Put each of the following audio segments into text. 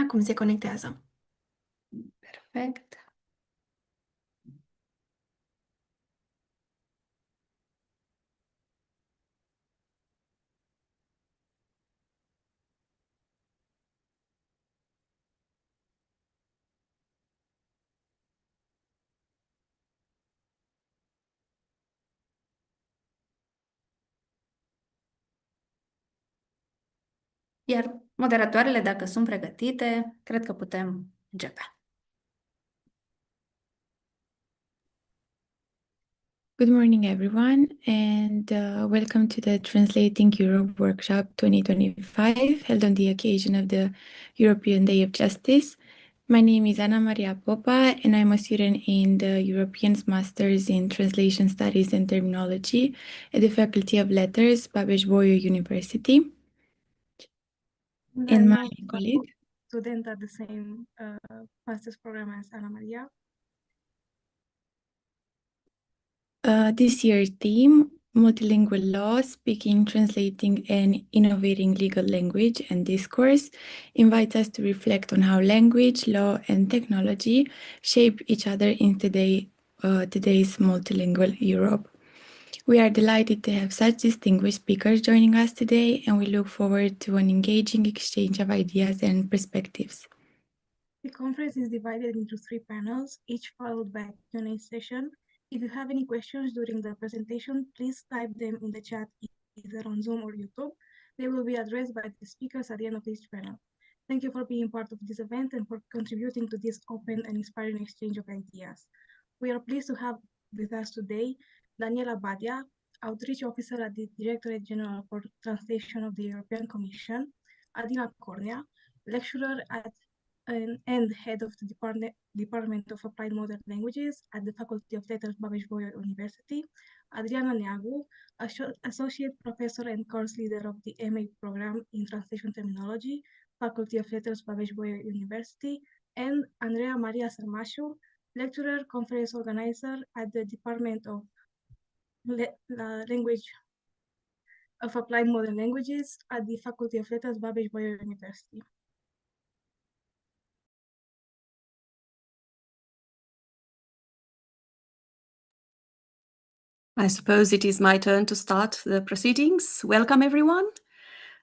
Acum se conectează. Perfect. Iar moderatoarele, dacă sunt pregătite, cred că putem începe. Good morning, everyone, and welcome to the Translating Europe Workshop 2025, held on the occasion of the European Day of Justice. My name is Anna Maria Popa, and I'm a student in the European Masters in Translation Studies and Terminology at the Faculty of Letters, Babeș-Bolyai University. And my colleague, student at the same master's program as Anna Maria. This year's theme, Multilingual Law, Speaking, Translating, and Innovating Legal Language and Discourse, invites us to reflect on how language, law, and technology shape each other in today's multilingual Europe. We are delighted to have such distinguished speakers joining us today, and we look forward to an engaging exchange of ideas and perspectives. The conference is divided into 3 panels, each followed by a Q&A session. If you have any questions during the presentation, please type them in the chat either on Zoom or YouTube. They will be addressed by the speakers at the end of each panel. Thank you for being part of this event and for contributing to this open and inspiring exchange of ideas. We are pleased to have with us today Daniela Badia, Outreach Officer at the Directorate General for Translation of the European Commission, Adina Cornea, Lecturer at and Head of the Department of Applied Modern Languages at the Faculty of Letters, Babeș-Bolyai University, Adriana Neagu, Associate Professor and Course Leader of the MA Program in Translation Terminology, Faculty of Letters, Babeș-Bolyai University, and Andrea Maria Sărmașu, Lecturer, Conference Organizer at the Department of Language of Applied Modern Languages at the Faculty of Letters, Babeș-Bolyai University. I suppose it is my turn to start the proceedings. Welcome, everyone,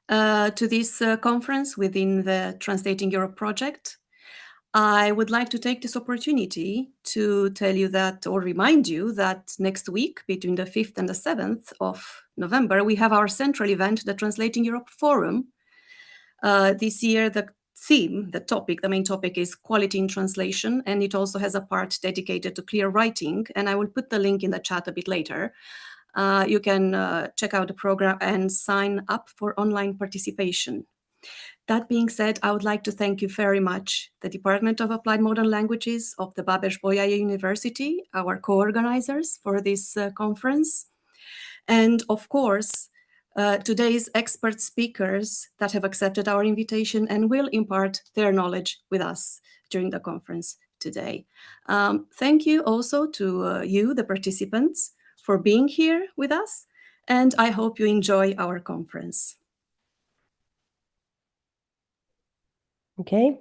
to this conference within the Translating Europe project. I would like to take this opportunity to tell you that, or remind you that next week, between the 5th and the 7th of November, we have our central event, the Translating Europe Forum. This year, the theme, the main topic is quality in translation, and it also has a part dedicated to clear writing, and I will put the link in the chat a bit later. You can check out the program and sign up for online participation. That being said, I would like to thank you very much, the Department of Applied Modern Languages of the Babeș-Bolyai University, our co-organizers for this conference, and of course, today's expert speakers that have accepted our invitation and will impart their knowledge with us during the conference today. Thank you also to you, the participants, for being here with us, and I hope you enjoy our conference. Okay,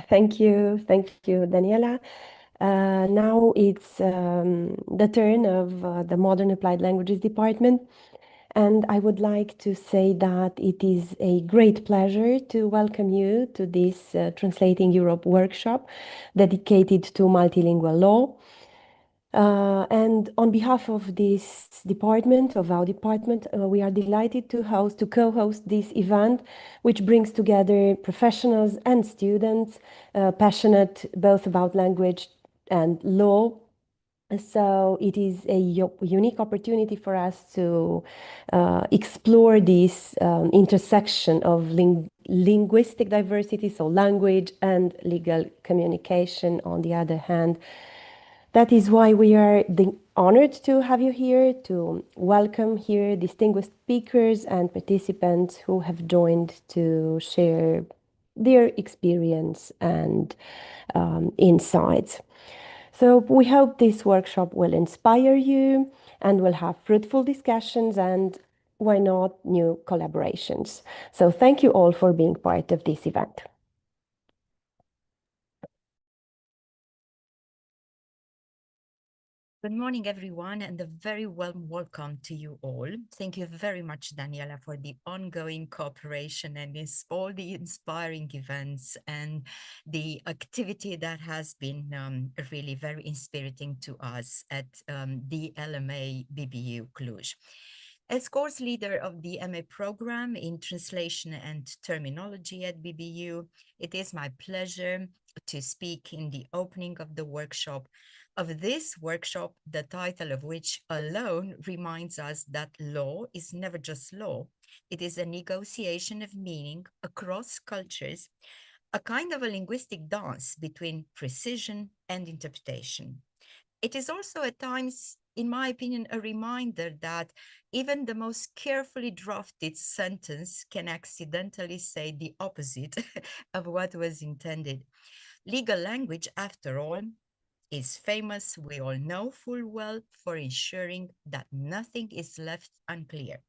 thank you, Daniela. Now it's the turn of the Modern Applied Languages Department. And I would like to say that it is a great pleasure to welcome you to this Translating Europe workshop dedicated to multilingual law. And on behalf of this department, of our department, we are delighted to co-host this event, which brings together professionals and students passionate both about language and law. So it is a unique opportunity for us to explore this intersection of linguistic diversity, so language and legal communication on the other hand. That is why we are honored to have you here, to welcome here distinguished speakers and participants who have joined to share their experience and insights. So we hope this workshop will inspire you and will have fruitful discussions and, why not, new collaborations. So thank you all for being part of this event. Good morning, everyone, and a very warm welcome to you all. Thank you very much, Daniela, for the ongoing cooperation and all the inspiring events and the activity that has been really very inspiriting to us at the LMA BBU Cluj. As course leader of the MA program in translation and terminology at BBU, it is my pleasure to speak in the opening of the workshop of this workshop, the title of which alone reminds us that law is never just law. It is a negotiation of meaning across cultures, a kind of a linguistic dance between precision and interpretation. It is also at times, in my opinion, a reminder that even the most carefully drafted sentence can accidentally say the opposite of what was intended. Legal language, after all, is famous, we all know full well, for ensuring that nothing is left unclear,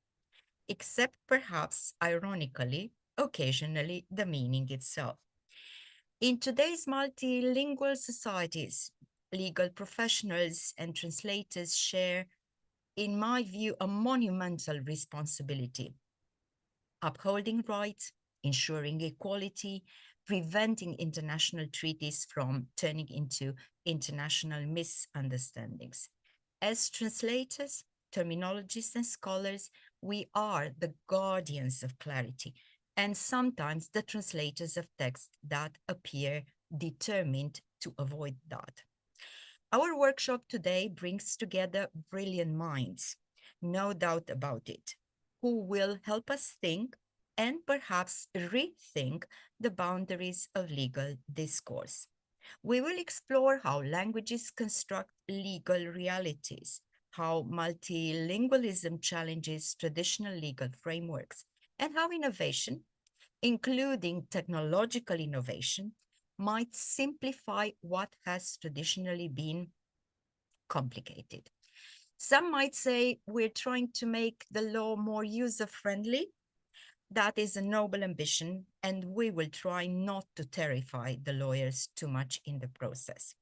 except perhaps, ironically, occasionally, the meaning itself. In today's multilingual societies, legal professionals and translators share, in my view, a monumental responsibility, upholding rights, ensuring equality, preventing international treaties from turning into international misunderstandings. As translators, terminologists, and scholars, we are the guardians of clarity, and sometimes the translators of texts that appear determined to avoid that. Our workshop today brings together brilliant minds, no doubt about it, who will help us think and perhaps rethink the boundaries of legal discourse. We will explore how languages construct legal realities, how multilingualism challenges traditional legal frameworks, and how innovation, including technological innovation, might simplify what has traditionally been complicated. Some might say we're trying to make the law more user-friendly. That is a noble ambition, and we will try not to terrify the lawyers too much in the process.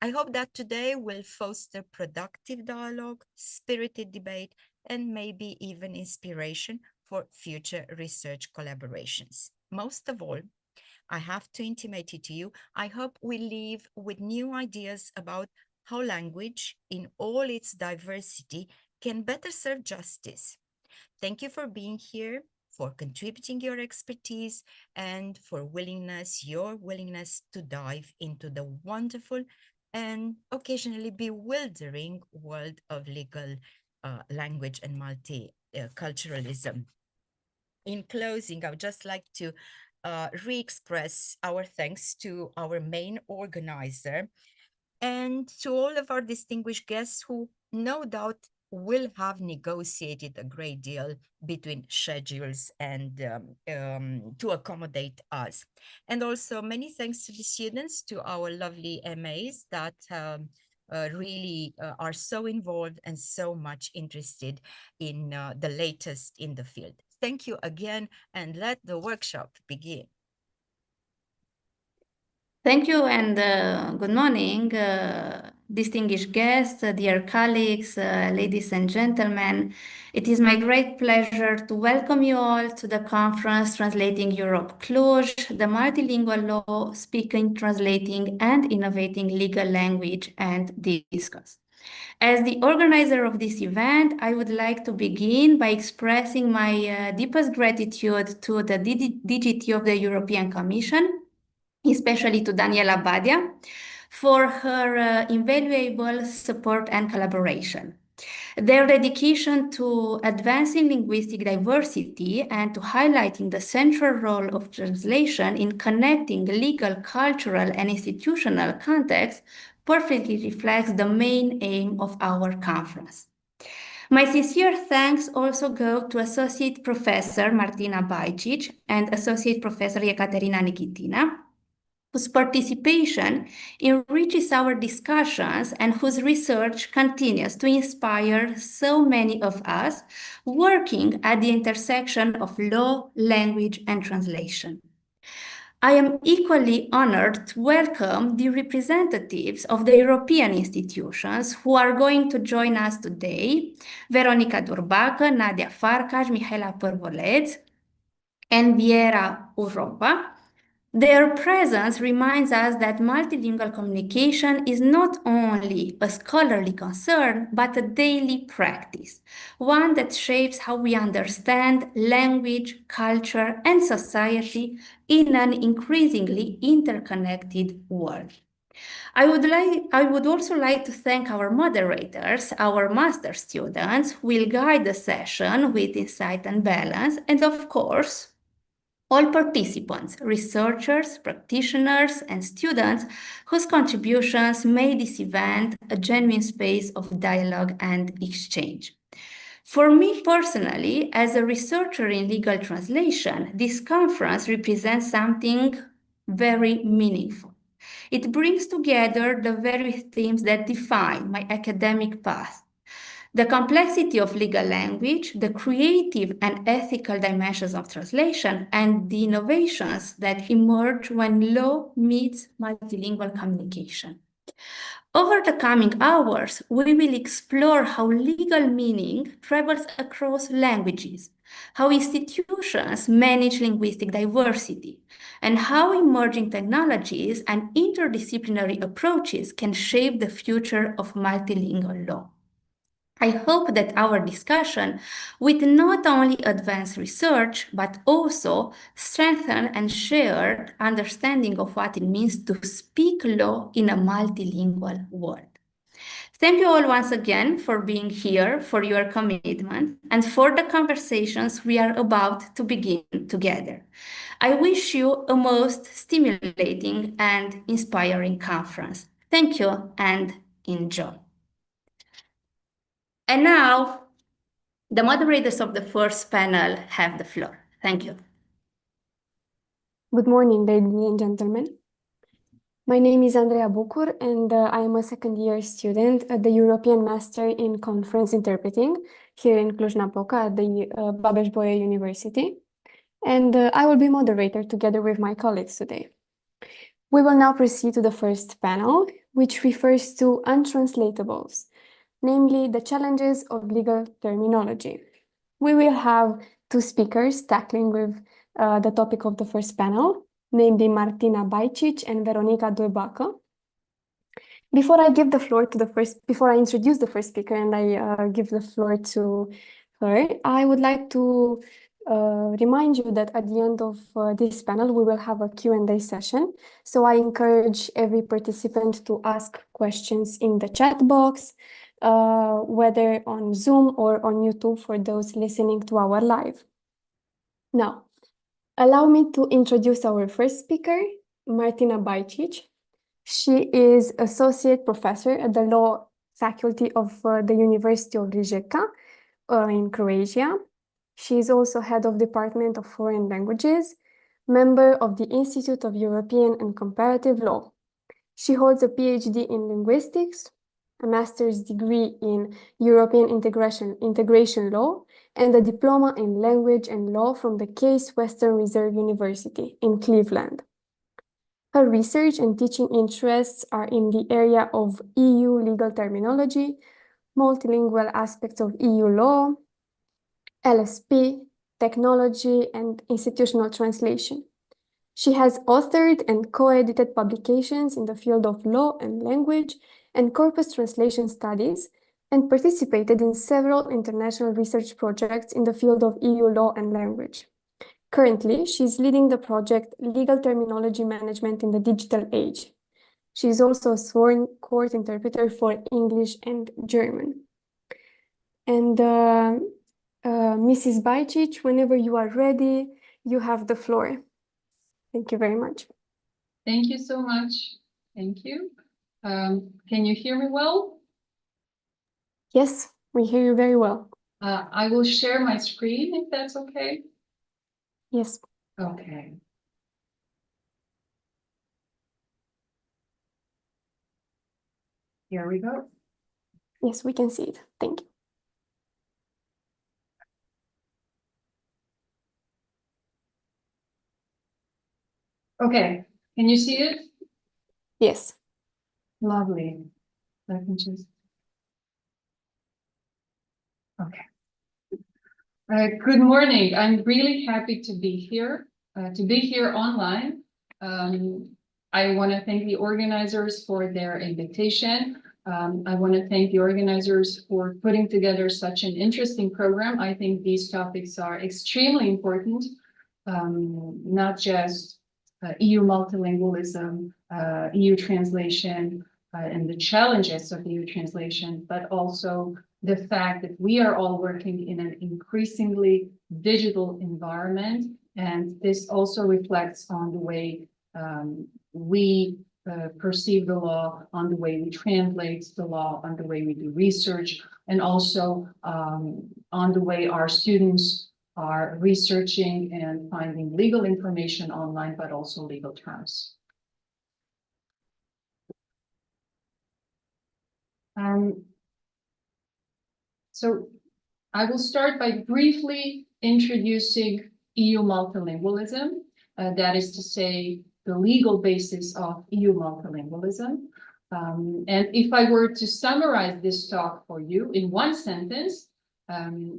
I hope that today will foster productive dialogue, spirited debate, and maybe even inspiration for future research collaborations. Most of all, I have to intimate it to you, I hope we leave with new ideas about how language, in all its diversity, can better serve justice. Thank you for being here, for contributing your expertise, and for your willingness to dive into the wonderful and occasionally bewildering world of legal language and multiculturalism. In closing, I would just like to re-express our thanks to our main organizer and to all of our distinguished guests who no doubt will have negotiated a great deal between schedules and to accommodate us. And also many thanks to the students, to our lovely MAs that really are so involved and so much interested in the latest in the field. Thank you again, and let the workshop begin. Thank you and good morning, distinguished guests, dear colleagues, ladies and gentlemen. It is my great pleasure to welcome you all to the conference Translating Europe Cluj, the multilingual law, speaking, translating, and innovating legal language and discourse. As the organizer of this event, I would like to begin by expressing my deepest gratitude to the DGT of the European Commission, especially to Daniela Badia, for her invaluable support and collaboration. Their dedication to advancing linguistic diversity and to highlighting the central role of translation in connecting legal, cultural, and institutional contexts perfectly reflects the main aim of our conference. My sincere thanks also go to Associate Professor Martina Bajcic and Associate Professor Ekaterina Nikitina, whose participation enriches our discussions and whose research continues to inspire so many of us working at the intersection of law, language, and translation. I am equally honored to welcome the representatives of the European institutions who are going to join us today, Veronica Durbacă, Nadia Farkas, Mihaela Pârvoleț, and Viera Uropa. Their presence reminds us that multilingual communication is not only a scholarly concern, but a daily practice, one that shapes how we understand language, culture, and society in an increasingly interconnected world. I would also like to thank our moderators, our master students who will guide the session with insight and balance, and of course, all participants, researchers, practitioners, and students whose contributions made this event a genuine space of dialogue and exchange. For me personally, as a researcher in legal translation, this conference represents something very meaningful. It brings together the very themes that define my academic path: the complexity of legal language, the creative and ethical dimensions of translation, and the innovations that emerge when law meets multilingual communication. Over the coming hours, we will explore how legal meaning travels across languages, how institutions manage linguistic diversity, and how emerging technologies and interdisciplinary approaches can shape the future of multilingual law. I hope that our discussion will not only advance research, but also strengthen and share understanding of what it means to speak law in a multilingual world. Thank you all once again for being here, for your commitment, and for the conversations we are about to begin together. I wish you a most stimulating and inspiring conference. Thank you and enjoy. And now, the moderators of the first panel have the floor. Thank you. Good morning, ladies and gentlemen. My name is Andreea Bucur, and I am a second-year student at the European Master in Conference Interpreting here in Cluj-Napoca at the Babeș-Bolyai University. And I will be moderator together with my colleagues today. We will now proceed to the first panel, which refers to untranslatables, namely the challenges of legal terminology. We will have two speakers tackling with the topic of the first panel, namely Martina Bajcic and Veronica Durbacă. Before I introduce the first speaker and I give the floor to her, I would like to remind you that at the end of this panel, we will have a Q&A session. So I encourage every participant to ask questions in the chat box, whether on Zoom or on YouTube for those listening to our live. Now, allow me to introduce our first speaker, Martina Bajcic. She is Associate Professor at the Law Faculty of the University of Rijeka in Croatia. She is also Head of Department of Foreign Languages, member of the Institute of European and Comparative Law. She holds a PhD in Linguistics, a master's degree in European Integration Law, and a diploma in Language and Law from the Case Western Reserve University in Cleveland. Her research and teaching interests are in the area of EU legal terminology, multilingual aspects of EU law, LSP, technology, and institutional translation. She has authored and co-edited publications in the field of law and language and corpus translation studies, and participated in several international research projects in the field of EU law and language. Currently, she is leading the project Legal Terminology Management in the Digital Age. She is also a sworn court interpreter for English and German. And Mrs. Bajcic, whenever you are ready, you have the floor. Thank you very much. Thank you so much. Thank you. Can you hear me well? Yes, we hear you very well. I will share my screen if that's okay. Yes. Okay. Here we go. Yes, we can see it. Thank you. Okay, can you see it? Yes. Lovely. I can just. Okay. Good morning. I'm really happy to be here online. I want to thank the organizers for their invitation. I want to thank the organizers for putting together such an interesting program. I think these topics are extremely important, not just EU multilingualism, EU translation, and the challenges of EU translation, but also the fact that we are all working in an increasingly digital environment. And this also reflects on the way we perceive the law, on the way we translate the law, on the way we do research, and also on the way our students are researching and finding legal information online, but also legal terms. So I will start by briefly introducing EU multilingualism, that is to say, the legal basis of EU multilingualism. And if I were to summarize this talk for you in one sentence,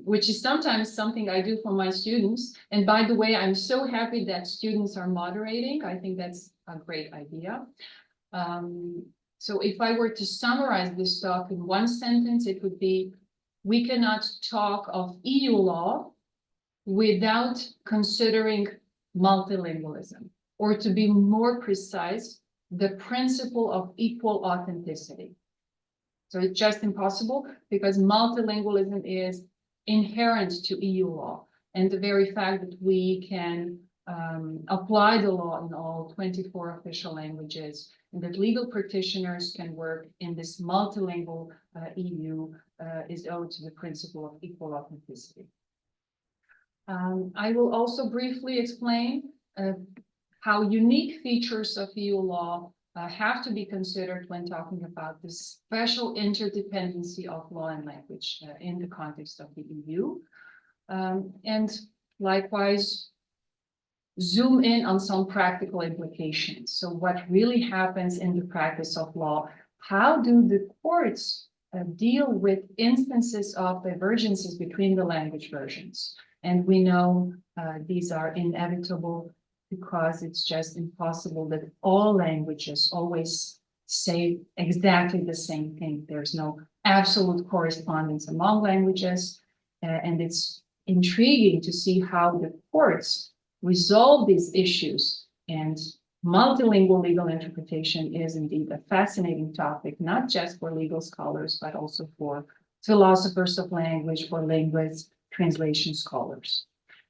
which is sometimes something I do for my students, and by the way, I'm so happy that students are moderating. I think that's a great idea. So if I were to summarize this talk in one sentence, it would be, we cannot talk of EU law without considering multilingualism, or to be more precise, the principle of equal authenticity. So it's just impossible because multilingualism is inherent to EU law. And the very fact that we can apply the law in all 24 official languages, and that legal practitioners can work in this multilingual EU is owed to the principle of equal authenticity. I will also briefly explain how unique features of EU law have to be considered when talking about the special interdependency of law and language in the context of the EU. And likewise, zoom in on some practical implications. So what really happens in the practice of law? How do the courts deal with instances of divergences between the language versions? And we know these are inevitable because it's just impossible that all languages always say exactly the same thing. There's no absolute correspondence among languages, and it's intriguing to see how the courts resolve these issues. And multilingual legal interpretation is indeed a fascinating topic, not just for legal scholars, but also for philosophers of language, for linguists, translation scholars.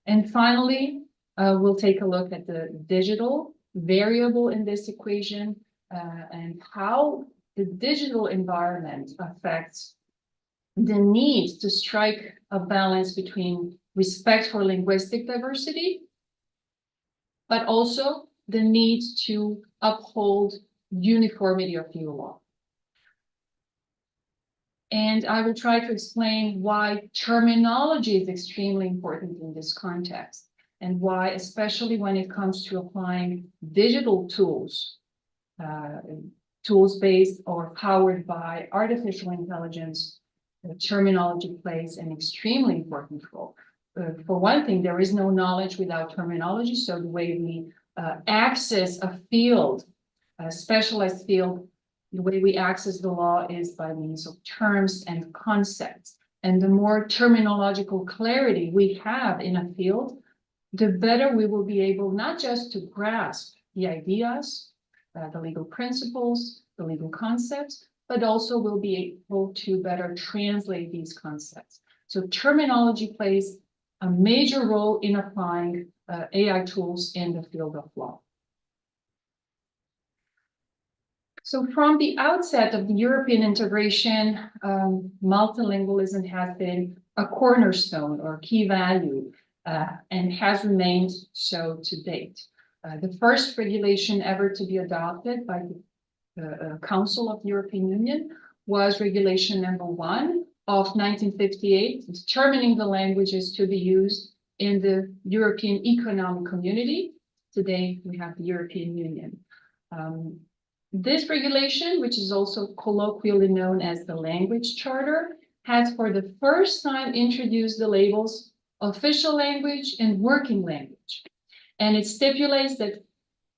And finally, we'll take a look at the digital variable in this equation and how the digital environment affects the need to strike a balance between respect for linguistic diversity, but also the need to uphold uniformity of EU law. And I will try to explain why terminology is extremely important in this context, and why, especially when it comes to applying digital tools, tools based or powered by artificial intelligence, terminology plays an extremely important role. For one thing, there is no knowledge without terminology. So the way we access a field, a specialized field, the way we access the law is by means of terms and concepts. And the more terminological clarity we have in a field, the better we will be able not just to grasp the ideas, the legal principles, the legal concepts, but also we'll be able to better translate these concepts. So terminology plays a major role in applying AI tools in the field of law. So from the outset of the European integration, multilingualism has been a cornerstone or key value and has remained so to date. The first regulation ever to be adopted by the Council of the European Union was Regulation number 1 of 1958, determining the languages to be used in the European Economic Community. Today, we have the European Union. This regulation, which is also colloquially known as the Language Charter, has for the first time introduced the labels official language and working language. And it stipulates that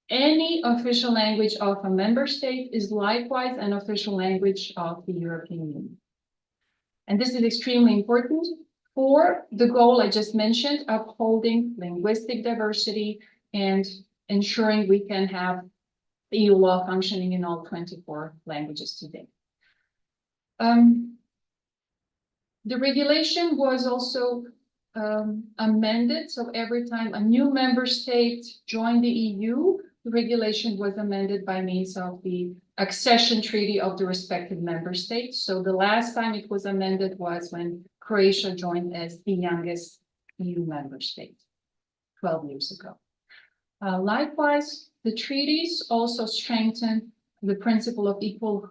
any official language of a member state is likewise an official language of the European Union. And this is extremely important for the goal I just mentioned, upholding linguistic diversity and ensuring we can have EU law functioning in all 24 languages today. The regulation was also amended. So every time a new member state joined the EU, the regulation was amended by means of the accession treaty of the respective member states. So the last time it was amended was when Croatia joined as the youngest EU member state 12 years ago. Likewise, the treaties also strengthen the principle of equal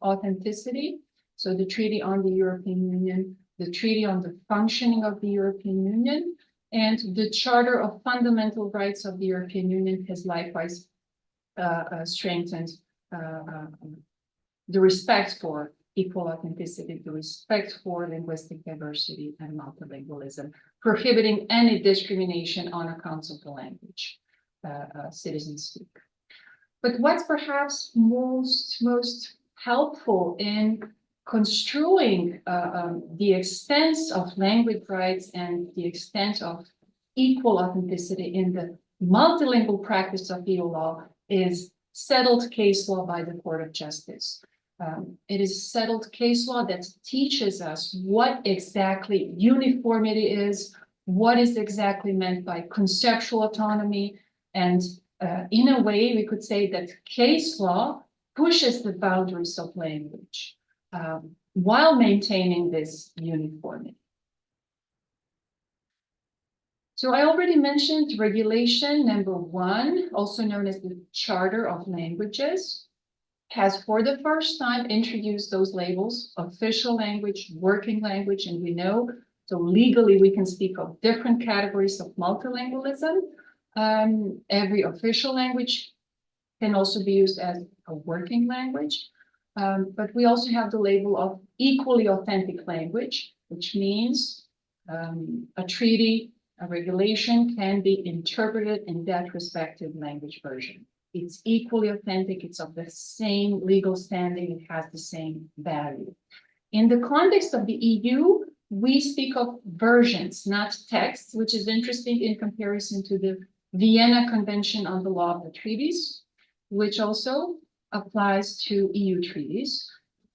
authenticity. So the Treaty on the European Union, the Treaty on the Functioning of the European Union, and the Charter of Fundamental Rights of the European Union has likewise strengthened the respect for equal authenticity, the respect for linguistic diversity and multilingualism, prohibiting any discrimination on account of the language citizens speak. But what's perhaps most helpful in construing the extent of language rights and the extent of equal authenticity in the multilingual practice of EU law is settled case law by the Court of Justice. It is settled case law that teaches us what exactly uniformity is, what is exactly meant by conceptual autonomy, and in a way, we could say that case law pushes the boundaries of language while maintaining this uniformity. So I already mentioned regulation number 1, also known as the Charter of Languages, has for the first time introduced those labels, official language, working language, and we know, so legally we can speak of different categories of multilingualism. Every official language can also be used as a working language, but we also have the label of equally authentic language, which means a treaty, a regulation can be interpreted in that respective language version. It's equally authentic, it's of the same legal standing, it has the same value. In the context of the EU, we speak of versions, not texts, which is interesting in comparison to the Vienna Convention on the Law of the Treaties, which also applies to EU treaties.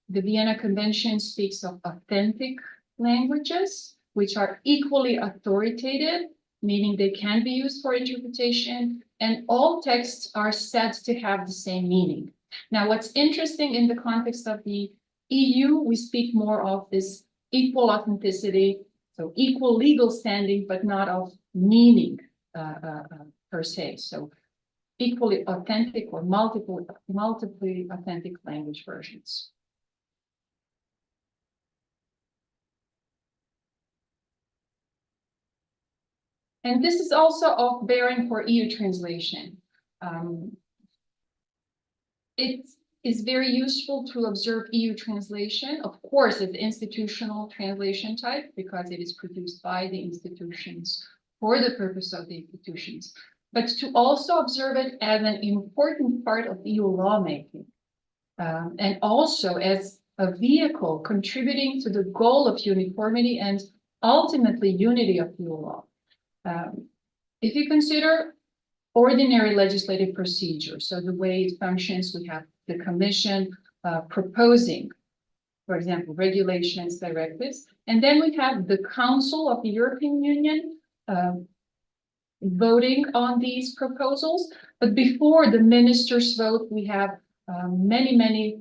The Vienna Convention speaks of authentic languages, which are equally authoritative, meaning they can be used for interpretation, and all texts are said to have the same meaning. Now, what's interesting in the context of the EU, we speak more of this equal authenticity, so equal legal standing, but not of meaning per se. So equally authentic or multiply authentic language versions. And this is also of bearing for EU translation. It is very useful to observe EU translation. Of course, it's institutional translation type because it is produced by the institutions for the purpose of the institutions, but to also observe it as an important part of EU lawmaking, and also as a vehicle contributing to the goal of uniformity and ultimately unity of EU law. If you consider ordinary legislative procedure, so the way it functions, we have the Commission proposing, for example, regulations, directives, and then we have the Council of the European Union voting on these proposals. But before the ministers vote, we have many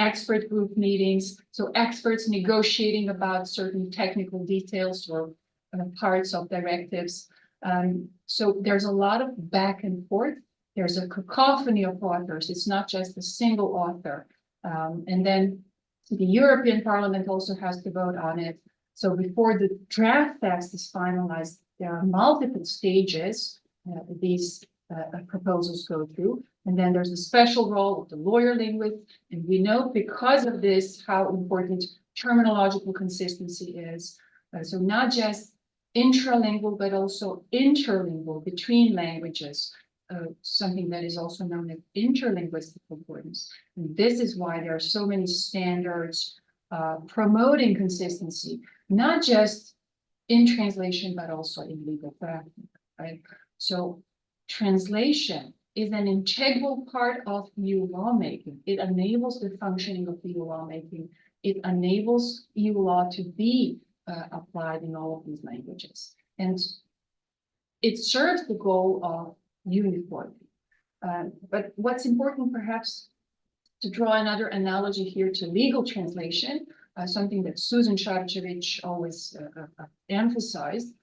expert group meetings, so experts negotiating about certain technical details or parts of directives. So there's a lot of back and forth. There's a cacophony of authors. It's not just a single author. And then the European Parliament also has to vote on it. So before the draft text is finalized, there are multiple stages. These proposals go through. And then there's a special role of the lawyer linguist. And we know because of this how important terminological consistency is. So not just intralingual, but also interlingual between languages, something that is also known as interlinguistic concordance. And this is why there are so many standards promoting consistency, not just in translation, but also in legal practice, right? So translation is an integral part of EU lawmaking. It enables the functioning of EU lawmaking. It enables EU law to be applied in all of these languages. And it serves the goal of uniformity. But what's important perhaps to draw another analogy here to legal translation, something that Susan Šarčević always emphasized,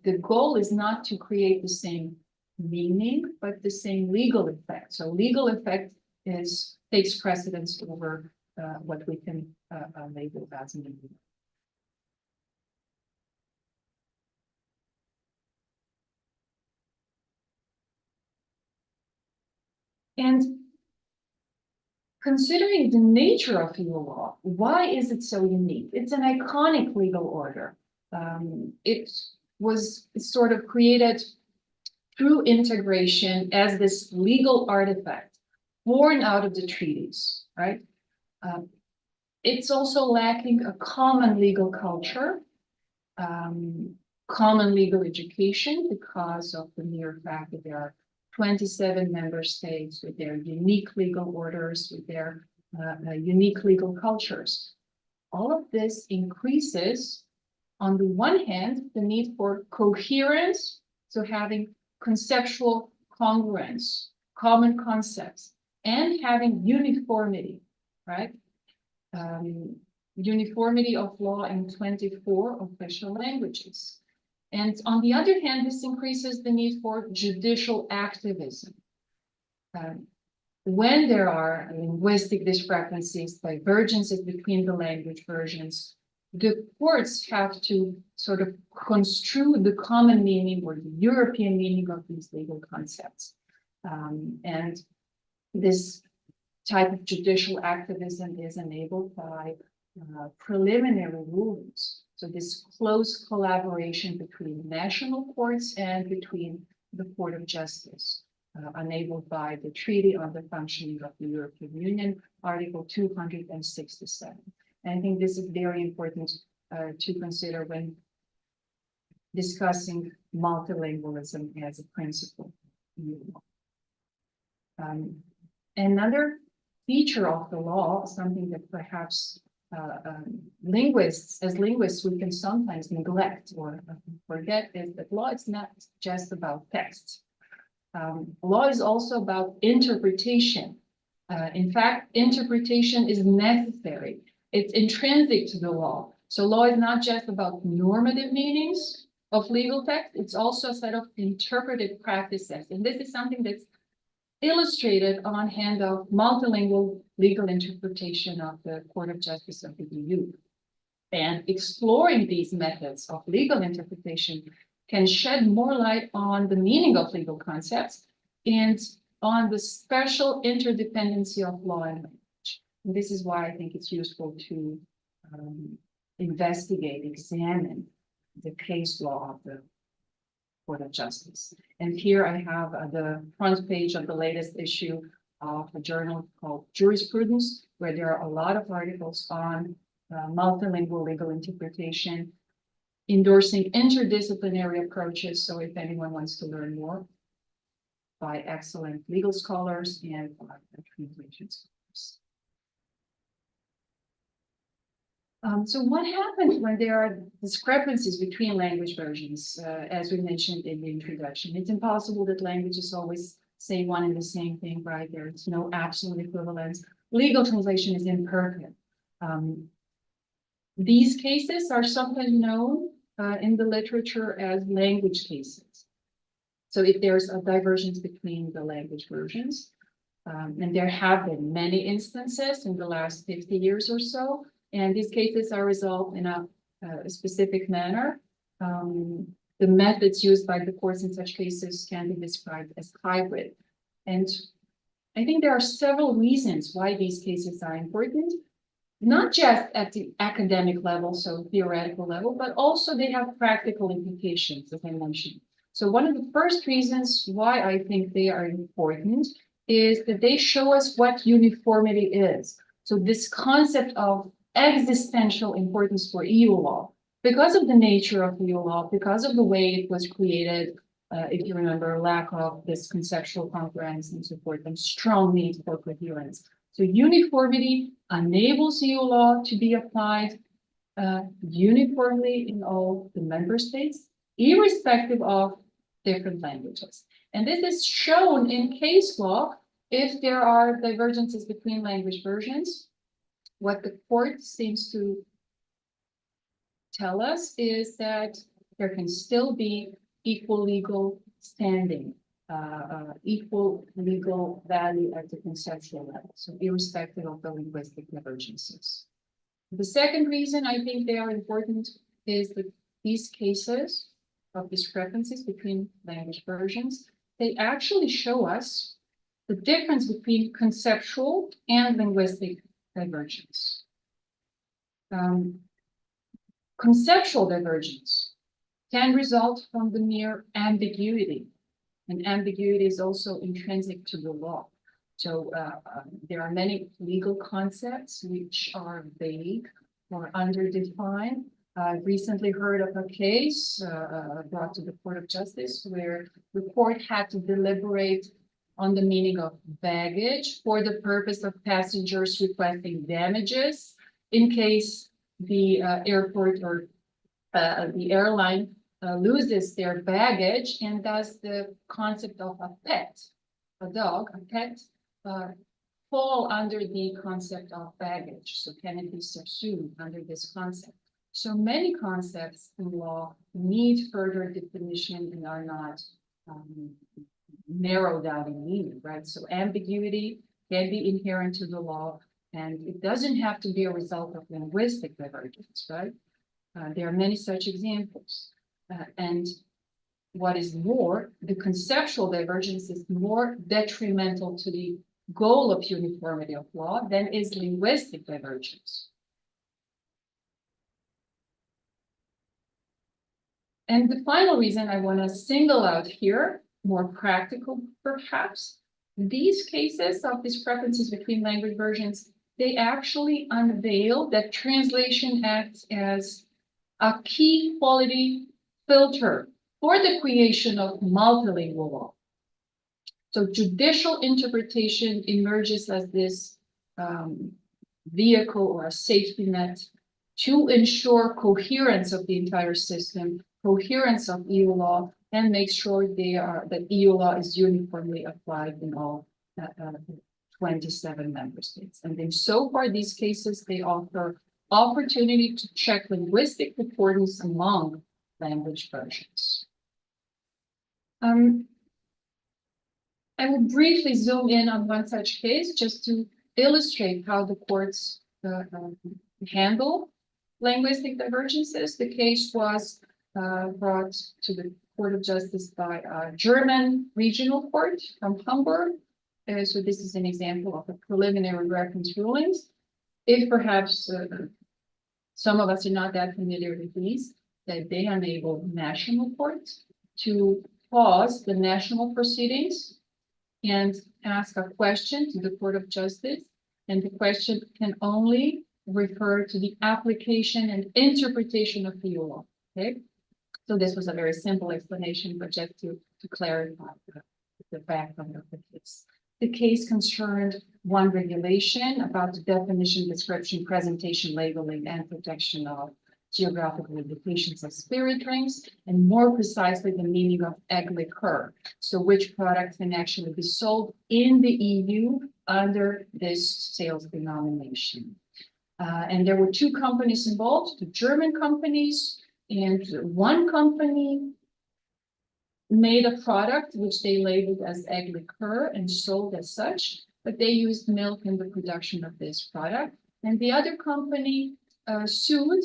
the goal is not to create the same meaning, but the same legal effect. So legal effect takes precedence over what we can label as meaning. And considering the nature of EU law, why is it so unique? It's an iconic legal order. It was sort of created through integration as this legal artifact born out of the treaties, right? It's also lacking a common legal culture, common legal education, because of the mere fact that there are 27 member states with their unique legal orders, with their unique legal cultures. All of this increases, on the one hand, the need for coherence, so having conceptual congruence, common concepts, and having uniformity, right? Uniformity of law in 24 official languages. And on the other hand, this increases the need for judicial activism. When there are linguistic discrepancies, divergences between the language versions, the courts have to sort of construe the common meaning or the European meaning of these legal concepts. And this type of judicial activism is enabled by preliminary rulings. So this close collaboration between national courts and between the Court of Justice, enabled by the Treaty on the Functioning of the European Union, Article 267. And I think this is very important to consider when discussing multilingualism as a principle. Another feature of the law, something that perhaps linguists, we can sometimes neglect or forget, is that law is not just about text. Law is also about interpretation. In fact, interpretation is necessary. It's intrinsic to the law. So law is not just about normative meanings of legal text, it's also a set of interpretive practices. And this is something that's illustrated on hand of multilingual legal interpretation of the Court of Justice of the EU. And exploring these methods of legal interpretation can shed more light on the meaning of legal concepts and on the special interdependency of law and language. And this is why I think it's useful to investigate, examine the case law of the Court of Justice. And here I have the front page of the latest issue of a journal called Jurisprudence, where there are a lot of articles on multilingual legal interpretation, endorsing interdisciplinary approaches. So if anyone wants to learn more, by excellent legal scholars and by translation scholars. So what happens when there are discrepancies between language versions? As we mentioned in the introduction, it's impossible that languages always say one and the same thing, right? There's no absolute equivalence. Legal translation is imperfect. These cases are sometimes known in the literature as language cases. So if there's a divergence between the language versions, and there have been many instances in the last 50 years or so, and these cases are resolved in a specific manner. the methods used by the courts in such cases can be described as hybrid. And I think there are several reasons why these cases are important, not just at the academic level, so theoretical level, but also they have practical implications, as I mentioned. So one of the first reasons why I think they are important is that they show us what uniformity is. So this concept of existential importance for EU law, because of the nature of EU law, because of the way it was created, if you remember, lack of this conceptual congruence and so forth, and strong need for coherence. So uniformity enables EU law to be applied uniformly in all the member states, irrespective of different languages. And this is shown in case law if there are divergences between language versions. What the court seems to tell us is that there can still be equal legal standing, equal legal value at the conceptual level, so irrespective of the linguistic divergences. The second reason I think they are important is that these cases of discrepancies between language versions, they actually show us the difference between conceptual and linguistic divergence. Conceptual divergence can result from the mere ambiguity, and ambiguity is also intrinsic to the law. So there are many legal concepts which are vague or underdefined. I recently heard of a case brought to the Court of Justice where the court had to deliberate on the meaning of baggage for the purpose of passengers requesting damages in case the airport or the airline loses their baggage, and thus the concept of a pet, a dog, a pet, fall under the concept of baggage. So can it be subsumed under this concept? So many concepts in law need further definition and are not narrowed down in meaning, right? So ambiguity can be inherent to the law, and it doesn't have to be a result of linguistic divergence, right? There are many such examples. And what is more, the conceptual divergence is more detrimental to the goal of uniformity of law than is linguistic divergence. And the final reason I want to single out here, more practical perhaps, these cases of discrepancies between language versions, they actually unveil that translation acts as a key quality filter for the creation of multilingual law. So judicial interpretation emerges as this vehicle or a safety net to ensure coherence of the entire system, coherence of EU law, and make sure that EU law is uniformly applied in all 27 member states. And then so far, these cases, they offer opportunity to check linguistic accordance among language versions. I will briefly zoom in on one such case just to illustrate how the courts handle linguistic divergences. The case was brought to the Court of Justice by a German regional court from Hamburg. So this is an example of a preliminary reference rulings. If perhaps some of us are not that familiar with these, that they enable national courts to pause the national proceedings and ask a question to the Court of Justice, and the question can only refer to the application and interpretation of the law. Okay, so this was a very simple explanation, but just to clarify the background of the case. The case concerned one regulation about the definition, description, presentation, labeling, and protection of geographical indications of spirit drinks, and more precisely the meaning of egg liqueur. So which products can actually be sold in the EU under this sales denomination. And there were two companies involved, the German companies, and one company made a product which they labeled as egg liqueur and sold as such, but they used milk in the production of this product. And the other company sued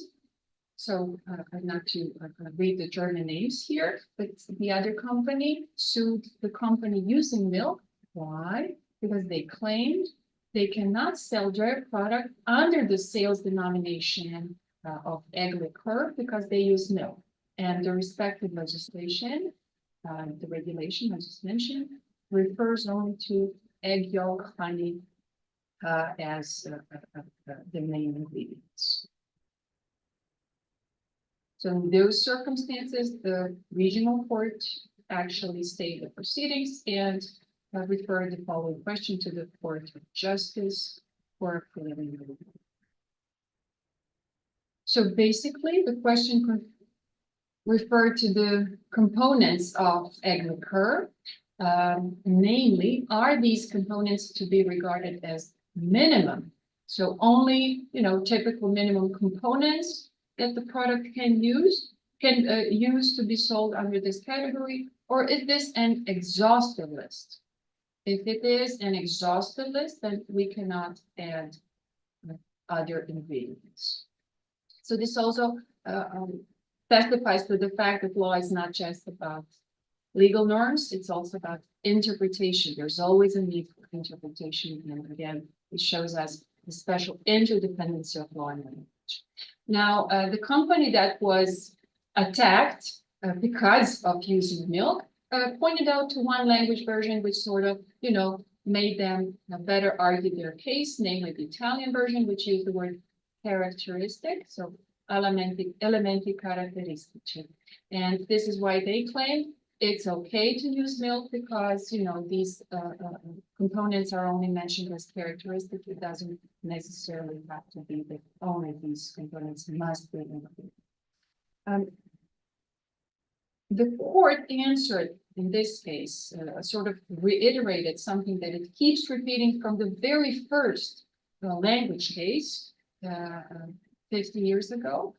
So not to read the German names here, but the other company sued the company using milk. Why? Because they claimed they cannot sell their product under the sales denomination of egg liqueur because they use milk. And the respective legislation, the regulation I just mentioned, refers only to egg yolk, honey as the main ingredients. So in those circumstances, the regional court actually stayed the proceedings and referred the following question to the Court of Justice for a preliminary review. So basically, the question referred to the components of egg liqueur, namely, are these components to be regarded as minimum? So only, typical minimum components that the product can use to be sold under this category, or is this an exhaustive list? If it is an exhaustive list, then we cannot add other ingredients. So this also testifies to the fact that law is not just about legal norms, it's also about interpretation. There's always a need for interpretation, and again, it shows us the special interdependency of law and language. Now, the company that was attacked because of using milk pointed out to one language version, which sort of, made them better argue their case, namely the Italian version, which used the word characteristic, so elementi caratteristici. And this is why they claim it's okay to use milk because, these components are only mentioned as characteristic. It doesn't necessarily have to be that only these components must be included. The court answered in this case, sort of reiterated something that it keeps repeating from the very first language case 50 years ago.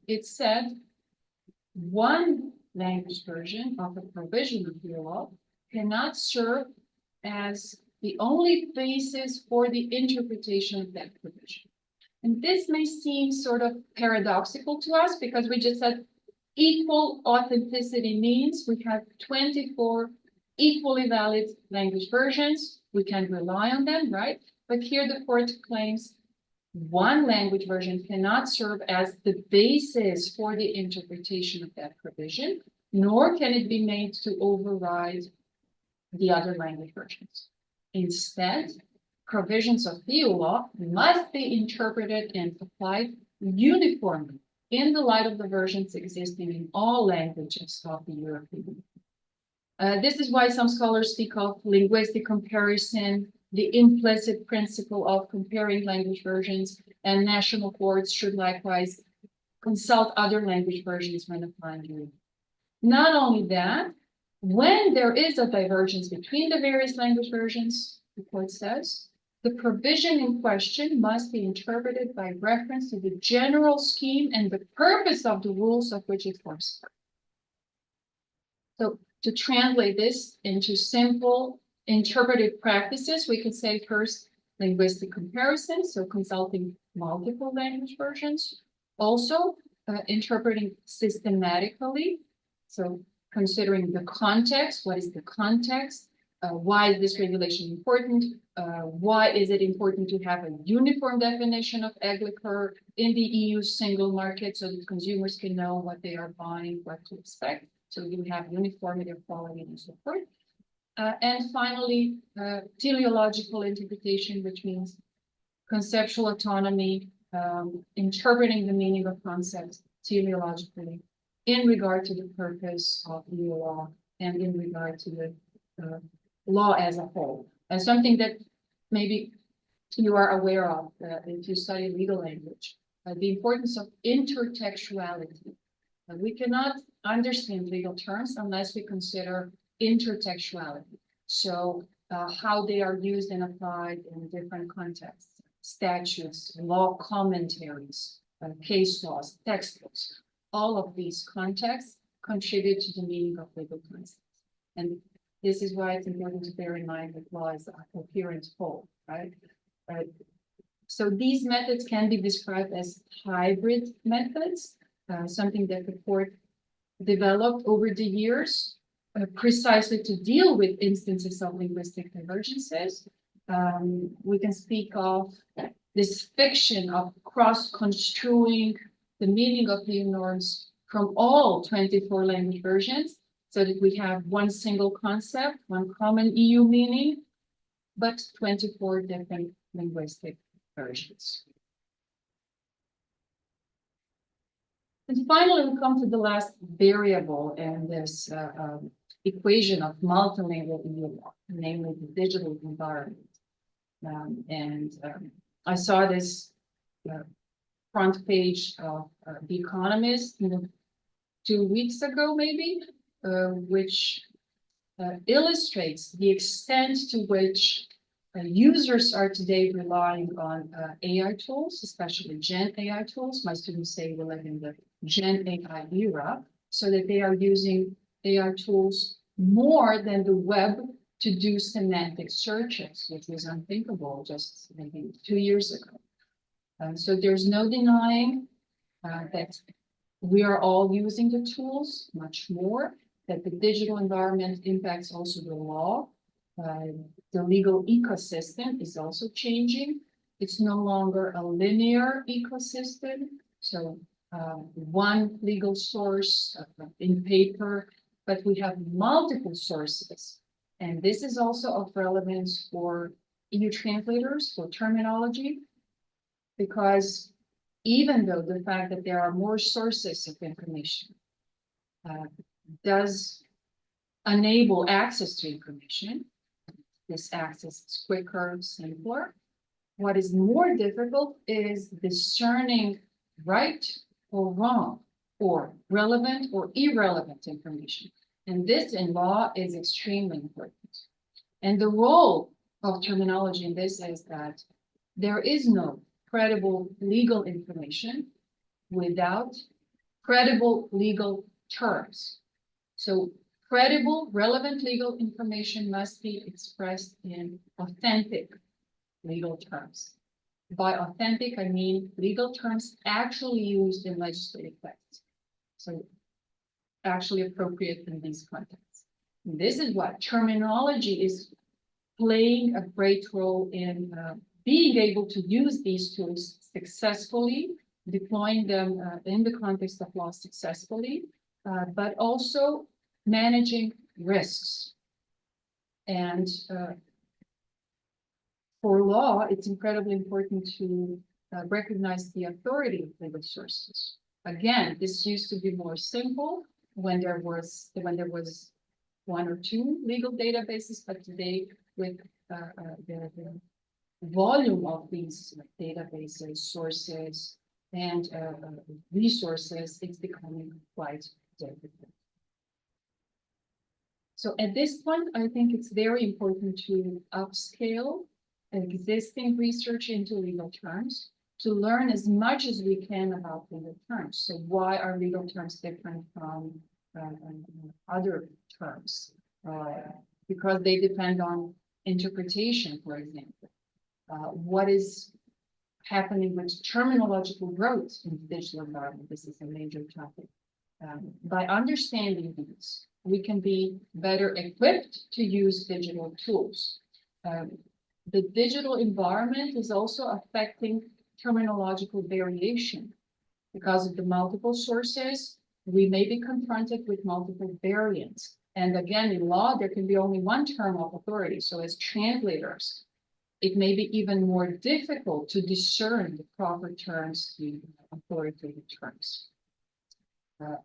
It said one language version of a provision of the law cannot serve as the only basis for the interpretation of that provision. And this may seem sort of paradoxical to us because we just said equal authenticity means we have 24 equally valid language versions. We can rely on them, right? But here the court claims one language version cannot serve as the basis for the interpretation of that provision, nor can it be made to override the other language versions. Instead, provisions of EU law must be interpreted and applied uniformly in the light of the versions existing in all languages of the European Union. This is why some scholars speak of linguistic comparison, the implicit principle of comparing language versions, and national courts should likewise consult other language versions when applying the rule. Not only that, when there is a divergence between the various language versions, the court says, the provision in question must be interpreted by reference to the general scheme and the purpose of the rules of which it forms part. So to translate this into simple interpretive practices, we could say first linguistic comparison, so consulting multiple language versions. Also interpreting systematically, so considering the context, what is the context? Why is this regulation important? Why is it important to have a uniform definition of egg liqueur in the EU single market so that consumers can know what they are buying, what to expect? So you have uniformity of quality and so forth. And finally, teleological interpretation, which means conceptual autonomy, interpreting the meaning of concepts teleologically in regard to the purpose of EU law and in regard to the law as a whole. And something that maybe you are aware of if you study legal language, the importance of intertextuality. We cannot understand legal terms unless we consider intertextuality. So how they are used and applied in different contexts, statutes, law commentaries, case laws, textbooks. All of these contexts contribute to the meaning of legal concepts. And this is why it's important to bear in mind that law is a coherent whole, right? So these methods can be described as hybrid methods, something that the court developed over the years, precisely to deal with instances of linguistic divergences. We can speak of this fiction of cross-construing the meaning of new norms from all 24 language versions, so that we have one single concept, one common EU meaning, but 24 different linguistic versions. And finally, we come to the last variable in this equation of multilingual EU law, namely the digital environment. I saw this front page of The Economist 2 weeks ago, maybe, which illustrates the extent to which users are today relying on AI tools, especially Gen AI tools. My students say we live in the Gen AI era, so that they are using AI tools more than the web to do semantic searches, which was unthinkable just maybe 2 years ago. So there's no denying that we are all using the tools much more, that the digital environment impacts also the law. The legal ecosystem is also changing. It's no longer a linear ecosystem. So one legal source in paper, but we have multiple sources. And this is also of relevance for EU translators, for terminology, because even though the fact that there are more sources of information does enable access to information, this access is quicker, simpler. What is more difficult is discerning right or wrong, or relevant or irrelevant information. And this in law is extremely important. And the role of terminology in this is that there is no credible legal information without credible legal terms. So credible, relevant legal information must be expressed in authentic legal terms. By authentic, I mean legal terms actually used in legislative texts. So actually appropriate in these contexts. And this is what terminology is playing a great role in being able to use these tools successfully, deploying them in the context of law successfully, but also managing risks. And for law, it's incredibly important to recognize the authority of legal sources. Again, this used to be more simple when there was one or two legal databases, but today with the volume of these databases, sources, and resources, it's becoming quite difficult. So at this point, I think it's very important to upscale existing research into legal terms, to learn as much as we can about legal terms. So why are legal terms different from other terms? Because they depend on interpretation, for example. What is happening with terminological growth in the digital environment? This is a major topic. By understanding these, we can be better equipped to use digital tools. The digital environment is also affecting terminological variation. Because of the multiple sources, we may be confronted with multiple variants. And again, in law, there can be only one term of authority. So as translators, it may be even more difficult to discern the proper terms, the authoritative terms.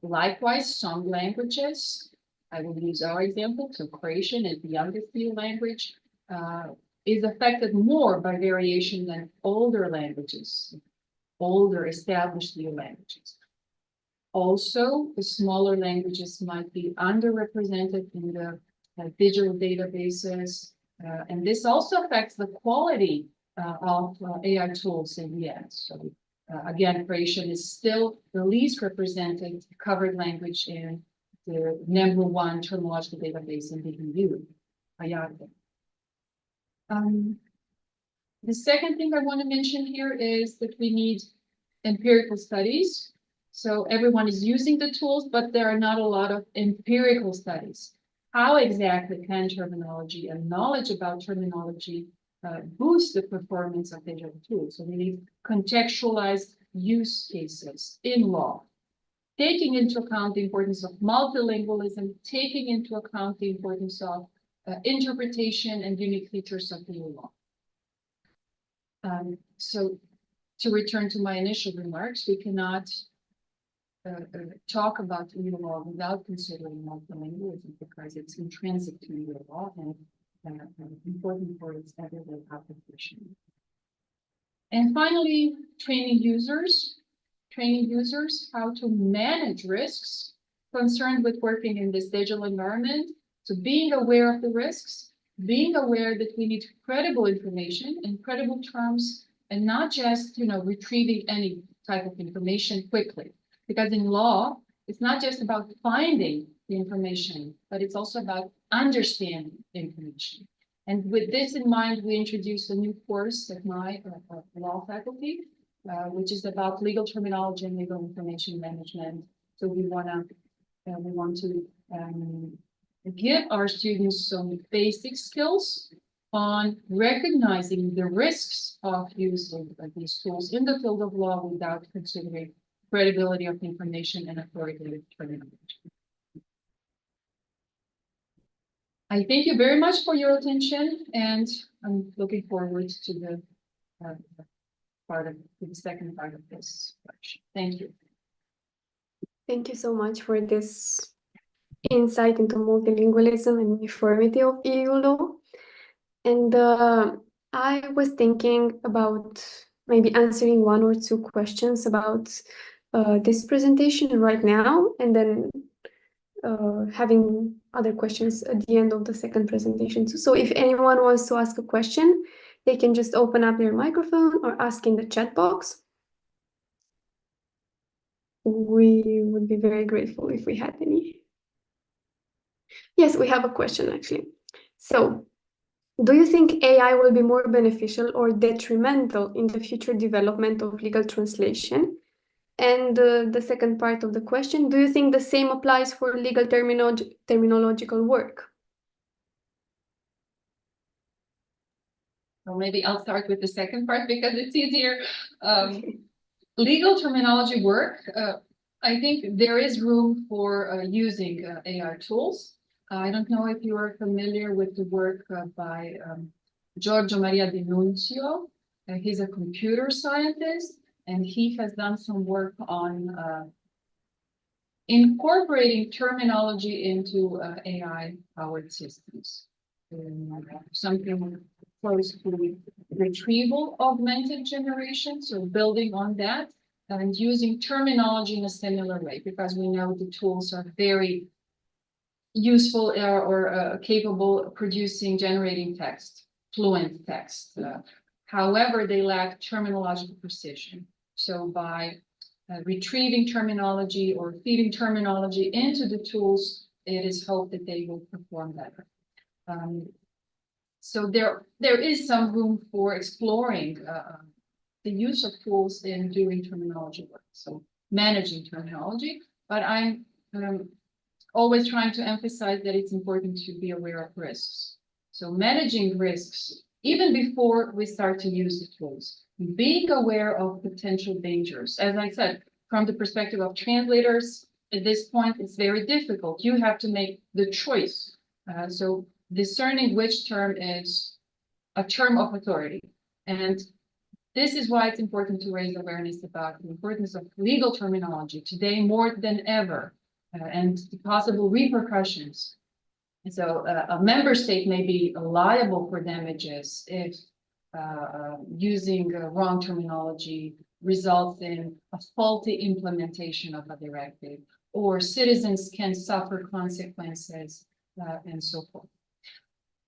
Likewise, some languages, I will use our example, so Croatian is the youngest EU language, is affected more by variation than older languages, older established EU languages. Also, the smaller languages might be underrepresented in the digital databases, and this also affects the quality of AI tools in the end. So again, Croatian is still the least represented covered language in the #1 terminological database in the EU, IATA. The second thing I want to mention here is that we need empirical studies. So everyone is using the tools, but there are not a lot of empirical studies. How exactly can terminology and knowledge about terminology boost the performance of digital tools? So we need contextualized use cases in law, taking into account the importance of multilingualism, taking into account the importance of interpretation and unique features of EU law. So to return to my initial remarks, we cannot talk about EU law without considering multilingualism because it's intrinsic to EU law and important for its everyday application. And finally, training users how to manage risks concerned with working in this digital environment. So being aware of the risks, being aware that we need credible information in credible terms, and not just, retrieving any type of information quickly. Because in law, it's not just about finding the information, but it's also about understanding the information. And with this in mind, we introduced a new course at my law faculty, which is about legal terminology and legal information management. So we want to give our students some basic skills on recognizing the risks of using these tools in the field of law without considering credibility of information and authoritative terminology. I thank you very much for your attention, and I'm looking forward to the second part of this lecture. Thank you. Thank you so much for this insight into multilingualism and uniformity of EU law. And I was thinking about maybe answering one or two questions about this presentation right now, and then having other questions at the end of the second presentation. So if anyone wants to ask a question, they can just open up their microphone or ask in the chat box. We would be very grateful if we had any. Yes, we have a question actually. So, do you think AI will be more beneficial or detrimental in the future development of legal translation? And the second part of the question, do you think the same applies for legal terminological work? Well, maybe I'll start with the second part because it's easier. Legal terminology work, I think there is room for using AI tools. I don't know if you are familiar with the work by Giorgio Maria Di Nunzio. He's a computer scientist, and he has done some work on incorporating terminology into AI-powered systems. Something close to retrieval augmented generation, so building on that and using terminology in a similar way, because we know the tools are very useful or capable of generating text, fluent text. However, they lack terminological precision. So by retrieving terminology or feeding terminology into the tools, it is hoped that they will perform better. So there is some room for exploring the use of tools in doing terminology work, so managing terminology. But I'm always trying to emphasize that it's important to be aware of risks. So managing risks, even before we start to use the tools, being aware of potential dangers. As I said, from the perspective of translators, at this point, it's very difficult. You have to make the choice. So discerning which term is a term of authority. And this is why it's important to raise awareness about the importance of legal terminology today more than ever, and the possible repercussions. And so a member state may be liable for damages if using wrong terminology results in a faulty implementation of a directive, or citizens can suffer consequences, and so forth.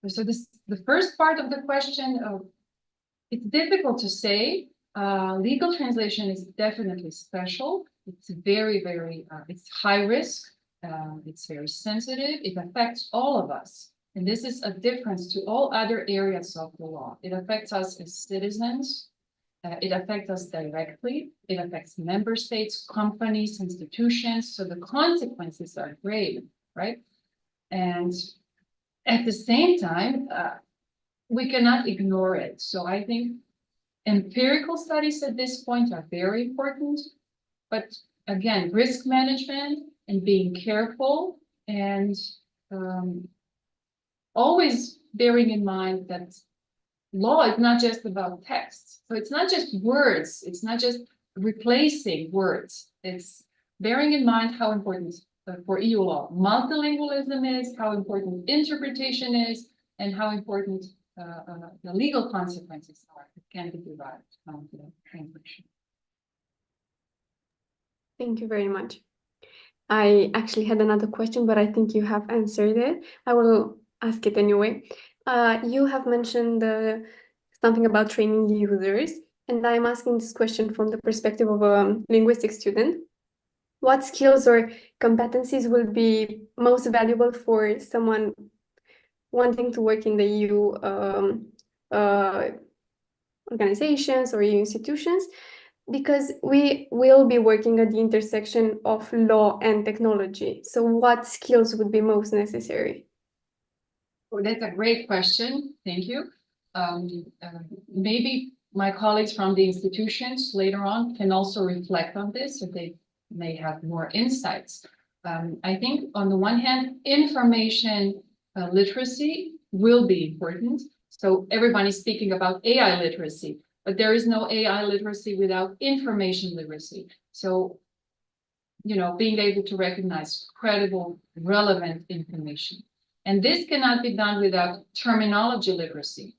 So the first part of the question, it's difficult to say. Legal translation is definitely special. It's very, very, it's high risk. It's very sensitive. It affects all of us. And this is a difference to all other areas of the law. It affects us as citizens. It affects us directly. It affects member states, companies, institutions. So the consequences are grave, right? And at the same time, we cannot ignore it. So I think empirical studies at this point are very important. But again, risk management and being careful and always bearing in mind that law is not just about text. So it's not just words. It's not just replacing words. It's bearing in mind how important for EU law multilingualism is, how important interpretation is, and how important the legal consequences are that can be derived from the translation. Thank you very much. I actually had another question, but I think you have answered it. I will ask it anyway. You have mentioned something about training users, and I'm asking this question from the perspective of a linguistic student. What skills or competencies will be most valuable for someone wanting to work in the EU organizations or EU institutions? Because we will be working at the intersection of law and technology. So what skills would be most necessary? Oh, that's a great question. Thank you. Maybe my colleagues from the institutions later on can also reflect on this, so they may have more insights. I think on the one hand, information literacy will be important. So everybody's speaking about AI literacy, but there is no AI literacy without information literacy. So, you know, being able to recognize credible, relevant information. And this cannot be done without terminology literacy.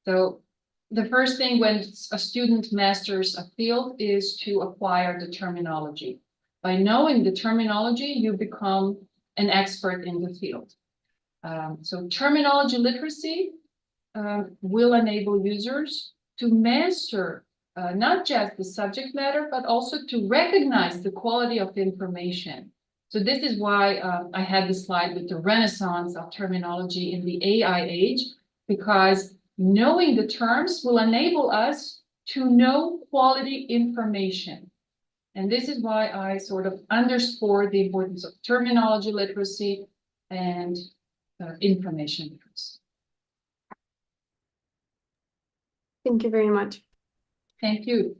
So the first thing when a student masters a field is to acquire the terminology. By knowing the terminology, you become an expert in the field. So terminology literacy will enable users to master not just the subject matter, but also to recognize the quality of information. So this is why I had the slide with the renaissance of terminology in the AI age, because knowing the terms will enable us to know quality information. And this is why I sort of underscore the importance of terminology literacy and information literacy. Thank you very much. Thank you.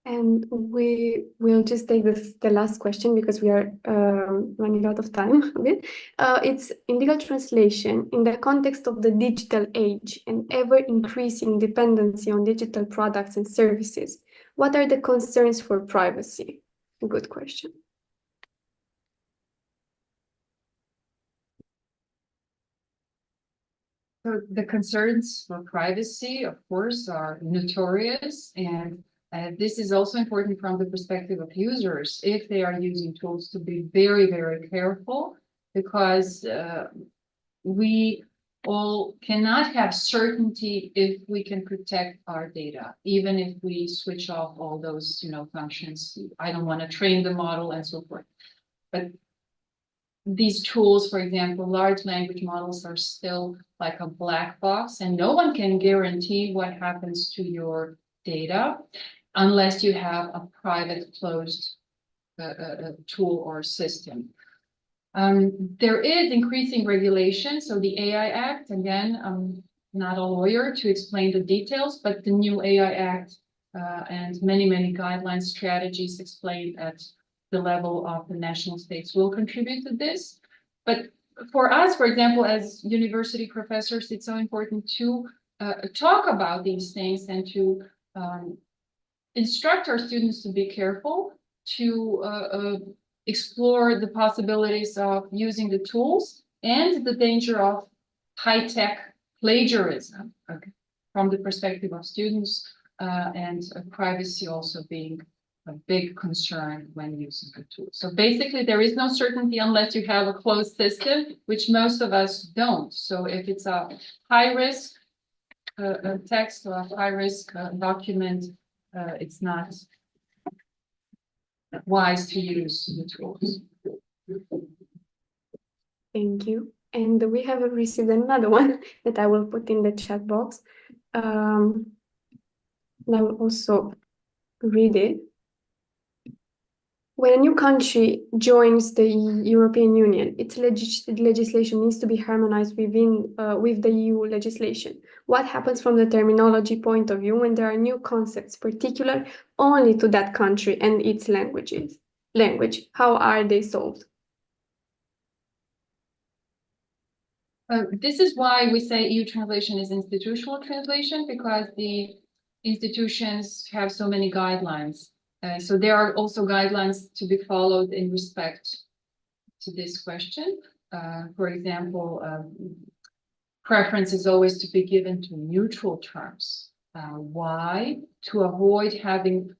And we will just take the last question because we are running out of time a bit. It's in legal translation in the context of the digital age and ever-increasing dependency on digital products and services. What are the concerns for privacy? Good question. So the concerns for privacy, of course, are notorious, and this is also important from the perspective of users, if they are using tools, to be very, very careful, because we all cannot have certainty if we can protect our data, even if we switch off all those, functions. I don't want to train the model and so forth. But these tools, for example, large language models, are still like a black box, and no one can guarantee what happens to your data unless you have a private closed tool or system. There is increasing regulation. So the AI Act, again, I'm not a lawyer to explain the details, but the new AI Act and many, many guidelines, strategies explained at the level of the national states will contribute to this. But for us, for example, as university professors, it's so important to talk about these things and to instruct our students to be careful, to explore the possibilities of using the tools and the danger of high-tech plagiarism, from the perspective of students, and privacy also being a big concern when using the tool. So basically, there is no certainty unless you have a closed system, which most of us don't. So if it's a high-risk text or a high-risk document, it's not wise to use the tools. Thank you. And we have received another one that I will put in the chat box. And I will also read it. When a new country joins the European Union, its legislation needs to be harmonized with the EU legislation. What happens from the terminology point of view when there are new concepts particular only to that country and its language? How are they solved? This is why we say EU translation is institutional translation, because the institutions have so many guidelines. So there are also guidelines to be followed in respect to this question. For example, preference is always to be given to neutral terms. Why? To avoid having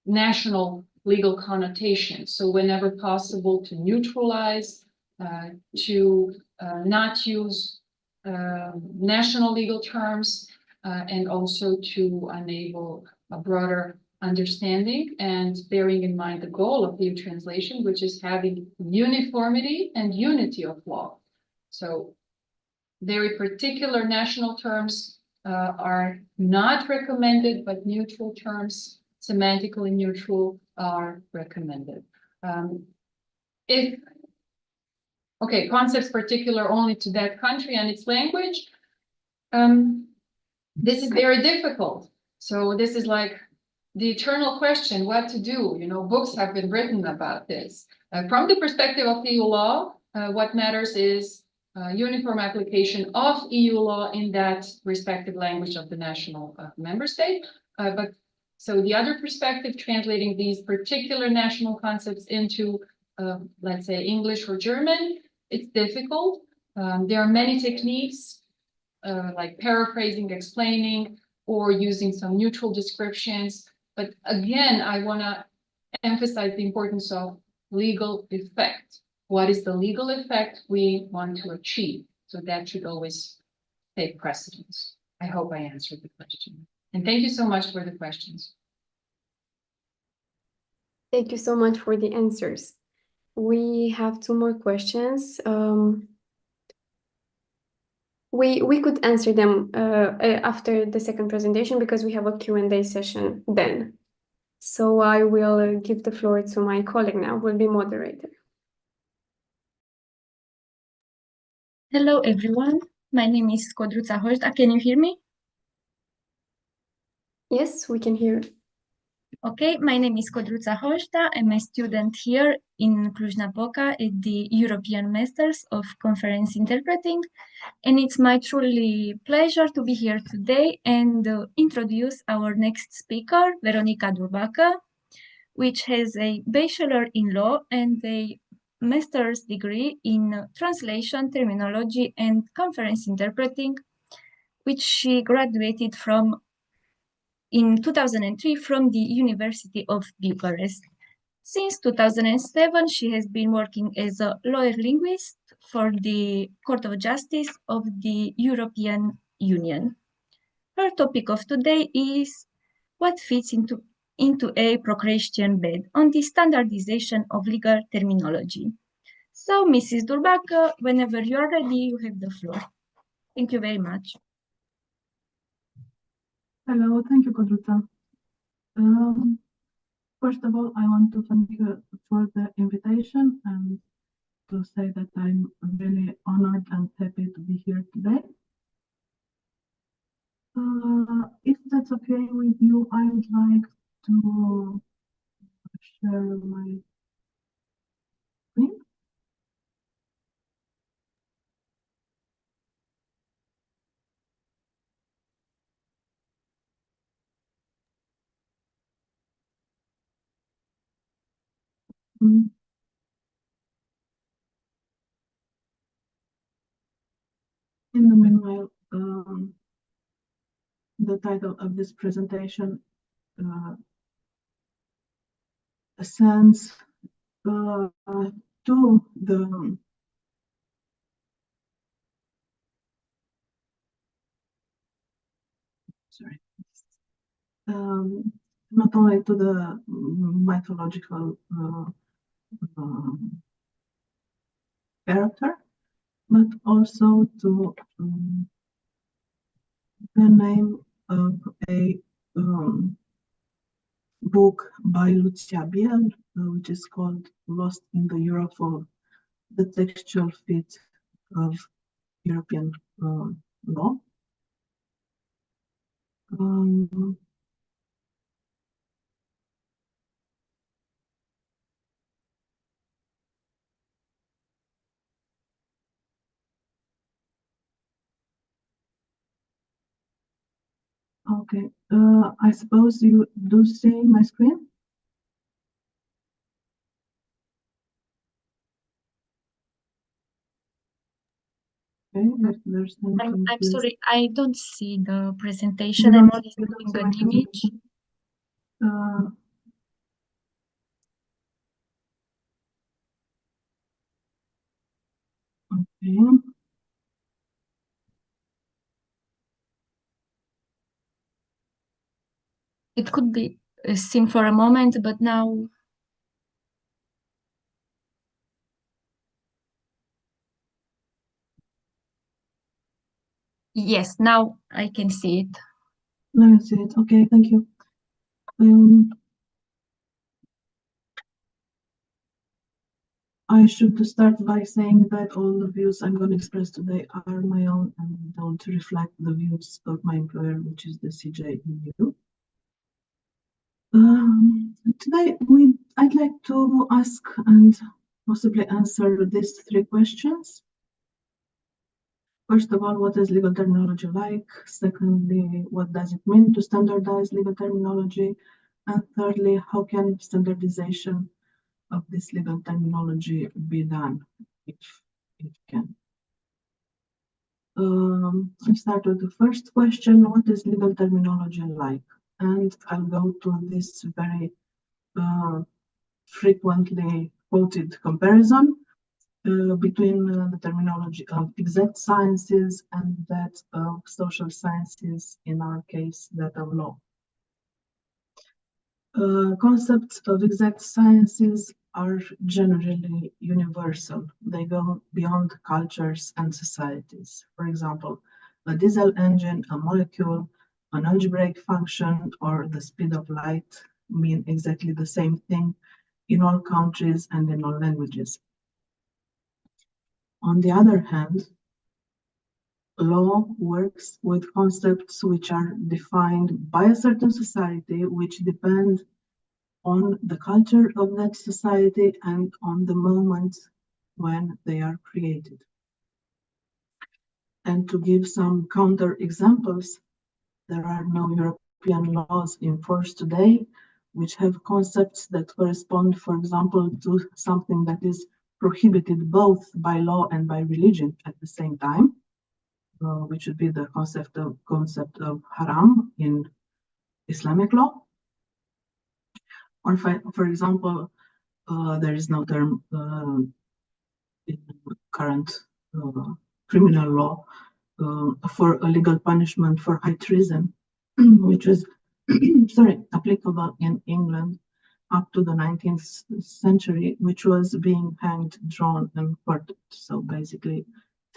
national legal connotations. So whenever possible, to neutralize, to not use national legal terms, and also to enable a broader understanding, and bearing in mind the goal of EU translation, which is having uniformity and unity of law. So very particular national terms are not recommended, but neutral terms, semantically neutral, are recommended. Concepts particular only to that country and its language, this is very difficult. So this is like the eternal question, what to do? You know, books have been written about this. From the perspective of EU law, what matters is uniform application of EU law in that respective language of the national member state. But so the other perspective, translating these particular national concepts into, let's say, English or German, it's difficult. There are many techniques, like paraphrasing, explaining, or using some neutral descriptions. But again, I want to emphasize the importance of legal effect. What is the legal effect we want to achieve? So that should always take precedence. I hope I answered the question. And thank you so much for the questions. Thank you so much for the answers. We have two more questions. We could answer them after the second presentation because we have a Q&A session then. So I will give the floor to my colleague now, who will be moderator. Hello, everyone. My name is Codruța Hojda. Can you hear me? Yes, we can hear. Okay, my name is Codruța Hojda. I'm a student here in Cluj-Napoca at the European Masters of Conference Interpreting. And it's my truly pleasure to be here today and introduce our next speaker, Veronica Durbacă, which has a bachelor in law and a master's degree in translation, terminology, and conference interpreting, which she graduated from in 2003 from the University of Bucharest. Since 2007, she has been working as a lawyer linguist for the Court of Justice of the European Union. Her topic of today is what fits into a procreation bed on the standardization of legal terminology. So, Mrs. Durbacă, whenever you are ready, you have the floor. Thank you very much. Hello, thank you, Codruța. First of all, I want to thank you for the invitation and to say that I'm really honored and happy to be here today. If that's okay with you, I would like to share my screen. In the meanwhile, the title of this presentation sends to the not only to the mythological character, but also to the name of a book by Lucia Biel, which is called Lost in the Eurofold, the Textual Fit of European Law. Okay, I suppose you do see my screen? Okay, if there's something, I'm please. sorry, I don't see the presentation. I'm only seeing an image. Okay. It could be seen for a moment, but now yes, now I can see it. Let me see it. Okay, thank you. I should start by saying that all the views I'm going to express today are my own and don't reflect the views of my employer, which is the CJEU. Today, I'd like to ask and possibly answer these three questions. First of all, what is legal terminology like? Secondly, what does it mean to standardize legal terminology? And thirdly, how can standardization of this legal terminology be done, if it can? I start with the first question, what is legal terminology like? And I'll go to this very frequently quoted comparison between the terminology of exact sciences and that of social sciences, in our case, that of law. Concepts of exact sciences are generally universal. They go beyond cultures and societies. For example, a diesel engine, a molecule, an algebraic function, or the speed of light mean exactly the same thing in all countries and in all languages. On the other hand, law works with concepts which are defined by a certain society, which depend on the culture of that society and on the moment when they are created. And to give some counter examples, there are no European laws in force today which have concepts that correspond, for example, to something that is prohibited both by law and by religion at the same time, which would be the concept of haram in Islamic law. Or for example, there is no term in current criminal law for a legal punishment for high treason, which was applicable in England up to the 19th century, which was being hanged, drawn, and quartered. So basically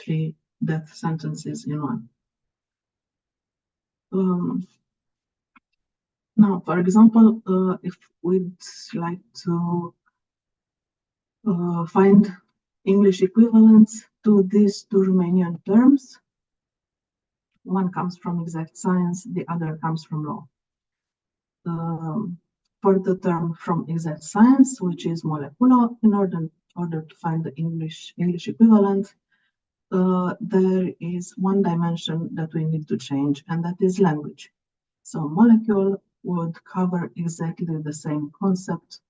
3 death sentences in one. Now, for example, if we'd like to find English equivalents to these 2 Romanian terms, one comes from exact science, the other comes from law. For the term from exact science, which is molecular, in order to find the English equivalent, there is one dimension that we need to change, and that is language. So molecule would cover exactly the same concept,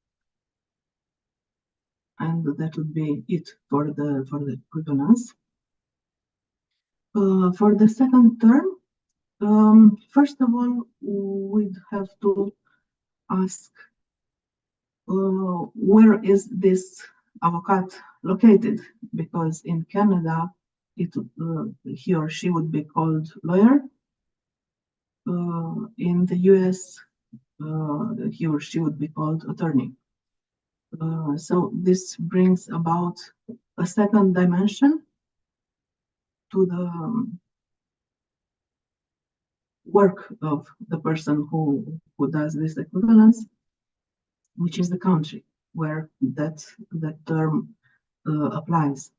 and that would be it for the equivalence. For the second term, first of all, we'd have to ask where is this avocat located, because in Canada, he or she would be called lawyer. In the US, he or she would be called attorney. So this brings about a second dimension to the work of the person who does this equivalence, which is the country where that term applies.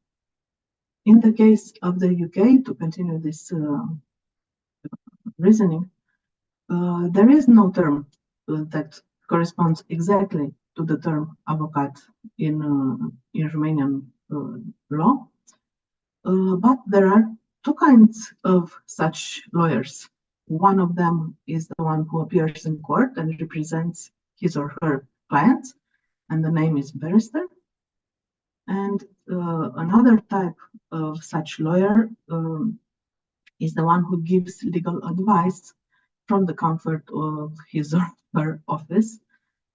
In the case of the UK, to continue this reasoning, there is no term that corresponds exactly to the term avocat in Romanian law, but there are two kinds of such lawyers. One of them is the one who appears in court and represents his or her clients, and the name is barrister. And another type of such lawyer is the one who gives legal advice from the comfort of his or her office,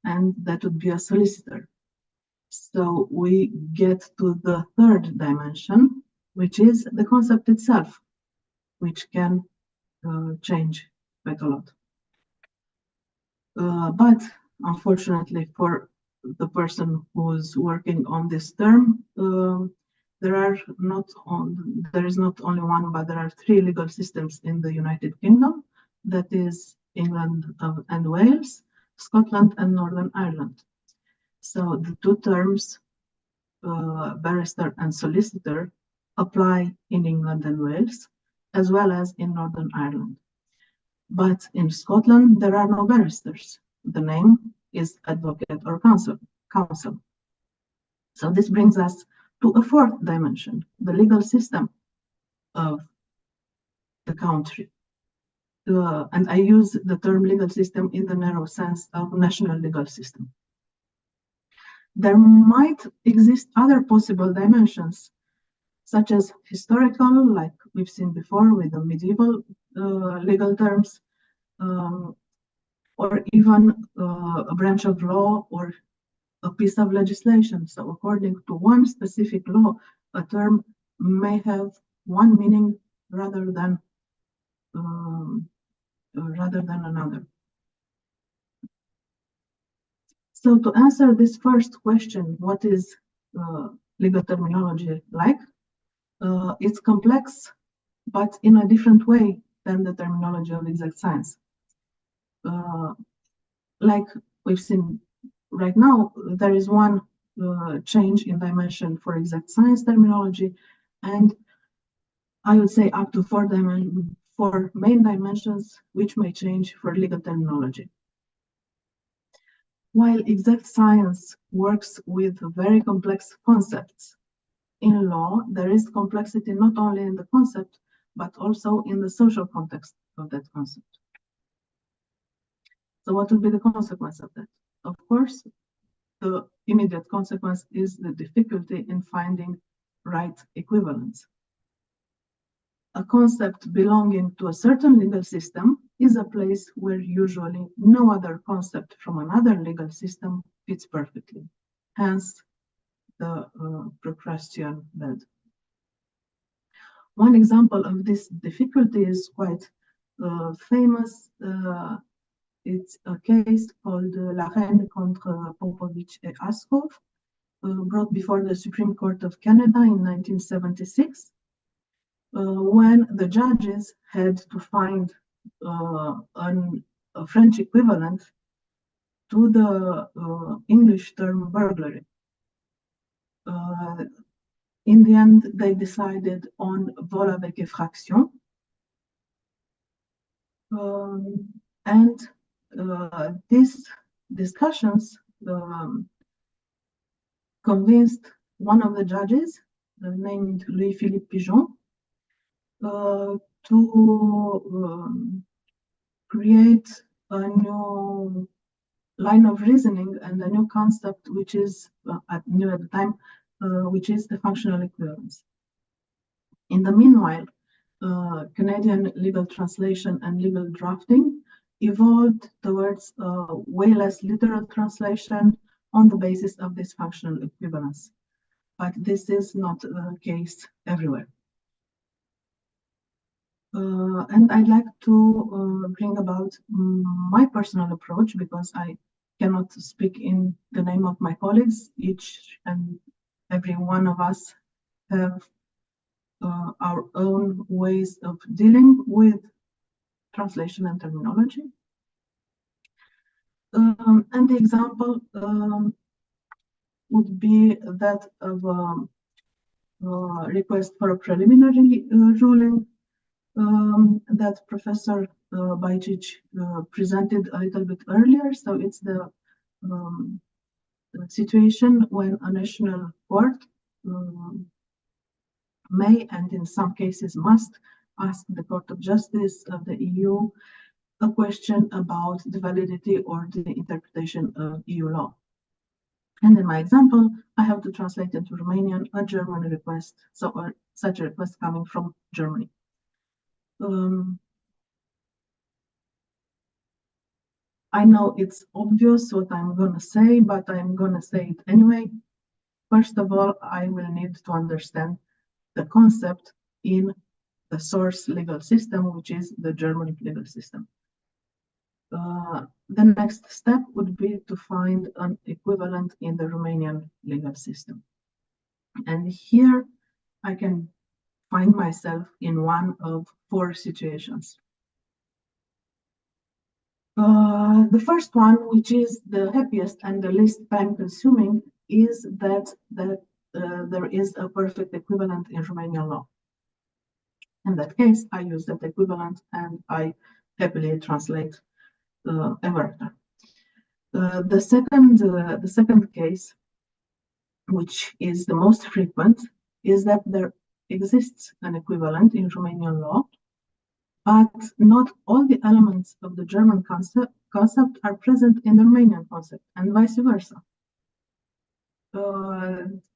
and that would be a solicitor. So we get to the third dimension, which is the concept itself, which can change quite a lot. But unfortunately for the person who's working on this term, there is not only one, but there are three legal systems in the United Kingdom. That is England and Wales, Scotland and Northern Ireland. So the two terms, barrister and solicitor, apply in England and Wales, as well as in Northern Ireland. But in Scotland, there are no barristers. The name is advocate or counsel. So this brings us to a fourth dimension, the legal system of the country. And I use the term legal system in the narrow sense of national legal system. There might exist other possible dimensions, such as historical, like we've seen before with the medieval legal terms, or even a branch of law or a piece of legislation. So according to one specific law, a term may have one meaning rather than another. So to answer this first question, what is legal terminology like? It's complex, but in a different way than the terminology of exact science. Like we've seen right now, there is one change in dimension for exact science terminology, and I would say up to four main dimensions which may change for legal terminology. While exact science works with very complex concepts, in law there is complexity not only in the concept, but also in the social context of that concept. So what will be the consequence of that? Of course, the immediate consequence is the difficulty in finding right equivalence. A concept belonging to a certain legal system is a place where usually no other concept from another legal system fits perfectly. Hence, the Procrustean bed. One example of this difficulty is quite famous. It's a case called La Reine contre Popovich et Askov, brought before the Supreme Court of Canada in 1976, when the judges had to find a French equivalent to the English term burglary. In the end, they decided on vol avec effraction. And these discussions convinced one of the judges, named Louis-Philippe Pigeon, to create a new line of reasoning and a new concept, which is new at the time, which is the functional equivalence. In the meanwhile, Canadian legal translation and legal drafting evolved towards way less literal translation on the basis of this functional equivalence. But this is not the case everywhere. And I'd like to bring about my personal approach, because I cannot speak in the name of my colleagues. Each and every one of us have our own ways of dealing with translation and terminology. And the example would be that of a request for a preliminary ruling that Professor Bajcic presented a little bit earlier. So it's the situation when a national court may, and in some cases must, ask the Court of Justice of the EU a question about the validity or the interpretation of EU law. And in my example, I have to translate into Romanian a German request, so such a request coming from Germany. I know it's obvious what I'm going to say, but I'm going to say it anyway. First of all, I will need to understand the concept in the source legal system, which is the German legal system. The next step would be to find an equivalent in the Romanian legal system. And here I can find myself in one of 4 situations. The first one, which is the happiest and the least time-consuming, is that there is a perfect equivalent in Romanian law. In that case, I use that equivalent and I happily translate a word. The second case, which is the most frequent, is that there exists an equivalent in Romanian law, but not all the elements of the German concept are present in the Romanian concept, and vice versa.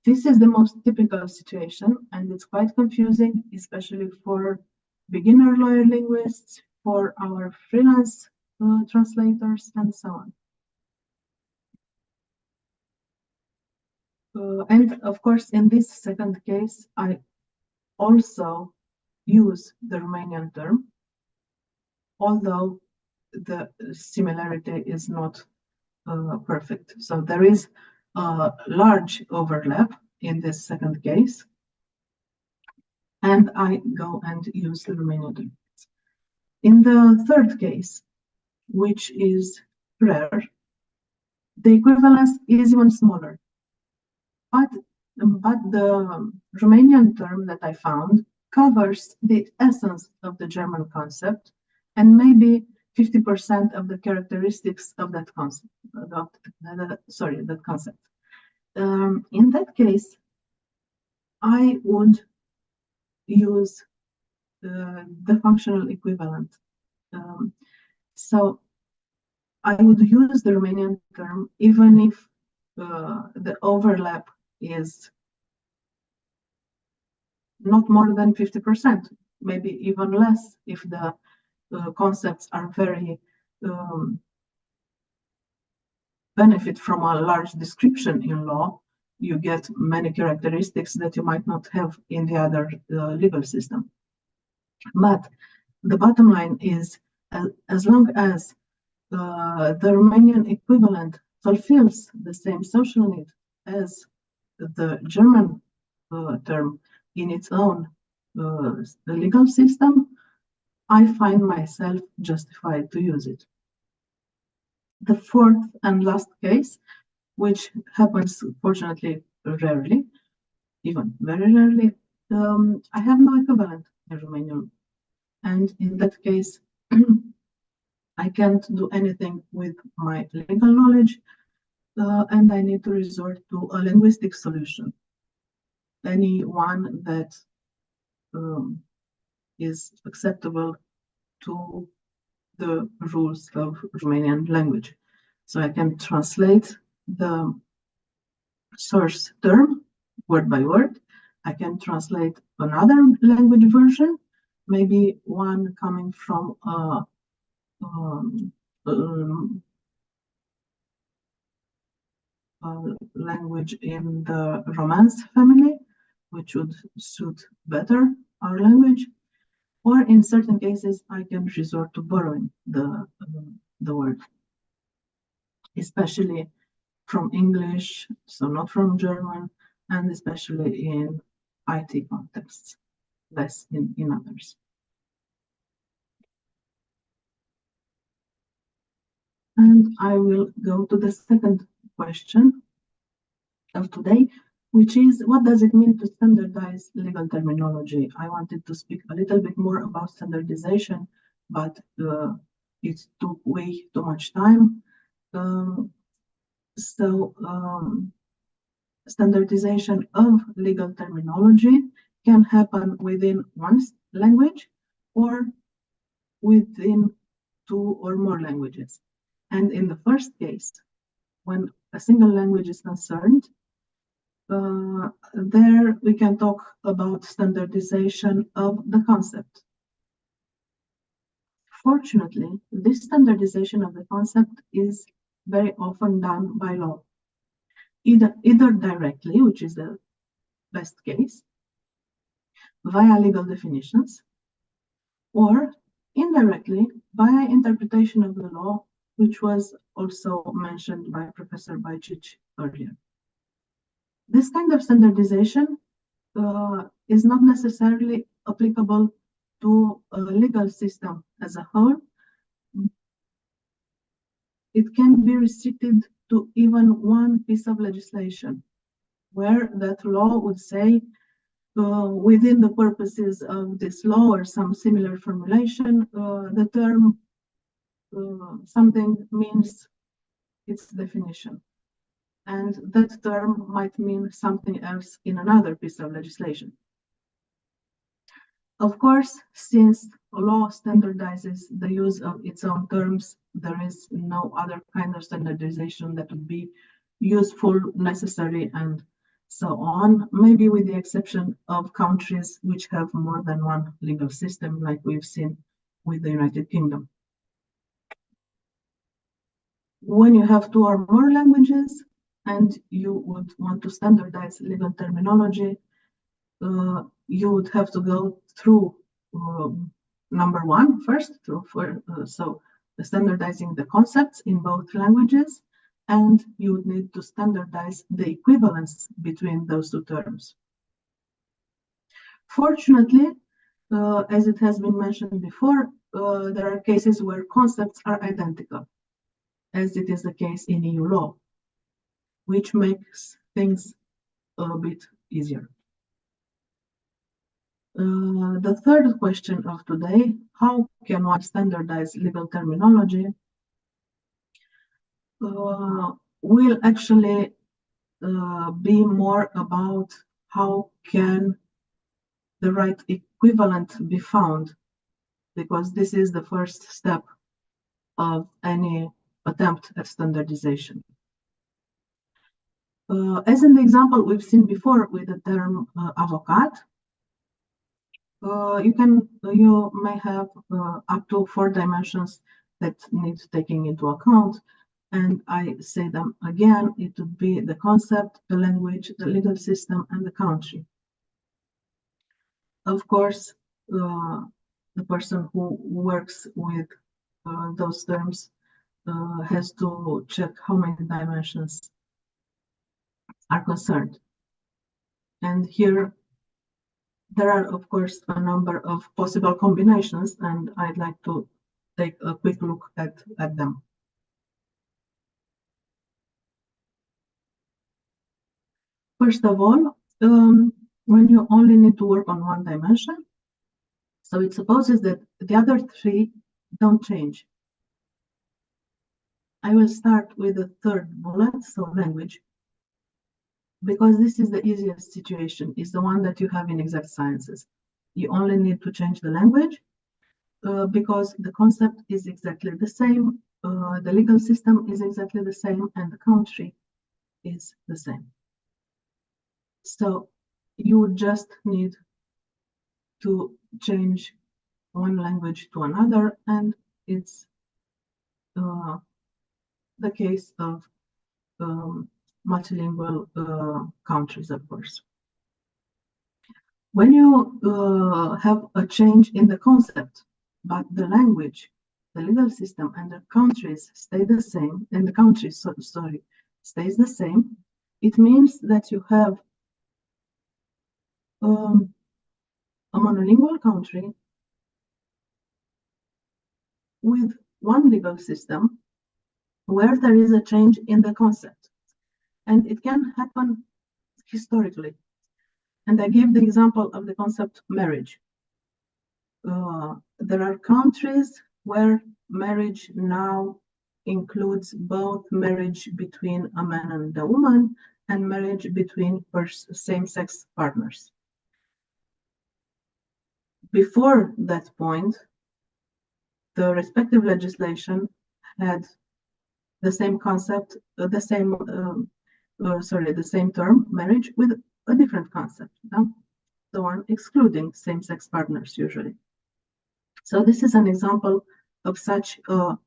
This is the most typical situation, and it's quite confusing, especially for beginner lawyer linguists, for our freelance translators, and so on. And of course, in this second case, I also use the Romanian term, although the similarity is not perfect. So there is a large overlap in this second case, and I go and use the Romanian term. In the third case, which is rare, the equivalence is even smaller. But the Romanian term that I found covers the essence of the German concept and maybe 50% of the characteristics of that concept. That concept. In that case, I would use the functional equivalent. So I would use the Romanian term even if the overlap is not more than 50%, maybe even less if the concepts are very benefit from a large description in law. You get many characteristics that you might not have in the other legal system. But the bottom line is, as long as the Romanian equivalent fulfills the same social need as the German term in its own legal system, I find myself justified to use it. The fourth and last case, which happens fortunately rarely, even very rarely, I have no equivalent in Romanian. And in that case, I can't do anything with my legal knowledge, and I need to resort to a linguistic solution. Any one that is acceptable to the rules of Romanian language. So I can translate the source term word by word. I can translate another language version, maybe one coming from a language in the Romance family, which would suit better our language. Or in certain cases, I can resort to borrowing the word, especially from English, so not from German, and especially in IT contexts. less in others. And I will go to the second question of today, which is, what does it mean to standardize legal terminology? I wanted to speak a little bit more about standardization, but it took way too much time. Standardization of legal terminology can happen within one language or within two or more languages. And in the first case, when a single language is concerned, there we can talk about standardization of the concept. Fortunately, this standardization of the concept is very often done by law, either directly, which is the best case, via legal definitions, or indirectly via interpretation of the law, which was also mentioned by Professor Bajcic earlier. This kind of standardization is not necessarily applicable to a legal system as a whole. It can be restricted to even one piece of legislation, where that law would say, within the purposes of this law or some similar formulation, the term something means its definition. And that term might mean something else in another piece of legislation. Of course, since law standardizes the use of its own terms, there is no other kind of standardization that would be useful, necessary, and so on, maybe with the exception of countries which have more than one legal system, like we've seen with the United Kingdom. When you have two or more languages and you would want to standardize legal terminology, you would have to go through number one first, so standardizing the concepts in both languages, and you would need to standardize the equivalence between those two terms. Fortunately, as it has been mentioned before, there are cases where concepts are identical, as it is the case in EU law, which makes things a bit easier. The third question of today, how can one standardize legal terminology, will actually be more about how can the right equivalent be found, because this is the first step of any attempt at standardization. As in the example we've seen before with the term avocat, you may have up to 4 dimensions that need taking into account, and I say them again. It would be the concept, the language, the legal system, and the country. Of course, the person who works with those terms has to check how many dimensions are concerned. And here there are, of course, a number of possible combinations, and I'd like to take a quick look at them. First of all, when you only need to work on one dimension, so it supposes that the other 3 don't change. I will start with the third bullet, so language, because this is the easiest situation, is the one that you have in exact sciences. You only need to change the language because the concept is exactly the same, the legal system is exactly the same, and the country is the same. So you just need to change one language to another, and it's the case of multilingual countries, of course. When you have a change in the concept, but the language, the legal system, and the countries stay the same, and the country, stays the same, it means that you have a monolingual country with one legal system where there is a change in the concept. And it can happen historically. And I give the example of the concept marriage. There are countries where marriage now includes both marriage between a man and a woman and marriage between same-sex partners. Before that point, the respective legislation had the same concept, the same term, marriage, with a different concept, the one excluding same-sex partners usually. So this is an example of such a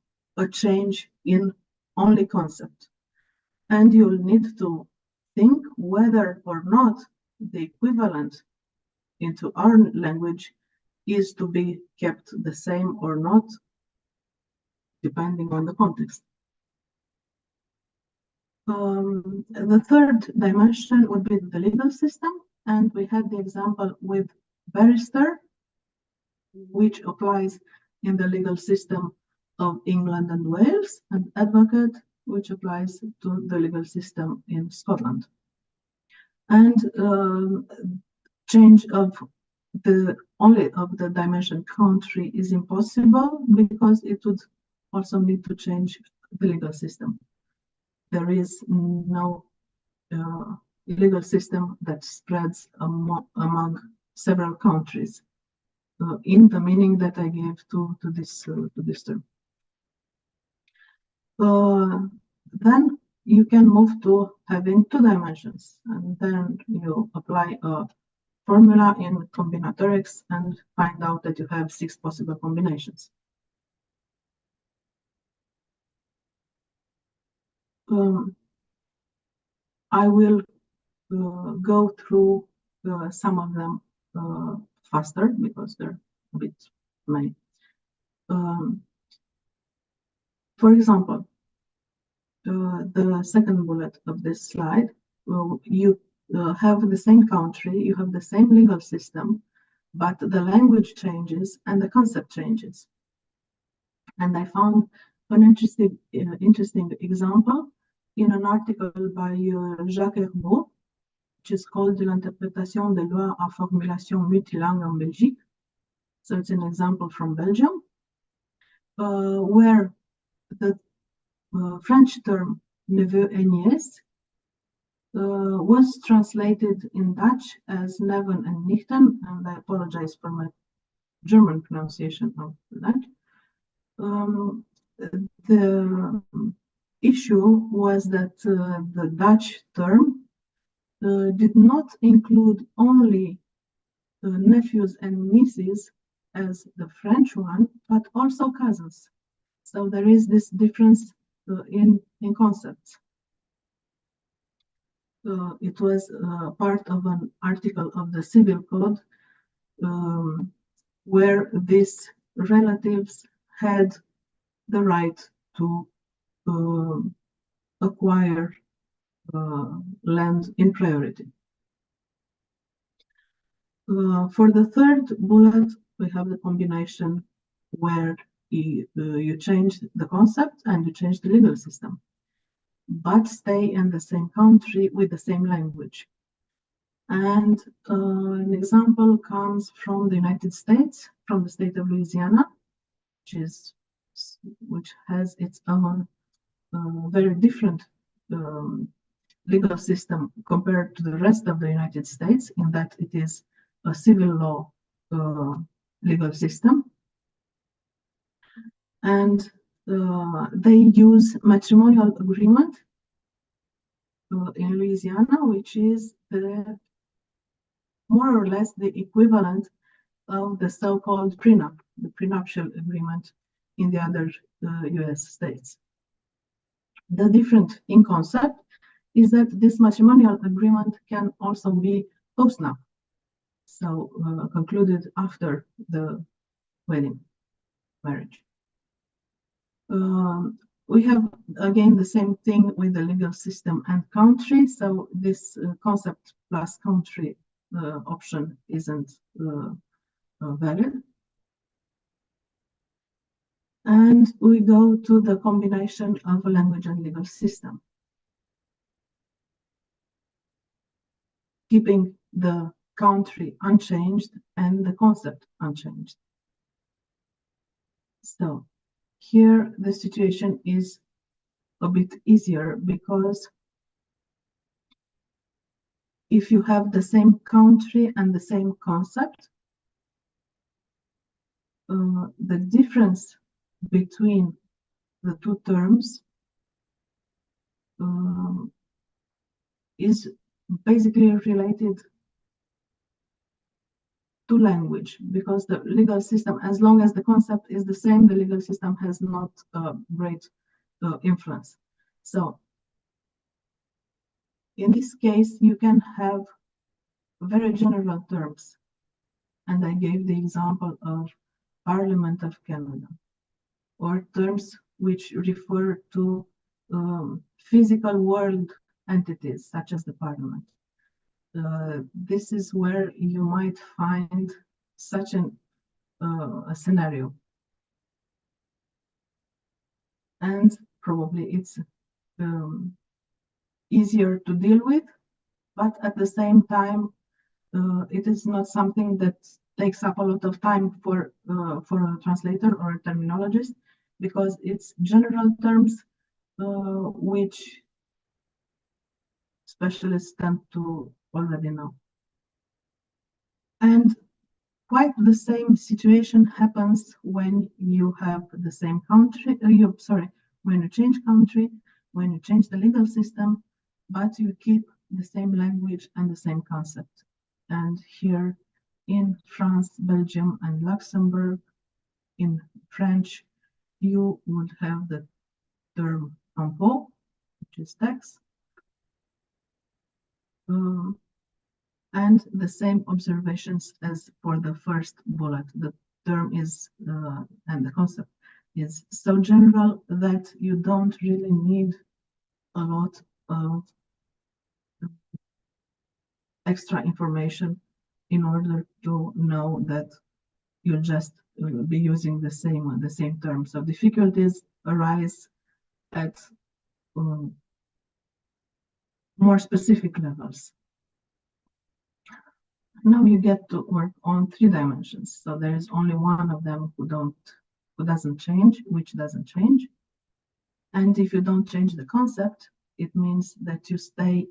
change in only concept. And you'll need to think whether or not the equivalent into our language is to be kept the same or not, depending on the context. The third dimension would be the legal system, and we had the example with barrister, which applies in the legal system of England and Wales, and advocate, which applies to the legal system in Scotland. And change of only of the dimension country is impossible because it would also need to change the legal system. There is no legal system that spreads among several countries in the meaning that I gave to this term. Then you can move to having two dimensions, and then you apply a formula in combinatorics and find out that you have 6 possible combinations. I will go through some of them faster because they're a bit many. For example, the second bullet of this slide, you have the same country, you have the same legal system, but the language changes and the concept changes. And I found an interesting example in an article by Jacques Herbeau, which is called L'interprétation des lois à formulation multilingue en Belgique. So it's an example from Belgium, where the French term neveu et nièce was translated in Dutch as neven and nichten, and I apologize for my German pronunciation of that. The issue was that the Dutch term did not include only nephews and nieces as the French one, but also cousins. So there is this difference in concepts. It was part of an article of the Civil Code where these relatives had the right to acquire land in priority. For the third bullet, we have the combination where you change the concept and you change the legal system, but stay in the same country with the same language. And an example comes from the United States, from the state of Louisiana, which has its own very different legal system compared to the rest of the United States, in that it is a civil law legal system. And they use matrimonial agreement in Louisiana, which is more or less the equivalent of the so-called prenup, the prenuptial agreement in the other US states. The difference in concept is that this matrimonial agreement can also be postnup, so concluded after the wedding marriage. We have, again, the same thing with the legal system and country. So this concept plus country option isn't valid. And we go to the combination of a language and legal system, keeping the country unchanged and the concept unchanged. So here the situation is a bit easier, because if you have the same country and the same concept, the difference between the two terms is basically related to language, because the legal system, as long as the concept is the same, the legal system has not great influence. So in this case, you can have very general terms. And I gave the example of Parliament of Canada, or terms which refer to physical world entities, such as the Parliament. This is where you might find such a scenario. And probably it's easier to deal with, but at the same time, it is not something that takes up a lot of time for a translator or a terminologist, because it's general terms which specialists tend to already know. And quite the same situation happens when you have the same country, when you change country, when you change the legal system, but you keep the same language and the same concept. And here in France, Belgium, and Luxembourg, in French, you would have the term impôt, which is tax, and the same observations as for the first bullet. The term is, and the concept is so general that you don't really need a lot of extra information in order to know that you'll just be using the same term. So difficulties arise at more specific levels. Now you get to work on 3 dimensions. So there is only one of them which doesn't change. And if you don't change the concept, it means that you stay,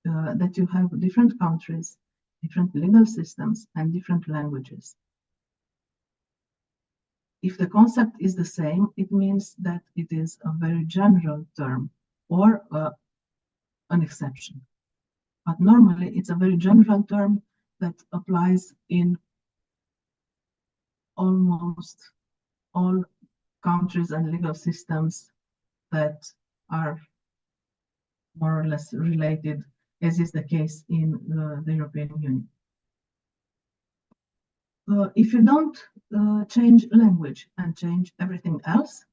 that you have different countries, different legal systems, and different languages. If the concept is the same, it means that it is a very general term or an exception. But normally it's a very general term that applies in almost all countries and legal systems that are more or less related, as is the case in the European Union. If you don't change language and change everything else,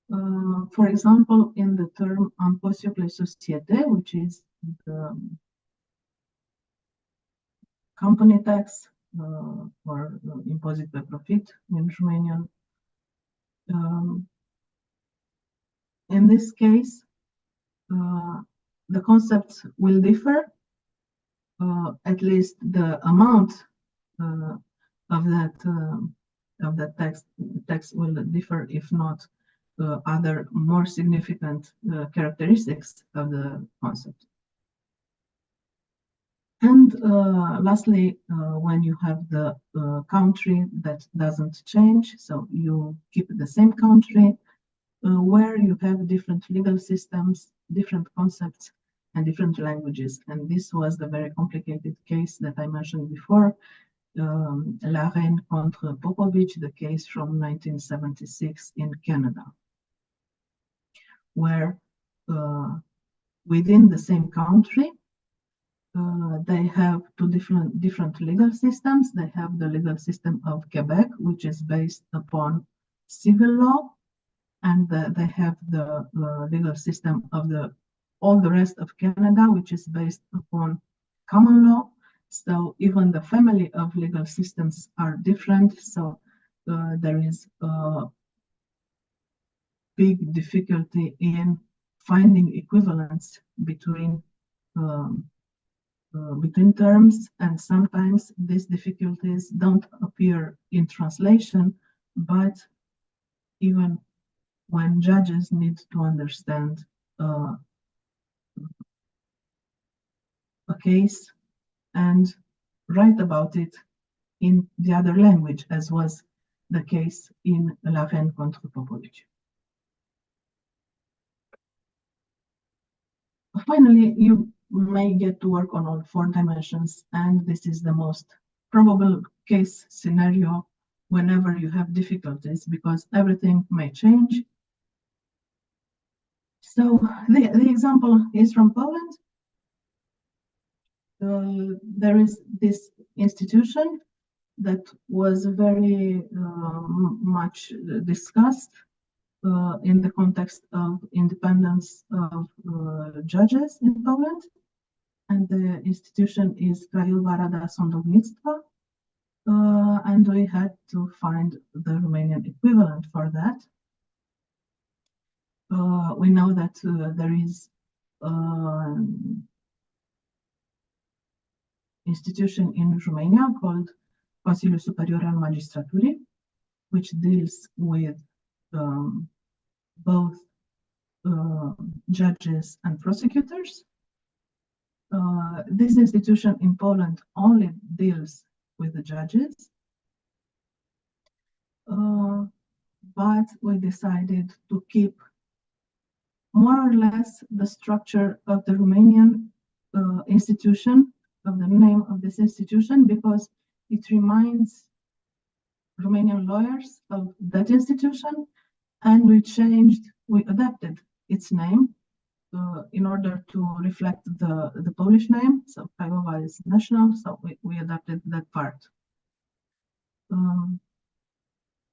for example, in the term impôt sur les sociétés, which is the company tax, or impozit pe profit in Romanian. In this case, the concepts will differ. At least the amount of that tax will differ, if not other more significant characteristics of the concept. And lastly, when you have the country that doesn't change, so you keep the same country, where you have different legal systems, different concepts, and different languages. And this was the very complicated case that I mentioned before, La Reine contre Popovich, the case from 1976 in Canada, where within the same country, they have 2 different legal systems. They have the legal system of Quebec, which is based upon civil law, and they have the legal system of all the rest of Canada, which is based upon common law. So even the family of legal systems are different. So there is a big difficulty in finding equivalence between terms, and sometimes these difficulties don't appear in translation, but even when judges need to understand a case and write about it in the other language, as was the case in Laven contre Popovici. Finally, you may get to work on all 4 dimensions, and this is the most probable case scenario whenever you have difficulties, because everything may change. So the example is from Poland. There is this institution that was very much discussed in the context of independence of judges in Poland. And the institution is Krajowa Rada Sądownictwa, and we had to find the Romanian equivalent for that. We know that there is institution in Romania called Consiliul Superior al Magistraturii, which deals with both judges and prosecutors. This institution in Poland only deals with the judges, but we decided to keep more or less the structure of the Romanian institution, of the name of this institution, because it reminds Romanian lawyers of that institution, and we adapted its name in order to reflect the Polish name. So Krajowa is national, so we adapted that part.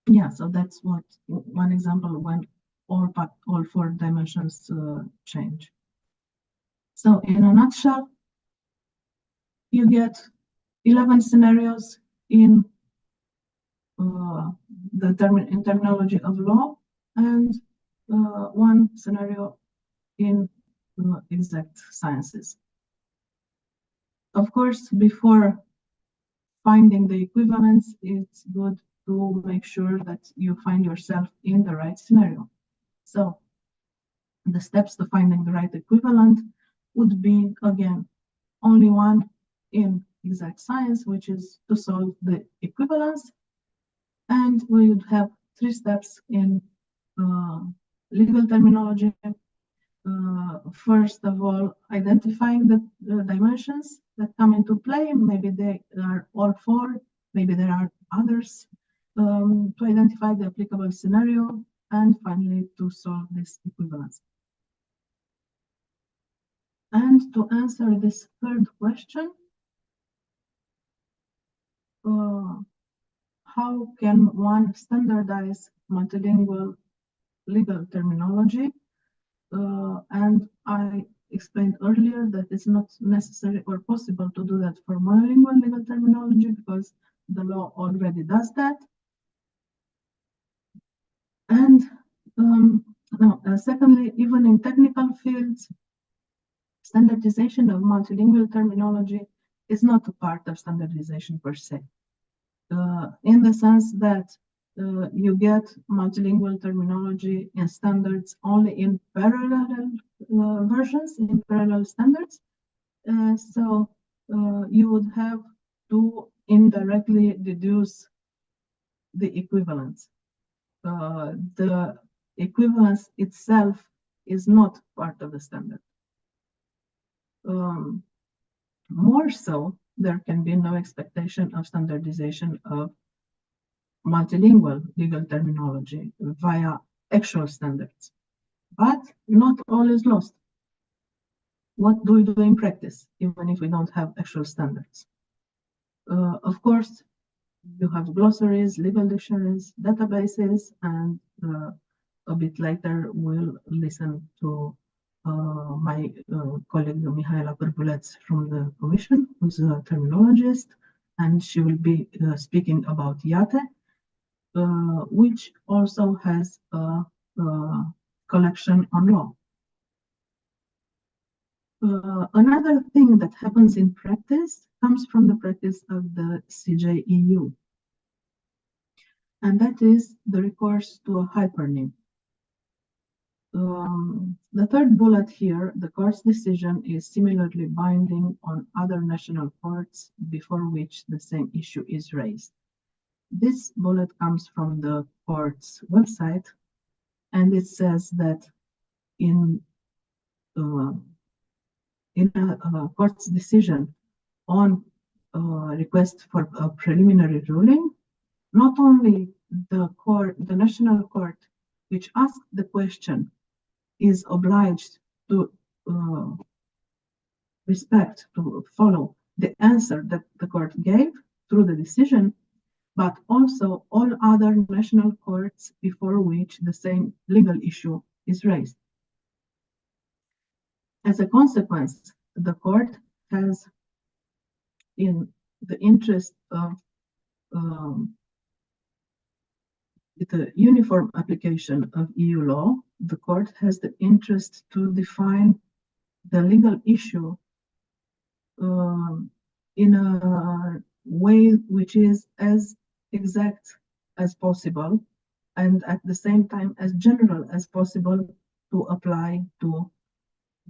Yeah, so that's one example when all 4 dimensions change. So in a nutshell, you get 11 scenarios in the terminology of law, and 1 scenario in exact sciences. Of course, before finding the equivalence, it's good to make sure that you find yourself in the right scenario. So the steps to finding the right equivalent would be, again, only 1 in exact science, which is to solve the equivalence. And we would have 3 steps in legal terminology. First of all, identifying the dimensions that come into play. Maybe they are all 4, maybe there are others. To identify the applicable scenario, and finally to solve this equivalence. And to answer this 3rd question, how can one standardize multilingual legal terminology? And I explained earlier that it's not necessary or possible to do that for monolingual legal terminology, because the law already does that. And secondly, even in technical fields, standardization of multilingual terminology is not a part of standardization per se, in the sense that you get multilingual terminology in standards only in parallel versions, in parallel standards. So you would have to indirectly deduce the equivalence. The equivalence itself is not part of the standard. More so, there can be no expectation of standardization of multilingual legal terminology via actual standards. But not all is lost. What do we do in practice, even if we don't have actual standards? Of course, you have glossaries, legal dictionaries, databases, and a bit later we'll listen to my colleague Mihaela Bărbulț from the Commission, who's a terminologist, and she will be speaking about IATE, which also has a collection on law. Another thing that happens in practice comes from the practice of the CJEU, and that is the recourse to a hypernym. The third bullet here, the court's decision is similarly binding on other national courts before which the same issue is raised. This bullet comes from the court's website, and it says that in a court's decision on a request for a preliminary ruling, not only the national court which asked the question is obliged to follow the answer that the court gave through the decision, but also all other national courts before which the same legal issue is raised. As a consequence, the court has, in the interest of the uniform application of EU law, the court has the interest to define the legal issue in a way which is as exact as possible and at the same time as general as possible to apply to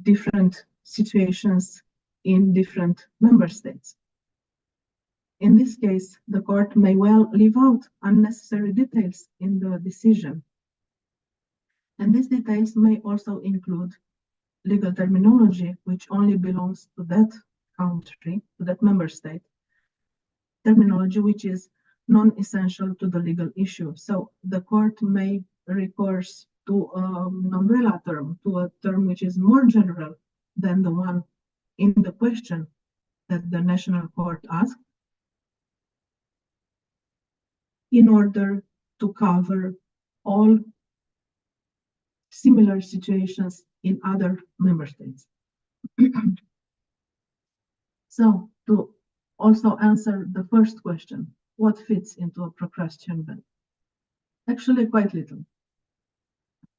different situations in different member states. In this case, the court may well leave out unnecessary details in the decision. And these details may also include legal terminology which only belongs to that country, to that member state, terminology which is non-essential to the legal issue. So the court may recourse to an umbrella term, to a term which is more general than the one in the question that the national court asked, in order to cover all similar situations in other member states. So, to also answer the first question, what fits into a procrastination ban? Actually, quite little,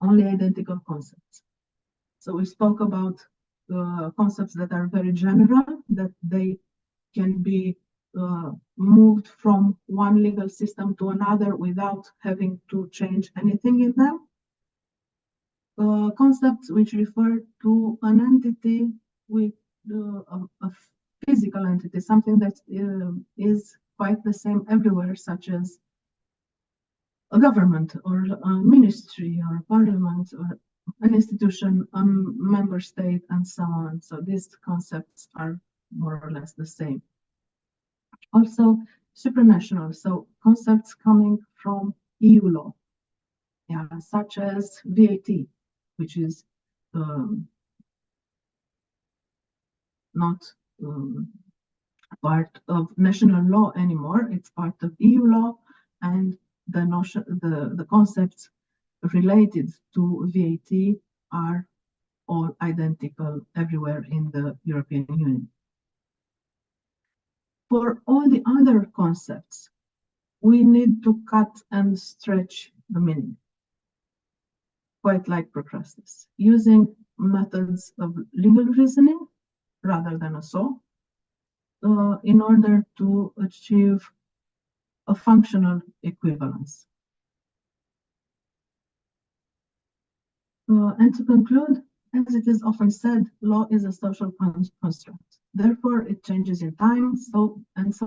only identical concepts. So we spoke about concepts that are very general, that they can be moved from one legal system to another without having to change anything in them. Concepts which refer to an entity with a physical entity, something that is quite the same everywhere, such as a government or a ministry or a parliament or an institution, a member state, and so on. So these concepts are more or less the same. Also, supranational, so concepts coming from EU law, such as VAT, which is not part of national law anymore. It's part of EU law, and the concepts related to VAT are all identical everywhere in the European Union. For all the other concepts, we need to cut and stretch the meaning, quite like procrastination, using methods of legal reasoning rather than a saw, in order to achieve a functional equivalence. And to conclude, as it is often said, law is a social construct. Therefore, it changes in time, so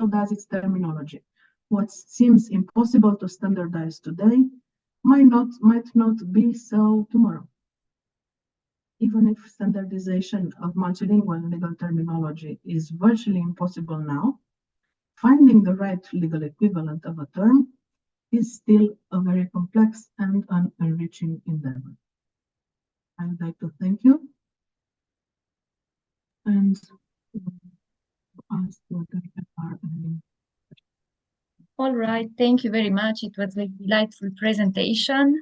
does its terminology. What seems impossible to standardize today might not be so tomorrow. Even if standardization of multilingual legal terminology is virtually impossible now, finding the right legal equivalent of a term is still a very complex and an enriching endeavor. I would like to thank you and ask whether there are any. All right, thank you very much. It was a delightful presentation.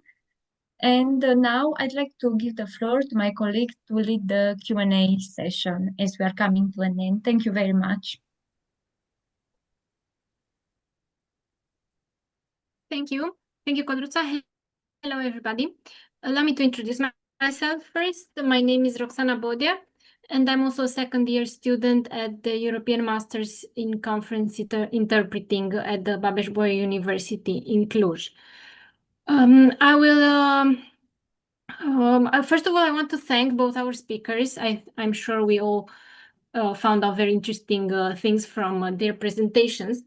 And now I'd like to give the floor to my colleague to lead the Q&A session as we are coming to an end. Thank you very much. Thank you. Thank you, Codruța. Hello, everybody. Allow me to introduce myself first. My name is Roxana Bodia, and I'm also a second-year student at the European Masters in Conference Interpreting at the Babeș-Bolyai University in Cluj. First of all, I want to thank both our speakers. I'm sure we all found out very interesting things from their presentations.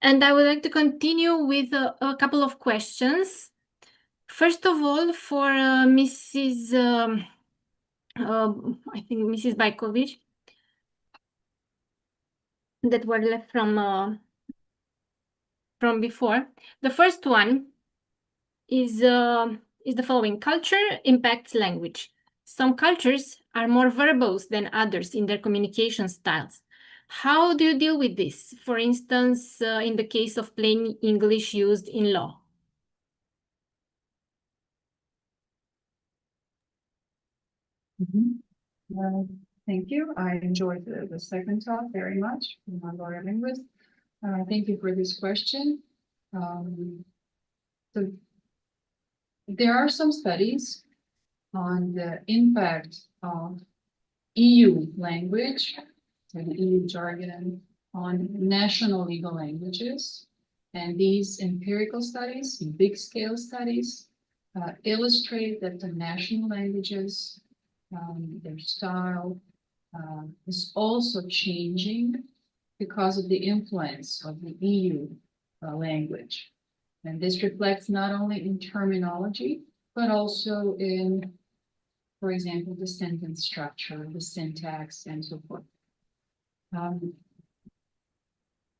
And I would like to continue with a couple of questions. First of all, for Mrs. I think Mrs. Bajković, that were left from before. The first one is the following: culture impacts language. Some cultures are more verbose than others in their communication styles. How do you deal with this? For instance, in the case of plain English used in law. Thank you. I enjoyed the second talk very much from our lawyer linguist. Thank you for this question. So there are some studies on the impact of EU language, so the EU jargon, on national legal languages. And these empirical studies, big scale studies, illustrate that the national languages, their style, is also changing because of the influence of the EU language. And this reflects not only in terminology, but also in, for example, the sentence structure, the syntax, and so forth.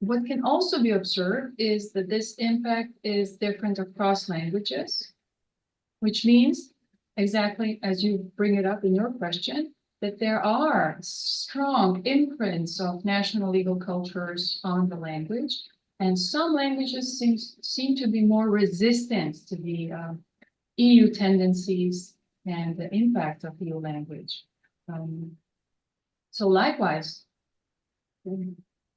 What can also be observed is that this impact is different across languages, which means, exactly as you bring it up in your question, that there are strong imprints of national legal cultures on the language, and some languages seem to be more resistant to the EU tendencies and the impact of EU language. So likewise,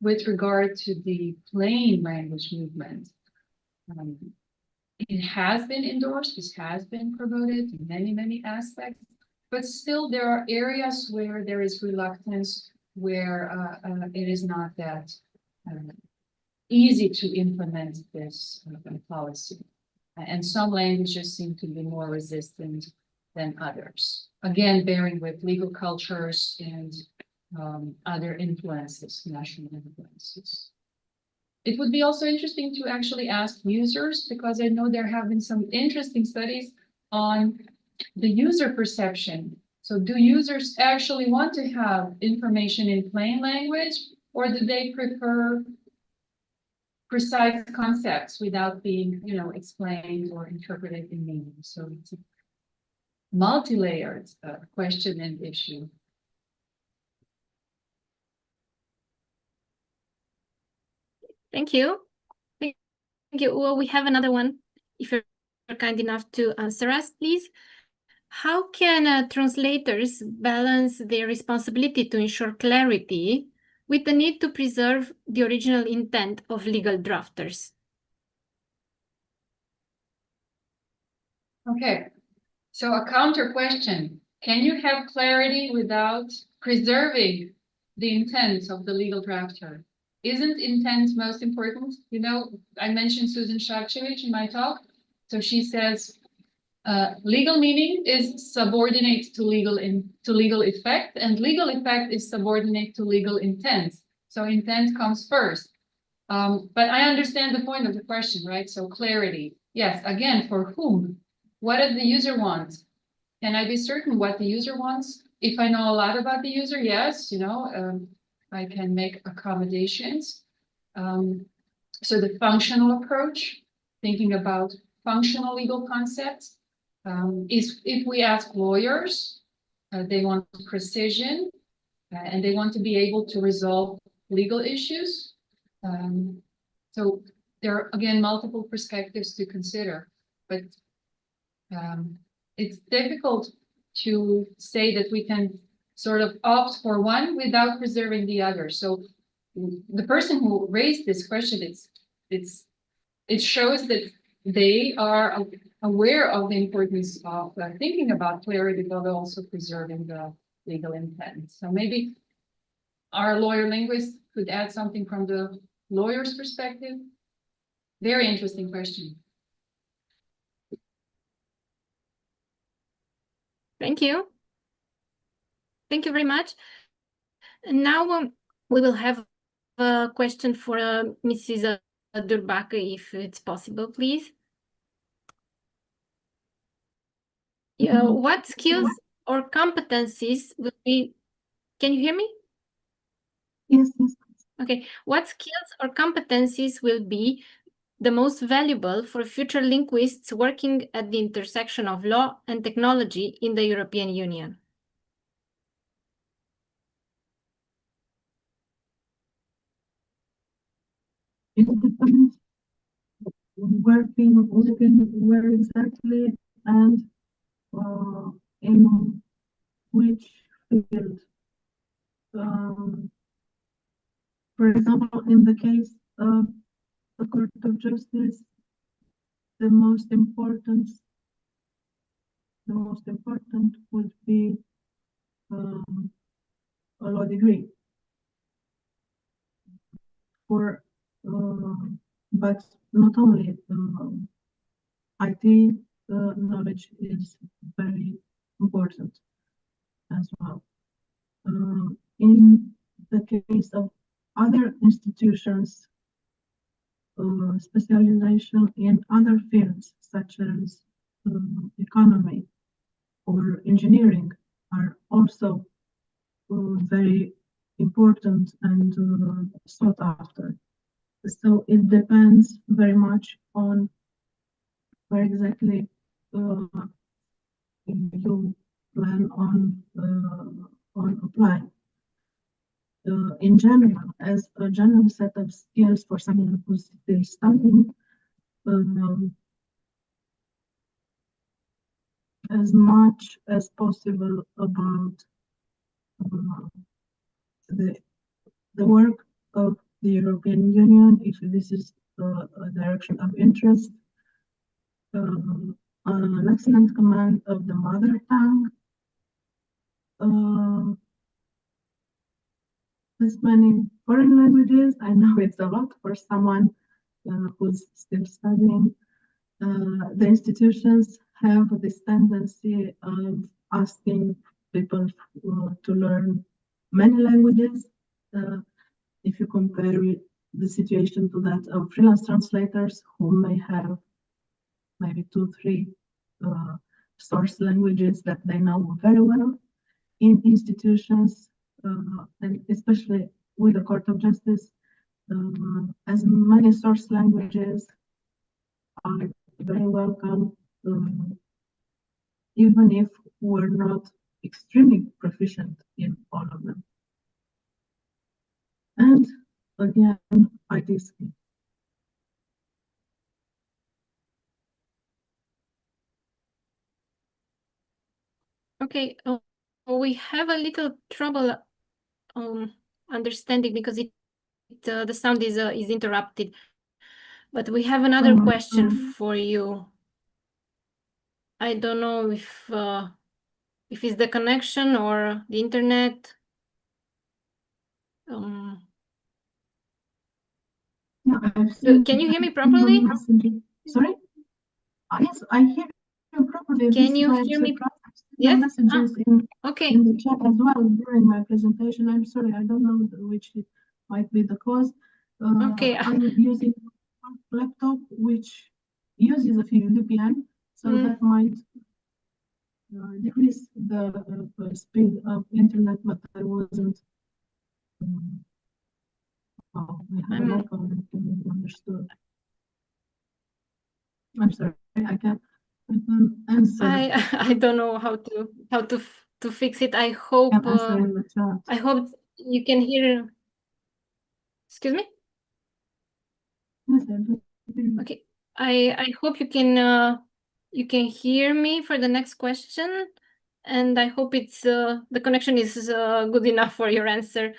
with regard to the plain language movement, it has been endorsed, this has been promoted in many, many aspects, but still there are areas where there is reluctance, where it is not that easy to implement this policy. And some languages seem to be more resistant than others. Again, bearing with legal cultures and other influences, national influences. It would be also interesting to actually ask users, because I know there have been some interesting studies on the user perception. So do users actually want to have information in plain language, or do they prefer precise concepts without being, explained or interpreted in meaning? So it's a multi-layered question and issue. Thank you. Thank you. Well, we have another one. If you're kind enough to answer us, please. How can translators balance their responsibility to ensure clarity with the need to preserve the original intent of legal drafters? Okay, so a counter question. Can you have clarity without preserving the intent of the legal drafter? Isn't intent most important? I mentioned Susan Shakshevich in my talk. So she says, legal meaning is subordinate to legal effect, and legal effect is subordinate to legal intent. So intent comes first. But I understand the point of the question, right? So clarity. Yes, again, for whom? What does the user want? Can I be certain what the user wants? If I know a lot about the user, yes, I can make accommodations. So the functional approach, thinking about functional legal concepts, is if we ask lawyers, they want precision, and they want to be able to resolve legal issues. So there are, again, multiple perspectives to consider, but it's difficult to say that we can sort of opt for one without preserving the other. So the person who raised this question, it shows that they are aware of the importance of thinking about clarity, but also preserving the legal intent. So maybe our lawyer linguist could add something from the lawyer's perspective. Very interesting question. Thank you. Thank you very much. And now we will have a question for Mrs. Durbach, if it's possible, please. Yeah, what skills or competencies will be, can you hear me? Yes. Okay, what skills or competencies will be the most valuable for future linguists working at the intersection of law and technology in the European Union? It depends working where exactly and in which field. For example, in the case of the Court of Justice, the most important would be a law degree. But not only IT knowledge is very important as well. In the case of other institutions, specialization in other fields such as economy or engineering are also very important and sought after. So it depends very much on where exactly you plan on applying. In general, as a general set of skills for someone who's still studying, as much as possible about the work of the European Union, if this is a direction of interest, an excellent command of the mother tongue, this many foreign languages. I know it's a lot for someone who's still studying. The institutions have this tendency of asking people to learn many languages. If you compare the situation to that of freelance translators who may have maybe 2-3 source languages that they know very well, in institutions, and especially with the Court of Justice, as many source languages are very welcome, even if we're not extremely proficient in all of them. And again, IT skills. Okay, we have a little trouble understanding because the sound is interrupted. But we have another question for you. I don't know if it's the connection or the internet. Can you hear me properly? Sorry? Yes, I hear you properly. Can you hear me? Yes. Messages in the chat as well during my presentation. I'm sorry, I don't know which might be the cause. I'm using a laptop which uses a VPN, so that might decrease the speed of internet, but I wasn't. We have an icon that can be understood. I'm sorry, I can't answer. I don't know how to fix it. I hope you can hear. Excuse me? Yes, okay. I hope you can you can hear me for the next question, and I hope it's the connection is good enough for your answer.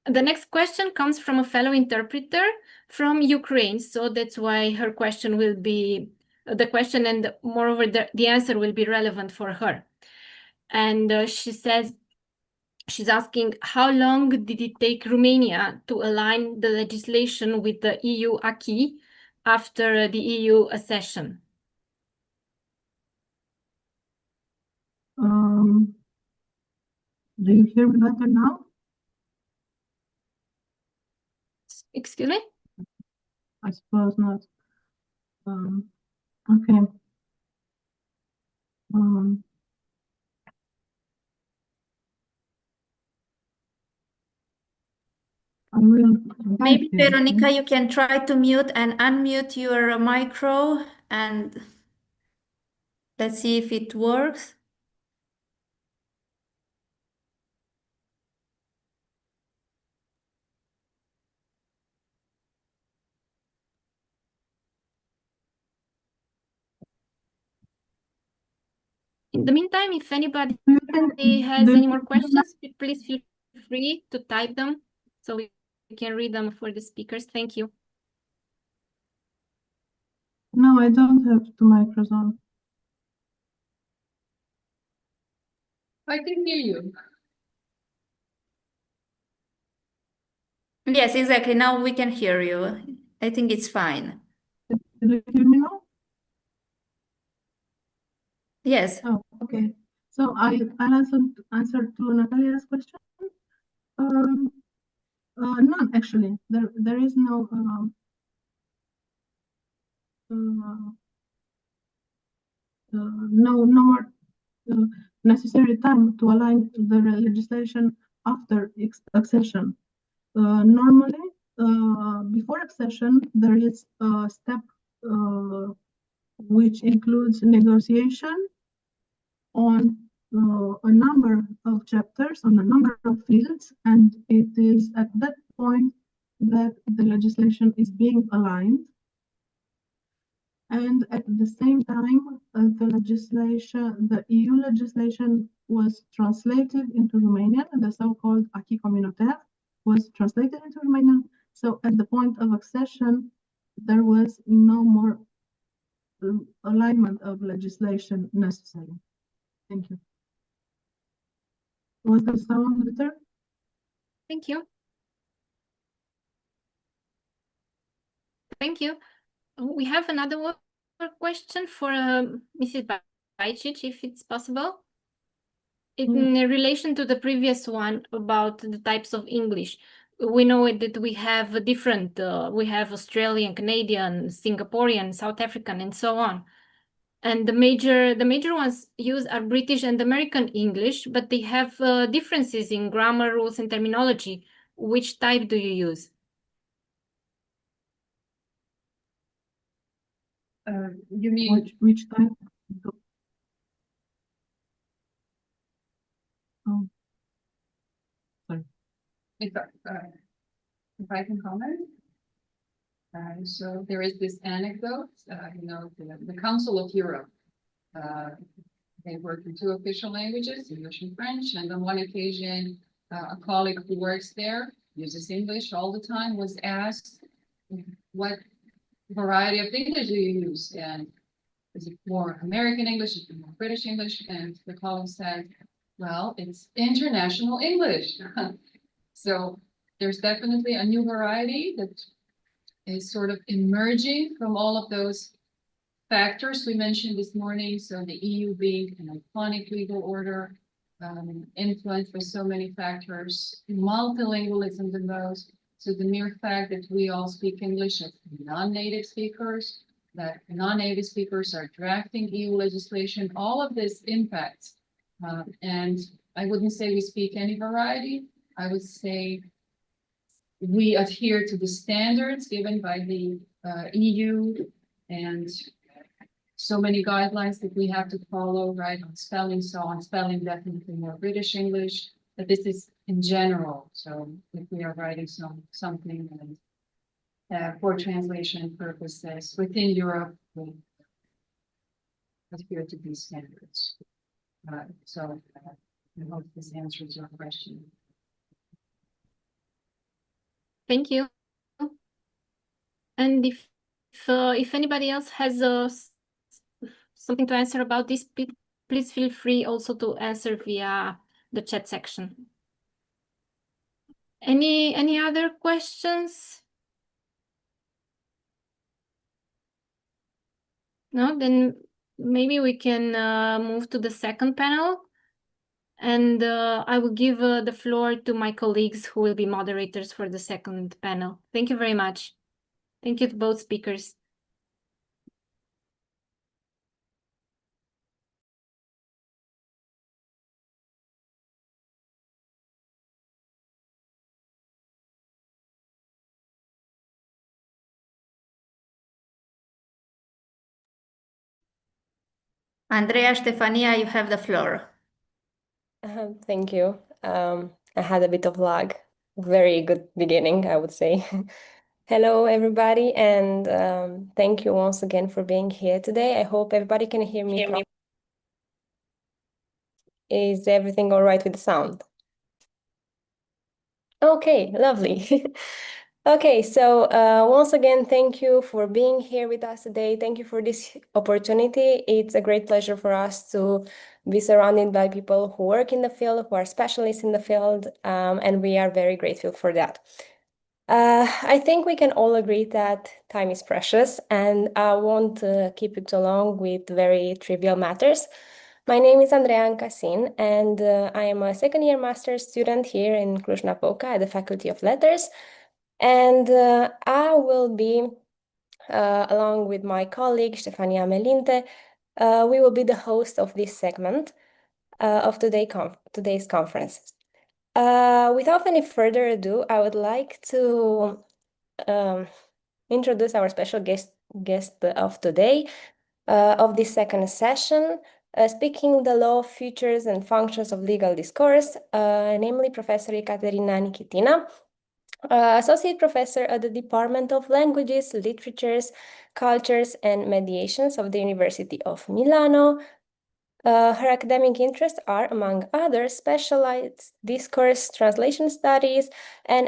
The next question comes from a fellow interpreter from Ukraine, so that's why her question will be the question, and moreover, the answer will be relevant for her. And she says, she's asking, how long did it take Romania to align the legislation with the EU acquis after the EU accession? Do you hear me better now? Excuse me? I suppose not. Okay. I will. Maybe, Veronica, you can try to mute and unmute your micro, and let's see if it works. In the meantime, if anybody has any more questions, please feel free to type them so we can read them for the speakers. Thank you. No, I don't have two microphones on. I can hear you. Yes, exactly. Now we can hear you. I think it's fine. Can you hear me now? Yes. Oh, okay. So I'll answer to Natalia's question. None actually. There is no no more necessary time to align to the legislation after accession. Normally, before accession, there is a step which includes negotiation on a number of chapters, on a number of fields, and it is at that point that the legislation is being aligned. And at the same time, the EU legislation was translated into Romanian, and the so-called acquis communautaire was translated into Romanian. So at the point of accession, there was no more alignment of legislation necessary. Thank you. Was there someone better? Thank you. Thank you. We have another question for Mrs. Bajcic, if it's possible. In relation to the previous one about the types of English, we know that we have different, we have Australian, Canadian, Singaporean, South African, and so on. And the major ones used are British and American English, but they have differences in grammar rules and terminology. Which type do you use? You mean which type? Oh, sorry. If I can comment? So there is this anecdote, the Council of Europe, they work in two official languages, English and French, and on one occasion, a colleague who works there, uses English all the time, was asked, what variety of English do you use? And is it more American English? Is it more British English? And the colleague said, well, it's international English. So there's definitely a new variety that is sort of emerging from all of those factors we mentioned this morning. So the EU being an iconic legal order, influenced by so many factors, multilingualism in those. So the mere fact that we all speak English as non-native speakers, that non-native speakers are drafting EU legislation, all of this impacts. And I wouldn't say we speak any variety. I would say we adhere to the standards given by the EU and so many guidelines that we have to follow, right, on spelling, so on spelling definitely more British English, but this is in general. So if we are writing something and for translation purposes within Europe, adhere to these standards. So I hope this answers your question. Thank you. And if anybody else has something to answer about this, please feel free also to answer via the chat section. Any other questions? No, then maybe we can move to the second panel. And I will give the floor to my colleagues who will be moderators for the second panel. Thank you very much. Thank you to both speakers. Andrea, Stefania, you have the floor. Thank you. I had a bit of lag. Very good beginning, I would say. Hello, everybody, and thank you once again for being here today. I hope everybody can hear me properly. Is everything all right with the sound? Okay, lovely. Okay, so once again, thank you for being here with us today. Thank you for this opportunity. It's a great pleasure for us to be surrounded by people who work in the field, who are specialists in the field, and we are very grateful for that. I think we can all agree that time is precious, and I won't keep it too long with very trivial matters. My name is Andrea Ancasin, and I am a second-year master's student here in Cluj-Napoca at the Faculty of Letters. And I will be, along with my colleague, Stefania Melinte, we will be the host of this segment of today's conference. Without any further ado, I would like to introduce our special guest of today, of this second session, speaking the law, features, and functions of legal discourse, namely Professor Ekaterina Nikitina, Associate Professor at the Department of Languages, Literatures, Cultures, and Mediations of the University of Milano. Her academic interests are, among others, specialized discourse, translation studies, and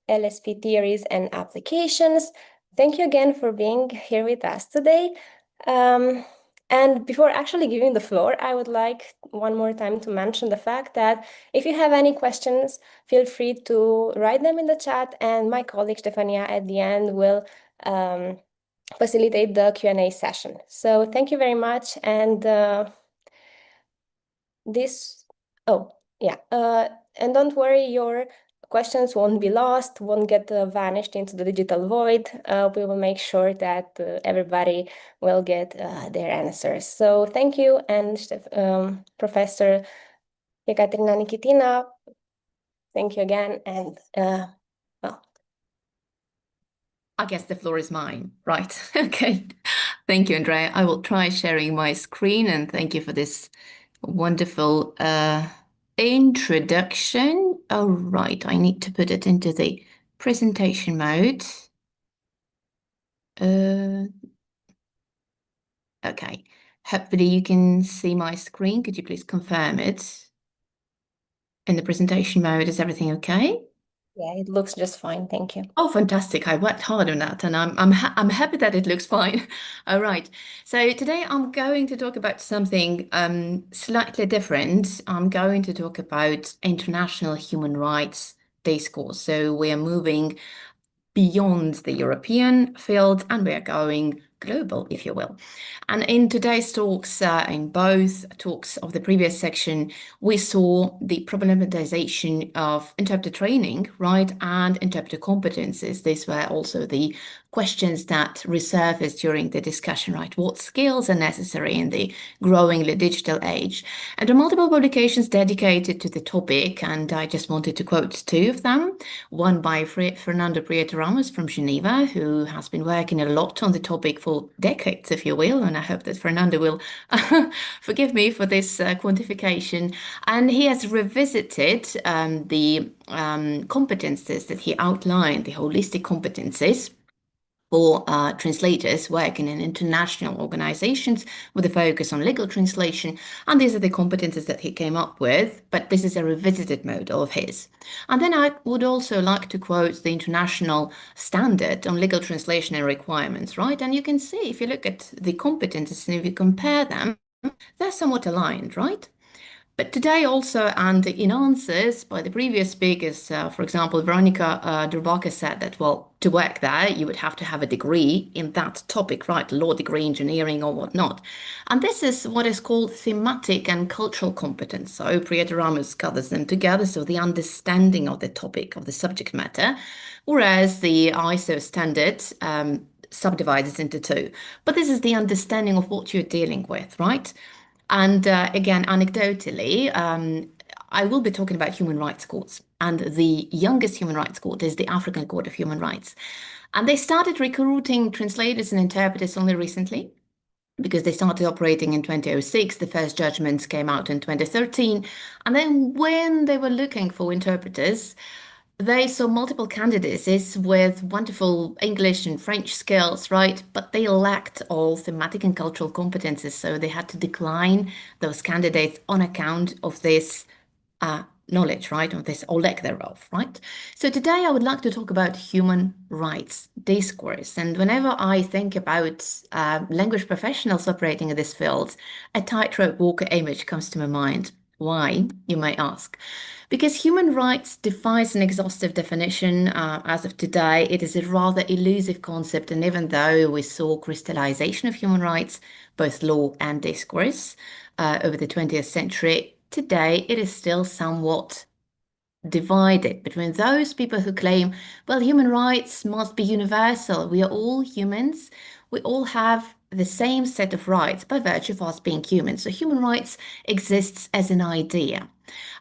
LSP theories and applications. Thank you again for being here with us today. And before actually giving the floor, I would like one more time to mention the fact that if you have any questions, feel free to write them in the chat, and my colleague Stefania at the end will facilitate the Q&A session. So thank you very much, and and don't worry, your questions won't be lost, won't get vanished into the digital void. We will make sure that everybody will get their answers. So thank you, and Professor Ekaterina Nikitina, thank you again, and well. I guess the floor is mine, right? Okay. Thank you, Andrea. I will try sharing my screen, and thank you for this wonderful introduction. All right, I need to put it into the presentation mode. Okay, hopefully you can see my screen. Could you please confirm it? In the presentation mode, is everything okay? Yeah, it looks just fine, thank you. Oh, fantastic. I worked hard on that, and I'm happy that it looks fine. All right. So today I'm going to talk about something slightly different. I'm going to talk about international human rights discourse. So we are moving beyond the European field, and we are going global, if you will. And in today's talks, in both talks of the previous section, we saw the problematization of interpreter training, right, and interpreter competencies. These were also the questions that resurfaced during the discussion, right? What skills are necessary in the growingly digital age? And there are multiple publications dedicated to the topic, and I just wanted to quote two of them. One by Fernando Prieto Ramos from Geneva, who has been working a lot on the topic for decades, if you will, and I hope that Fernando will forgive me for this quantification. And he has revisited the competences that he outlined, the holistic competences, for translators working in international organizations with a focus on legal translation. And these are the competences that he came up with, but this is a revisited model of his. And then I would also like to quote the international standard on legal translation and requirements, right? And you can see, if you look at the competences and if you compare them, they're somewhat aligned, right? But today also, and in answers by the previous speakers, for example, Veronica Durbaka said that, well, to work there, you would have to have a degree in that topic, right? Law degree, engineering or whatnot. And this is what is called thematic and cultural competence. So Prieto Ramos gathers them together. So the understanding of the topic, of the subject matter, whereas the ISO standard subdivides it into two. But this is the understanding of what you're dealing with, right? And again, anecdotally, I will be talking about human rights courts. And the youngest human rights court is the African Court of Human Rights. And they started recruiting translators and interpreters only recently, because they started operating in 2006. The first judgments came out in 2013. And then when they were looking for interpreters, they saw multiple candidates with wonderful English and French skills, right? But they lacked all thematic and cultural competences. So they had to decline those candidates on account of this knowledge, right? Of this, or lack thereof, right? So today I would like to talk about human rights discourse. And whenever I think about language professionals operating in this field, a tightrope walker image comes to my mind. Why, you may ask? Because human rights defies an exhaustive definition. As of today, it is a rather elusive concept, and even though we saw crystallization of human rights, both law and discourse, over the 20th century, today it is still somewhat divided between those people who claim, well, human rights must be universal. We are all humans. We all have the same set of rights by virtue of us being human. So human rights exists as an idea.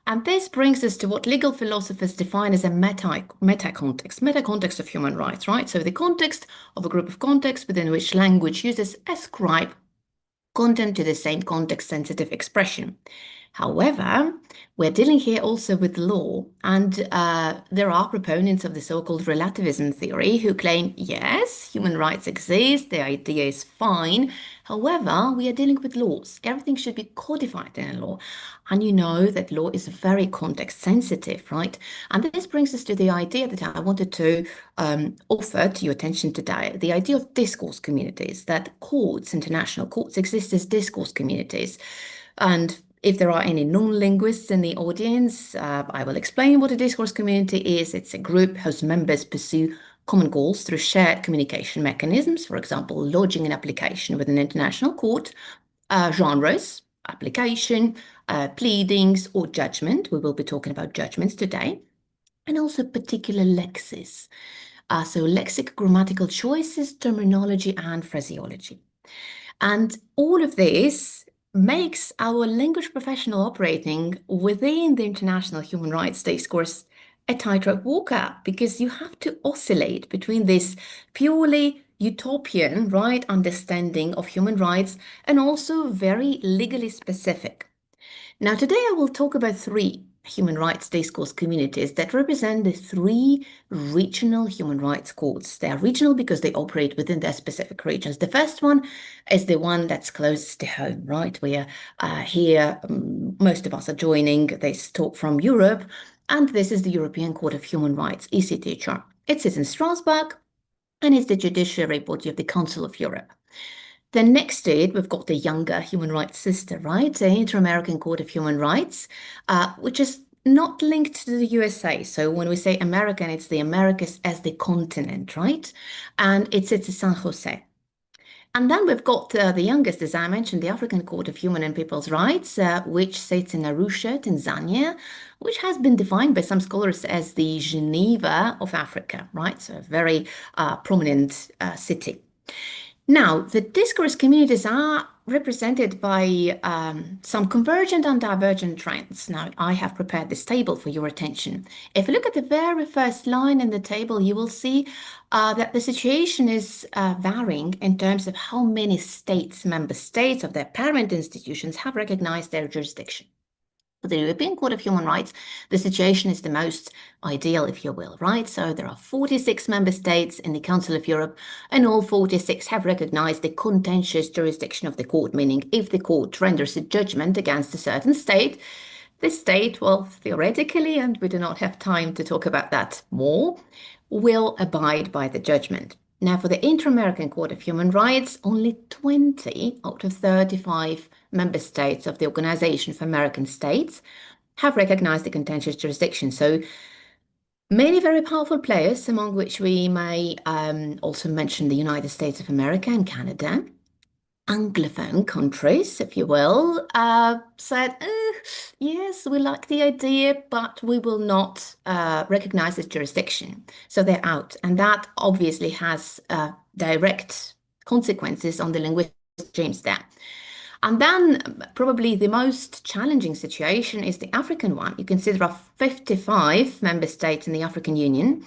And this brings us to what legal philosophers define as a meta-context of human rights, right? So the context of a group of contexts within which language users ascribe content to the same context-sensitive expression. However, we're dealing here also with law, and there are proponents of the so-called relativism theory who claim, yes, human rights exist, the idea is fine. However, we are dealing with laws. Everything should be codified in a law. And you know that law is very context-sensitive, right? And this brings us to the idea that I wanted to offer to your attention today, the idea of discourse communities, that courts, international courts, exist as discourse communities. And if there are any non-linguists in the audience, I will explain what a discourse community is. It's a group whose members pursue common goals through shared communication mechanisms, for example, lodging an application with an international court, genres, application, pleadings, or judgment. We will be talking about judgments today, and also particular lexis. So lexic, grammatical choices, terminology, and phraseology. And all of this makes our language professional operating within the international human rights discourse a tightrope walker, because you have to oscillate between this purely utopian, right, understanding of human rights and also very legally specific. Now, today I will talk about three human rights discourse communities that represent the three regional human rights courts. They are regional because they operate within their specific regions. The first one is the one that's closest to home, right? We are here, most of us are joining this talk from Europe, and this is the European Court of Human Rights, ECTHR. It sits in Strasbourg, and it's the judiciary body of the Council of Europe. Then next to it, we've got the younger human rights sister, right? The Inter-American Court of Human Rights, which is not linked to the USA. So when we say American, it's the Americas as the continent, right? And it sits in San Jose. And then we've got the youngest, as I mentioned, the African Court of Human and People's Rights, which sits in Arusha, Tanzania, which has been defined by some scholars as the Geneva of Africa, right? So a very prominent city. Now, the discourse communities are represented by some convergent and divergent trends. Now, I have prepared this table for your attention. If you look at the very first line in the table, you will see that the situation is varying in terms of how many states, member states of their parent institutions, have recognized their jurisdiction. For the European Court of Human Rights, the situation is the most ideal, if you will, right? So there are 46 member states in the Council of Europe, and all 46 have recognized the contentious jurisdiction of the court, meaning if the court renders a judgment against a certain state, the state, well, theoretically, and we do not have time to talk about that more, will abide by the judgment. Now, for the Inter-American Court of Human Rights, only 20 out of 35 member states of the Organization for American States have recognized the contentious jurisdiction. So many very powerful players, among which we may also mention the United States of America and Canada, Anglophone countries, if you will, said, yes, we like the idea, but we will not recognize this jurisdiction. So they're out. And that obviously has direct consequences on the linguistic regimes there. And then probably the most challenging situation is the African one. You consider there are 55 member states in the African Union,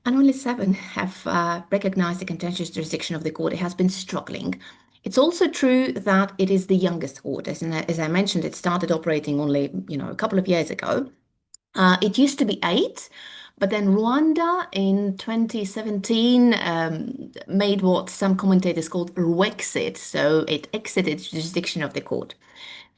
and only 7 have recognized the contentious jurisdiction of the court. It has been struggling. It's also true that it is the youngest court. As I mentioned, it started operating only, a couple of years ago. It used to be 8, but then Rwanda in 2017 made what some commentators called Rwexit, so it exited jurisdiction of the court.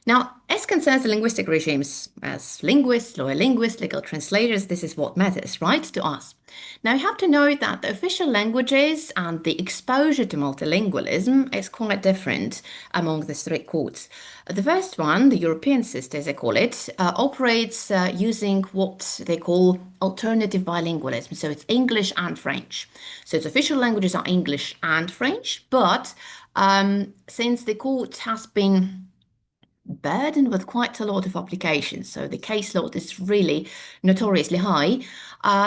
Now, as concerns the linguistic regimes, as linguists, lawyer linguists, legal translators, this is what matters, right, to us. Now, you have to know that the official languages and the exposure to multilingualism is quite different among the 3 courts. The first one, the European sister, as they call it, operates using what they call alternative bilingualism. So it's English and French. So its official languages are English and French, but since the court has been burdened with quite a lot of applications, so the caseload is really notoriously high,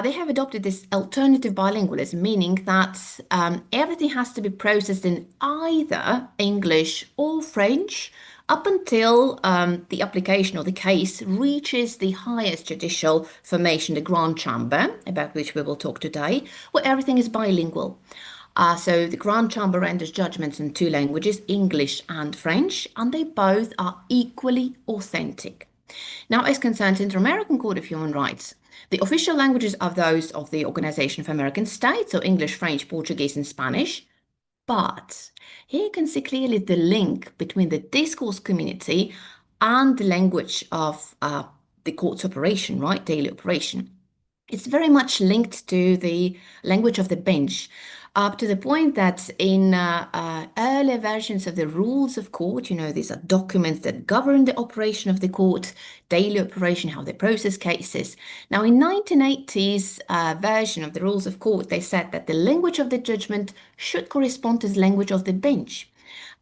they have adopted this alternative bilingualism, meaning that everything has to be processed in either English or French up until the application or the case reaches the highest judicial formation, the Grand Chamber, about which we will talk today, where everything is bilingual. So the Grand Chamber renders judgments in 2 languages, English and French, and they both are equally authentic. Now, as concerns Inter-American Court of Human Rights, the official languages are those of the Organization of American States, so English, French, Portuguese, and Spanish. But here you can see clearly the link between the discourse community and the language of the court's operation, right, daily operation. It's very much linked to the language of the bench, up to the point that in earlier versions of the rules of court, these are documents that govern the operation of the court, daily operation, how they process cases. Now, in 1980s version of the rules of court, they said that the language of the judgment should correspond to the language of the bench.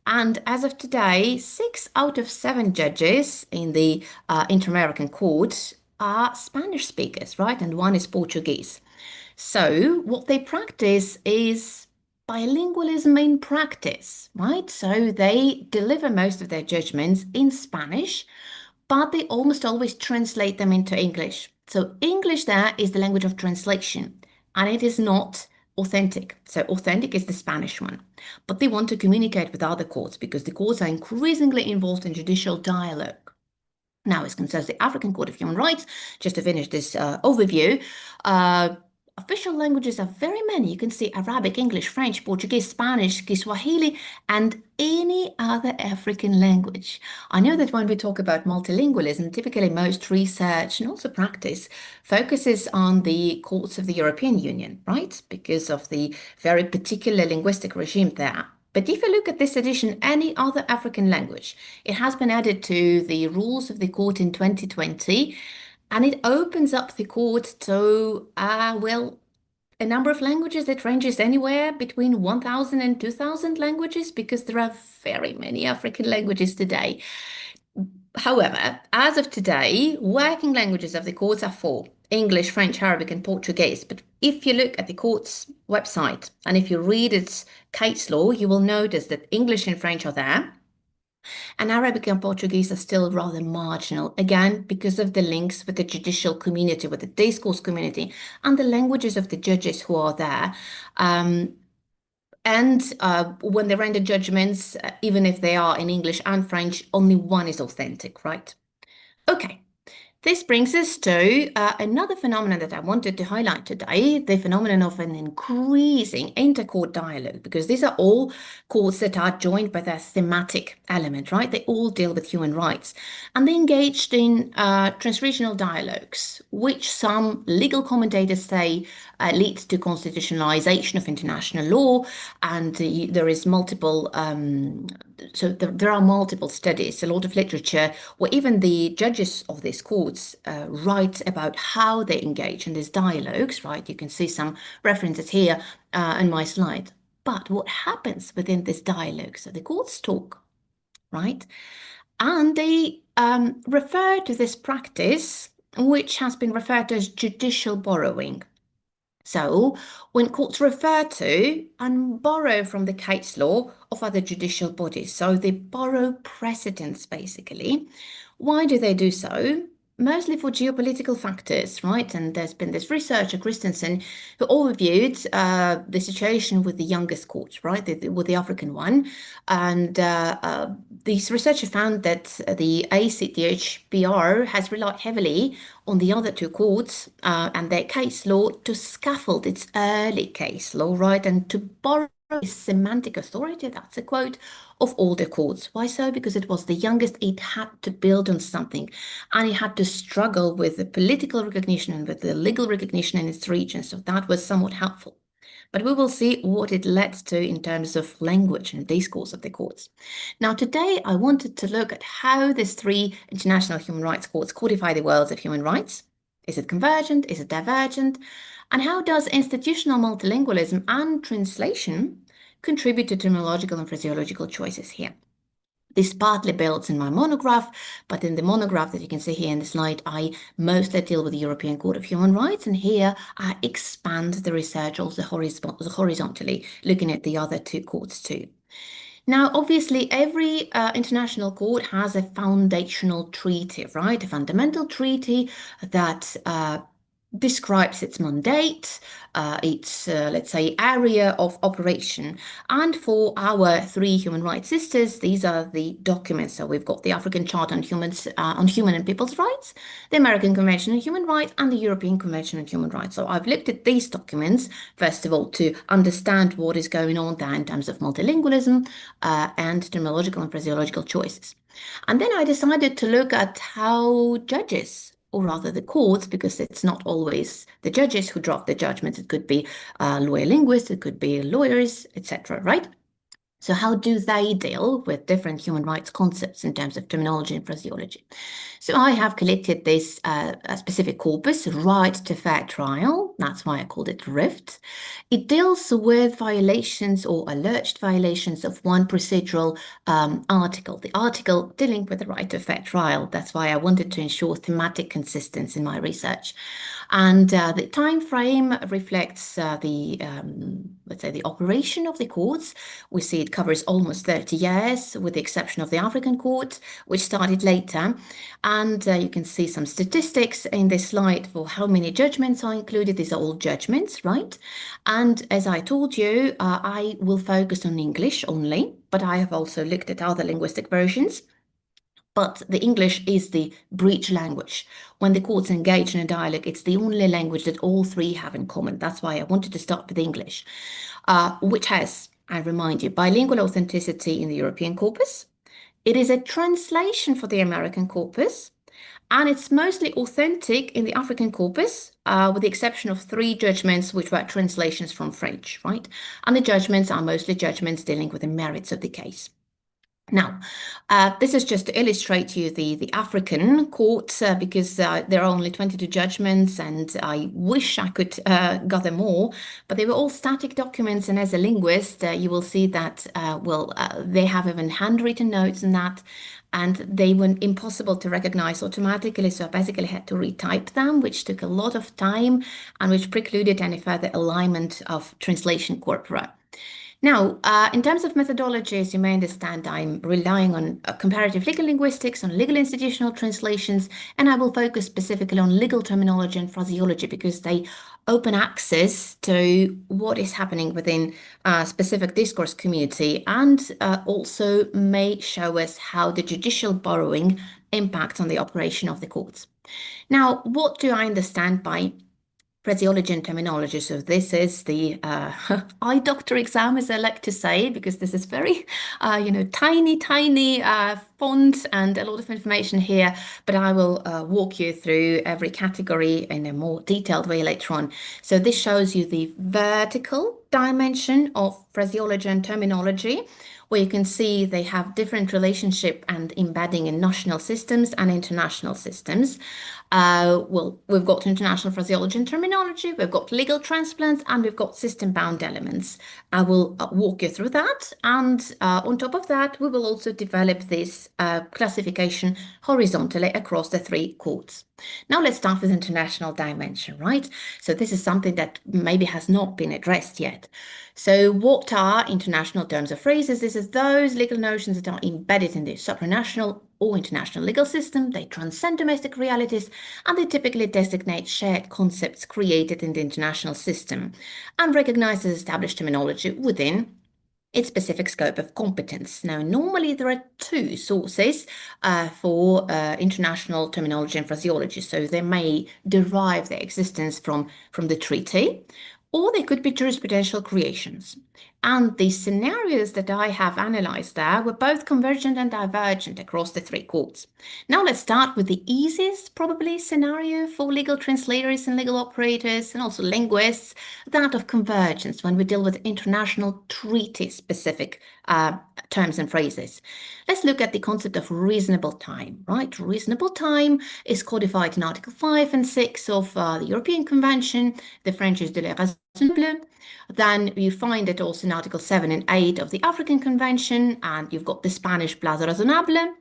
And as of today, 6 out of 7 judges in the Inter-American Court are Spanish speakers, right? And 1 is Portuguese. So what they practice is bilingualism in practice, right? So they deliver most of their judgments in Spanish, but they almost always translate them into English. So English there is the language of translation, and it is not authentic. So authentic is the Spanish one. But they want to communicate with other courts because the courts are increasingly involved in judicial dialogue. Now, as concerns the African Court of Human Rights, just to finish this overview, official languages are very many. You can see Arabic, English, French, Portuguese, Spanish, Kiswahili, and any other African language. I know that when we talk about multilingualism, typically most research and also practice focuses on the courts of the European Union, right? Because of the very particular linguistic regime there. But if you look at this edition, any other African language, it has been added to the rules of the court in 2020, and it opens up the court to, a number of languages that ranges anywhere between 1,000 and 2,000 languages, because there are very many African languages today. However, as of today, working languages of the courts are 4: English, French, Arabic, and Portuguese. But if you look at the court's website and if you read its case law, you will notice that English and French are there, and Arabic and Portuguese are still rather marginal, again, because of the links with the judicial community, with the discourse community, and the languages of the judges who are there. When they render judgments, even if they are in English and French, only one is authentic, right? Okay, This brings us to another phenomenon that I wanted to highlight today, the phenomenon of an increasing inter-court dialogue, because these are all courts that are joined by their thematic element, right? They all deal with human rights. And they engaged in transregional dialogues, which some legal commentators say leads to constitutionalization of international law, and there is multiple there are multiple studies, a lot of literature, where even the judges of these courts write about how they engage in these dialogues, right? You can see some references here in my slide. But what happens within this dialogue? So the courts talk, right? And they refer to this practice, which has been referred to as judicial borrowing. So, when courts refer to and borrow from the case law of other judicial bodies, so they borrow precedents basically. Why do they do so? Mostly for geopolitical factors, right? And there's been this researcher, Christensen, who overviewed the situation with the youngest court, right? With the African one. And these researchers found that the ACTHPR has relied heavily on the other two courts and their case law to scaffold its early case law, right? And to borrow semantic authority, that's a quote, of older courts. Why so? Because it was the youngest, it had to build on something, and it had to struggle with the political recognition and with the legal recognition in its region. So that was somewhat helpful. But we will see what it led to in terms of language and discourse of the courts. Now, today I wanted to look at how these three international human rights courts codify the worlds of human rights. Is it convergent? Is it divergent? And how does institutional multilingualism and translation contribute to terminological and phraseological choices here? This partly builds in my monograph, but in the monograph that you can see here in the slide, I mostly deal with the European Court of Human Rights, and here I expand the research also horizontally, looking at the other two courts too. Now, obviously, every international court has a foundational treaty, right? A fundamental treaty that describes its mandate, its, let's say, area of operation. And for our three human rights sisters, these are the documents. So we've got the African Charter on Human and People's Rights, the American Convention on Human Rights, and the European Convention on Human Rights. So I've looked at these documents, first of all, to understand what is going on there in terms of multilingualism and terminological and phraseological choices. And then I decided to look at how judges, or rather the courts, because it's not always the judges who draft the judgments. It could be lawyer linguists, it could be lawyers, etc., right? So how do they deal with different human rights concepts in terms of terminology and phraseology? So I have collected this specific corpus, right to fair trial. That's why I called it RIFT. It deals with violations or alleged violations of one procedural article, the article dealing with the right to fair trial. That's why I wanted to ensure thematic consistency in my research. And the time frame reflects let's say, the operation of the courts. We see it covers almost 30 years, with the exception of the African court, which started later. And you can see some statistics in this slide for how many judgments are included. These are all judgments, right? And as I told you, I will focus on English only, but I have also looked at other linguistic versions. But the English is the breach language. When the courts engage in a dialogue, it's the only language that all three have in common. That's why I wanted to start with English, which has, I remind you, bilingual authenticity in the European corpus. It is a translation for the American corpus, and it's mostly authentic in the African corpus, with the exception of 3 judgments, which were translations from French, right? And the judgments are mostly judgments dealing with the merits of the case. Now, this is just to illustrate to you the African court, because there are only 22 judgments, and I wish I could gather more, but they were all static documents, and as a linguist, you will see that, they have even handwritten notes in that, and they were impossible to recognize automatically, so I basically had to retype them, which took a lot of time and which precluded any further alignment of translation corpora. Now, in terms of methodologies, you may understand I'm relying on comparative legal linguistics, on legal institutional translations, and I will focus specifically on legal terminology and phraseology because they open access to what is happening within a specific discourse community, and also may show us how the judicial borrowing impact on the operation of the courts. Now, what do I understand by phraseology and terminology? So this is the eye doctor exam, as I like to say, because this is very, tiny font and a lot of information here, but I will walk you through every category in a more detailed way later on. So this shows you the vertical dimension of phraseology and terminology, where you can see they have different relationship and embedding in national systems and international systems. Well, we've got international phraseology and terminology, we've got legal transplants, and we've got system-bound elements. I will walk you through that, and on top of that, we will also develop this classification horizontally across the three courts. Now let's start with international dimension, right? So this is something that maybe has not been addressed yet. So what are international terms of phrases? This is those legal notions that are embedded in the supranational or international legal system. They transcend domestic realities, and they typically designate shared concepts created in the international system and recognize as established terminology within its specific scope of competence. Now, normally there are two sources for international terminology and phraseology, so they may derive their existence from the treaty, or they could be jurisprudential creations. And the scenarios that I have analyzed there were both convergent and divergent across the three courts. Now let's start with the easiest, probably, scenario for legal translators and legal operators and also linguists, that of convergence when we deal with international treaty-specific terms and phrases. Let's look at the concept of reasonable time, right? Reasonable time is codified in Article 5 and 6 of the European Convention. The French is de la raisonnable. Then you find it also in Article 7 and 8 of the African Convention, and you've got the Spanish plazo razonable.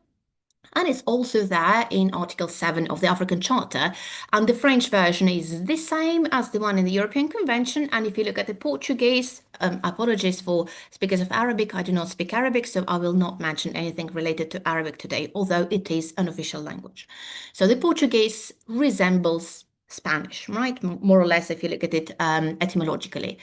And it's also there in Article 7 of the African Charter. And the French version is the same as the one in the European Convention. And if you look at the Portuguese, apologies for speakers of Arabic, I do not speak Arabic, so I will not mention anything related to Arabic today, although it is an official language. So the Portuguese resembles Spanish, right? More or less, if you look at it etymologically.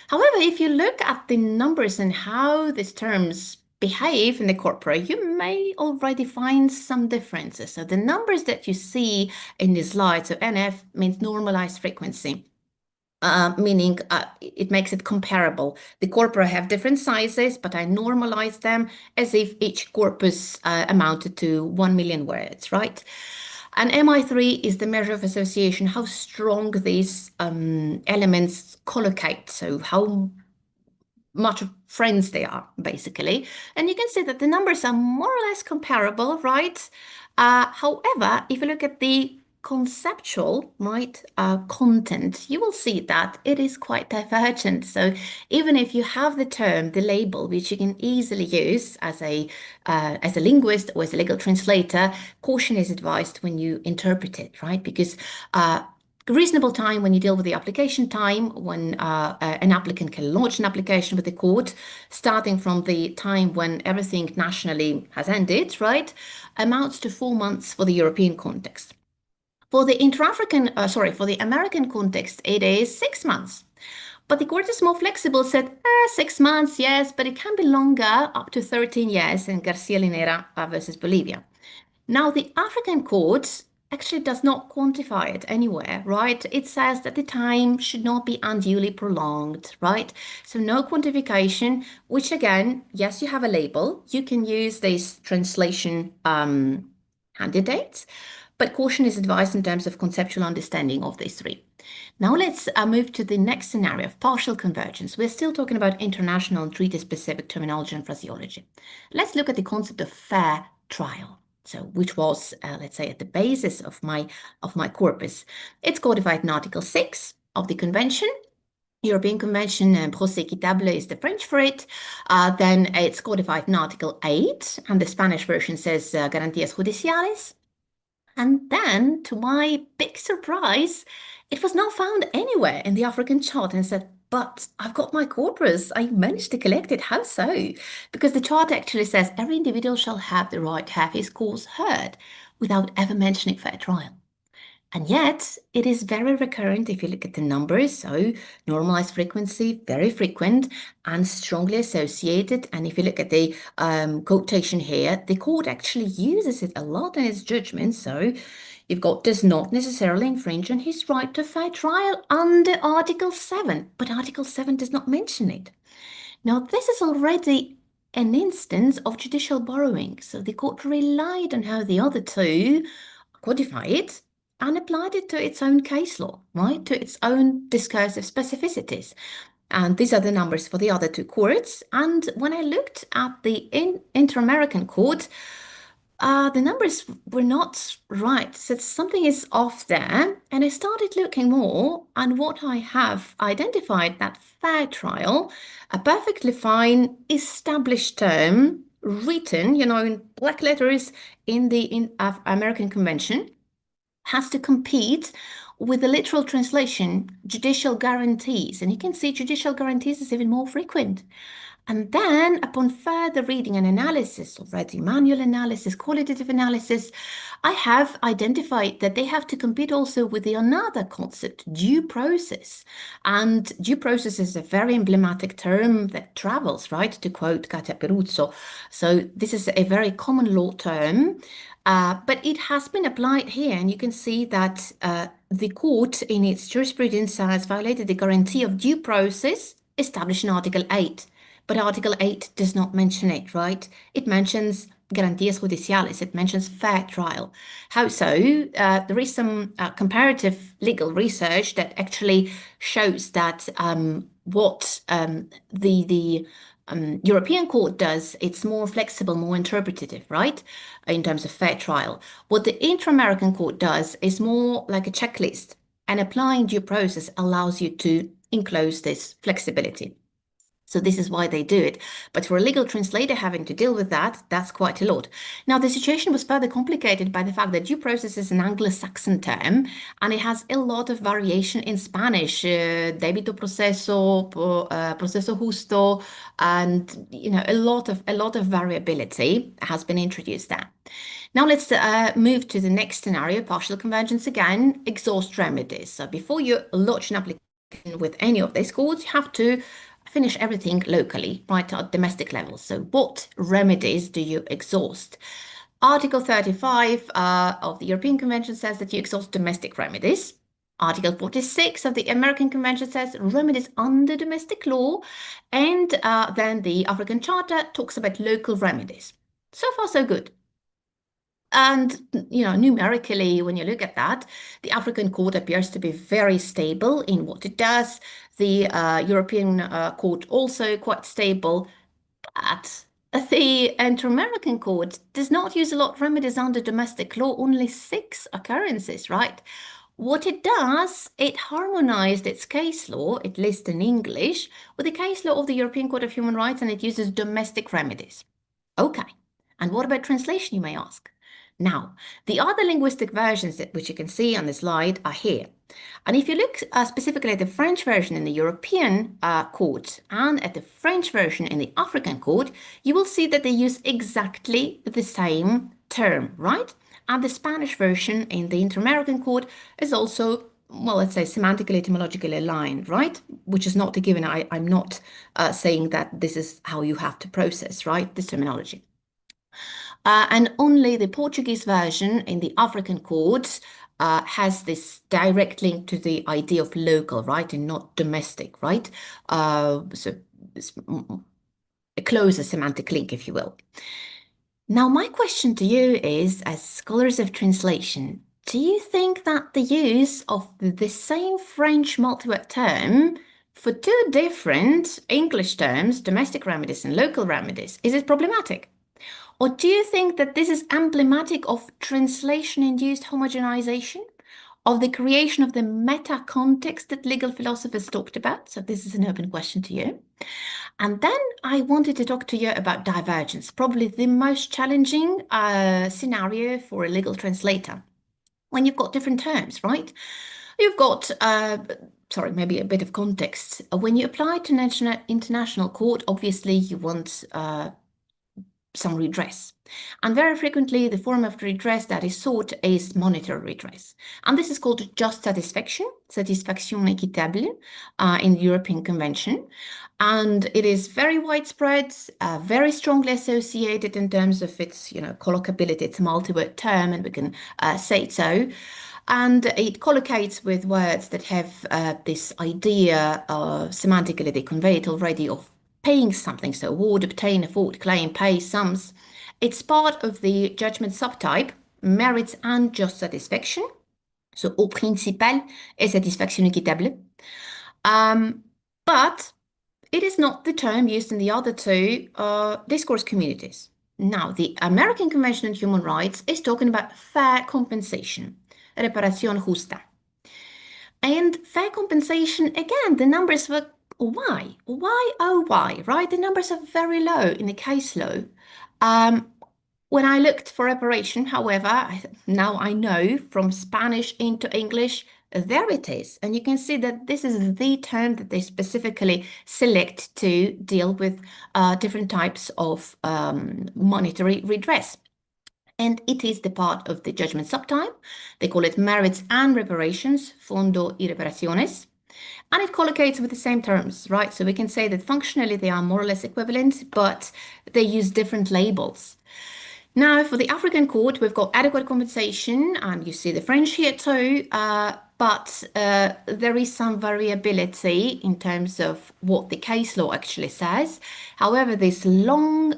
However, if you look at the numbers and how these terms behave in the corpora, you may already find some differences. So the numbers that you see in this slide, so NF means normalized frequency, meaning it makes it comparable. The corpora have different sizes, but I normalize them as if each corpus amounted to 1 million words, right? And MI3 is the measure of association, how strong these elements collocate, so how much of friends they are, basically. And you can see that the numbers are more or less comparable, right? However, if you look at the conceptual, right, content, you will see that it is quite divergent. So even if you have the term, the label, which you can easily use as a linguist or as a legal translator, caution is advised when you interpret it, right? Because reasonable time when you deal with the application time, when an applicant can launch an application with the court, starting from the time when everything nationally has ended, right, amounts to 4 months for the European context. For the for the American context, it is 6 months. But the court is more flexible, said 6 months, yes, but it can be longer, up to 13 years in Garcia Linera versus Bolivia. Now, the African court actually does not quantify it anywhere, right? It says that the time should not be unduly prolonged, right? So no quantification, which again, yes, you have a label. You can use these translation candidates, but caution is advised in terms of conceptual understanding of these three. Now let's move to the next scenario of partial convergence. We're still talking about international and treaty-specific terminology and phraseology. Let's look at the concept of fair trial. So, which was, let's say, at the basis of my corpus. It's codified in Article 6 of the Convention. European Convention, procès équitable is the French for it. Then it's codified in Article 8, and the Spanish version says garantías judiciales. And then, to my big surprise, it was not found anywhere in the African Charter, and said, but I've got my corpus. I managed to collect it. How so? Because the Charter actually says every individual shall have the right to have his cause heard without ever mentioning fair trial. And yet, it is very recurrent if you look at the numbers. So, normalized frequency, very frequent and strongly associated. And if you look at the quotation here, the court actually uses it a lot in its judgment. So, you've got does not necessarily infringe on his right to fair trial under Article 7, but Article 7 does not mention it. Now, this is already an instance of judicial borrowing. So, the court relied on how the other two codify it and applied it to its own case law, right? To its own discursive specificities. And these are the numbers for the other two courts. And when I looked at the Inter-American Court, the numbers were not right. So something is off there. And I started looking more, and what I have identified that fair trial, a perfectly fine established term written, in black letters in the American Convention, has to compete with the literal translation, judicial guarantees. And you can see judicial guarantees is even more frequent. And then, upon further reading and analysis, already manual analysis, qualitative analysis, I have identified that they have to compete also with the another concept, due process. And due process is a very emblematic term that travels, right, to quote Katia Peruzzo. So this is a very common law term, but it has been applied here, and you can see that the court in its jurisprudence has violated the guarantee of due process established in Article 8. But Article 8 does not mention it, right? It mentions garantías judiciales, it mentions fair trial. How so? There is some comparative legal research that actually shows that what the European court does, it's more flexible, more interpretative, right? In terms of fair trial. What the Inter-American Court does is more like a checklist, and applying due process allows you to enclose this flexibility. So this is why they do it. But for a legal translator having to deal with that, that's quite a lot. Now, the situation was further complicated by the fact that due process is an Anglo-Saxon term, and it has a lot of variation in Spanish, débito proceso, proceso justo, and a lot of variability has been introduced there. Now let's move to the next scenario, partial convergence again, exhaust remedies. So before you lodge an application with any of these courts, you have to finish everything locally, right, at domestic level. So what remedies do you exhaust? Article 35 of the European Convention says that you exhaust domestic remedies. Article 46 of the American Convention says remedies under domestic law. And then the African Charter talks about local remedies. So far, so good. And, numerically, when you look at that, the African court appears to be very stable in what it does. The European court also quite stable. But the Inter-American court does not use a lot of remedies under domestic law, only 6 occurrences, right? What it does, it harmonized its case law, at least in English, with the case law of the European Court of Human Rights, and it uses domestic remedies. Okay, and what about translation, you may ask? Now, the other linguistic versions which you can see on the slide are here. And if you look specifically at the French version in the European court and at the French version in the African court, you will see that they use exactly the same term, right? And the Spanish version in the Inter-American court is also, well, let's say semantically, etymologically aligned, right? Which is not a given. I'm not saying that this is how you have to process, right? This terminology. And only the Portuguese version in the African courts has this direct link to the idea of local, right, and not domestic, right? So it's a closer semantic link, if you will. Now, my question to you is, as scholars of translation, do you think that the use of the same French multi-word term for 2 different English terms, domestic remedies and local remedies, is it problematic? Or do you think that this is emblematic of translation-induced homogenization, of the creation of the meta-context that legal philosophers talked about? So this is an open question to you. And then I wanted to talk to you about divergence, probably the most challenging scenario for a legal translator. When you've got different terms, right? You've got, sorry, maybe a bit of context. When you apply to international court, obviously you want some redress. And very frequently, the form of redress that is sought is monetary redress. And this is called just satisfaction, satisfaction équitable, in the European Convention. And it is very widespread, very strongly associated in terms of its, collocability. It's a multi-word term, and we can say it so. And it collocates with words that have this idea, semantically they convey it already, of paying something. So award, obtain, afford, claim, pay, sums. It's part of the judgment subtype, merits and just satisfaction. So au principal et satisfaction équitable. But it is not the term used in the other two discourse communities. Now, the American Convention on Human Rights is talking about fair compensation, reparación justa. And fair compensation, again, the numbers were why? Why, oh, why, right? The numbers are very low in the case law. When I looked for reparation, however, now I know from Spanish into English, there it is. And you can see that this is the term that they specifically select to deal with different types of monetary redress. And it is the part of the judgment subtype. They call it merits and reparations, fondo y reparaciones. And it collocates with the same terms, right? So we can say that functionally they are more or less equivalent, but they use different labels. Now, for the African court, we've got adequate compensation, and you see the French here too, but there is some variability in terms of what the case law actually says. However, this long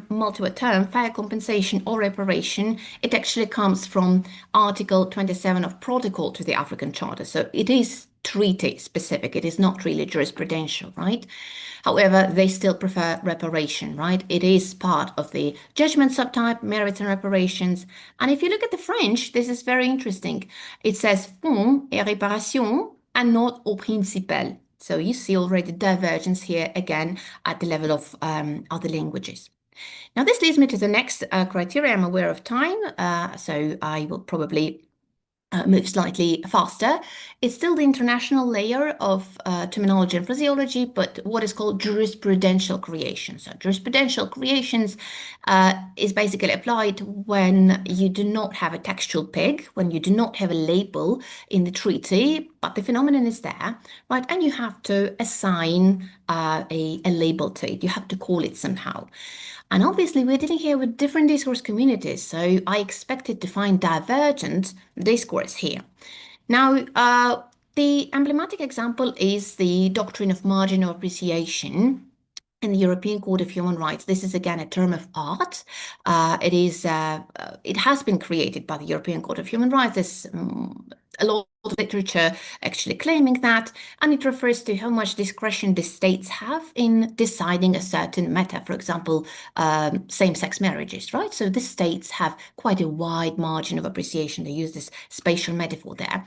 multi-word term, fair compensation or reparation, it actually comes from Article 27 of Protocol to the African Charter. So it is treaty specific. It is not really jurisprudential, right? However, they still prefer reparation, right? It is part of the judgment subtype, merits and reparations. And if you look at the French, this is very interesting. It says fonds et réparation and not au principal. So you see already divergence here again at the level of other languages. Now, this leads me to the next criteria. I'm aware of time, so I will probably move slightly faster. It's still the international layer of terminology and phraseology, but what is called jurisprudential creation. So jurisprudential creations is basically applied when you do not have a textual peg, when you do not have a label in the treaty, but the phenomenon is there, right? And you have to assign a label to it. You have to call it somehow. And obviously, we're dealing here with different discourse communities, so I expected to find divergent discourse here. Now, the emblematic example is the doctrine of marginal appreciation in the European Court of Human Rights. This is again a term of art. It has been created by the European Court of Human Rights. There's a lot of literature actually claiming that, and it refers to how much discretion the states have in deciding a certain matter. For example, same-sex marriages, right? So the states have quite a wide margin of appreciation. They use this spatial metaphor there.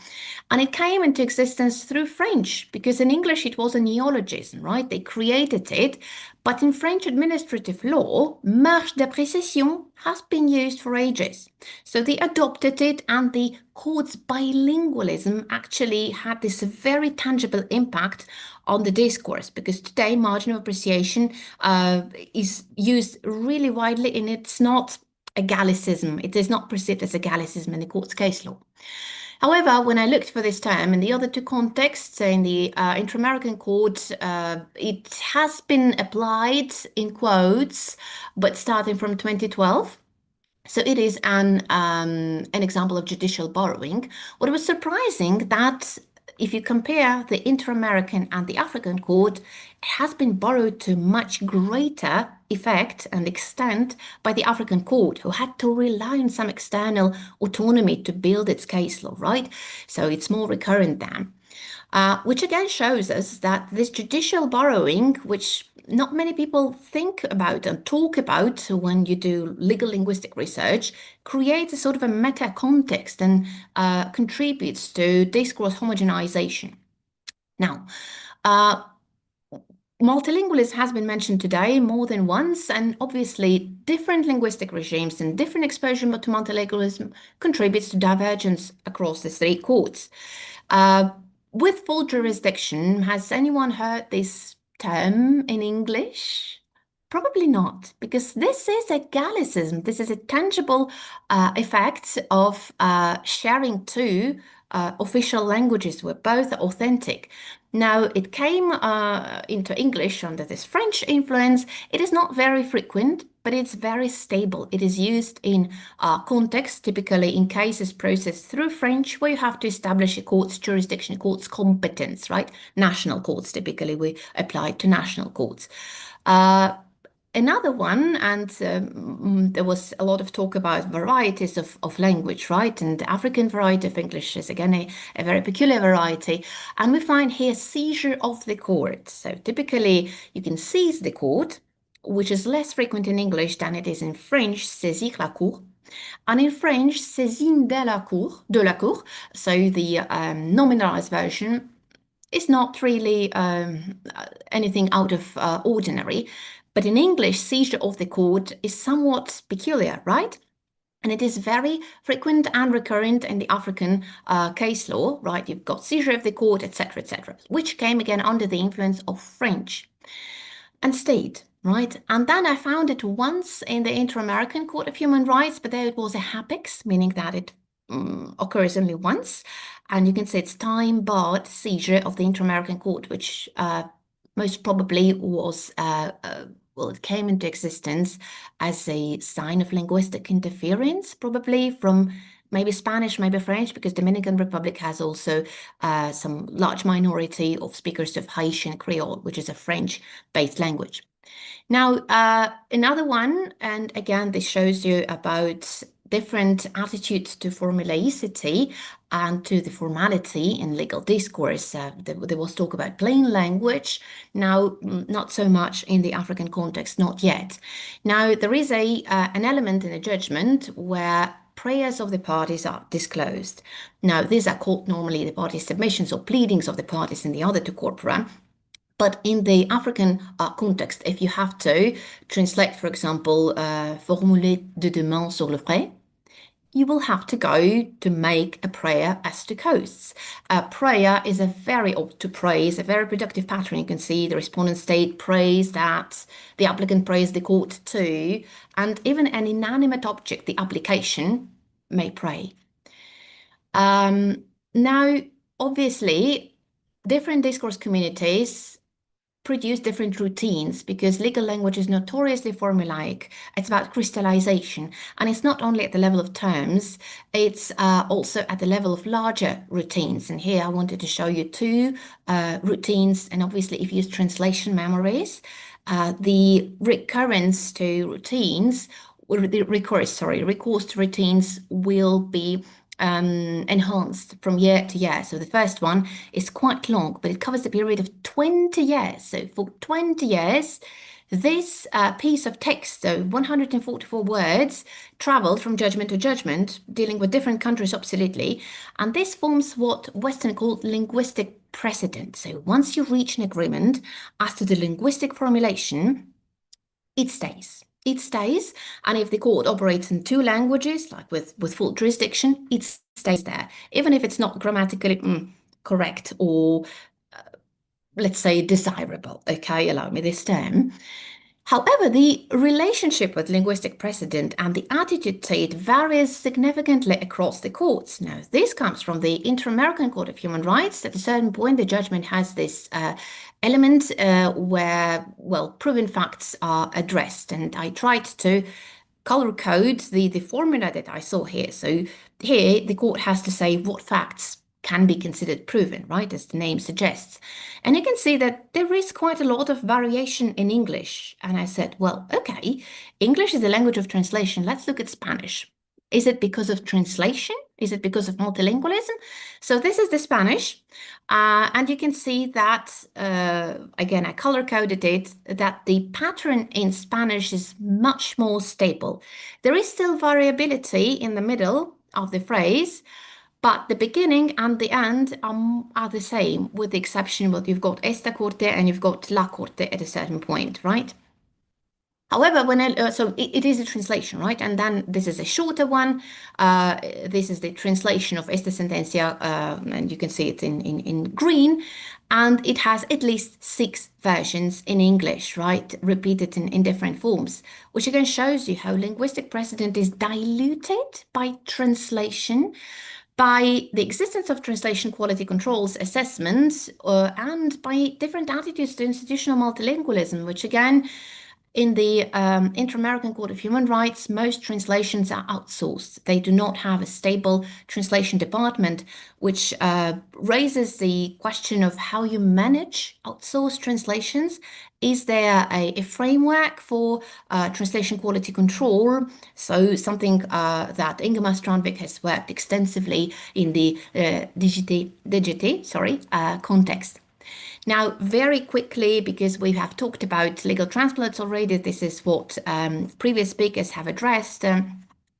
And it came into existence through French, because in English it was a neologism, right? They created it, but in French administrative law, marge d'appréciation has been used for ages. So they adopted it, and the court's bilingualism actually had this very tangible impact on the discourse, because today margin of appreciation is used really widely, and it's not a Gallicism. It is not perceived as a Gallicism in the court's case law. However, when I looked for this term in the other two contexts, in the inter-American court, it has been applied in quotes, but starting from 2012. So it is an example of judicial borrowing. What was surprising that if you compare the inter-American and the African court, it has been borrowed to much greater effect and extent by the African court, who had to rely on some external autonomy to build its case law, right? So it's more recurrent then. Which again shows us that this judicial borrowing, which not many people think about and talk about when you do legal linguistic research, creates a sort of a meta context and contributes to discourse homogenization. Now, multilingualism has been mentioned today more than once, and obviously different linguistic regimes and different exposure to multilingualism contributes to divergence across the three courts. With full jurisdiction, has anyone heard this term in English? Probably not, because this is a Gallicism. This is a tangible effect of sharing two official languages where both are authentic. Now, it came into English under this French influence. It is not very frequent, but it's very stable. It is used in context, typically in cases processed through French, where you have to establish a court's jurisdiction, a court's competence, right? National courts, typically we apply to national courts. Another one, and there was a lot of talk about varieties of language, right? And the African variety of English is again a very peculiar variety. And we find here seizure of the court. So typically you can seize the court, which is less frequent in English than it is in French, saisir la cour. And in French, saisine de la cour. So the nominalized version is not really anything out of ordinary. But in English, seizure of the court is somewhat peculiar, right? And it is very frequent and recurrent in the African case law, right? You've got seizure of the court, etc., which came again under the influence of French and stayed, right? And then I found it once in the Inter-American Court of Human Rights, but there it was a habex, meaning that it occurs only once. And you can say it's time-barred seizure of the Inter-American Court, which most probably was, well, it came into existence as a sign of linguistic interference, probably from maybe Spanish, maybe French, because Dominican Republic has also some large minority of speakers of Haitian Creole, which is a French-based language. Now, another one, and again, this shows you about different attitudes to formulaicity and to the formality in legal discourse. There was talk about plain language. Now, not so much in the African context, not yet. Now, there is an element in a judgment where prayers of the parties are disclosed. Now, these are called normally the parties' submissions or pleadings of the parties in the other two corpora. But in the African context, if you have to translate, for example, formuler de demande sur le prêt, you will have to go to make a prayer as to coasts. Prayer is to pray is a very productive pattern. You can see the respondent state prays that, the applicant prays the court too, and even an inanimate object, the application, may pray. Now, obviously, different discourse communities produce different routines because legal language is notoriously formulaic. It's about crystallization, and it's not only at the level of terms, it's also at the level of larger routines. And here I wanted to show you two routines, and obviously if you use translation memories, the recurrence to routines, recourse to routines will be enhanced from year to year. So the first one is quite long, but it covers the period of 20 years. So for 20 years, this piece of text, so 144 words, traveled from judgment to judgment, dealing with different countries absolutely. And this forms what Western called linguistic precedent. So once you reach an agreement as to the linguistic formulation, it stays. It stays, and if the court operates in two languages, like with full jurisdiction, it stays there, even if it's not grammatically correct or, let's say, desirable. Okay, allow me this term. However, the relationship with linguistic precedent and the attitude to it varies significantly across the courts. Now, this comes from the Inter-American Court of Human Rights. At a certain point, the judgment has this element where, well, proven facts are addressed. And I tried to color code the formula that I saw here. So here, the court has to say what facts can be considered proven, right, as the name suggests. And you can see that there is quite a lot of variation in English. And I said, well, okay, English is the language of translation. Let's look at Spanish. Is it because of translation? Is it because of multilingualism? So this is the Spanish. And you can see that, again, I color-coded it, that the pattern in Spanish is much more stable. There is still variability in the middle of the phrase, but the beginning and the end are the same, with the exception that you've got esta corte and you've got la corte at a certain point, right? However, so it is a translation, right? And then this is a shorter one. This is the translation of Esta Sentencia, and you can see it in green. And it has at least 6 versions in English, right? Repeated in different forms, which again shows you how linguistic precedent is diluted by translation, by the existence of translation quality controls assessments, and by different attitudes to institutional multilingualism, which again, in the Inter-American Court of Human Rights, most translations are outsourced. They do not have a stable translation department, which raises the question of how you manage outsourced translations. Is there a framework for translation quality control? So something that Ingemar Strandvik has worked extensively in the Digiti context. Now, very quickly, because we have talked about legal transplants already, this is what previous speakers have addressed.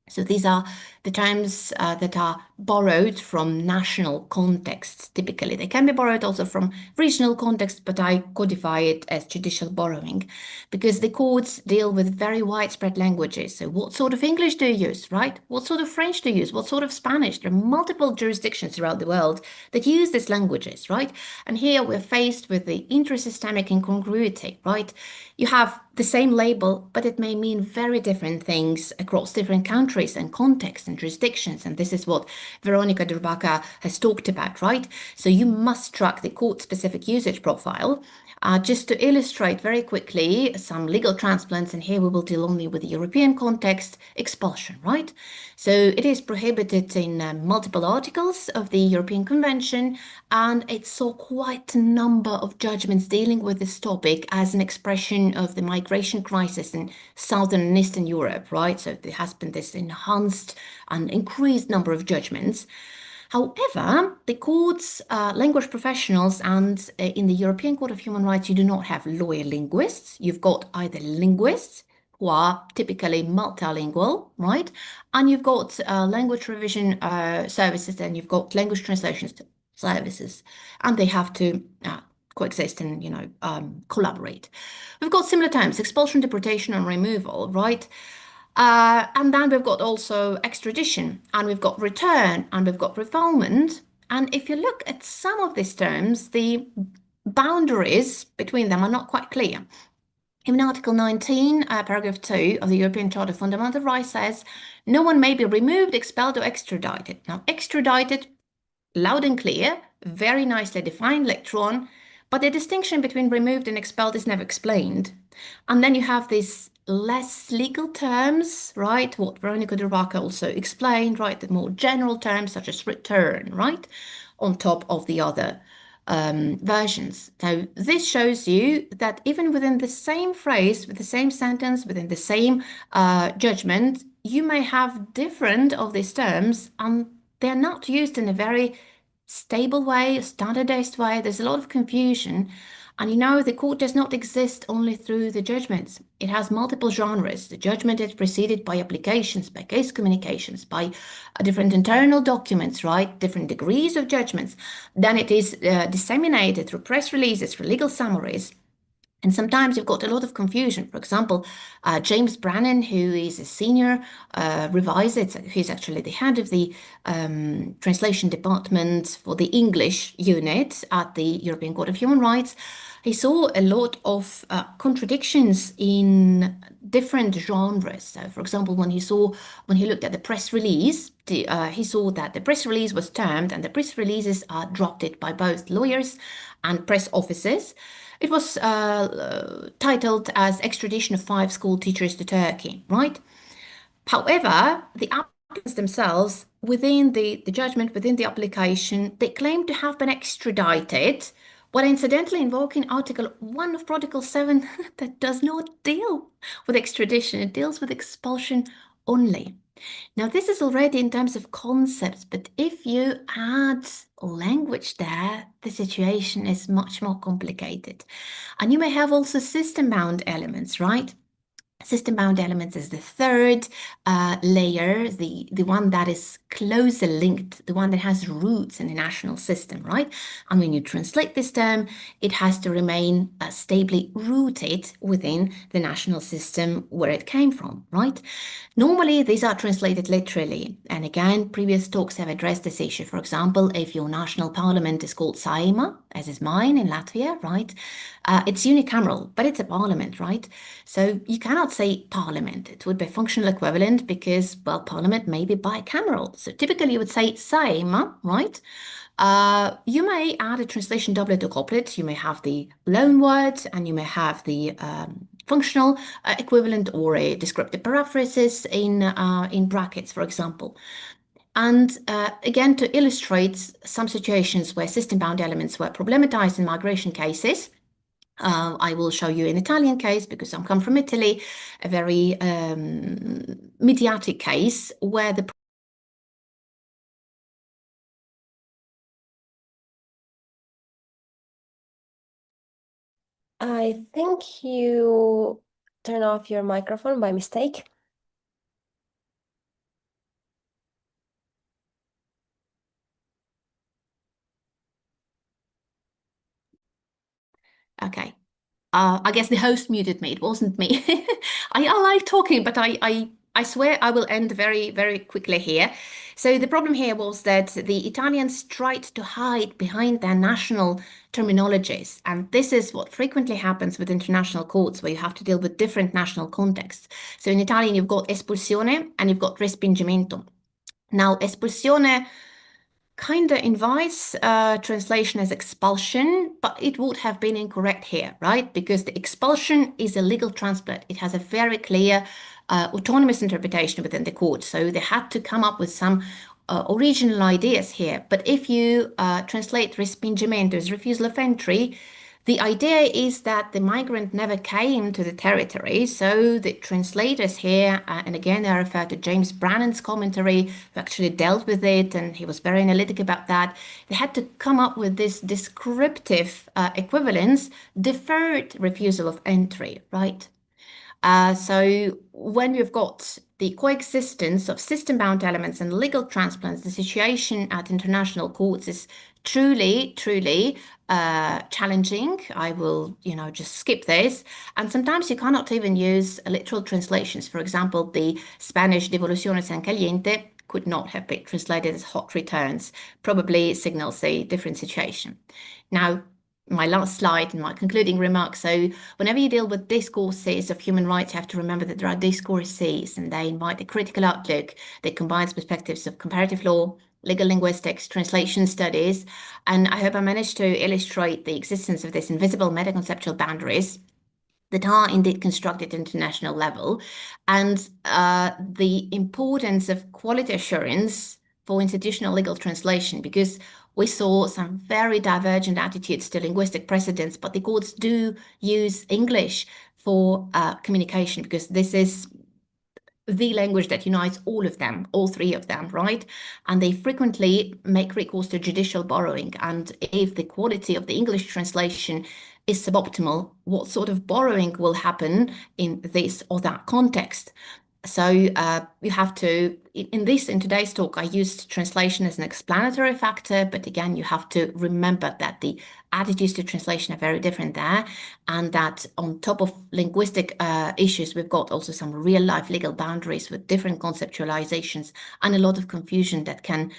So these are the terms that are borrowed from national contexts, typically. They can be borrowed also from regional contexts, but I codify it as judicial borrowing because the courts deal with very widespread languages. So what sort of English do you use, right? What sort of French do you use? What sort of Spanish? There are multiple jurisdictions throughout the world that use these languages, right? And here we're faced with the intersystemic incongruity, right? You have the same label, but it may mean very different things across different countries and contexts and jurisdictions. And this is what Veronika Drbaca has talked about, right? So you must track the court-specific usage profile. Just to illustrate very quickly some legal transplants, and here we will deal only with the European context, expulsion, right? So it is prohibited in multiple articles of the European Convention, and it saw quite a number of judgments dealing with this topic as an expression of the migration crisis in Southern and Eastern Europe, right? So there has been this enhanced and increased number of judgments. However, the court's language professionals, and in the European Court of Human Rights, you do not have lawyer linguists. You've got either linguists who are typically multilingual, right? And you've got language revision services, and you've got language translation services, and they have to coexist and, collaborate. We've got similar terms: expulsion, deportation, and removal, right? And then we've got also extradition, and we've got return, and we've got refoulement. And if you look at some of these terms, the boundaries between them are not quite clear. In Article 19, paragraph 2 of the European Charter of Fundamental Rights says, no one may be removed, expelled, or extradited. Now, extradited, loud and clear, very nicely defined later on, but the distinction between removed and expelled is never explained. And then you have these less legal terms, right? What Veronika Drbaca also explained, right? The more general terms such as return, right? On top of the other versions. So this shows you that even within the same phrase, with the same sentence, within the same judgment, you may have different of these terms, and they're not used in a very stable way, standardized way. There's a lot of confusion. And the court does not exist only through the judgments. It has multiple genres. The judgment is preceded by applications, by case communications, by different internal documents, right? Different degrees of judgments. Then it is disseminated through press releases, through legal summaries. And sometimes you've got a lot of confusion. For example, James Brannan, who is a senior reviser, he's actually the head of the translation department for the English unit at the European Court of Human Rights. He saw a lot of contradictions in different genres. So, for example, when he looked at the press release, he saw that the press release was termed, and the press releases are drafted by both lawyers and press officers. It was titled as extradition of 5 school teachers to Turkey, right? However, the applicants themselves, within the judgment, within the application, they claim to have been extradited, while incidentally invoking Article 1 of Protocol 7 that does not deal with extradition. It deals with expulsion only. Now, this is already in terms of concepts, but if you add language there, the situation is much more complicated. And you may have also system-bound elements, right? System-bound elements is the third layer, the one that is closer linked, the one that has roots in the national system, right? And when you translate this term, it has to remain stably rooted within the national system where it came from, right? Normally, these are translated literally. And again, previous talks have addressed this issue. For example, if your national parliament is called Saeima, as is mine in Latvia, right? It's unicameral, but it's a parliament, right? So you cannot say parliament. It would be functional equivalent because, well, parliament may be bicameral. So typically you would say Saeima, right? You may add a translation doublet or couplet. You may have the loan word and you may have the functional equivalent or a descriptive paraphrasis in brackets, for example. And again, to illustrate some situations where system-bound elements were problematized in migration cases, I will show you an Italian case because I come from Italy, a very mediatic case where the I think you turn off your microphone by mistake. Okay. I guess the host muted me. It wasn't me. I like talking, but I swear I will end very, very quickly here. So the problem here was that the Italians tried to hide behind their national terminologies. And this is what frequently happens with international courts, where you have to deal with different national contexts. So in Italian, you've got espulsione and you've got respingimento. Now, espulsione kind of invites translation as expulsion, but it would have been incorrect here, right? Because the expulsion is a legal transplant. It has a very clear autonomous interpretation within the court. So they had to come up with some original ideas here. But if you translate respingimento as refusal of entry, the idea is that the migrant never came to the territory, so the translators here, and again I refer to James Brannan's commentary, who actually dealt with it, and he was very analytic about that. They had to come up with this descriptive equivalence, deferred refusal of entry, right? So when we've got the coexistence of system-bound elements and legal transplants, the situation at international courts is truly, truly challenging. I will, just skip this. And sometimes you cannot even use literal translations. For example, the Spanish devoluciones en caliente could not have been translated as hot returns, probably signals a different situation. Now, my last slide and my concluding remarks. So whenever you deal with discourses of human rights, you have to remember that there are discourses and they invite a critical outlook that combines perspectives of comparative law, legal linguistics, translation studies. And I hope I managed to illustrate the existence of these invisible metaconceptual boundaries that are indeed constructed at international level, and the importance of quality assurance for institutional legal translation, because we saw some very divergent attitudes to linguistic precedents, but the courts do use English for communication because this is the language that unites all of them, all three of them, right? And they frequently make recourse to judicial borrowing. And if the quality of the English translation is suboptimal, what sort of borrowing will happen in this or that context? So you have to, in today's talk, I used translation as an explanatory factor, but again, you have to remember that the attitudes to translation are very different there, and that on top of linguistic issues, we've got also some real life legal boundaries with different conceptualizations and a lot of confusion that can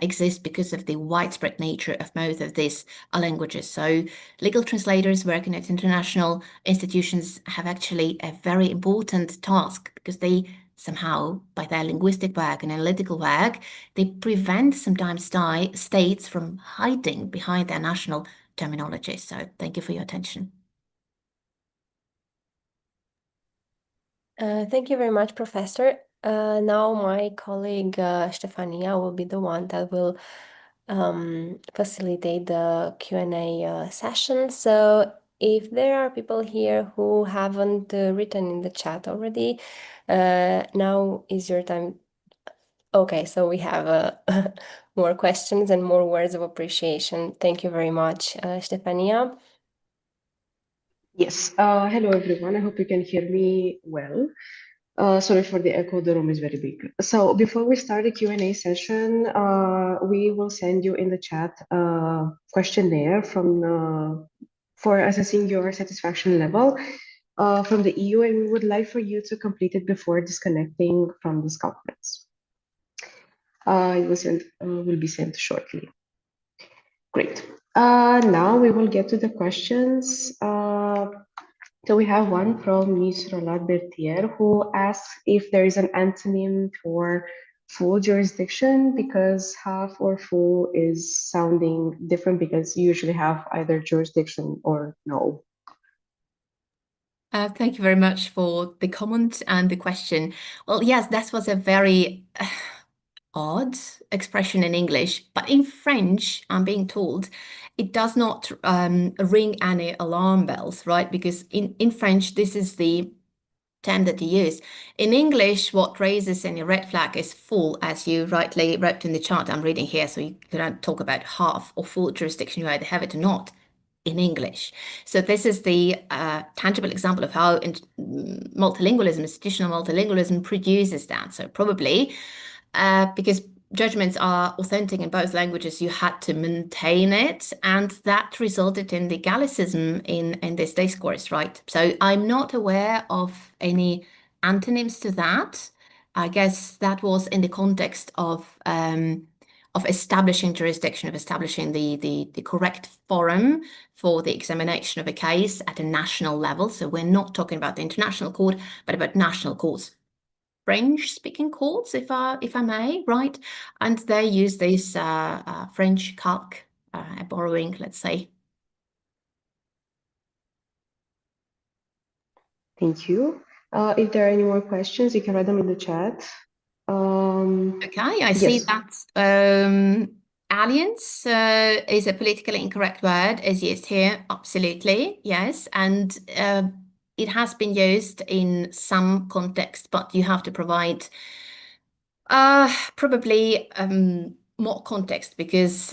exist because of the widespread nature of both of these languages. So legal translators working at international institutions have actually a very important task because they somehow, by their linguistic work and analytical work, they prevent sometimes states from hiding behind their national terminology. So thank you for your attention. Thank you very much, Professor. Now my colleague Stefania will be the one that will facilitate the Q&A session. So if there are people here who haven't written in the chat already, now is your time. Okay, so we have more questions and more words of appreciation. Thank you very much, Stefania. Yes. Hello, everyone. I hope you can hear me well. Sorry for the echo. The room is very big. So before we start the Q&A session, we will send you in the chat a questionnaire for assessing your satisfaction level from the EU, and we would like for you to complete it before disconnecting from this conference. It will be sent shortly. Great. Now we will get to the questions. So we have one from Ms. Roland Bertier, who asks if there is an antonym for full jurisdiction, because half or full is sounding different because you usually have either jurisdiction or no. Thank you very much for the comment and the question. Well, yes, that was a very odd expression in English, but in French, I'm being told, it does not ring any alarm bells, right? Because in French, this is the term that you use. In English, what raises any red flag is full, as you rightly wrote in the chart I'm reading here. So you cannot talk about half or full jurisdiction, you either have it or not in English. So this is the tangible example of how multilingualism, institutional multilingualism produces that. So probably because judgments are authentic in both languages, you had to maintain it, and that resulted in the Gallicism in this discourse, right? So I'm not aware of any antonyms to that. I guess that was in the context of establishing jurisdiction, of establishing the correct forum for the examination of a case at a national level. So we're not talking about the international court, but about national courts. French-speaking courts, if I may, right? And they use this French calque, a borrowing, let's say. Thank you. If there are any more questions, you can write them in the chat. Okay, I see that alliance is a politically incorrect word, is used here. Absolutely, yes. And it has been used in some context, but you have to provide probably more context, because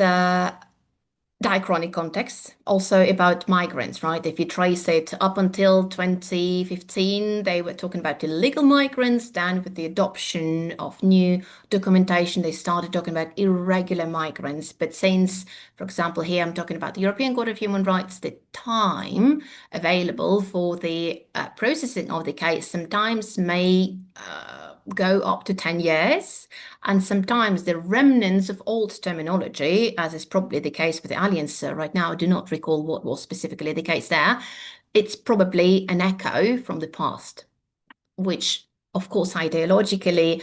diachronic context, also about migrants, right? If you trace it up until 2015, they were talking about illegal migrants. Then with the adoption of new documentation, they started talking about irregular migrants. But since, for example, here I'm talking about the European Court of Human Rights, the time available for the processing of the case sometimes may go up to 10 years. And sometimes the remnants of old terminology, as is probably the case with the alliance right now, I do not recall what was specifically the case there. It's probably an echo from the past, which, of course, ideologically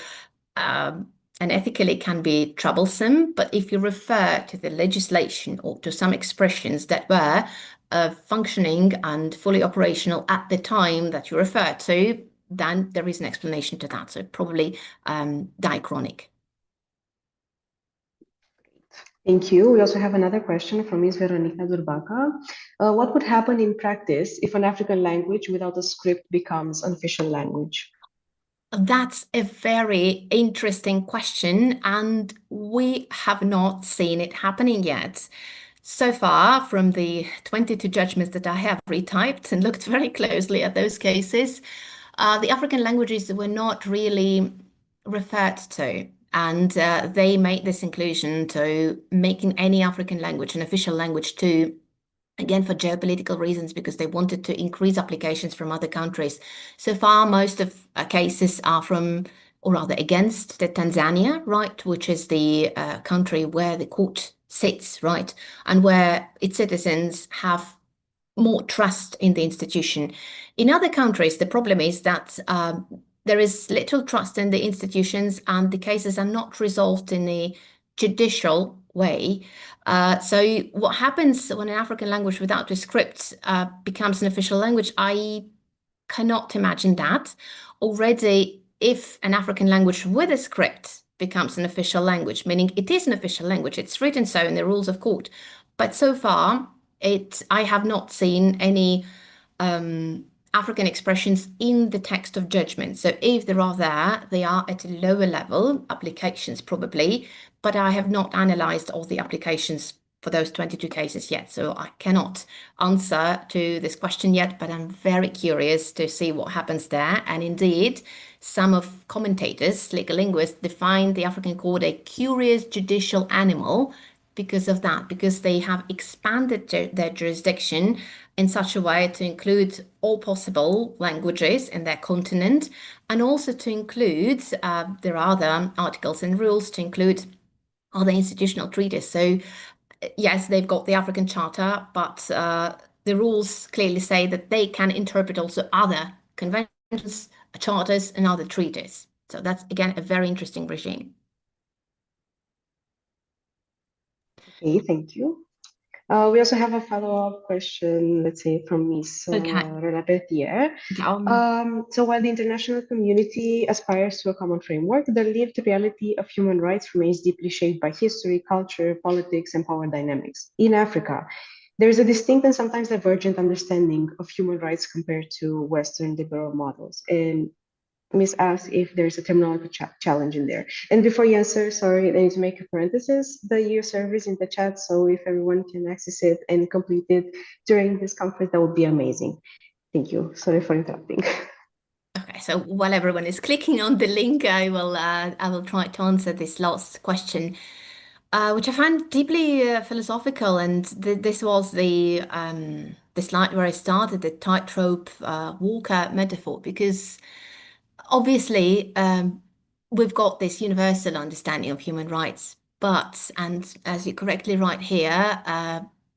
and ethically can be troublesome. But if you refer to the legislation or to some expressions that were functioning and fully operational at the time that you refer to, then there is an explanation to that. So probably diachronic. Thank you. We also have another question from Ms. Veronica Durbaca. What would happen in practice if an African language without a script becomes an official language? That's a very interesting question, and we have not seen it happening yet. So far, from the 22 judgments that I have retyped and looked very closely at those cases, the African languages were not really referred to. And they made this inclusion to making any African language an official language too, again, for geopolitical reasons, because they wanted to increase applications from other countries. So far, most of cases are from, or rather against, the Tanzania, right, which is the country where the court sits, right, and where its citizens have more trust in the institution. In other countries, the problem is that there is little trust in the institutions, and the cases are not resolved in a judicial way. So what happens when an African language without a script becomes an official language? I cannot imagine that. Already, if an African language with a script becomes an official language, meaning it is an official language, it's written so in the rules of court. But so far, I have not seen any African expressions in the text of judgment. So if there are there, they are at a lower level, applications probably, but I have not analyzed all the applications for those 22 cases yet. So I cannot answer to this question yet, but I'm very curious to see what happens there. And indeed, some of commentators, legal linguists, define the African court a curious judicial animal because of that, because they have expanded their jurisdiction in such a way to include all possible languages in their continent, and also to include, there are other articles and rules to include other institutional treaties. So yes, they've got the African Charter, but the rules clearly say that they can interpret also other conventions, charters, and other treaties. So that's, again, a very interesting regime. Okay, thank you. We also have a follow-up question, let's say, from Ms. Rona Bertier. So while the international community aspires to a common framework, the lived reality of human rights remains deeply shaped by history, culture, politics, and power dynamics. In Africa, there is a distinct and sometimes divergent understanding of human rights compared to Western liberal models. And Miss asks if there's a terminology challenge in there. And before you answer, sorry, I need to make a parenthesis. The year service in the chat, so if everyone can access it and complete it during this conference, that would be amazing. Thank you. Sorry for interrupting. Okay, so while everyone is clicking on the link, I will try to answer this last question, which I find deeply philosophical. And this was the slide where I started, the tightrope walker metaphor, because obviously, we've got this universal understanding of human rights, but, and as you correctly write here,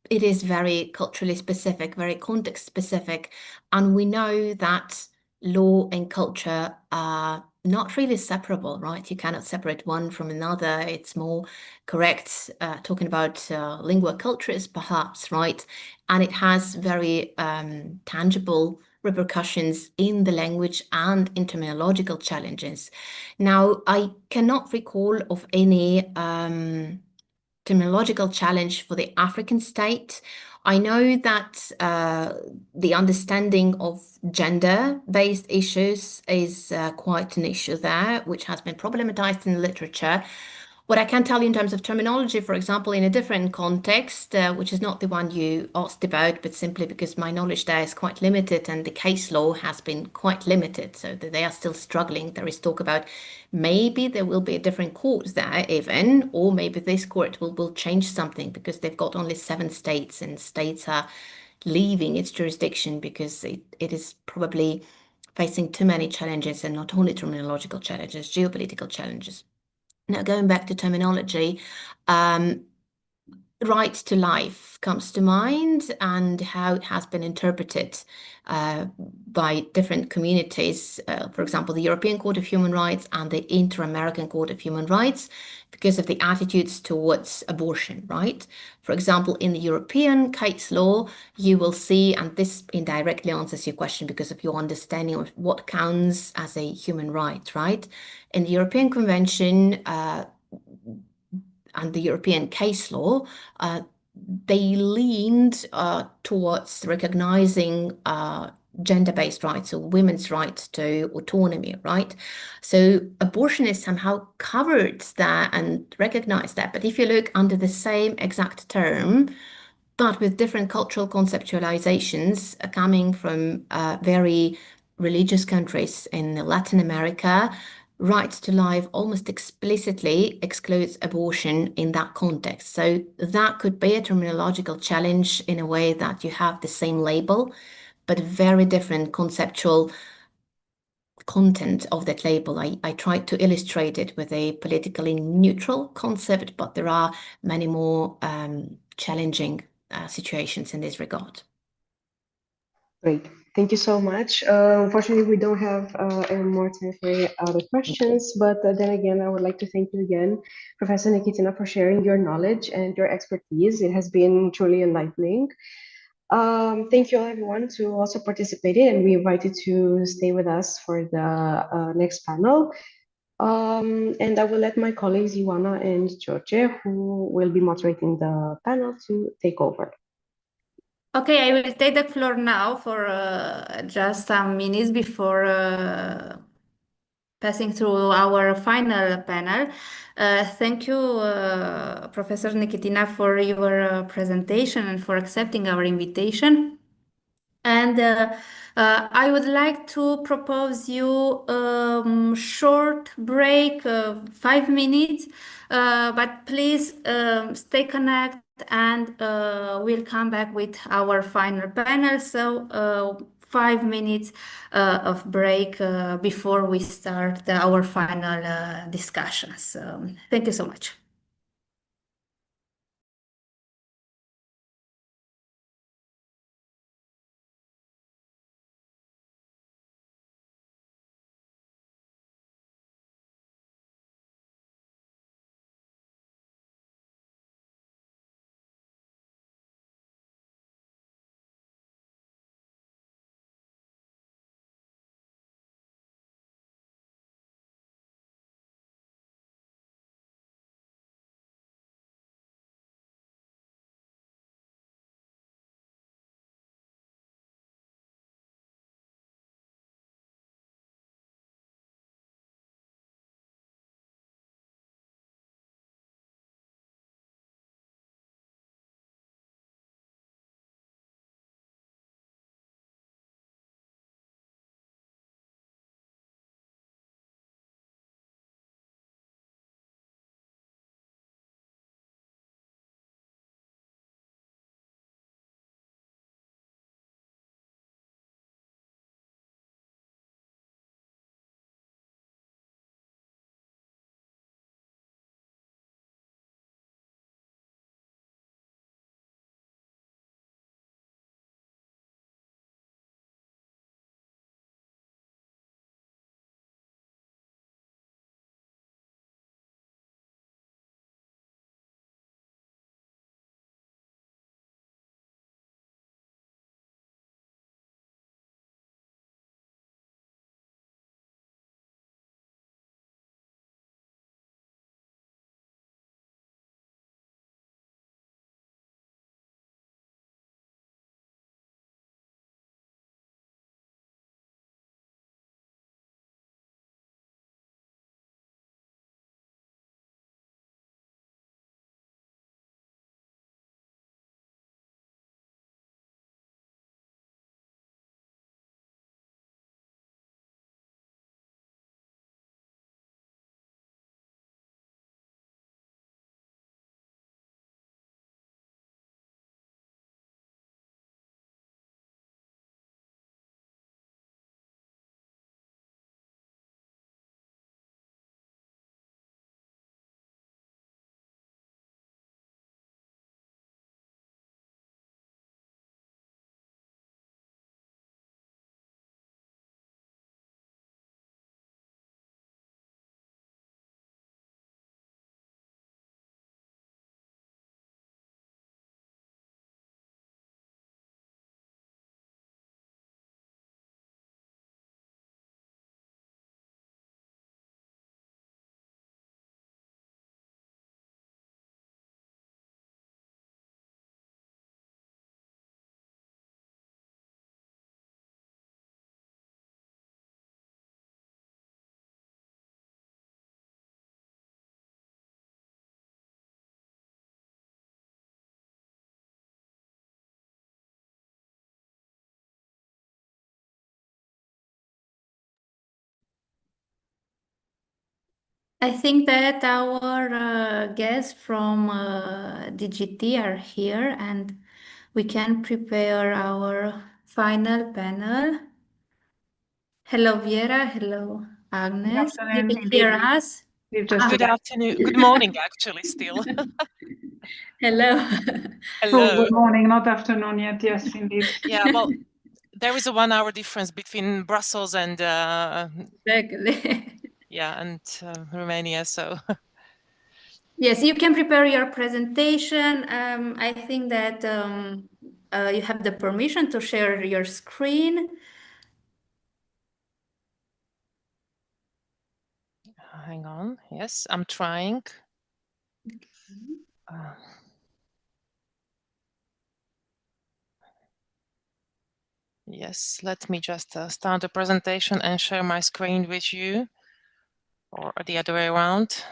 it is very culturally specific, very context specific, and we know that law and culture are not really separable, right? You cannot separate one from another. It's more correct talking about lingua culturis, perhaps, right? And it has very tangible repercussions in the language and in terminological challenges. Now, I cannot recall of any terminological challenge for the African state. I know that the understanding of gender-based issues is quite an issue there, which has been problematized in the literature. What I can tell you in terms of terminology, for example, in a different context, which is not the one you asked about, but simply because my knowledge there is quite limited and the case law has been quite limited, so that they are still struggling. There is talk about maybe there will be a different court there even, or maybe this court will change something because they've got only 7 states and states are leaving its jurisdiction because it is probably facing too many challenges, and not only terminological challenges, geopolitical challenges. Now, going back to terminology, right to life comes to mind, and how it has been interpreted by different communities, for example, the European Court of Human Rights and the Inter-American Court of Human Rights, because of the attitudes towards abortion, right? For example, in the European case law, you will see, and this indirectly answers your question because of your understanding of what counts as a human right, right? In the European Convention, and the European case law, they leaned towards recognizing gender-based rights, or women's rights to autonomy, right? So abortion is somehow covered there and recognized that. But if you look under the same exact term, but with different cultural conceptualizations coming from very religious countries in Latin America, right to life almost explicitly excludes abortion in that context. So that could be a terminological challenge in a way that you have the same label, but very different conceptual content of that label. I tried to illustrate it with a politically neutral concept, but there are many more challenging situations in this regard. Great. Thank you so much. Unfortunately, we don't have any more time for any other questions, but then again, I would like to thank you again, Professor Nikitina, for sharing your knowledge and your expertise. It has been truly enlightening. Thank you all, everyone, to also participated, and we invite you to stay with us for the next panel. And I will let my colleagues, Ioana and George, who will be moderating the panel, to take over. Okay, I will take the floor now for just some minutes before passing through our final panel. Thank you, Professor Nikitina, for your presentation and for accepting our invitation. And I would like to propose you a short break, 5 minutes, but please stay connected and we'll come back with our final panel. So 5 minutes of break before we start our final discussions. Thank you so much. I think that our guests from DGT are here and we can prepare our final panel. Hello, Vera. Hello, Agnes. You afternoon, can hear us? Good afternoon. Good morning, actually, still. Hello. Hello. Oh, good morning, not afternoon yet. Yes, indeed. Yeah, well, there is a 1 hour difference between Brussels and Exactly. yeah, and Romania. So Yes, you can prepare your presentation. I think that you have the permission to share your screen. hang on. Yes, I'm trying. Yes, let me just start the presentation and share my screen with you. or the other way around.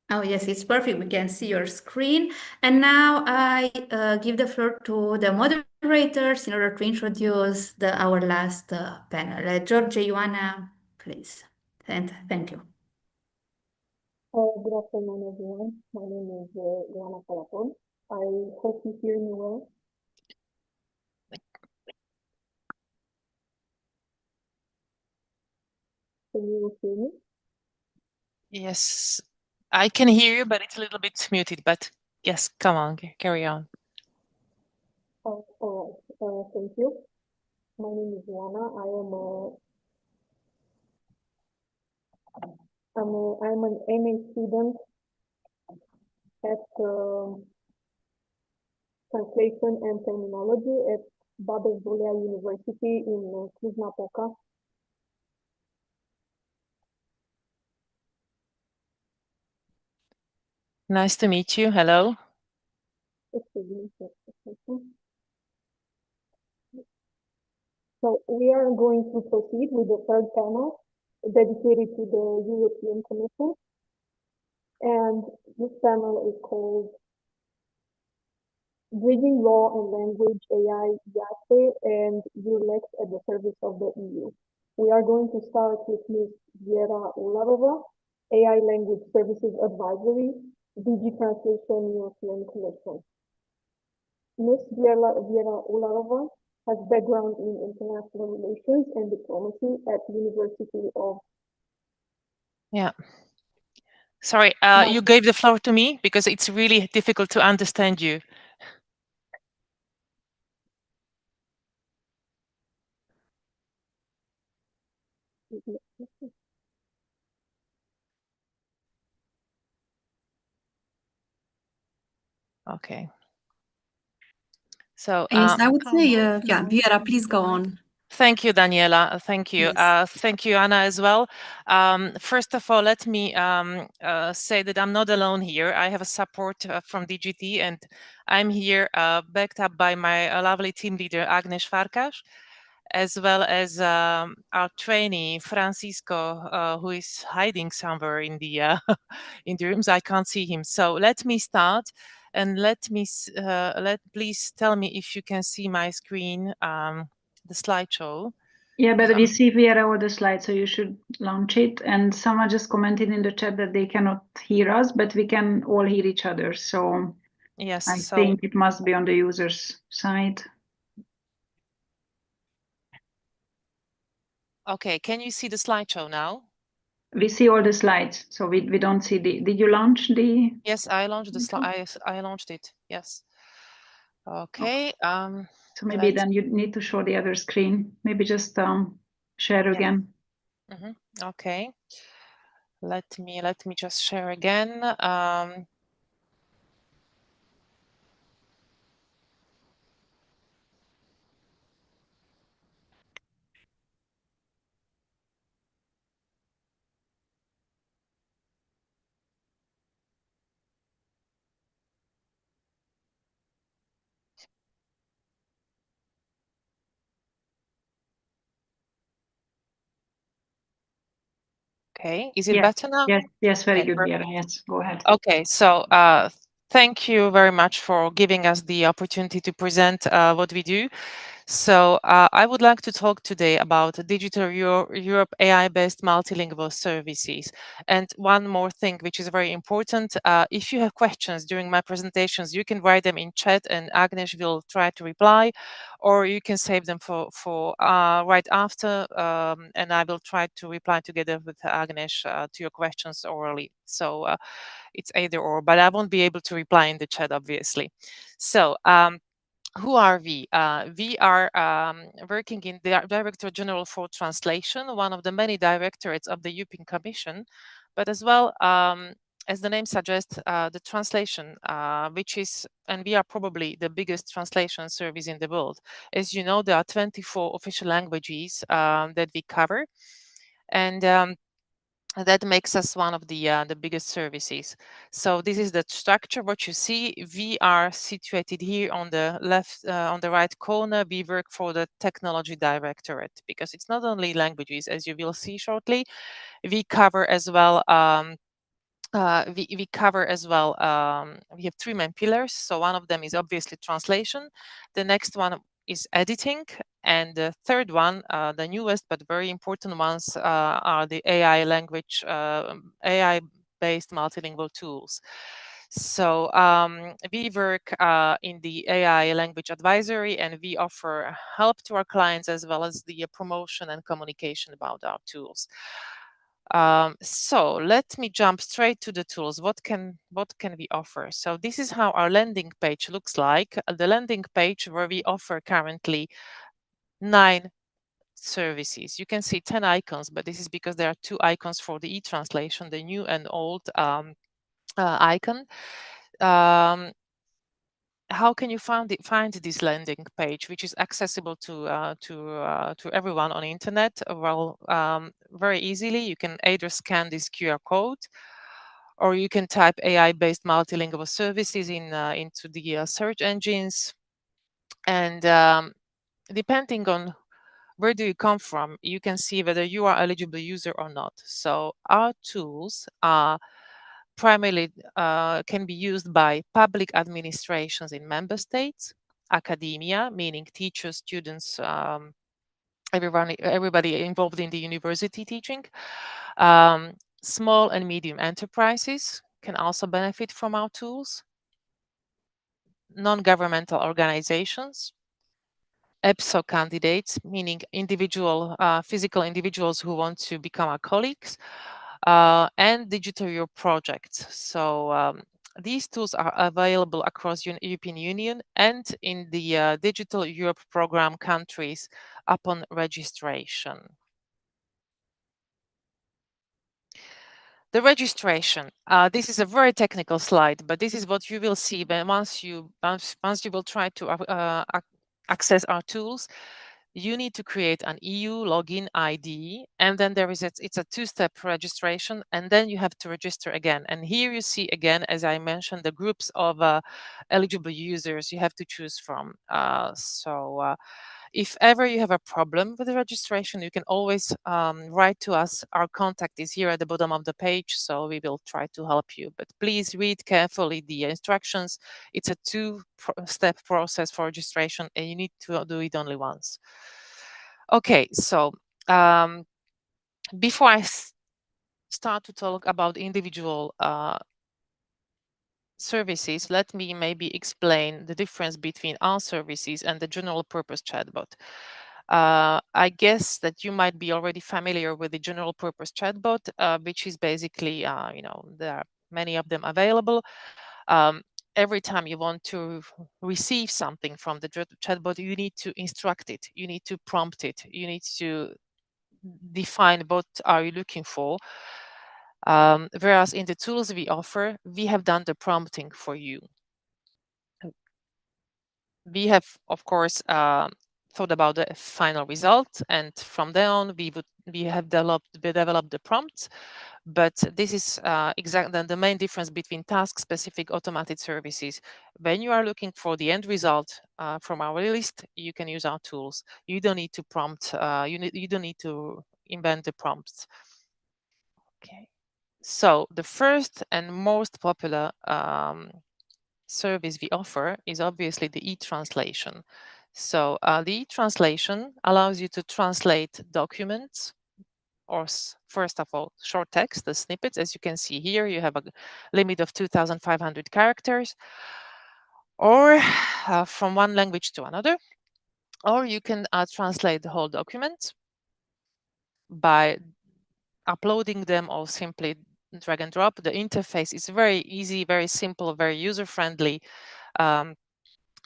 Oh, yes, it's perfect. We can see your screen. And now I give the floor to the moderators in order to introduce our last panel. George, Ioana, please. And thank you. Good afternoon, everyone. My name is Ioana Calapon. I hope you hear me well. Can you hear me? Yes, I can hear you, but it's a little bit muted. But yes, come on, carry on. Oh, all right. Thank you. My name is Ioana. I'm an MA student at Translation and Terminology at Babes-Bolea University in Cluj-Napoca. Nice to meet you. Hello. So we are going to proceed with the third panel dedicated to the European Commission. And this panel is called Bridging Law and Language, AI, YASE, and ULEX at the Service of the EU. We are going to start with Ms. Vera Ularova, AI Language Services Advisory, DG Translation European Commission. Ms. Vera Ularova has background in international relations and diplomacy at the University of... Yeah. Sorry, you gave the floor to me because it's really difficult to understand you. Okay. So yes, I would say, yeah, Vera, please go on. Thank you, Daniela. Thank you. Yes. Thank you, Anna, as well. First of all, let me say that I'm not alone here. I have a support from DGT, and I'm here backed up by my lovely team leader, Agnes Farkas, as well as our trainee, Francisco, who is hiding somewhere in the in the rooms. I can't see him. So let me start, and please tell me if you can see my screen. The slideshow. Yeah, but we see Vera all the slides, so you should launch it. And someone just commented in the chat that they cannot hear us, but we can all hear each other. So yes, I think it must be on the user's side. Okay, can you see the slideshow now? We see all the slides, so we don't see the. Did you launch the? Yes, I launched the slide. I launched it. Yes. Okay. So maybe then you need to show the other screen. Maybe just share again. Okay. Let me just share again. Okay, is it better now? Yes, very Okay, good, Vera. Yes, go ahead. Okay, so thank you very much for giving us the opportunity to present what we do. So I would like to talk today about Digital Europe AI-based multilingual services. And one more thing, which is very important, if you have questions during my presentations, you can write them in chat and Agnes will try to reply, or you can save them for right after, and I will try to reply together with Agnes to your questions orally. So it's either or, but I won't be able to reply in the chat, obviously. So who are we? We are working in the Director General for Translation, one of the many directorates of the European Commission, but as well, as the name suggests, the translation, which is, and we are probably the biggest translation service in the world. As you know, there are 24 official languages that we cover. And that makes us one of the biggest services. So this is the structure. What you see, we are situated here on the left, on the right corner. We work for the technology directorate, because it's not only languages, as you will see shortly. We cover as well. We cover as well. We have three main pillars. So one of them is obviously translation. The next one is editing, and the third one, the newest but very important ones, are the AI language, AI-based multilingual tools. So we work in the AI language advisory, and we offer help to our clients as well as the promotion and communication about our tools. So let me jump straight to the tools. What can we offer? So this is how our landing page looks like. The landing page where we offer currently 9 services. You can see 10 icons, but this is because there are 2 icons for the e-translation, the new and old icon. How can you find this landing page, which is accessible to everyone on the internet? Well, very easily. You can either scan this QR code, or you can type AI-based multilingual services into the search engines. And depending on where do you come from, you can see whether you are eligible user or not. So our tools are primarily can be used by public administrations in member states, academia, meaning teachers, students, everybody involved in the university teaching. Small and medium enterprises can also benefit from our tools. Non-governmental organizations, EPSO candidates, meaning physical individuals who want to become our colleagues, and digital Europe projects. So these tools are available across European Union and in the Digital Europe program countries upon registration. The registration. This is a very technical slide, but this is what you will see when once you will try to access our tools. You need to create an EU login ID, and then it's a 2-step registration, and then you have to register again. And here you see again, as I mentioned, the groups of eligible users you have to choose from. If ever you have a problem with the registration, you can always write to us. Our contact is here at the bottom of the page, so we will try to help you. But please read carefully the instructions. It's a 2-step process for registration, and you need to do it only once. Okay, so before I start to talk about individual services, let me maybe explain the difference between our services and the general purpose chatbot. I guess that you might be already familiar with the general purpose chatbot, which is basically, there are many of them available. Every time you want to receive something from the chatbot, you need to instruct it, you need to prompt it, you need to define what are you looking for. Whereas in the tools we offer, we have done the prompting for you. We have, of course, thought about the final result, and from then on, we have developed the prompts. But this is exactly the main difference between task-specific automated services. When you are looking for the end result from our list, you can use our tools. You don't need to prompt. You don't need to invent the prompts. Okay. So the first and most popular service we offer is obviously the e-translation. So the e-translation allows you to translate documents, or first of all, short text, the snippets. As you can see here, you have a limit of 2,500 characters, or from one language to another, or you can translate the whole document by uploading them or simply drag and drop. The interface is very easy, very simple, very user-friendly.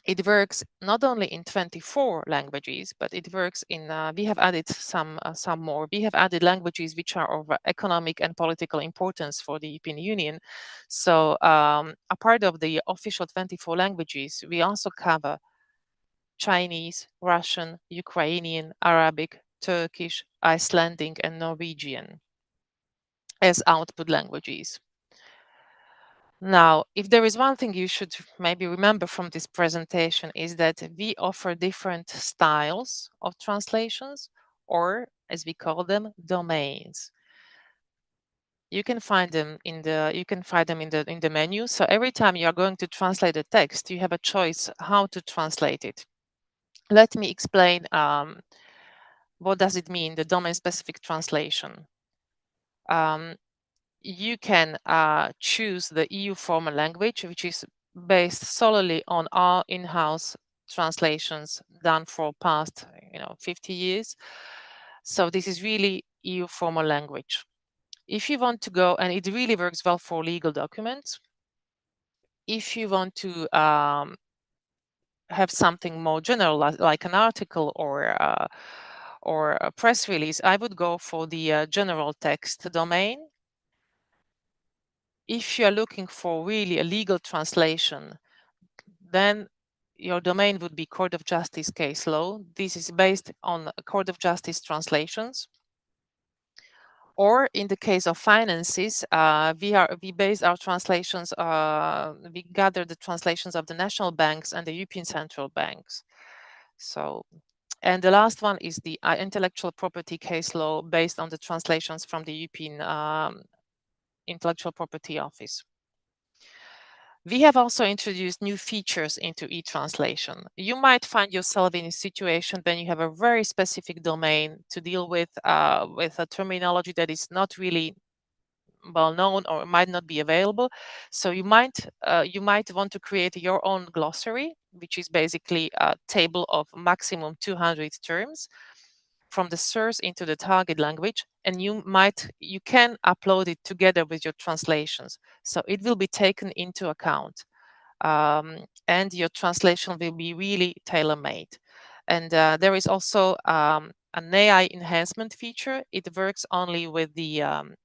It works not only in 24 languages, but it works in, we have added some more. We have added languages which are of economic and political importance for the European Union. So a part of the official 24 languages, we also cover Chinese, Russian, Ukrainian, Arabic, Turkish, Icelandic, and Norwegian. as output languages. Now, if there is one thing you should maybe remember from this presentation is that we offer different styles of translations, or as we call them, domains. You can find them in the menu. So every time you are going to translate a text, you have a choice how to translate it. Let me explain what does it mean, the domain-specific translation. You can choose the EU formal language, which is based solely on our in-house translations done for past 50 years. So this is really EU formal language. If you want to go, and it really works well for legal documents, if you want to have something more general, like an article or a press release, I would go for the general text domain. If you're looking for really a legal translation, then your domain would be Court of Justice case law. This is based on Court of Justice translations. Or in the case of finances, we base our translations, we gather the translations of the national banks and the European central banks. So, and the last one is the intellectual property case law based on the translations from the European Intellectual Property Office. We have also introduced new features into e-translation. You might find yourself in a situation when you have a very specific domain to deal with a terminology that is not really well known or might not be available. So you might want to create your own glossary, which is basically a table of maximum 200 terms from the source into the target language, and you can upload it together with your translations. So it will be taken into account, and your translation will be really tailor-made. And there is also an AI enhancement feature. It works only with the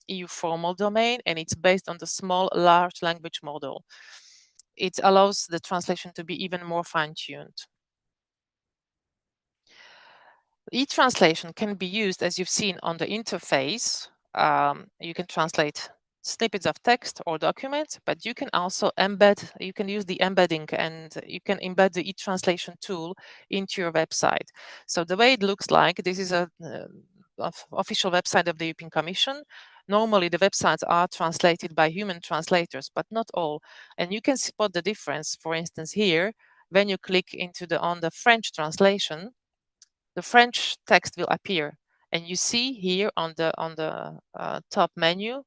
EU formal domain, and it's based on the small large language model. It allows the translation to be even more fine-tuned. E-translation can be used, as you've seen on the interface. You can translate snippets of text or documents, but you can also you can use the embedding, and you can embed the e-translation tool into your website. So the way it looks like, this is a official website of the European Commission. Normally the websites are translated by human translators, but not all. And you can spot the difference, for instance, here, when you click on the French translation, the French text will appear, and you see here on the top menu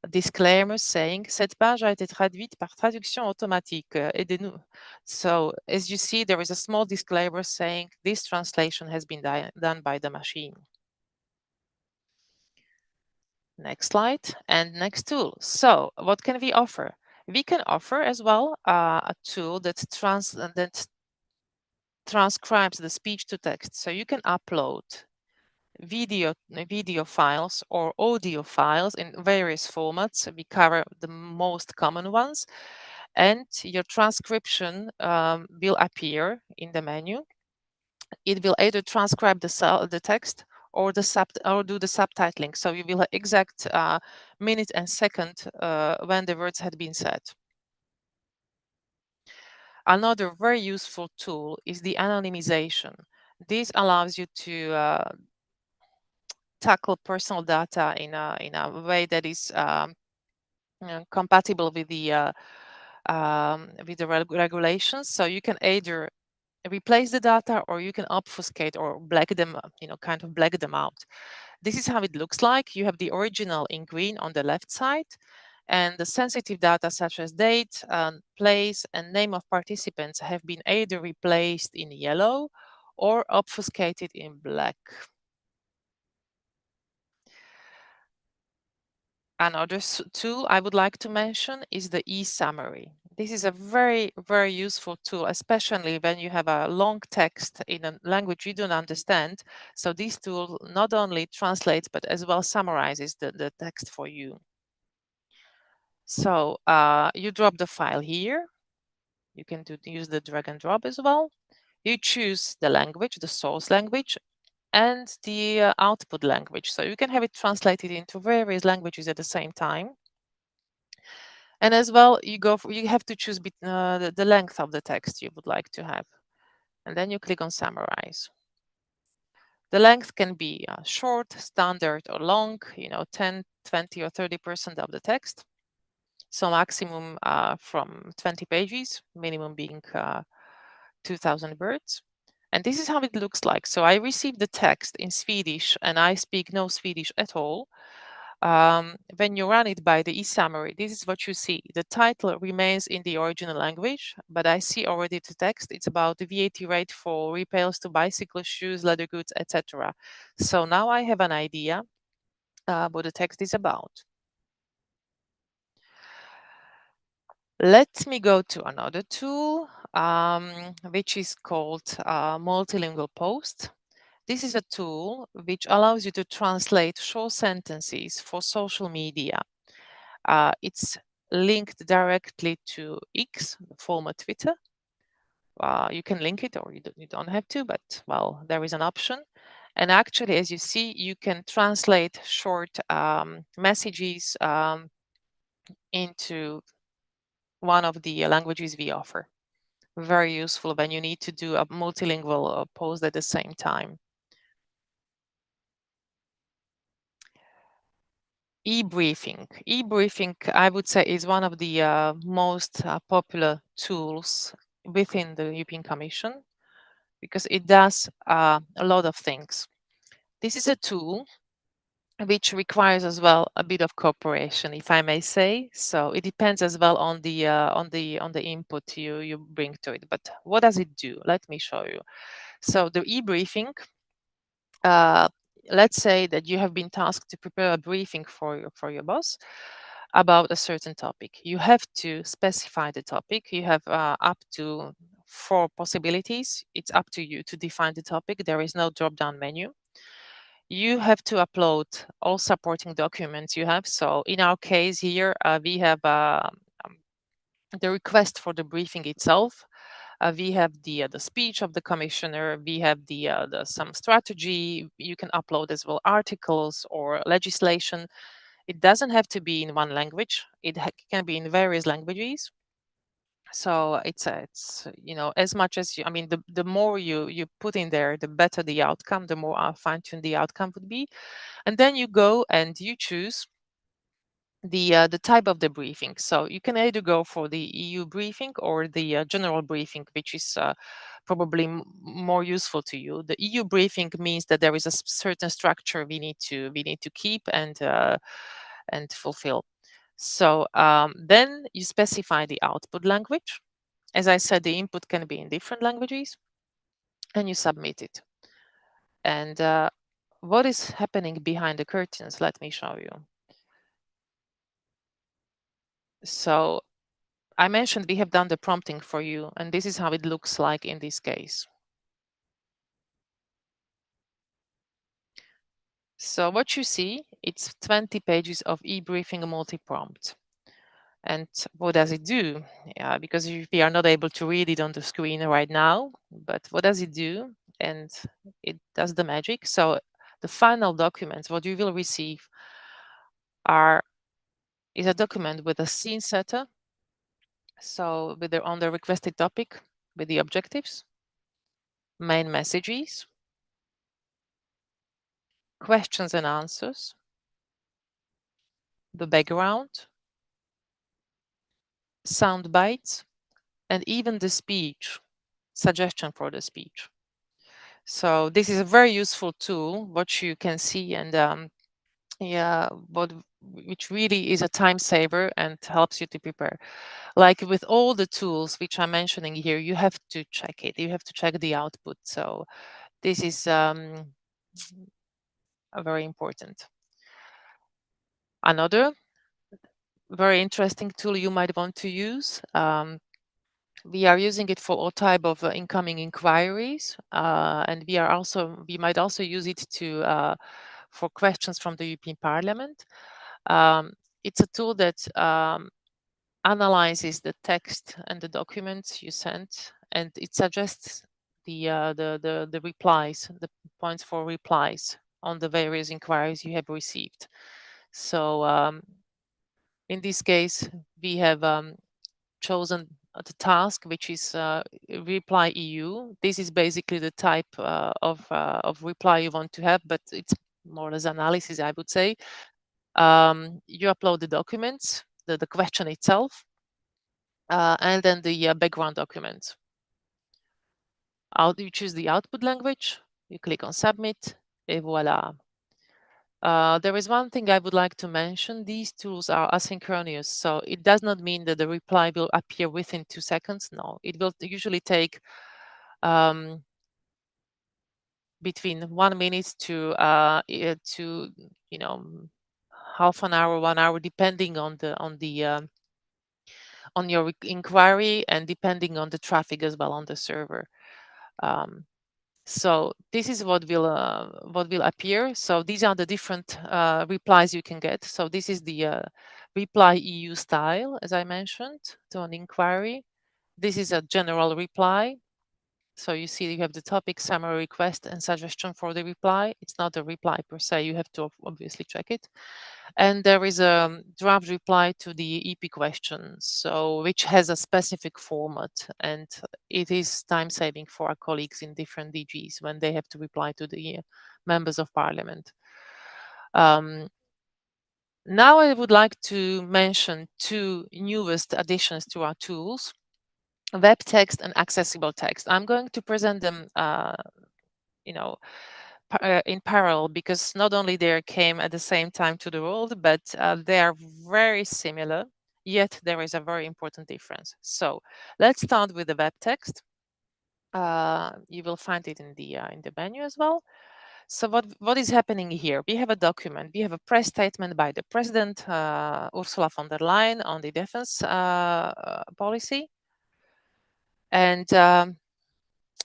a disclaimer saying cette page a été traduite par traduction automatique. Aidez-nous. So as you see, there is a small disclaimer saying this translation has been done by the machine. Next slide and next tool. So what can we offer? We can offer as well a tool that transcribes the speech to text. So you can upload video files or audio files in various formats. We cover the most common ones, and your transcription will appear in the menu. It will either transcribe the text or do the subtitling, so you will have exact minute and second when the words had been said. Another very useful tool is the anonymization. This allows you to tackle personal data in a way that is compatible with the regulations. So you can either replace the data, or you can obfuscate or black them, kind of black them out. This is how it looks like. You have the original in green on the left side, and the sensitive data such as date, place, and name of participants have been either replaced in yellow or obfuscated in black. Another tool I would like to mention is the e-summary. This is a very, very useful tool, especially when you have a long text in a language you don't understand. So this tool not only translates, but as well summarizes the text for you. So you drop the file here. You can use the drag and drop as well. You choose the language, the source language. and the output language. So you can have it translated into various languages at the same time. And as well, you have to choose the length of the text you would like to have. And then you click on Summarize. The length can be short, standard, or long, 10, 20, or 30% of the text. So maximum from 20 pages, minimum being 2000 words. And this is how it looks like. So I received the text in Swedish and I speak no Swedish at all. When you run it by the e-summary, this is what you see. The title remains in the original language, but I see already the text. It's about the VAT rate for repairs to bicycles, shoes, leather goods, etc. So now I have an idea what the text is about. Let me go to another tool, which is called Multilingual Post. This is a tool which allows you to translate short sentences for social media. It's linked directly to X, the former Twitter. You can link it or you don't have to, but well, there is an option. And actually, as you see, you can translate short messages into one of the languages we offer. Very useful when you need to do a multilingual post at the same time. E-briefing. E-briefing, I would say, is one of the most popular tools within the European Commission because it does a lot of things. This is a tool which requires as well a bit of cooperation, if I may say. So it depends as well on the input you bring to it. But what does it do? Let me show you. So the e-briefing. Let's say that you have been tasked to prepare a briefing for your boss about a certain topic. You have to specify the topic. You have up to 4 possibilities. It's up to you to define the topic. There is no drop-down menu. You have to upload all supporting documents you have. So in our case here, we have the request for the briefing itself. We have the speech of the commissioner. We have the some strategy. You can upload as well articles or legislation. It doesn't have to be in one language. It can be in various languages. So it's as much as I mean, the more you put in there, the better the outcome. The more fine-tuned the outcome would be. And then you go and you choose the type of the briefing. So you can either go for the EU briefing or the general briefing, which is probably more useful to you. The EU briefing means that there is a certain structure we need to keep and fulfill. So then you specify the output language. As I said, the input can be in different languages, and you submit it. And what is happening behind the curtains? Let me show you. So I mentioned we have done the prompting for you, and this is how it looks like in this case. So what you see, it's 20 pages of e-briefing multi-prompt. And what does it do? Because we are not able to read it on the screen right now, but what does it do? And it does the magic. So the final documents, what you will receive is a document with a scene setter. So on the requested topic, with the objectives, main messages, questions and answers, the background, sound bites, and even the speech, suggestion for the speech. So this is a very useful tool, what you can see, and which really is a time saver and helps you to prepare. Like with all the tools which I'm mentioning here, you have to check it. You have to check the output. So this is very important. Another very interesting tool you might want to use. We are using it for all type of incoming inquiries, and we might also use it for questions from the European Parliament. It's a tool that analyzes the text and the documents you sent, and it suggests the replies, the points for replies on the various inquiries you have received. So in this case, we have chosen the task, which is reply EU. This is basically the type of reply you want to have, but it's more or less analysis, I would say. You upload the documents, the question itself, and then the background documents. You choose the output language, you click on submit, et voila. There is one thing I would like to mention. These tools are asynchronous, so it does not mean that the reply will appear within 2 seconds. No, it will usually take between 1 minute to half an hour, 1 hour, depending on your inquiry and depending on the traffic as well on the server. So this is what will appear. So these are the different replies you can get. So this is the reply EU style, as I mentioned, to an inquiry. This is a general reply. So you see you have the topic, summary, request, and suggestion for the reply. It's not a reply per se. You have to obviously check it. And there is a draft reply to the EP question, so which has a specific format, and it is time saving for our colleagues in different DGs when they have to reply to the members of parliament. Now I would like to mention 2 newest additions to our tools: web text and accessible text. I'm going to present them in parallel, because not only they came at the same time to the world, but they are very similar, yet there is a very important difference. So let's start with the web text. You will find it in the menu as well. So what is happening here? We have a document. We have a press statement by the President, Ursula von der Leyen, on the defense policy. And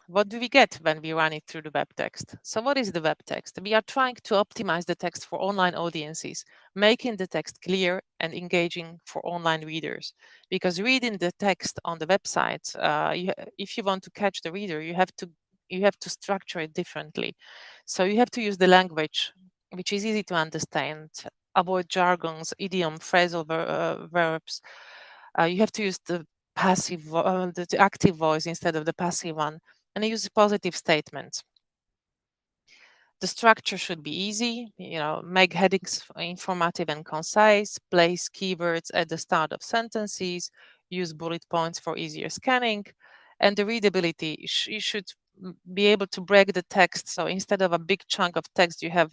what do we get when we run it through the web text? So what is the web text? We are trying to optimize the text for online audiences, making the text clear and engaging for online readers. Because reading the text on the website, if you want to catch the reader, you have to structure it differently. So you have to use the language which is easy to understand, avoid jargons, idiom, phrasal verbs. You have to use the the active voice instead of the passive one, and use positive statements. The structure should be easy, make headings informative and concise, place keywords at the start of sentences, use bullet points for easier scanning, and the readability, you should be able to break the text. So instead of a big chunk of text, you have,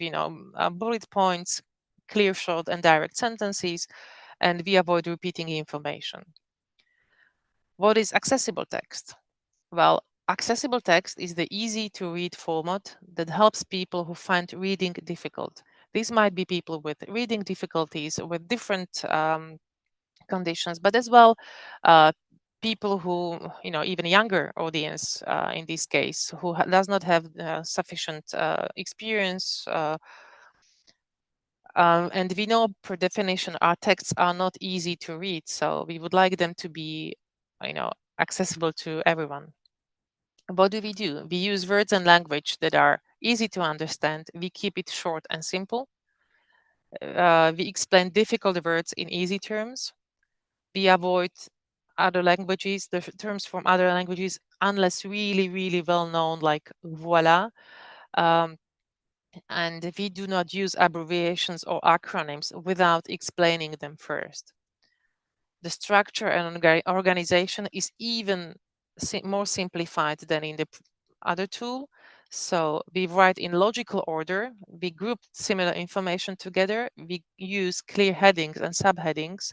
bullet points, clear, short, and direct sentences, and we avoid repeating information. What is accessible text? Well, accessible text is the easy-to-read format that helps people who find reading difficult. These might be people with reading difficulties, with different conditions, but as well people who, even younger audience in this case, who does not have sufficient experience. And we know, per definition, our texts are not easy to read, so we would like them to be, accessible to everyone. What do? We use words and language that are easy to understand. We keep it short and simple. We explain difficult words in easy terms. We avoid other languages, the terms from other languages, unless really, really well known, like voila. And we do not use abbreviations or acronyms without explaining them first. The structure and organization is even more simplified than in the other tool. So we write in logical order, we group similar information together, we use clear headings and subheadings,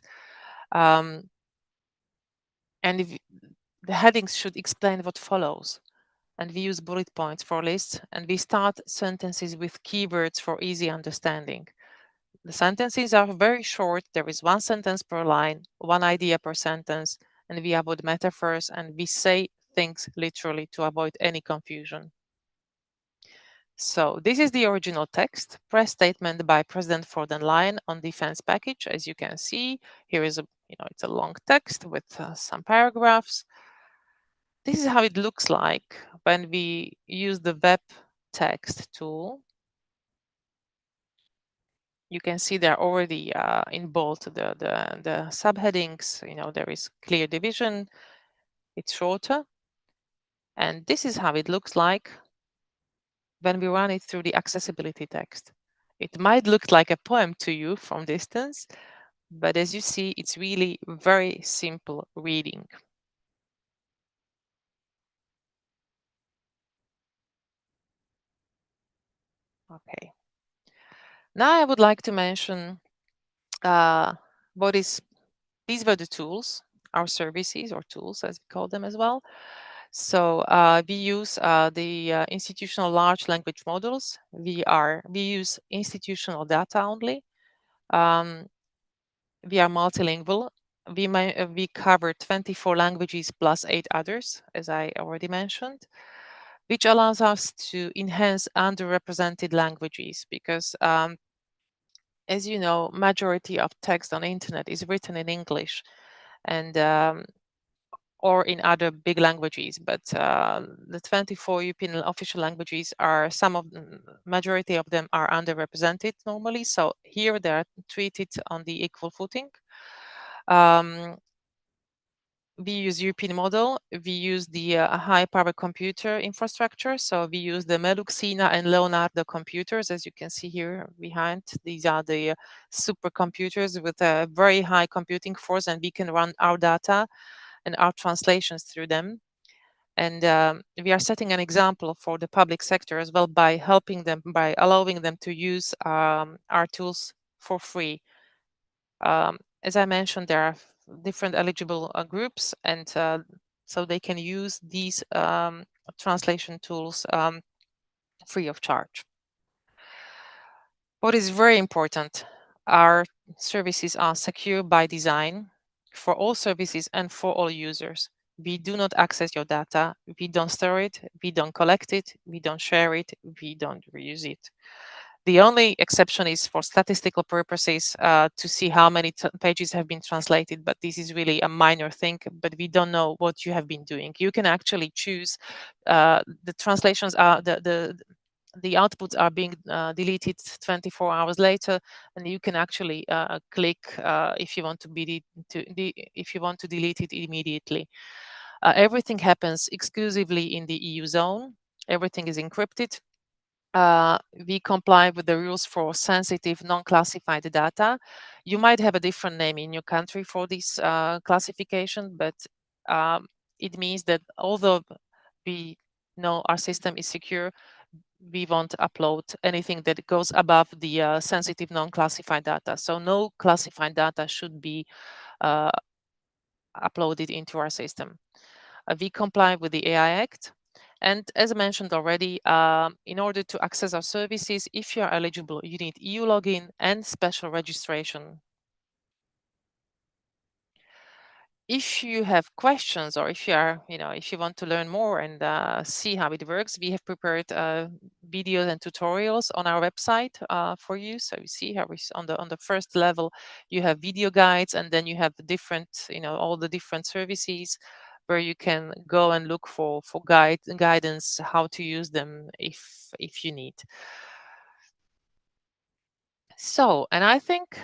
and the headings should explain what follows. And we use bullet points for lists, and we start sentences with keywords for easy understanding. The sentences are very short. There is 1 sentence per line, 1 idea per sentence, and we avoid metaphors, and we say things literally to avoid any confusion. So this is the original text, press statement by President von der Leyen on defense package. As you can see, here is it's a long text with some paragraphs. This is how it looks like when we use the web text tool, you can see they're already in bold the subheadings. You know, there is clear division. It's shorter. And this is how it looks like when we run it through the accessibility text. It might look like a poem to you from distance, but as you see, it's really very simple reading. Okay. Now I would like to mention these were the tools, our services or tools as we call them as well. So we use the institutional large language models. We use institutional data only. We are multilingual. We cover 24 languages plus 8 others, as I already mentioned, which allows us to enhance underrepresented languages because, as you know, majority of text on the internet is written in English and or in other big languages, but the 24 European official languages are majority of them are underrepresented normally. So here they are treated on the equal footing. We use European model. We use the high power computer infrastructure. So we use the Meluxina and Leonardo computers, as you can see here behind. These are the supercomputers with a very high computing force, and we can run our data and our translations through them. And we are setting an example for the public sector as well by allowing them to use our tools for free. As I mentioned, there are different eligible groups, and so they can use these translation tools free of charge. What is very important, our services are secure by design for all services and for all users. We do not access your data, we don't store it, we don't collect it, we don't share it, we don't reuse it. The only exception is for statistical purposes to see how many pages have been translated, but this is really a minor thing, but we don't know what you have been doing. You can actually choose, the translations are, the outputs are being deleted 24 hours later, and you can actually click if you want to delete it immediately. Everything happens exclusively in the EU zone. Everything is encrypted. We comply with the rules for sensitive, non-classified data. You might have a different name in your country for this classification, but it means that although we know our system is secure, we won't upload anything that goes above the sensitive, non-classified data. So no classified data should be uploaded into our system. We comply with the AI Act. And as I mentioned already, in order to access our services, if you are eligible, you need EU login and special registration. If you have questions, or if you are, if you want to learn more and see how it works, we have prepared videos and tutorials on our website for you. So you see how on the first level, you have video guides, and then you have the different, all the different services where you can go and look for guidance how to use them if you need. So, and I think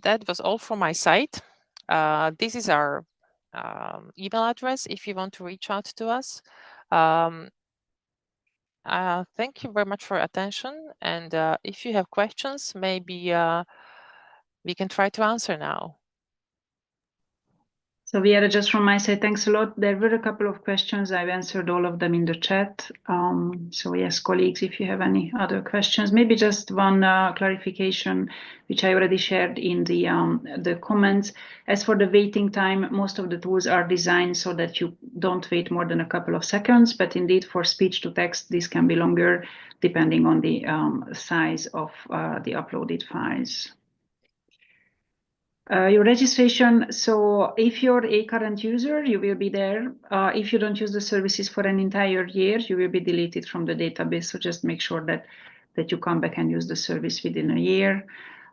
that was all from my side. This is our email address if you want to reach out to us. Thank you very much for your attention. And if you have questions, maybe we can try to answer now. So Viera, just from my side, thanks a lot. There were a couple of questions. I've answered all of them in the chat. So yes, colleagues, if you have any other questions, maybe just one clarification, which I already shared in the comments. As for the waiting time, most of the tools are designed so that you don't wait more than a couple of seconds. But indeed, for speech to text, this can be longer depending on the size of the uploaded files. Your registration, so if you're a current user, you will be there. If you don't use the services for an entire year, you will be deleted from the database. So just make sure that you come back and use the service within a year.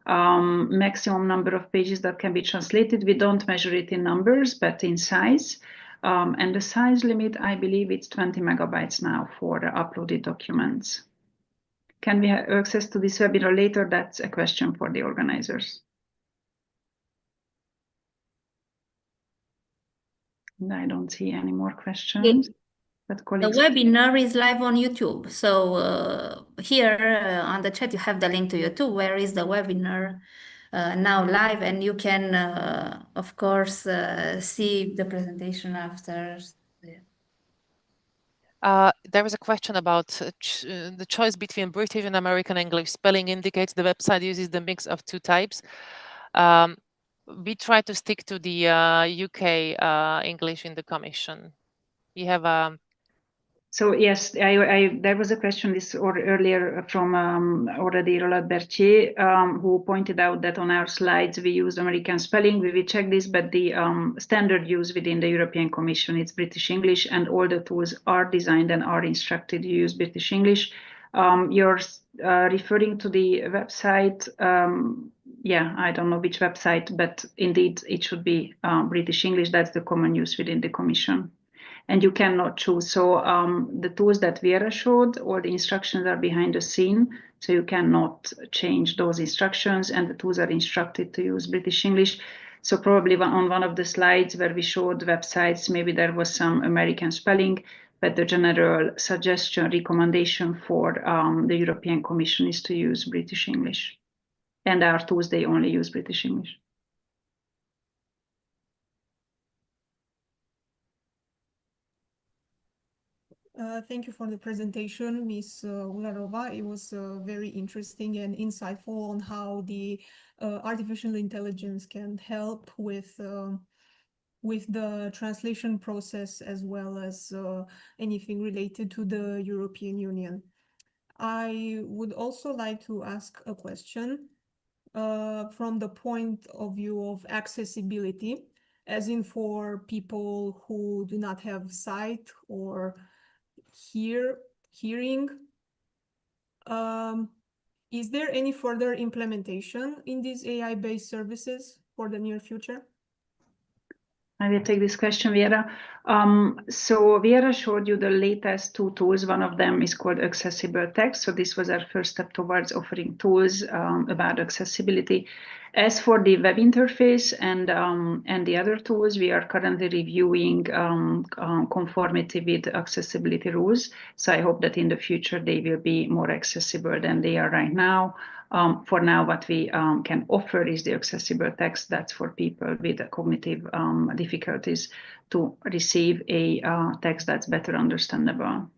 Maximum number of pages that can be translated. We don't measure it in numbers, but in size. And the size limit, I believe it's 20 megabytes now for the uploaded documents. Can we have access to this webinar later? That's a question for the organizers. And I don't see any more questions. But the webinar is live on YouTube. So here on the chat, you have the link to YouTube, where is the webinar now live, and you can, of course, see the presentation after. There was a question about the choice between British and American English spelling indicates the website uses the mix of two types. We try to stick to the UK English in the Commission. You have So yes, there was a question earlier from already Roland Berthier, who pointed out that on our slides we use American spelling. We will check this, but the standard use within the European Commission is British English, and all the tools are designed and are instructed to use British English. You're referring to the website. Yeah, I don't know which website, but indeed it should be British English. That's the common use within the Commission. And you cannot choose. So the tools that Vera showed, all the instructions are behind the scene, so you cannot change those instructions, and the tools are instructed to use British English. So probably on one of the slides where we showed websites, maybe there was some American spelling, but the general suggestion, recommendation for the European Commission is to use British English. And our tools, they only use British English. Thank you for the presentation, Ms. Ularova. It was very interesting and insightful on how the artificial intelligence can help with the translation process, as well as anything related to the European Union. I would also like to ask a question from the point of view of accessibility, as in for people who do not have sight or hearing. Is there any further implementation in these AI-based services for the near future? I will take this question, Vera. So Vera showed you the latest two tools. One of them is called Accessible Text. So this was our first step towards offering tools about accessibility. As for the web interface and the other tools, we are currently reviewing conformity with accessibility rules. So I hope that in the future they will be more accessible than they are right now. For now, what we can offer is the accessible text. That's for people with cognitive difficulties to receive a text that's better understandable.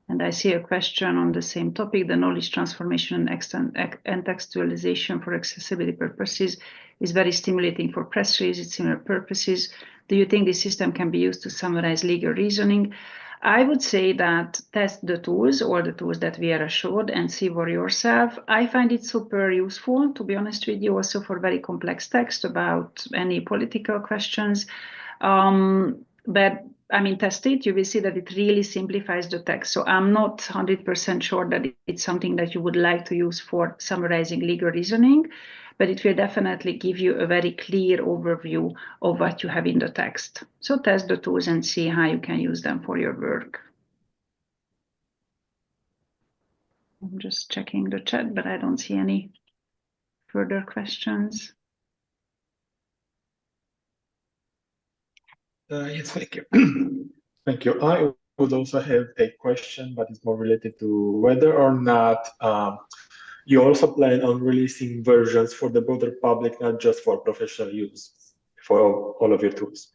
And I see a question on the same topic. The knowledge transformation and textualization for accessibility purposes is very stimulating for press releases, similar purposes. Do you think the system can be used to summarize legal reasoning? I would say that test the tools, or the tools that Vera showed, and see for yourself. I find it super useful, to be honest with you, also for very complex text about any political questions. But I mean, test it, you will see that it really simplifies the text. So I'm not 100% sure that it's something that you would like to use for summarizing legal reasoning, but it will definitely give you a very clear overview of what you have in the text. So test the tools and see how you can use them for your work. I'm just checking the chat, but I don't see any further questions. Yes, thank you. Thank you. I would also have a question, but it's more related to whether or not you also plan on releasing versions for the broader public, not just for professional use, for all of your tools.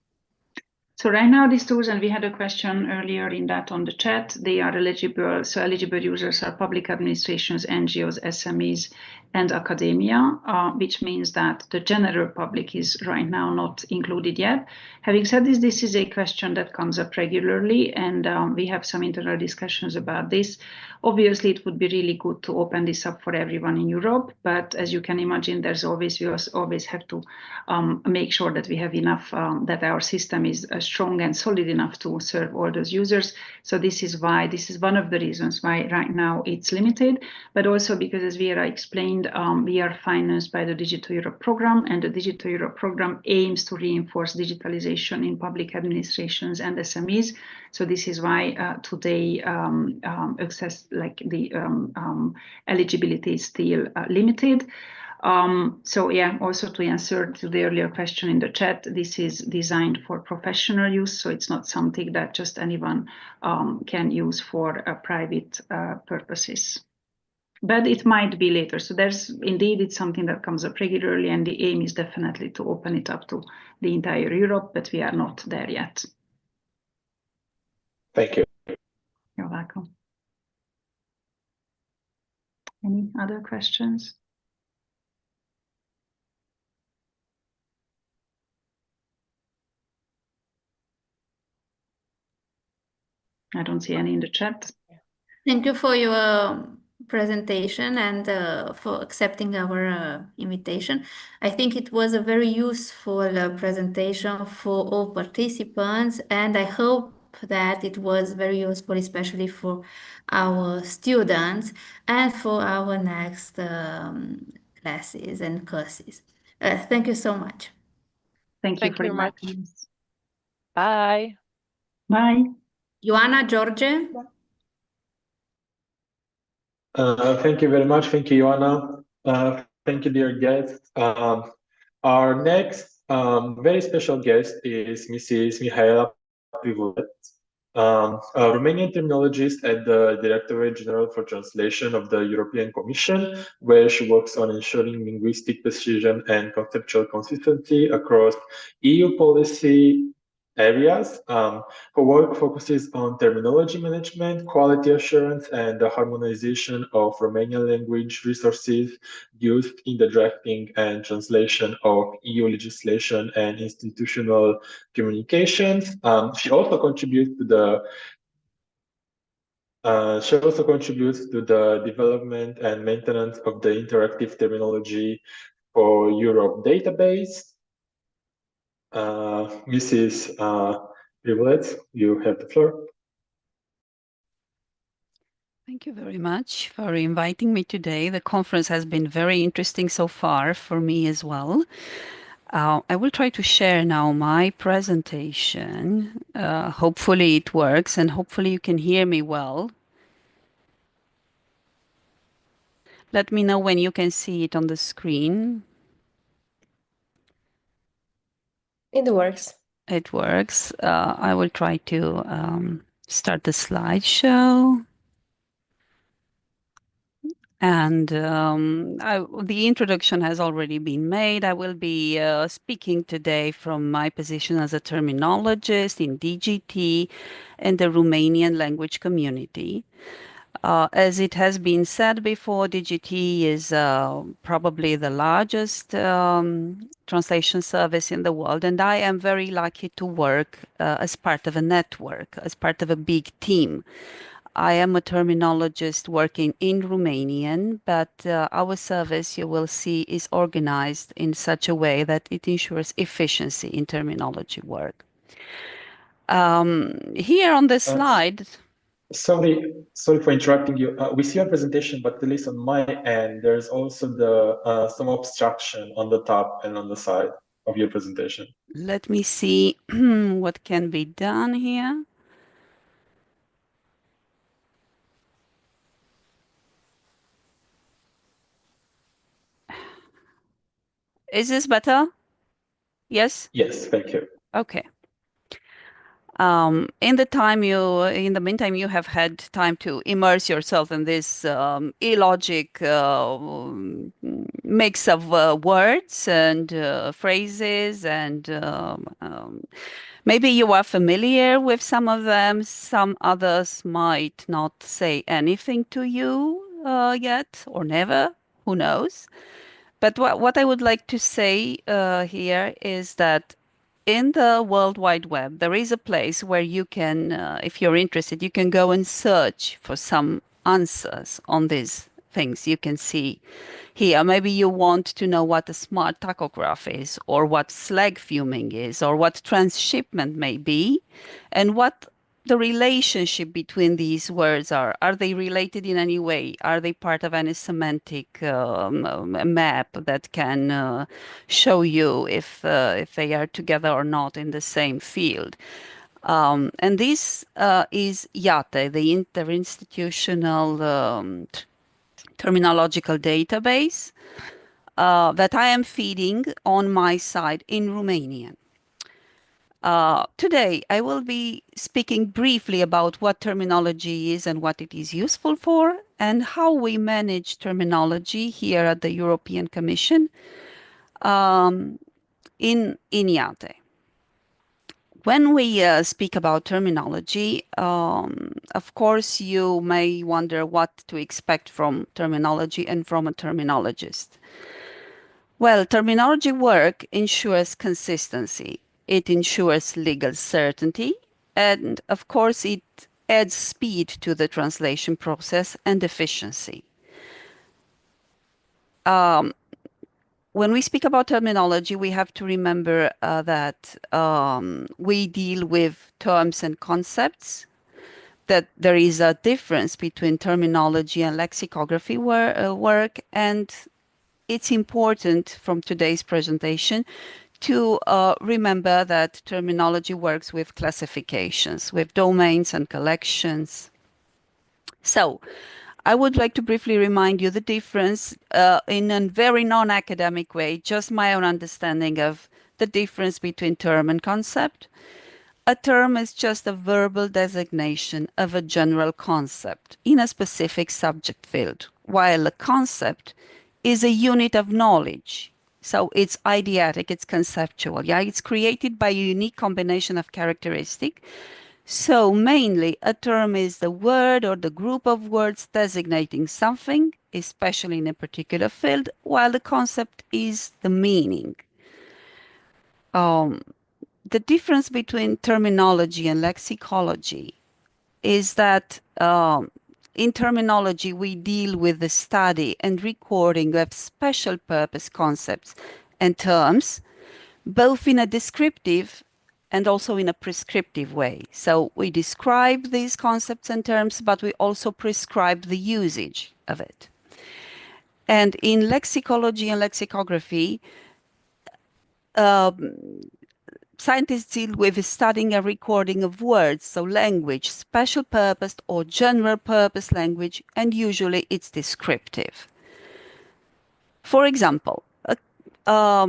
So right now these tools, and we had a question earlier in that on the chat, they are eligible. So eligible users are public administrations, NGOs, SMEs, and academia, which means that the general public is right now not included yet. Having said this, this is a question that comes up regularly, and we have some internal discussions about this. Obviously, it would be really good to open this up for everyone in Europe, but as you can imagine, we always have to make sure that we have enough, that our system is strong and solid enough to serve all those users. So this is one of the reasons why right now it's limited, but also because, as Vera explained, we are financed by the Digital Europe program, and the Digital Europe program aims to reinforce digitalization in public administrations and SMEs. So this is why today access, like the eligibility is still limited. So yeah, also to answer to the earlier question in the chat, this is designed for professional use, so it's not something that just anyone can use for private purposes. But it might be later. So it's something that comes up regularly, and the aim is definitely to open it up to the entire Europe, but we are not there yet. Thank you. You're welcome. Any other questions? I don't see any in the chat. Thank you for your presentation and for accepting our invitation. I think it was a very useful presentation for all participants, and I hope that it was very useful, especially for our students and for our next classes and courses. Thank you so much. Thank you for inviting us. Bye. Bye. Ioana, George? Thank you very much. Thank you, Ioana. Thank you, dear guests. Our next very special guest is Mrs. Mihaela Privulet, a Romanian terminologist at the Directorate General for Translation of the European Commission, where she works on ensuring linguistic precision and conceptual consistency across EU policy areas. Her work focuses on terminology management, quality assurance, and the harmonization of Romanian language resources used in the drafting and translation of EU legislation and institutional communications. She also contributes to the development and maintenance of the interactive terminology for Europe database. Mrs. Privulet, you have the floor. Thank you very much for inviting me today. The conference has been very interesting so far for me as well. I will try to share now my presentation. Hopefully it works and hopefully you can hear me well. Let me know when you can see it on the screen. It works. It works. I will try to start the slideshow. And the introduction has already been made. I will be speaking today from my position as a terminologist in DGT and the Romanian language community. As it has been said before, DGT is probably the largest translation service in the world, and I am very lucky to work as part of a network, as part of a big team. I am a terminologist working in Romanian, but our service, you will see, is organized in such a way that it ensures efficiency in terminology work. Here on the slide... Sorry for interrupting you. We see your presentation, but at least on my end, there's also some obstruction on the top and on the side of your presentation. Let me see what can be done here. Is this better? Yes? Yes, thank you. Okay. In the meantime, you have had time to immerse yourself in this illogic mix of words and phrases, and maybe you are familiar with some of them. Some others might not say anything to you yet, or never. Who knows? But what I would like to say here is that in the World Wide Web, there is a place where you can, if you're interested, you can go and search for some answers on these things you can see here. Maybe you want to know what a smart tachograph is, or what slag fuming is, or what transshipment may be, and what the relationship between these words are. Are they related in any way? Are they part of any semantic map that can show you if they are together or not in the same field? And this is IATE, the Interinstitutional Terminological Database that I am feeding on my side in Romanian. Today, I will be speaking briefly about what terminology is and what it is useful for, and how we manage terminology here at the European Commission in IATE. When we speak about terminology, of course, you may wonder what to expect from terminology and from a terminologist. Well, terminology work ensures consistency. It ensures legal certainty. And of course, it adds speed to the translation process and efficiency. When we speak about terminology, we have to remember that we deal with terms and concepts, that there is a difference between terminology and lexicography work, and it's important from today's presentation to remember that terminology works with classifications, with domains and collections. So, I would like to briefly remind you the difference in a very non-academic way, just my own understanding of the difference between term and concept. A term is just a verbal designation of a general concept in a specific subject field, while a concept is a unit of knowledge. So it's ideatic, it's conceptual, yeah? It's created by a unique combination of characteristics. So mainly, a term is the word or the group of words designating something, especially in a particular field, while the concept is the meaning. The difference between terminology and lexicology is that in terminology, we deal with the study and recording of special purpose concepts and terms, both in a descriptive and also in a prescriptive way. So we describe these concepts and terms, but we also prescribe the usage of it. And in lexicology and lexicography, scientists deal with studying and recording of words, so language, special purpose or general purpose language, and usually it's descriptive. For example, a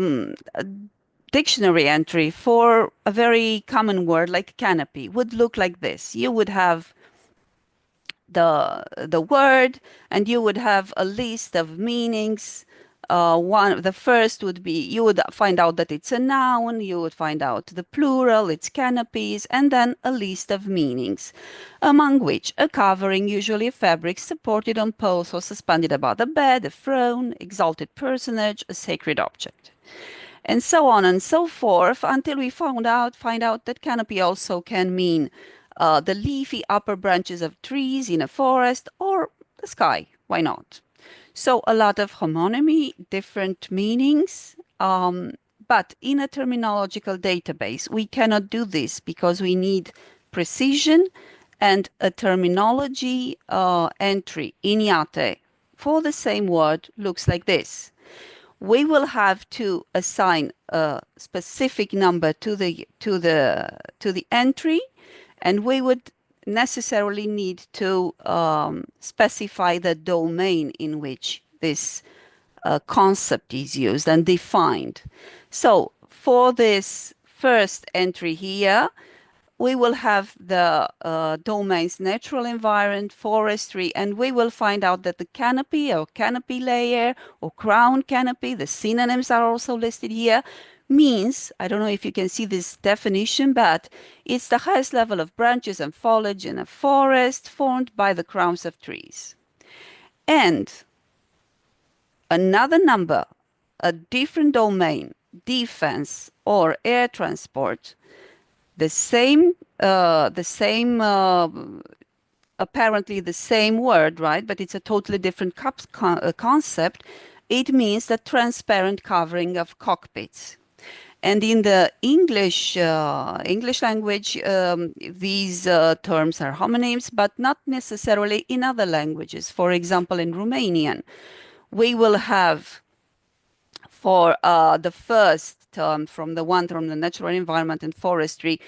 dictionary entry for a very common word like canopy would look like this. You would have the word, and you would have a list of meanings. The first would be, you would find out that it's a noun, you would find out the plural, it's canopies, and then a list of meanings, among which a covering, usually a fabric supported on poles or suspended above a bed, a throne, exalted personage, a sacred object, and so on and so forth, until we find out that canopy also can mean the leafy upper branches of trees in a forest, or the sky. Why not? So a lot of homonymy, different meanings, but in a terminological database, we cannot do this because we need precision, and a terminology entry in IATE for the same word looks like this. We will have to assign a specific number to the entry, and we would necessarily need to specify the domain in which this concept is used and defined. So for this first entry here, we will have the domains natural environment, forestry, and we will find out that the canopy or canopy layer or crown canopy, the synonyms are also listed here, means, I don't know if you can see this definition, but it's the highest level of branches and foliage in a forest formed by the crowns of trees. And another number, a different domain, defense or air transport, the same apparently the same word, right? But it's a totally different concept. It means the transparent covering of cockpits. And in the English language, these terms are homonyms, but not necessarily in other languages. For example, in Romanian, we will have for the first term from the natural environment and forestry,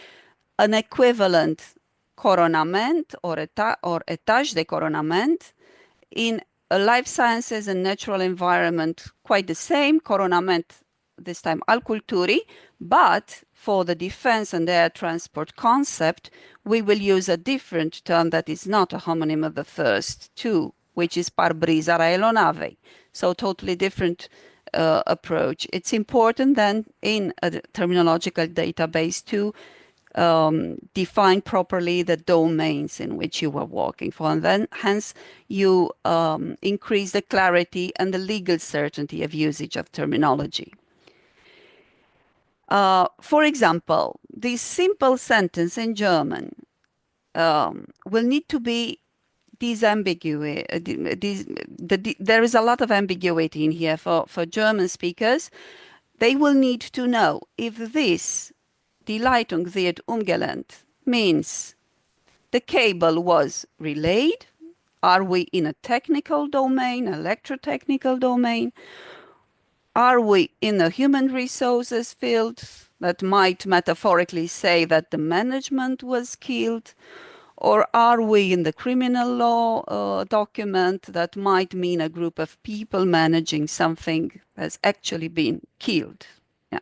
an equivalent coronament or etaj de coronament. In life sciences and natural environment, quite the same, coronament, this time al culturii, but for the defense and air transport concept, we will use a different term that is not a homonym of the first two, which is parbriza aeronavei. So totally different approach. It's important then in a terminological database to define properly the domains in which you are working for, and then hence you increase the clarity and the legal certainty of usage of terminology. For example, this simple sentence in German will need to be disambiguated. There is a lot of ambiguity in here for German speakers. They will need to know if this Die Leitung wird umgelehnt means the cable was relayed. Are we in a technical domain, electrotechnical domain? Are we in a human resources field that might metaphorically say that the management was killed? Or are we in the criminal law document that might mean a group of people managing something has actually been killed? Yeah.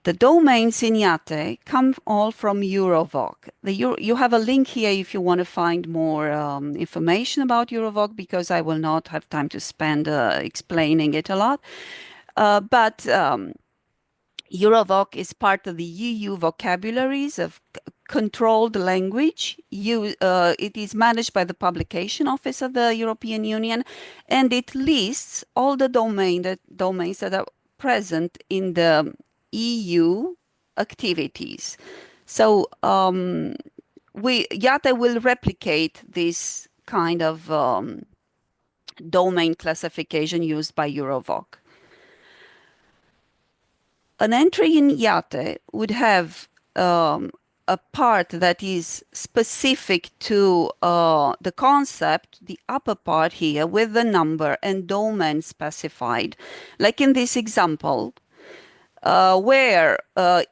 The domains in IATE come all from Eurovoc. You have a link here if you want to find more information about Eurovoc, because I will not have time to spend explaining it a lot. But Eurovoc is part of the EU vocabularies of controlled language. It is managed by the Publication Office of the European Union, and it lists all the domains that are present in the EU activities. So IATE will replicate this kind of domain classification used by Eurovoc. An entry in IATE would have a part that is specific to the concept, the upper part here, with the number and domain specified. Like in this example, where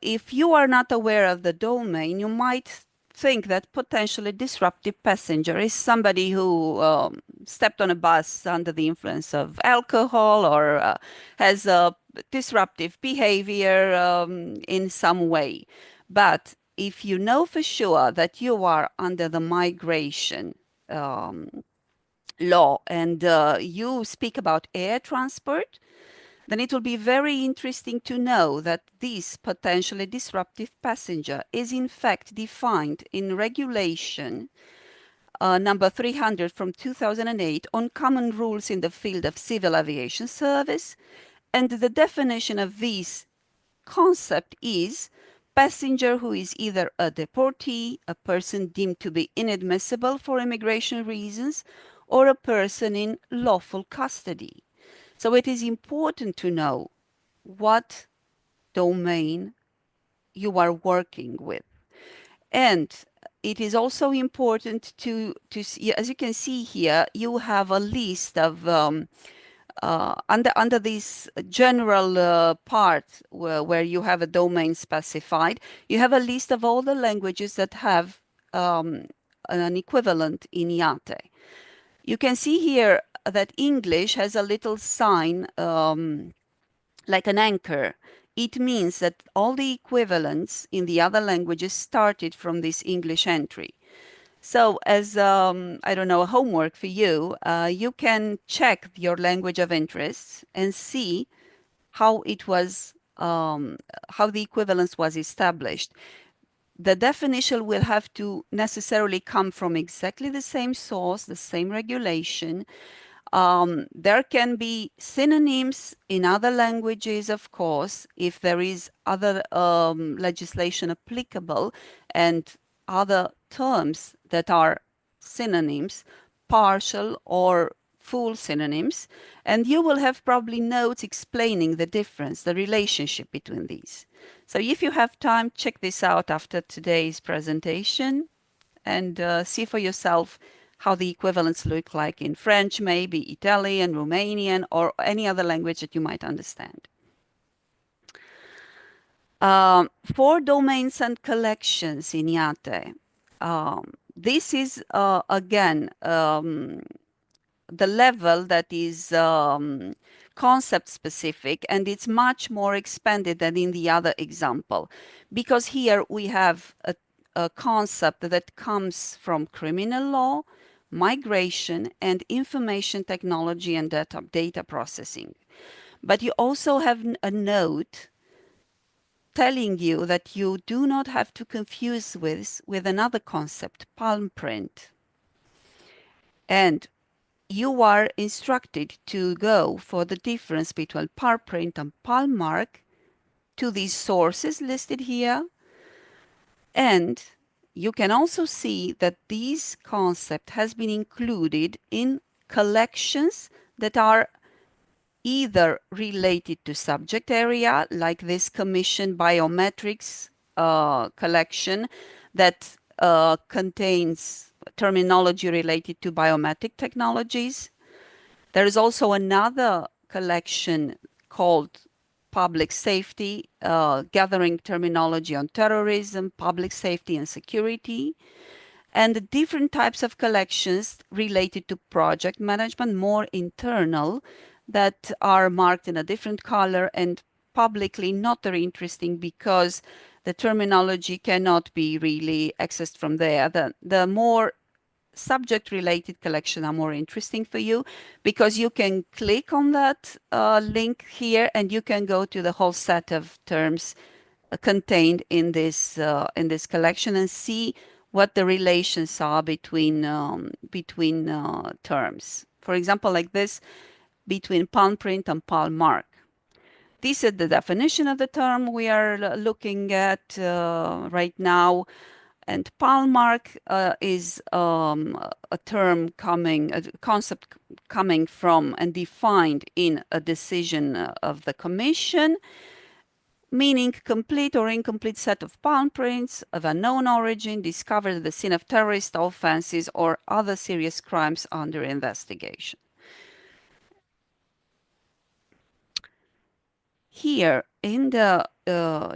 if you are not aware of the domain, you might think that potentially disruptive passenger is somebody who stepped on a bus under the influence of alcohol or has a disruptive behavior in some way. But if you know for sure that you are under the migration law and you speak about air transport, then it will be very interesting to know that this potentially disruptive passenger is in fact defined in regulation number 300 from 2008 on common rules in the field of civil aviation service. And the definition of this concept is passenger who is either a deportee, a person deemed to be inadmissible for immigration reasons, or a person in lawful custody. So it is important to know what domain you are working with. And it is also important to see, as you can see here, you have a list of, under this general part where you have a domain specified, you have a list of all the languages that have an equivalent in IATE. You can see here that English has a little sign like an anchor. It means that all the equivalents in the other languages started from this English entry. So as, I don't know, a homework for you, you can check your language of interest and see how it was, how the equivalence was established. The definition will have to necessarily come from exactly the same source, the same regulation. There can be synonyms in other languages, of course, if there is other legislation applicable, and other terms that are synonyms, partial or full synonyms, and you will have probably notes explaining the difference, the relationship between these. So if you have time, check this out after today's presentation and see for yourself how the equivalents look like in French, maybe Italian, Romanian, or any other language that you might understand. For domains and collections in IATE, this is again the level that is concept specific, and it's much more expanded than in the other example, because here we have a concept that comes from criminal law, migration, and information technology and data processing. But you also have a note telling you that you do not have to confuse with another concept, palm print. And you are instructed to go for the difference between palm print and palm mark to these sources listed here. And you can also see that this concept has been included in collections that are either related to subject area, like this Commission Biometrics collection that contains terminology related to biometric technologies. There is also another collection called Public Safety, gathering terminology on terrorism, public safety and security, and the different types of collections related to project management, more internal, that are marked in a different color and publicly not very interesting because the terminology cannot be really accessed from there. The more subject-related collection are more interesting for you because you can click on that link here and you can go to the whole set of terms contained in this collection and see what the relations are between terms. For example, like this, between palm print and palm mark. This is the definition of the term we are looking at right now. And palm mark is a term a concept coming from and defined in a decision of the Commission, meaning complete or incomplete set of palm prints of unknown origin discovered at the scene of terrorist offenses or other serious crimes under investigation. Here in the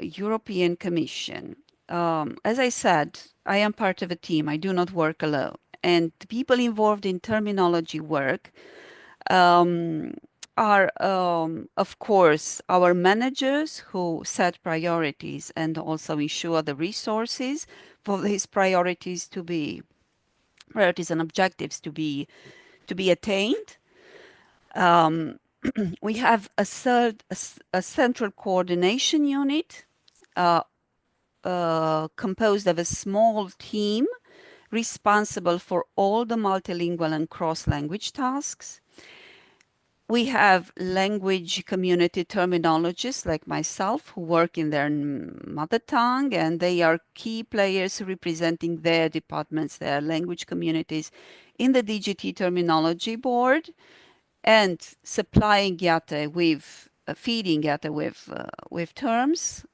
European Commission, as I said, I am part of a team. I do not work alone. And the people involved in terminology work are, of course, our managers who set priorities and also ensure the resources for these priorities and objectives to be attained. We have a central coordination unit composed of a small team responsible for all the multilingual and cross-language tasks. We have language community terminologists like myself who work in their mother tongue, and they are key players representing their departments, their language communities in the DGT terminology board and supplying IATE with, feeding IATE with terms.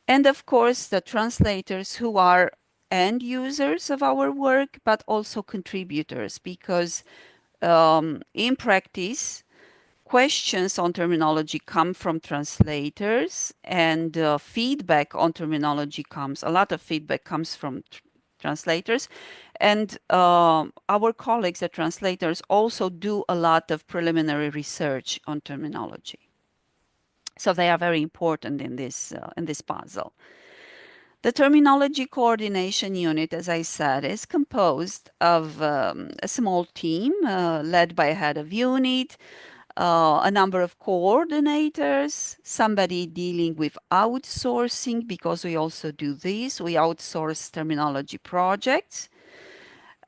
And of course, the translators who are end users of our work, but also contributors, because in practice, questions on terminology come from translators, and feedback on terminology a lot of feedback comes from translators. And our colleagues, the translators, also do a lot of preliminary research on terminology. So they are very important in this puzzle. The Terminology Coordination Unit, as I said, is composed of a small team led by a head of unit, a number of coordinators, somebody dealing with outsourcing, because we also do this. We outsource terminology projects.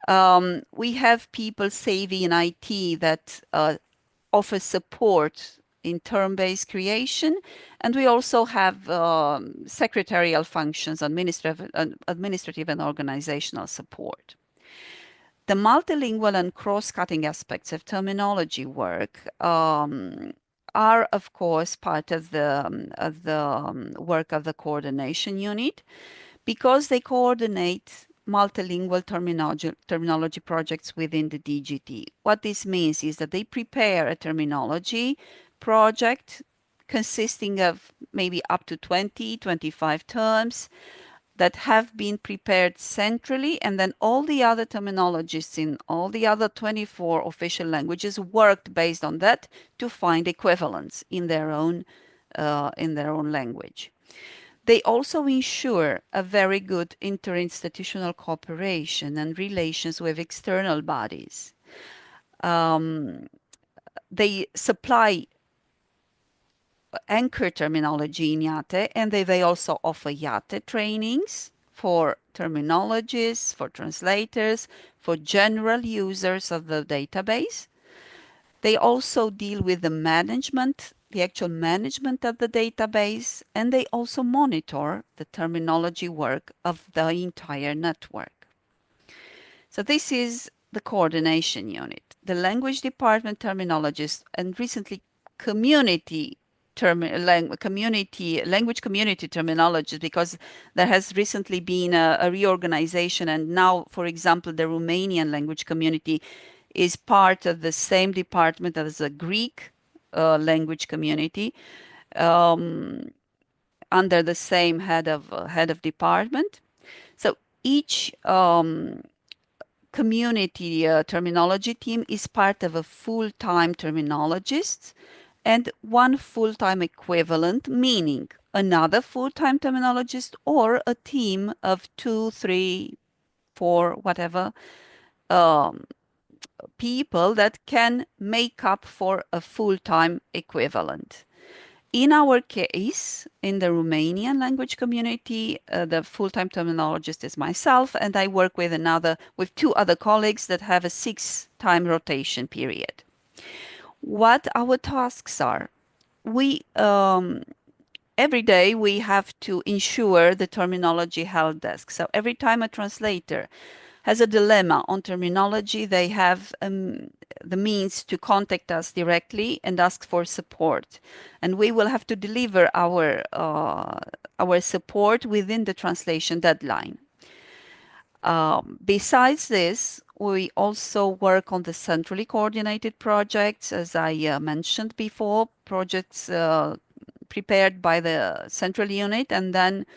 We have people savvy in IT that offer support in term-based creation, and we also have secretarial functions, administrative and organizational support. The multilingual and cross-cutting aspects of terminology work are, of course, part of the work of the coordination unit, because they coordinate multilingual terminology projects within the DGT. What this means is that they prepare a terminology project consisting of maybe up to 20, 25 terms that have been prepared centrally, and then all the other terminologists in all the other 24 official languages worked based on that to find equivalents in their own language. They also ensure a very good interinstitutional cooperation and relations with external bodies. They supply anchor terminology in IATE, and they also offer IATE trainings for terminologists, for translators, for general users of the database. They also deal with the management, the actual management of the database, and they also monitor the terminology work of the entire network. So this is the coordination unit. The language department terminologists and recently language community terminologists, because there has recently been a reorganization, and now, for example, the Romanian language community is part of the same department as the Greek language community, under the same head of department. So each community terminology team is part of a full-time terminologist and one full-time equivalent, meaning another full-time terminologist or a team of 2, 3, 4, whatever people that can make up for a full-time equivalent. In our case, in the Romanian language community, the full-time terminologist is myself, and I work with two other colleagues that have a 6-time rotation period. What our tasks are? Every day we have to ensure the terminology help desk. So every time a translator has a dilemma on terminology, they have the means to contact us directly and ask for support. And we will have to deliver our support within the translation deadline. Besides this, we also work on the centrally coordinated projects, as I mentioned before, projects prepared by the central unit and then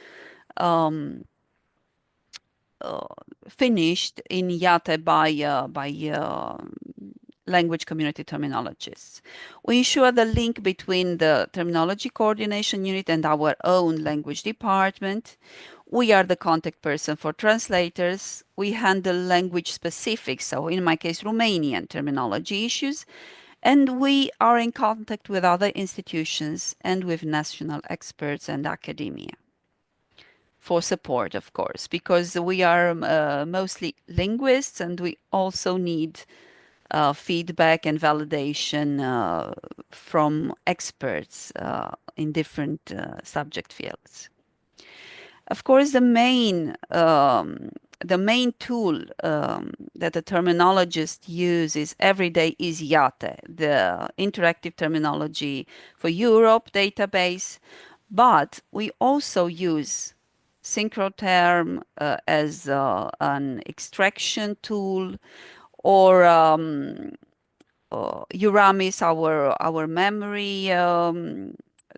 finished in IATE by language community terminologists. We ensure the link between the terminology coordination unit and our own language department. We are the contact person for translators. We handle language specific, so in my case, Romanian terminology issues. And we are in contact with other institutions and with national experts and academia for support, of course, because we are mostly linguists and we also need feedback and validation from experts in different subject fields. Of course, the main tool that the terminologist uses every day is IATE, the interactive terminology for Europe database, but we also use Synchrotherm as an extraction tool, or Euramis, our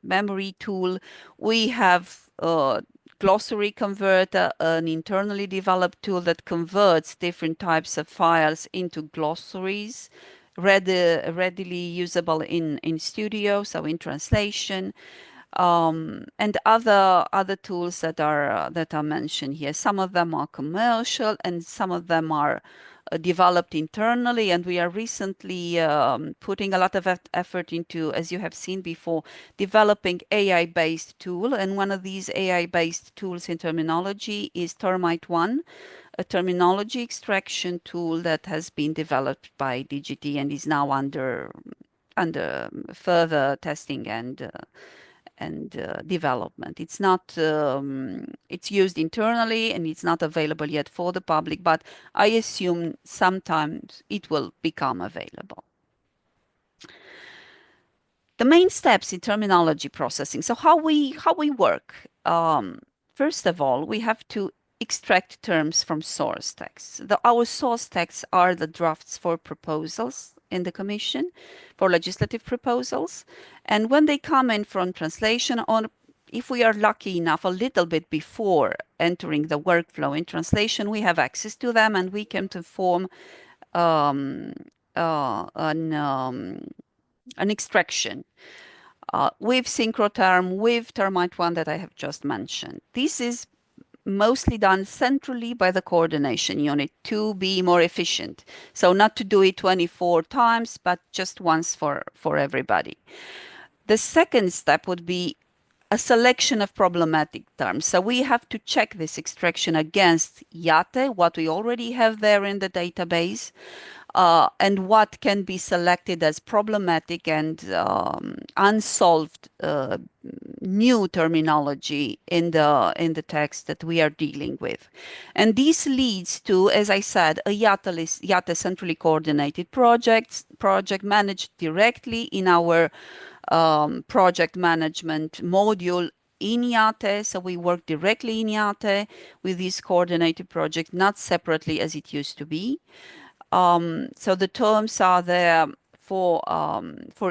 memory tool. We have Glossary Converter, an internally developed tool that converts different types of files into glossaries, readily usable in Studio, so in translation. And other tools that are mentioned here. Some of them are commercial and some of them are developed internally, and we are recently putting a lot of effort into, as you have seen before, developing AI-based tool. And one of these AI-based tools in terminology is Termite One, a terminology extraction tool that has been developed by DGT and is now under under further testing and development. It's not, it's used internally and it's not available yet for the public, but I assume sometimes it will become available. The main steps in terminology processing. So how we work. First of all, we have to extract terms from source texts. Our source texts are the drafts for proposals in the Commission, for legislative proposals. And when they come in from translation, or if we are lucky enough, a little bit before entering the workflow in translation, we have access to them and we can perform an extraction with synchrotherm, with termite one that I have just mentioned. This is mostly done centrally by the coordination unit to be more efficient. So not to do it 24 times, but just once for everybody. The second step would be a selection of problematic terms. So we have to check this extraction against IATE, what we already have there in the database, and what can be selected as problematic and unsolved new terminology in the text that we are dealing with. And this leads to, as I said, a IATE centrally coordinated project managed directly in our project management module in IATE. So we work directly in IATE with this coordinated project, not separately as it used to be. So the terms are there for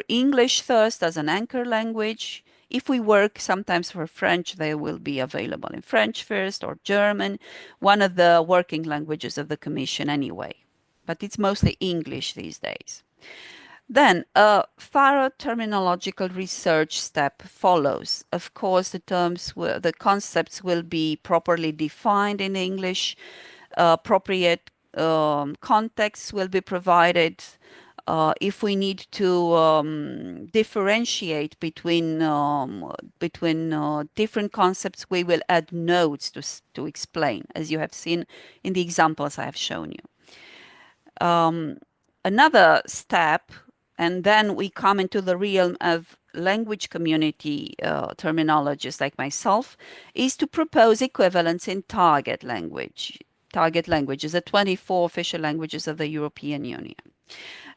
English first as an anchor language. If we work sometimes for French, they will be available in French first, or German, one of the working languages of the Commission anyway. But it's mostly English these days. Then a thorough terminological research step follows. Of course, the concepts will be properly defined in English, appropriate contexts will be provided. If we need to differentiate between different concepts, we will add notes to explain, as you have seen in the examples I have shown you. Another step, and then we come into the realm of language community terminologists like myself, is to propose equivalents in target languages, the 24 official languages of the European Union.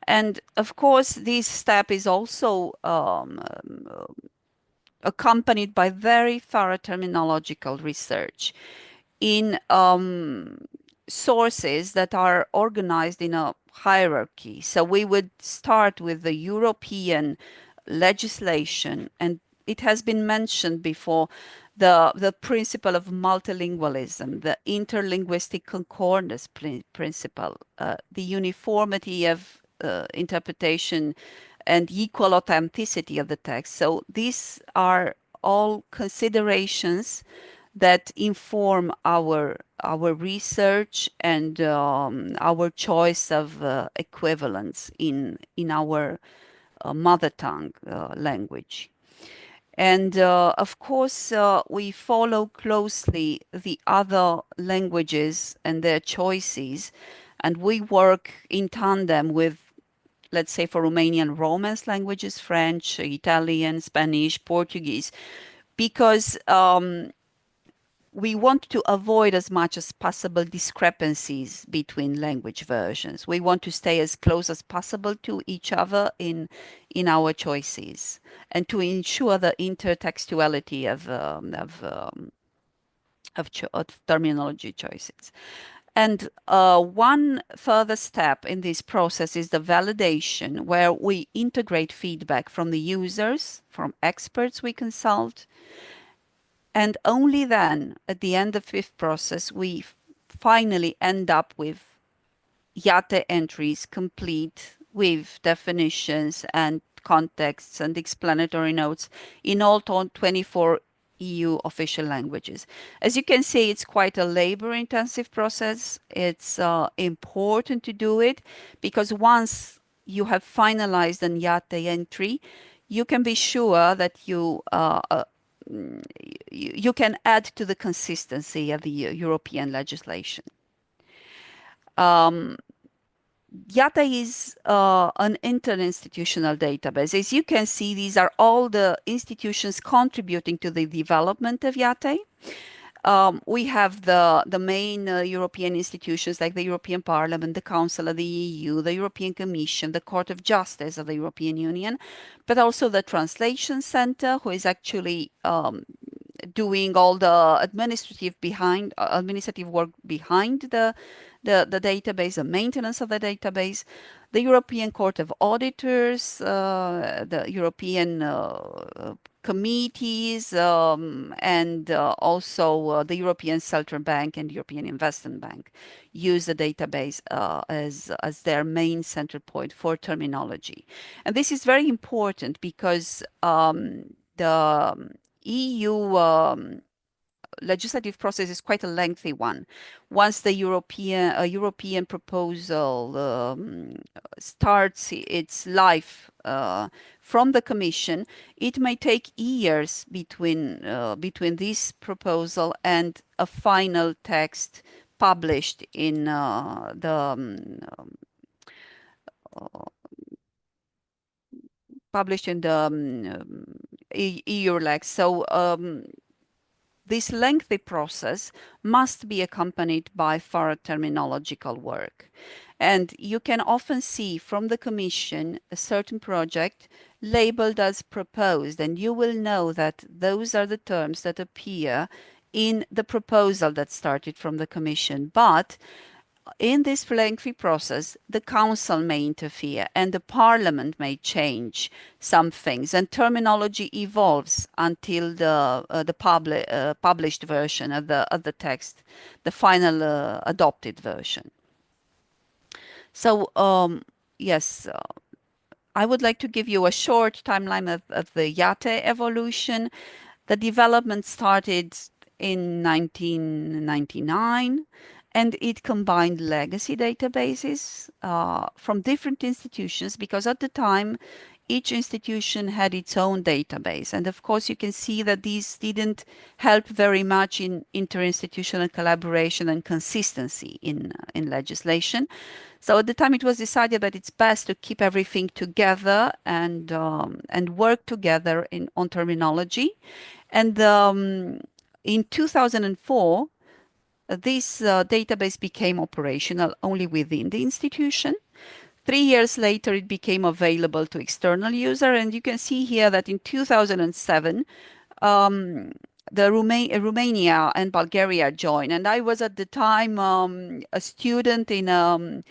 And of course, this step is also accompanied by very thorough terminological research in sources that are organized in a hierarchy. So we would start with the European legislation, and it has been mentioned before, the principle of multilingualism, the interlinguistic concordance principle, the uniformity of interpretation and equal authenticity of the text. So these are all considerations that inform our research and our choice of equivalents in our mother tongue language. And of course, we follow closely the other languages and their choices, and we work in tandem with, let's say, for Romanian Romance languages, French, Italian, Spanish, Portuguese, because we want to avoid as much as possible discrepancies between language versions. We want to stay as close as possible to each other in our choices, and to ensure the intertextuality of terminology choices. And one further step in this process is the validation, where we integrate feedback from the users, from experts we consult, and only then, at the end of the fifth process, we finally end up with IATE entries complete with definitions and contexts and explanatory notes in all 24 EU official languages. As you can see, it's quite a labor-intensive process. It's important to do it because once you have finalized an IATE entry, you can be sure that you can add to the consistency of the European legislation. IATE is an interinstitutional database. As you can see, these are all the institutions contributing to the development of IATE. We have the main European institutions like the European Parliament, the Council of the EU, the European Commission, the Court of Justice of the European Union, but also the Translation Center, who is actually doing all the administrative work behind the database, the maintenance of the database, the European Court of Auditors, the European committees, and also the European Central Bank and European Investment Bank use the database as their main central point for terminology. And this is very important because the EU legislative process is quite a lengthy one. Once the European proposal starts its life from the Commission, it may take years between this proposal and a final text published in EU lex. So this lengthy process must be accompanied by thorough terminological work. And you can often see from the Commission a certain project labeled as proposed, and you will know that those are the terms that appear in the proposal that started from the Commission. But in this lengthy process, the Council may interfere and the Parliament may change some things, and terminology evolves until the published version of the text, the final adopted version. So yes, I would like to give you a short timeline of the IATE evolution. The development started in 1999. And it combined legacy databases from different institutions, because at the time, each institution had its own database. And of course, you can see that these didn't help very much in interinstitutional collaboration and consistency in legislation. So at the time, it was decided that it's best to keep everything together and work together on terminology. And in 2004, this database became operational only within the institution. 3 years later, it became available to external user, and you can see here that in 2007, Romania and Bulgaria joined, and I was at the time a student in a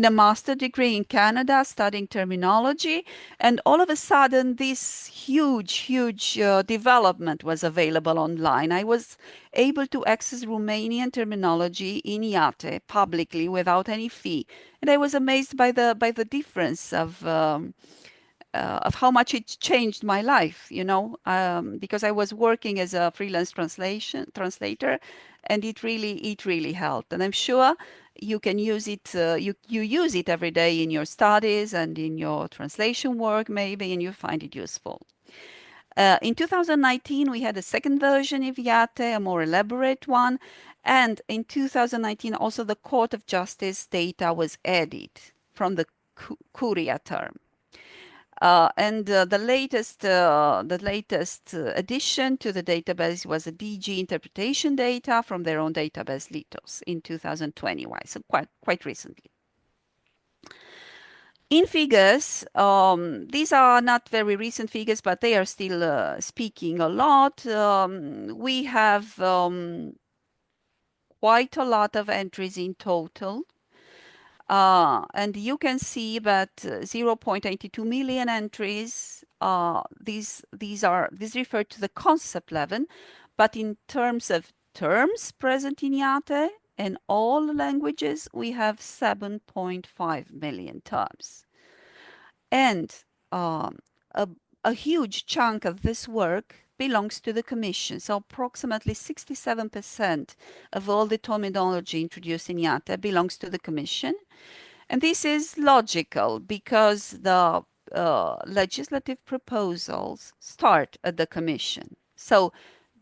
master degree in Canada studying terminology, and all of a sudden this huge development was available online. I was able to access Romanian terminology in IATE publicly without any fee, and I was amazed by the difference of how much it changed my life, because I was working as a freelance translator, and it really helped. And I'm sure you can use it, you use it every day in your studies and in your translation work maybe, and you find it useful. In 2019, we had a second version of IATE, a more elaborate one. And in 2019, also the Court of Justice data was added from the Curia term. And the latest addition to the database was the DG interpretation data from their own database, Litos, in 2021, so quite recently. In figures, these are not very recent figures, but they are still speaking a lot. We have quite a lot of entries in total. And you can see that 0.82 million entries, these refer to the concept level, but in terms of terms present in IATE in all languages, we have 7.5 million terms. And a huge chunk of this work belongs to the Commission. So approximately 67% of all the terminology introduced in IATE belongs to the Commission. And this is logical because the legislative proposals start at the Commission. So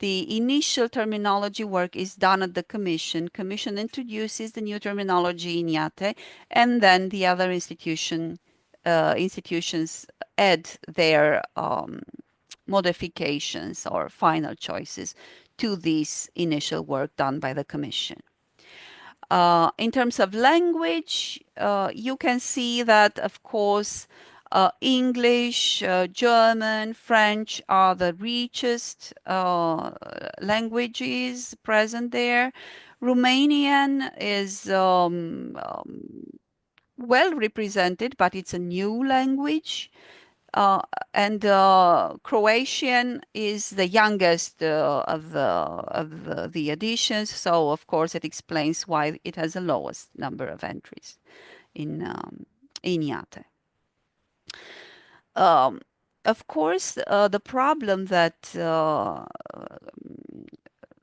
the initial terminology work is done at the Commission. Commission introduces the new terminology in IATE, and then the other institutions add their modifications or final choices to this initial work done by the Commission. In terms of language, you can see that, of course, English, German, French are the richest languages present there. Romanian is well represented, but it's a new language. And Croatian is the youngest of the editions, so of course it explains why it has the lowest number of entries in IATE. Of course, the problem that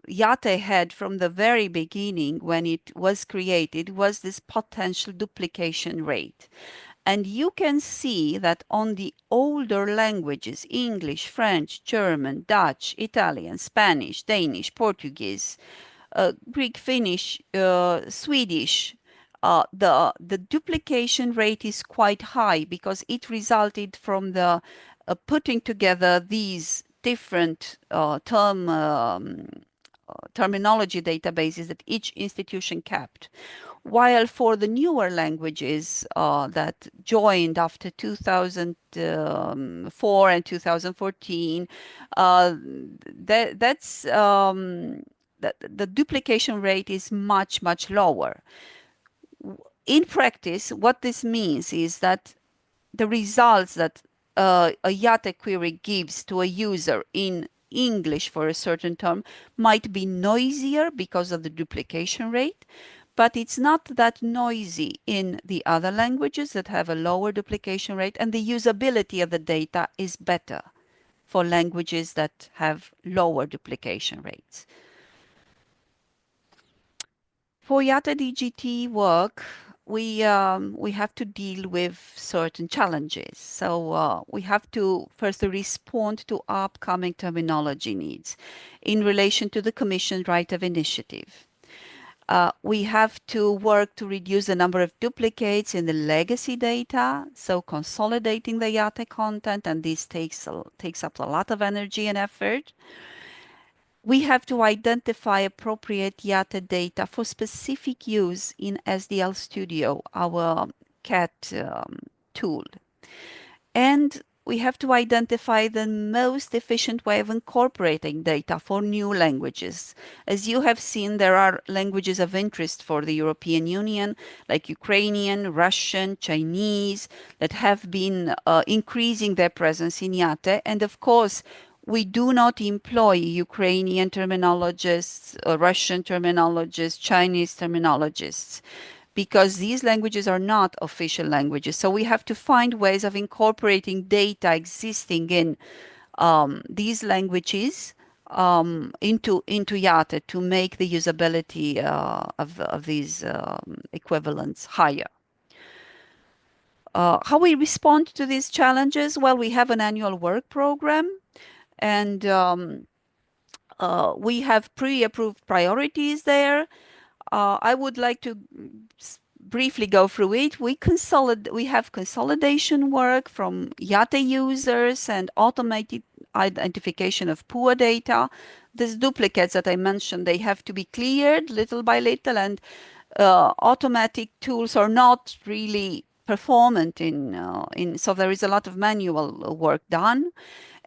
IATE had from the very beginning when it was created was this potential duplication rate. And you can see that on the older languages, English, French, German, Dutch, Italian, Spanish, Danish, Portuguese, Greek, Finnish, Swedish, the duplication rate is quite high because it resulted from the putting together these different terminology databases that each institution kept. While for the newer languages that joined after 2004 and 2014, the duplication rate is much, much lower. In practice, what this means is that the results that a IATE query gives to a user in English for a certain term might be noisier because of the duplication rate, but it's not that noisy in the other languages that have a lower duplication rate, and the usability of the data is better for languages that have lower duplication rates. For IATE DGT work, we have to deal with certain challenges. So we have to first respond to upcoming terminology needs in relation to the Commission right of initiative. We have to work to reduce the number of duplicates in the legacy data, so consolidating the IATE content, and this takes up a lot of energy and effort. We have to identify appropriate IATE data for specific use in SDL Studio, our CAT tool. And we have to identify the most efficient way of incorporating data for new languages. As you have seen, there are languages of interest for the European Union, like Ukrainian, Russian, Chinese, that have been increasing their presence in IATE. And of course, we do not employ Ukrainian terminologists, Russian terminologists, Chinese terminologists, because these languages are not official languages. So we have to find ways of incorporating data existing in these languages into IATE to make the usability of these equivalents higher. How we respond to these challenges? Well, we have an annual work program, and we have pre-approved priorities there. I would like to briefly go through it. We have consolidation work from IATE users and automated identification of poor data. These duplicates that I mentioned, they have to be cleared little by little, and automatic tools are not really performant so there is a lot of manual work done.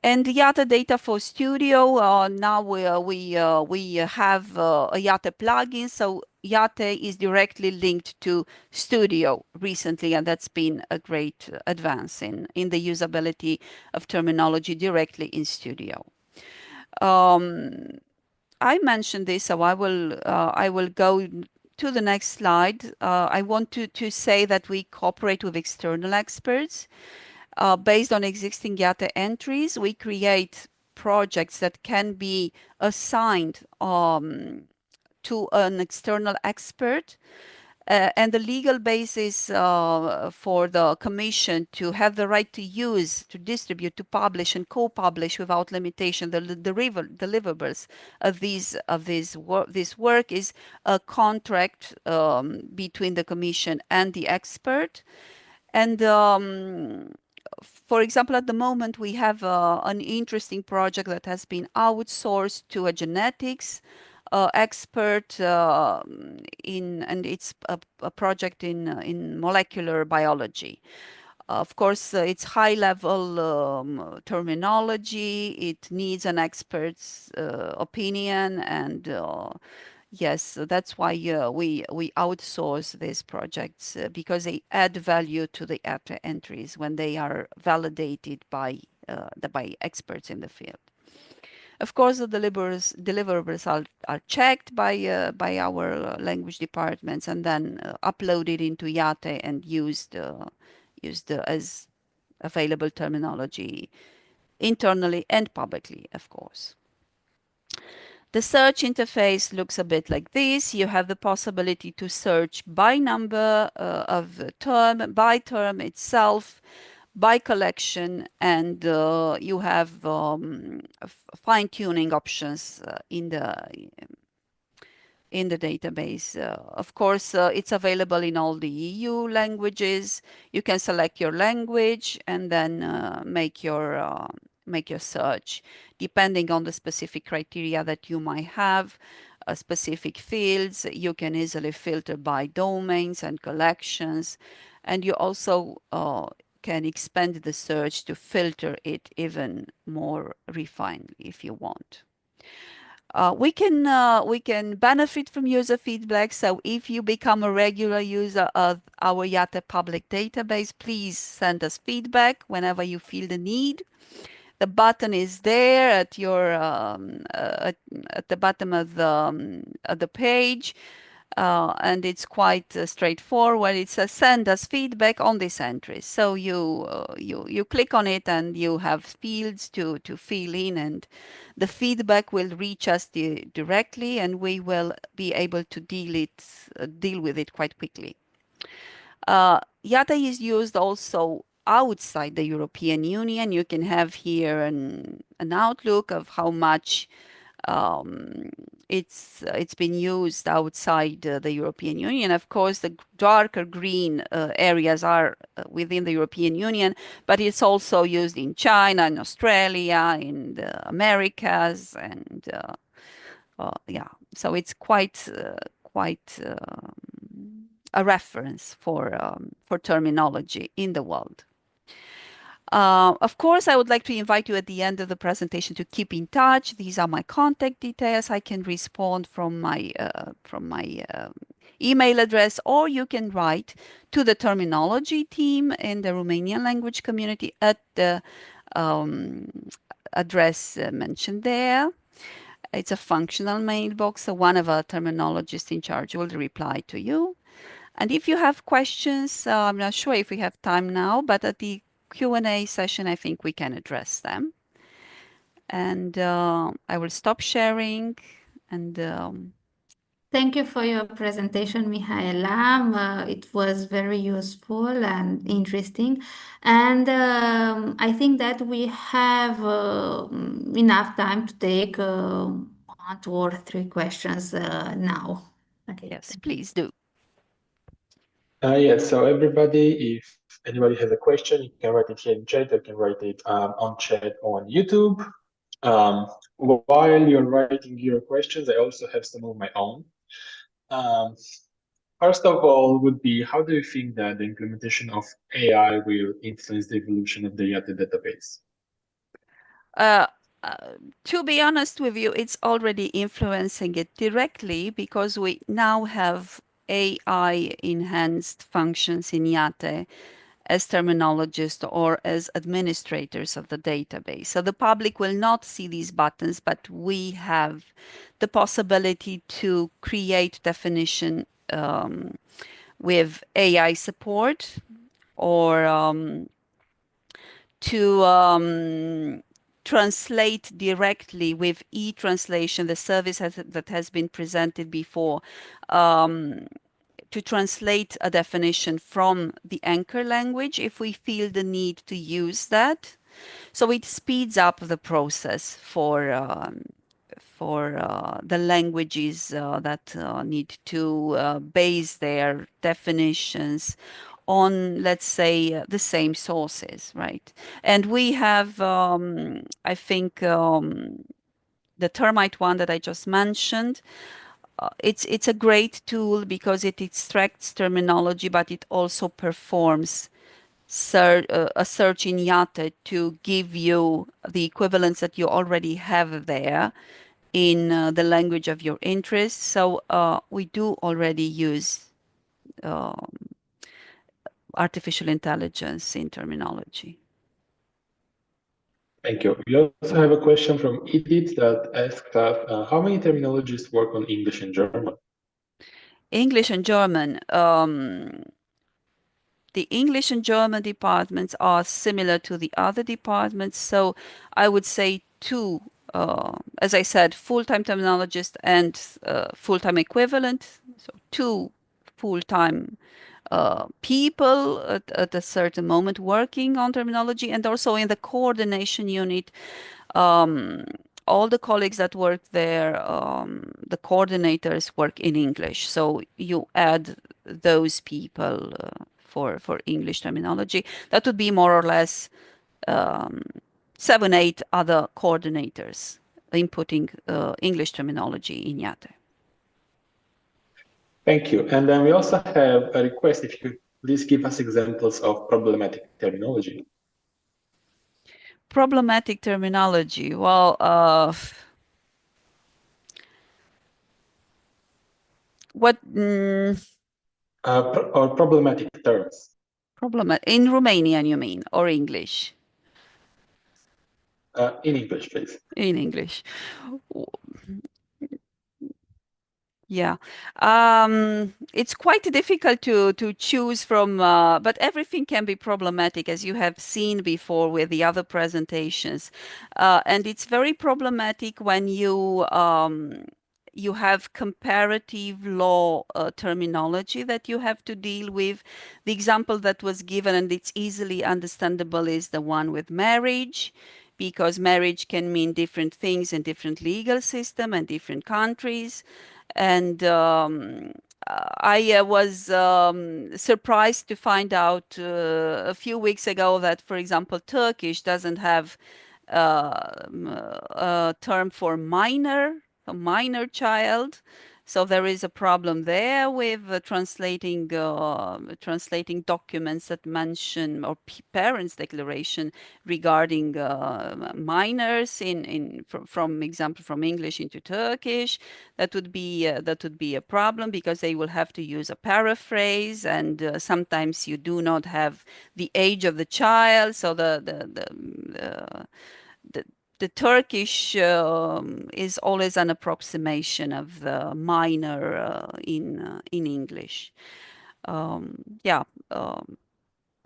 And IATE data for Studio, now we have a IATE plugin, so IATE is directly linked to Studio recently, and that's been a great advance in the usability of terminology directly in Studio. I mentioned this, so I will go to the next slide. I want to say that we cooperate with external experts. Based on existing IATE entries, we create projects that can be assigned to an external expert. And the legal basis for the Commission to have the right to use, to distribute, to publish, and co-publish without limitation the deliverables of this work is a contract between the Commission and the expert. And for example, at the moment, we have an interesting project that has been outsourced to a genetics expert and it's a project in molecular biology. Of course, it's high-level terminology. It needs an expert's opinion, and yes, that's why we outsource these projects because they add value to the entries when they are validated by experts in the field. Of course, the deliverables are checked by our language departments and then uploaded into IATE and used as available terminology internally and publicly, of course. The search interface looks a bit like this. You have the possibility to search by number of term, by term itself, by collection, and you have fine-tuning options in the database. Of course, it's available in all the EU languages. You can select your language and then make your search depending on the specific criteria that you might have. Specific fields, you can easily filter by domains and collections, and you also can expand the search to filter it even more refined if you want. We can benefit from user feedback. So if you become a regular user of our IATE public database, please send us feedback whenever you feel the need. The button is there at your at the bottom of the page. And it's quite straightforward. It says send us feedback on this entry. So you click on it and you have fields to fill in, and the feedback will reach us directly, and we will be able to deal with it quite quickly. IATE is used also outside the European Union. You can have here an outlook of how much it's been used outside the European Union. Of course, the darker green areas are within the European Union, but it's also used in China, in Australia, in the Americas, and yeah, so it's quite a reference for terminology in the world. Of course, I would like to invite you at the end of the presentation to keep in touch. These are my contact details. I can respond from my email address, or you can write to the terminology team in the Romanian language community at the address mentioned there. It's a functional mailbox, so one of our terminologists in charge will reply to you. And if you have questions, I'm not sure if we have time now, but at the Q&A session, I think we can address them. And I will stop sharing. And thank you for your presentation, Mihaela. It was very useful and interesting. And I think that we have enough time to take 1, 2, or 3 questions now. Okay. Yes, please do. Yes, so everybody, if anybody has a question, you can write it here in chat. You can write it on chat on YouTube. While you're writing your questions, I also have some of my own. First of all would be, how do you think that the implementation of AI will influence the evolution of the IATE database? To be honest with you, it's already influencing it directly because we now have AI-enhanced functions in IATE as terminologists or as administrators of the database. So the public will not see these buttons, but we have the possibility to create definition with AI support, or to translate directly with e-translation, the service that has been presented before, to translate a definition from the anchor language if we feel the need to use that. So it speeds up the process for the languages that need to base their definitions on, let's say, the same sources, right? And we have, I think, the termite one that I just mentioned. It's a great tool because it extracts terminology, but it also performs a search in Yate to give you the equivalents that you already have there in the language of your interest. So we do already use artificial intelligence in terminology. Thank you. We also have a question from Edith that asked us, how many terminologists work on English and German? English and German. The English and German departments are similar to the other departments. So I would say two, as I said, full-time terminologist and full-time equivalent. So two full-time people at a certain moment working on terminology, and also in the coordination unit, all the colleagues that work there, the coordinators work in English. So you add those people for English terminology. That would be more or less 7, 8 other coordinators inputting English terminology in Yate. Thank you. And then we also have a request if you could please give us examples of problematic terminology. Problematic terminology. Well, what or problematic terms? In Romanian, you mean, or English? In English, please. In English. Yeah, it's quite difficult to choose from, but everything can be problematic, as you have seen before with the other presentations, and it's very problematic when you have comparative law terminology that you have to deal with. The example that was given, and it's easily understandable, is the one with marriage, because marriage can mean different things in different legal system and different countries. And I was surprised to find out a few weeks ago that, for example, Turkish doesn't have a term for minor, a minor child. So there is a problem there with translating documents that mention, or parents' declaration regarding minors from example from English into Turkish. That would be a problem because they will have to use a paraphrase, and sometimes you do not have the age of the child, so the Turkish is always an approximation of the minor in English. Yeah,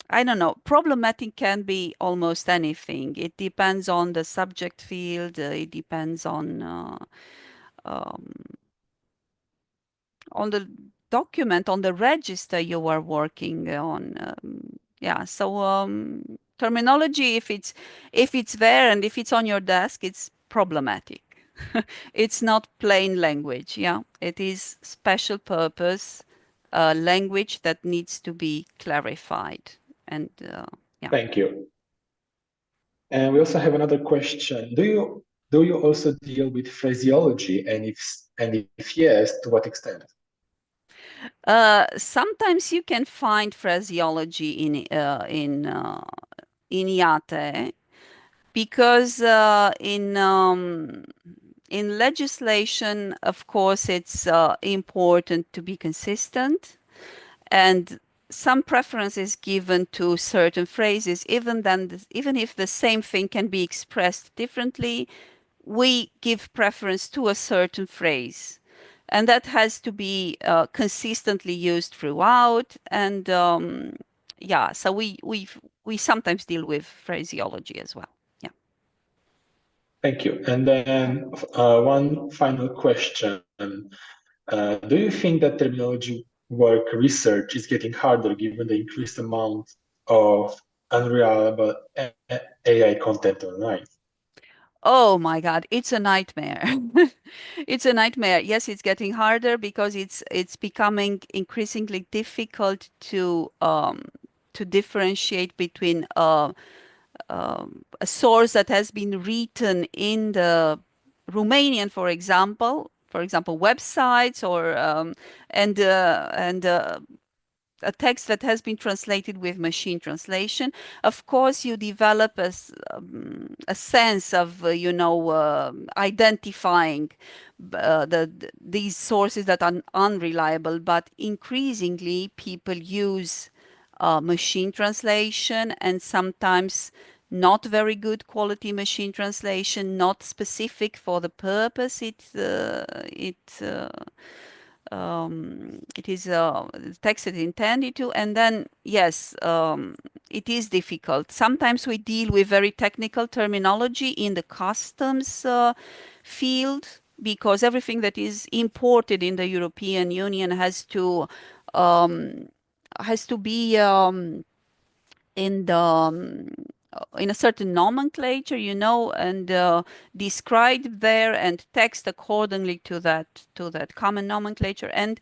I don't know. Problematic can be almost anything. It depends on the subject field. It depends on the document, on the register you are working on. Yeah, so terminology, if it's there and if it's on your desk, it's problematic. It's not plain language. Yeah, it is special purpose language that needs to be clarified. And yeah. Thank you. And we also have another question. Do you also deal with phraseology, and if yes, to what extent? Sometimes you can find phraseology in Yate, because in legislation, of course, it's important to be consistent, and some preference is given to certain phrases, even if the same thing can be expressed differently, we give preference to a certain phrase. And that has to be consistently used throughout. And yeah, so we sometimes deal with phraseology as well. Yeah. Thank you. And then one final question. Do you think that terminology work research is getting harder given the increased amount of unreliable AI content online? Oh my God, it's a nightmare. It's a nightmare. Yes, it's getting harder because it's becoming increasingly difficult to differentiate between a source that has been written in the Romanian, for example, websites or and a text that has been translated with machine translation. Of course, you develop a sense of, identifying these sources that are unreliable, but increasingly people use machine translation and sometimes not very good quality machine translation, not specific for the purpose it is text is intended to. And then, yes, it is difficult. Sometimes we deal with very technical terminology in the customs field because everything that is imported in the European Union has to be in the in a certain nomenclature, and described there and text accordingly to that common nomenclature. And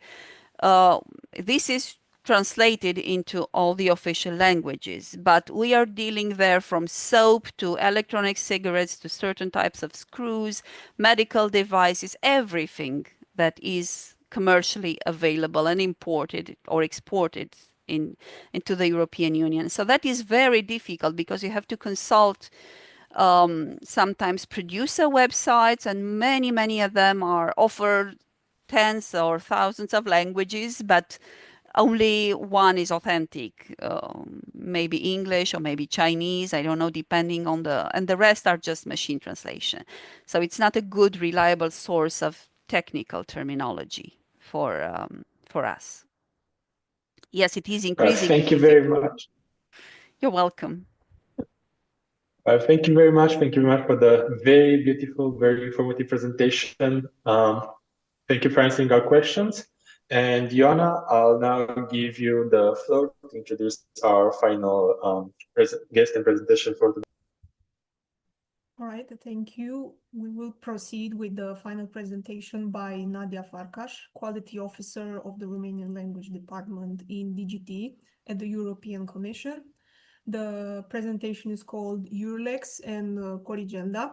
this is translated into all the official languages, but we are dealing there from soap to electronic cigarettes to certain types of screws, medical devices, everything that is commercially available and imported or exported into the European Union. So that is very difficult because you have to consult sometimes producer websites, and many of them are offered tens or thousands of languages, but only one is authentic. Maybe English or maybe Chinese, I don't know, depending on and the rest are just machine translation. So it's not a good, reliable source of technical terminology for us. Yes, it is increasingly Thank you difficult. very much. You're welcome. Thank you very much. Thank you very much for the very beautiful, very informative presentation. Thank you for answering our questions. And Joanna, I'll now give you the floor to introduce our final guest and presentation for today. All right, thank you. We will proceed with the final presentation by Nadia Farkas, Quality Officer of the Romanian Language Department in DGT at the European Commission. The presentation is called EURLEX and Corrigenda.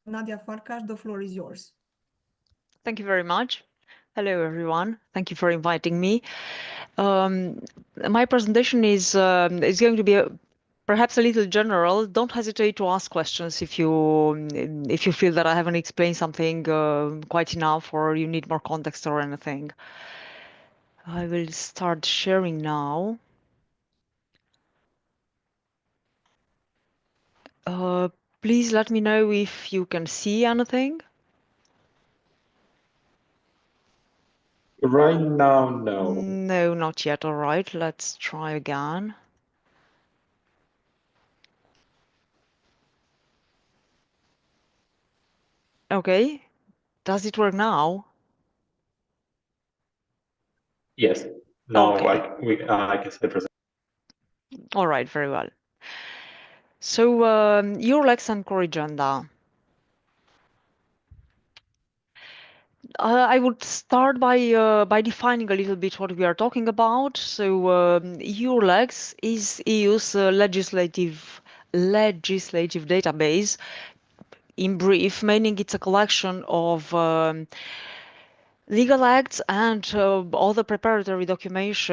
Nadia Farkas, the floor is yours. Thank you very much. Hello, everyone. Thank you for inviting me. My presentation is going to be perhaps a little general. Don't hesitate to ask questions if you feel that I haven't explained something quite enough or you need more context or anything. I will start sharing now. Please let me know if you can see anything. Right now, no. No, not yet. All right, let's try again. Okay, does it work now? Yes. Now okay. I can see the presentation. All right, very well. So, EURLEX and Corrigenda. I would start by defining a little bit what we are talking about. So, EURLEX is EU's legislative database. In brief, meaning it's a collection of legal acts and other preparatory documents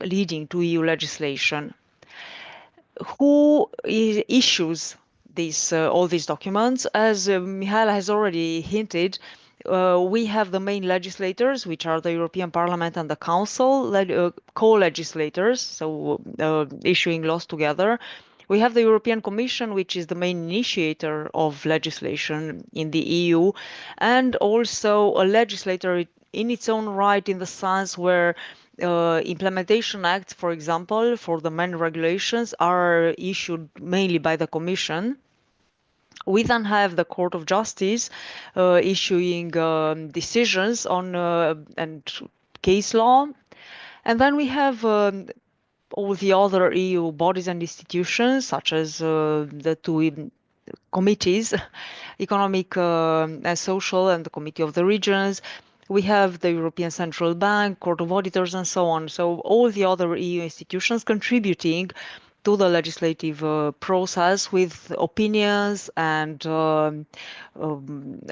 leading to EU legislation. Who issues all these documents? As Mihaela has already hinted, we have the main legislators, which are the European Parliament and the Council, co-legislators, so issuing laws together. We have the European Commission, which is the main initiator of legislation in the EU, and also a legislator in its own right, in the sense where implementation acts, for example, for the main regulations are issued mainly by the Commission. We then have the Court of Justice issuing decisions on and case law. And then we have all the other EU bodies and institutions, such as the two committees, Economic and Social, and the Committee of the Regions. We have the European Central Bank, Court of Auditors, and so on. So all the other EU institutions contributing to the legislative process with opinions and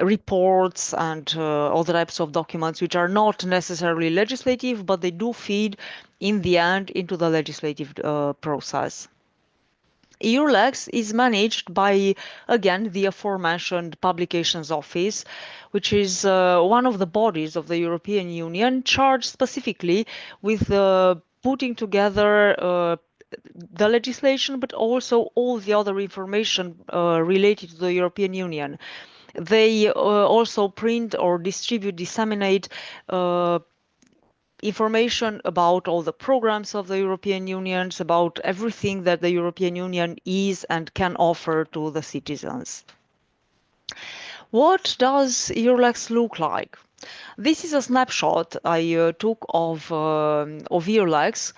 reports and other types of documents which are not necessarily legislative, but they do feed in the end into the legislative process. EURLEX is managed by, again, the aforementioned Publications Office, which is one of the bodies of the European Union charged specifically with putting together the legislation, but also all the other information related to the European Union. They also print or distribute, disseminate information about all the programs of the European Union, about everything that the European Union is and can offer to the citizens. What does EURLEX look like? This is a snapshot I took of EURLEX,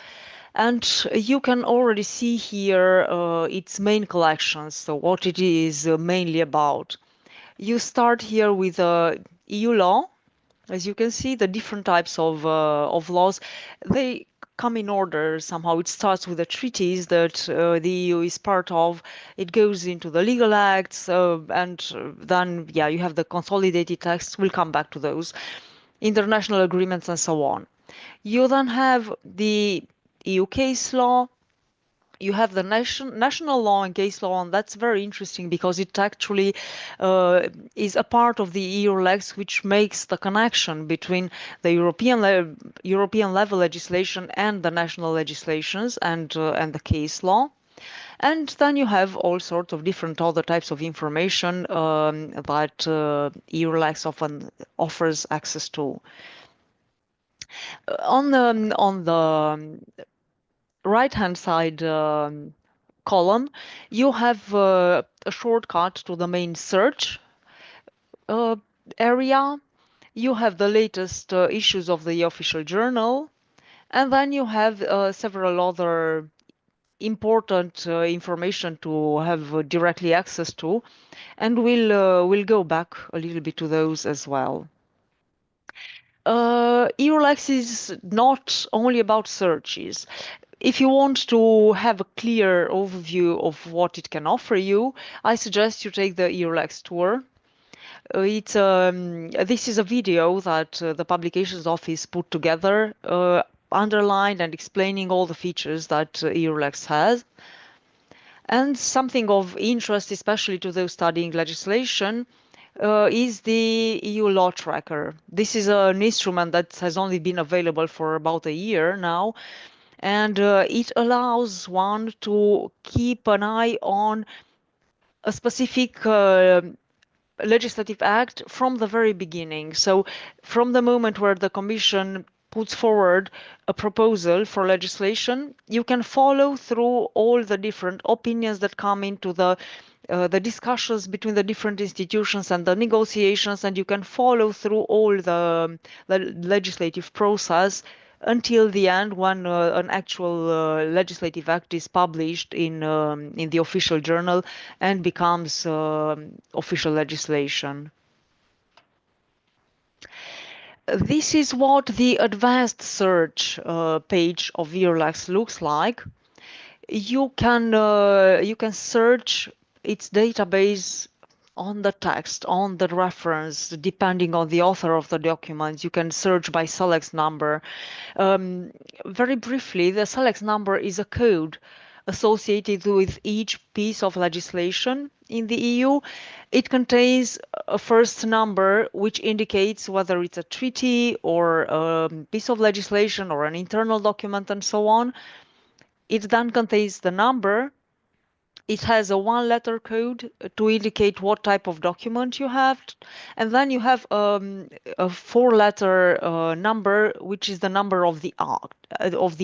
and you can already see here its main collections, so what it is mainly about. You start here with EU law. As you can see, the different types of laws, they come in order somehow. It starts with the treaties that the EU is part of. It goes into the legal acts, and then, yeah, you have the consolidated texts. We'll come back to those. International agreements and so on. You then have the EU case law. You have the national law and case law, and that's very interesting because it actually is a part of the EURLEX, which makes the connection between the European level legislation and the national legislations and the case law. And then you have all sorts of different other types of information that EURLEX often offers access to. On the right-hand side column, you have a shortcut to the main search area. You have the latest issues of the official journal, and then you have several other important information to have directly access to, and we'll go back a little bit to those as well. EURLEX is not only about searches. If you want to have a clear overview of what it can offer you, I suggest you take the EURLEX tour. This is a video that the Publications Office put together, underlined and explaining all the features that EURLEX has. And something of interest, especially to those studying legislation, is the EU Law Tracker. This is an instrument that has only been available for about a year now, and it allows one to keep an eye on a specific legislative act from the very beginning. So from the moment where the Commission puts forward a proposal for legislation, you can follow through all the different opinions that come into the discussions between the different institutions and the negotiations, and you can follow through all the legislative process until the end when an actual legislative act is published in the official journal and becomes official legislation. This is what the advanced search page of EURLEX looks like. You can search its database on the text, on the reference, depending on the author of the document. You can search by SELEX number. Very briefly, the SELEX number is a code associated with each piece of legislation in the EU. It contains a first number which indicates whether it's a treaty or a piece of legislation or an internal document and so on. It then contains the number. It has a one-letter code to indicate what type of document you have, and then you have a four-letter number, which is the number of the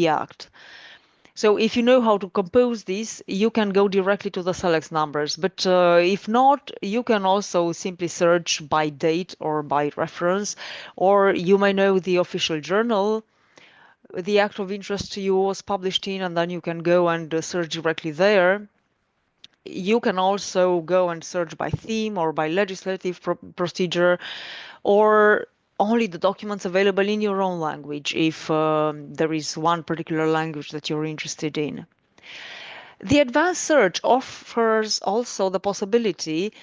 act. So if you know how to compose this, you can go directly to the select numbers. But if not, you can also simply search by date or by reference, or you may know the official journal the act of interest to you was published in, and then you can go and search directly there. You can also go and search by theme or by legislative procedure, or only the documents available in your own language if there is one particular language that you're interested in. The advanced search offers also the possibility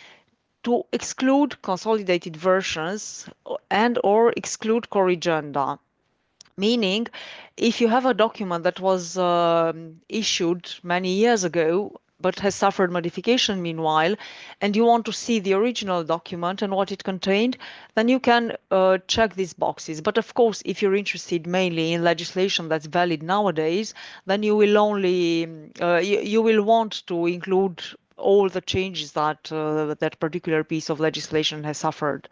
to exclude consolidated versions and or exclude corrigenda. Meaning, if you have a document that was issued many years ago, but has suffered modification meanwhile, and you want to see the original document and what it contained, then you can check these boxes. But of course, if you're interested mainly in legislation that's valid nowadays, then you will only you will want to include all the changes that that particular piece of legislation has suffered.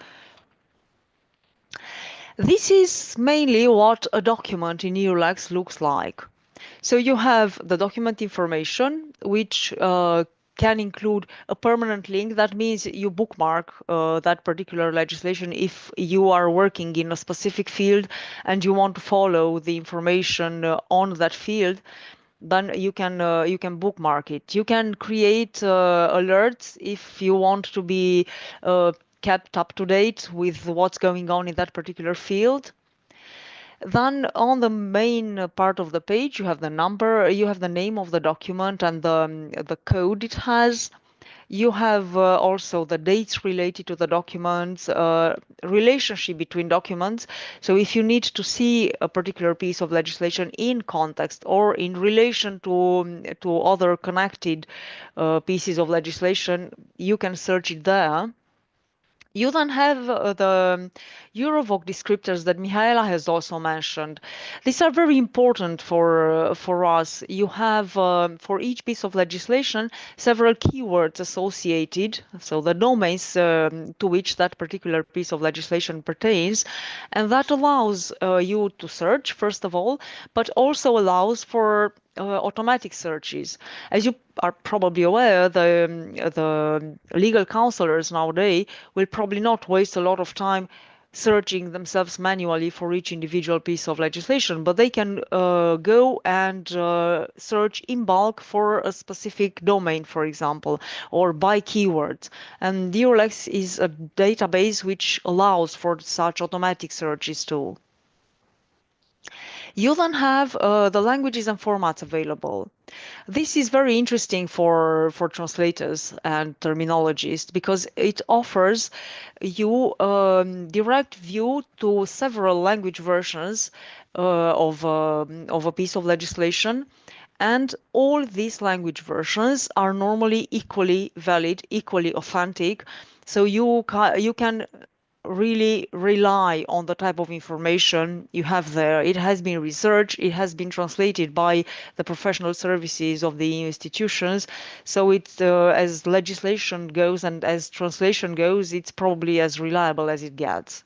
This is mainly what a document in EULEX looks like. So you have the document information, which can include a permanent link. That means you bookmark that particular legislation if you are working in a specific field and you want to follow the information on that field. Then you can bookmark it. You can create alerts if you want to be kept up to date with what's going on in that particular field. Then on the main part of the page, you have the number, you have the name of the document and the code it has. You have also the dates related to the documents, relationship between documents. So if you need to see a particular piece of legislation in context or in relation to other connected pieces of legislation, you can search it there. You then have the Eurovoc descriptors that Mihaela has also mentioned. These are very important for us. You have, for each piece of legislation, several keywords associated, so the domains to which that particular piece of legislation pertains, and that allows you to search, first of all, but also allows for automatic searches. As you are probably aware, the legal counselors nowadays will probably not waste a lot of time searching themselves manually for each individual piece of legislation, but they can go and search in bulk for a specific domain, for example, or by keywords. And EULEX is a database which allows for such automatic searches too. You then have the languages and formats available. This is very interesting for translators and terminologists because it offers you direct view to several language versions of a piece of legislation. And all these language versions are normally equally valid, equally authentic. So you can really rely on the type of information you have there. It has been researched, it has been translated by the professional services of the institutions. So it's as legislation goes and as translation goes, it's probably as reliable as it gets.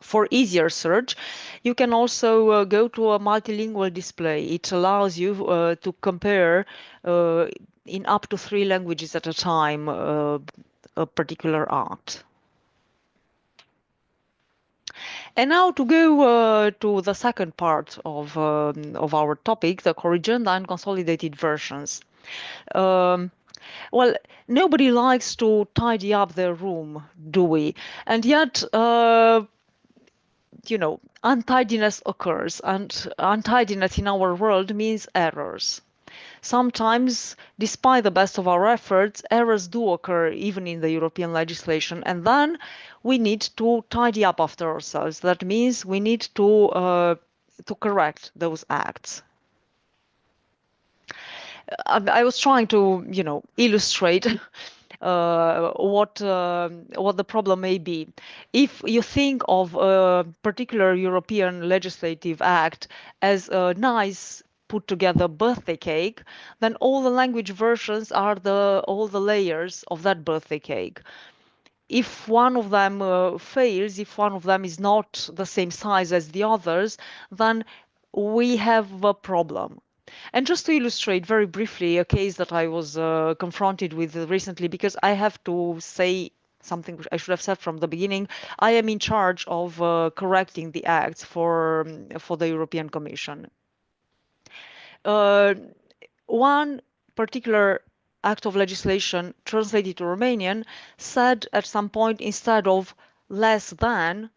For easier search, you can also go to a multilingual display. It allows you to compare in up to 3 languages at a time a particular act. And now to go to the second part of our topic, the corrigenda and consolidated versions. Well, nobody likes to tidy up their room, do we? And yet, you know, untidiness occurs, and untidiness in our world means errors. Sometimes, despite the best of our efforts, errors do occur even in the European legislation, and then we need to tidy up after ourselves. That means we need to correct those acts. I was trying to, you know, illustrate what the problem may be. If you think of a particular European legislative act as a nice put together birthday cake, then all the language versions are all the layers of that birthday cake. If one of them fails, if one of them is not the same size as the others, then we have a problem. And just to illustrate very briefly a case that I was confronted with recently, because I have to say something I should have said from the beginning. I am in charge of correcting the acts for the European Commission. One particular act of legislation translated to Romanian said at some point, instead of less than,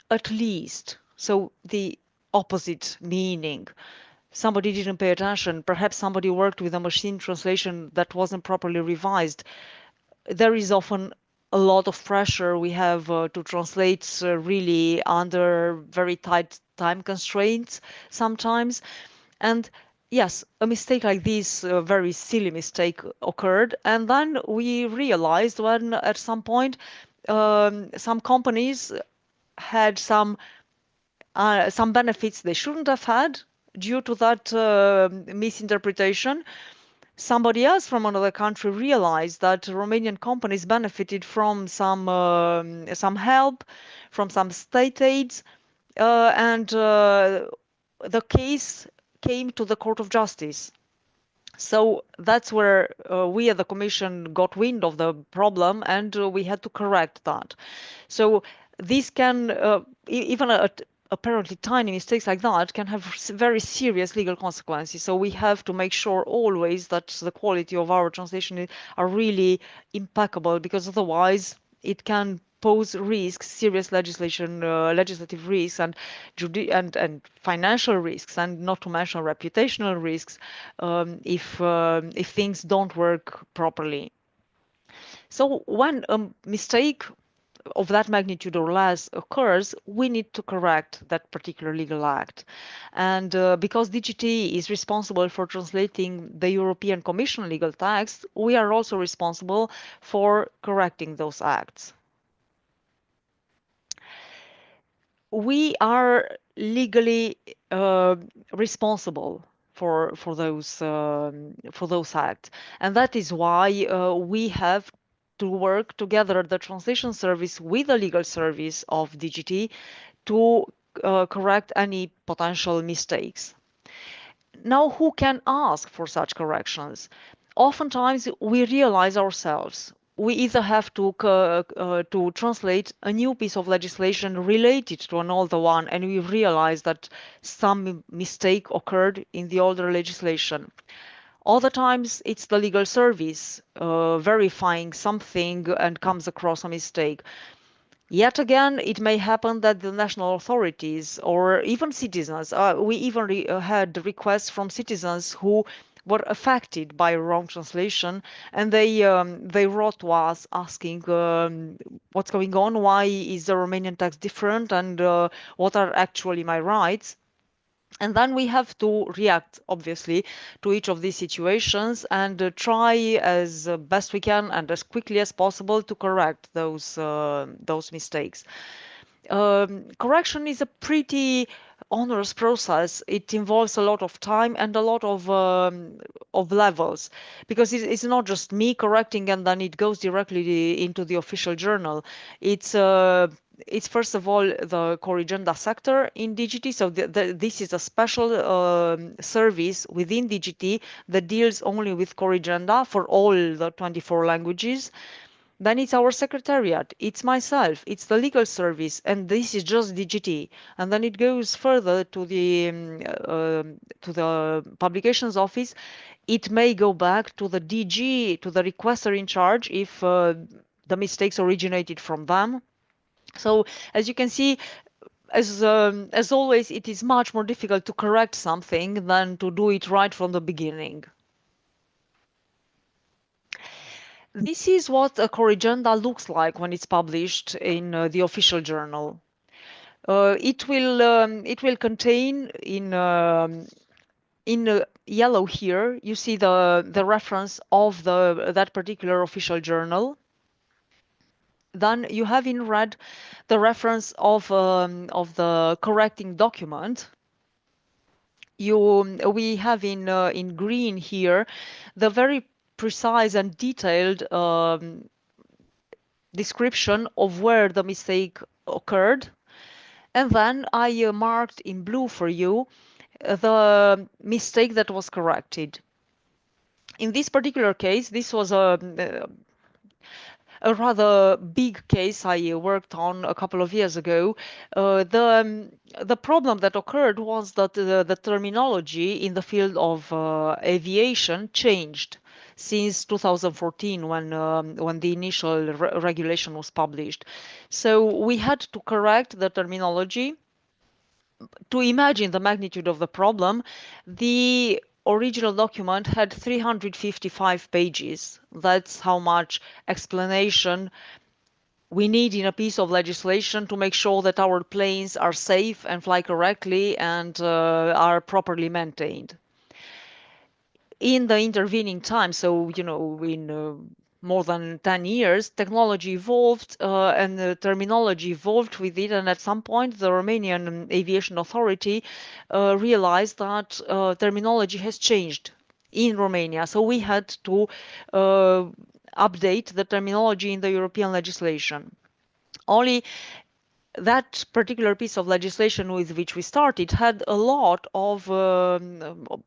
at least. So the opposite meaning. Somebody didn't pay attention. Perhaps somebody worked with a machine translation that wasn't properly revised. There is often a lot of pressure. We have to translate really under very tight time constraints sometimes. And yes, a mistake like this, a very silly mistake, occurred. And then we realized when at some point some companies had some benefits they shouldn't have had due to that misinterpretation. Somebody else from another country realized that Romanian companies benefited from some help, from some state aids, and the case came to the Court of Justice. So that's where we at the Commission got wind of the problem, and we had to correct that. So these can, even apparently tiny mistakes like that, can have very serious legal consequences. So we have to make sure always that the quality of our translation are really impeccable, because otherwise it can pose risks, serious legislative risks, and financial risks, and not to mention reputational risks, if things don't work properly. So when a mistake of that magnitude or less occurs, we need to correct that particular legal act. And because DGT is responsible for translating the European Commission legal text, we are also responsible for correcting those acts. We are legally responsible for those acts, and that is why we have to work together, the translation service with the legal service of DGT, to correct any potential mistakes. Now, who can ask for such corrections? Oftentimes, we realize ourselves. We either have to translate a new piece of legislation related to an older one, and we realize that some mistake occurred in the older legislation. Other times, it's the legal service verifying something and comes across a mistake. Yet again, it may happen that the national authorities or even citizens, we even had requests from citizens who were affected by a wrong translation, and they wrote to us asking what's going on, why is the Romanian text different, and what are actually my rights. And then we have to react, obviously, to each of these situations and try as best we can and as quickly as possible to correct those mistakes. Correction is a pretty onerous process. It involves a lot of time and a lot of levels, because it's not just me correcting and then it goes directly into the official journal. It's first of all the Corrigenda sector in DGT. So this is a special service within DGT that deals only with Corrigenda for all the 24 languages. Then it's our secretariat, it's myself, it's the legal service, and this is just DGT. And then it goes further to the publications office. It may go back to the DG, to the requester in charge, if the mistakes originated from them. So as you can see, as always, it is much more difficult to correct something than to do it right from the beginning. This is what a Corrigenda looks like when it's published in the official journal. It will contain in yellow here, you see the reference of that particular official journal. Then you have in red the reference of the correcting document. We have in green here the very precise and detailed description of where the mistake occurred. And then I marked in blue for you the mistake that was corrected. In this particular case, this was a rather big case I worked on a couple of years ago. The problem that occurred was that the terminology in the field of aviation changed since 2014 when the initial regulation was published. So we had to correct the terminology. To imagine the magnitude of the problem, the original document had 355 pages. That's how much explanation we need in a piece of legislation to make sure that our planes are safe and fly correctly and are properly maintained. In the intervening time, so in more than 10 years, technology evolved and the terminology evolved with it. And at some point, the Romanian Aviation Authority realized that terminology has changed in Romania. So we had to update the terminology in the European legislation. Only that particular piece of legislation with which we started had a lot of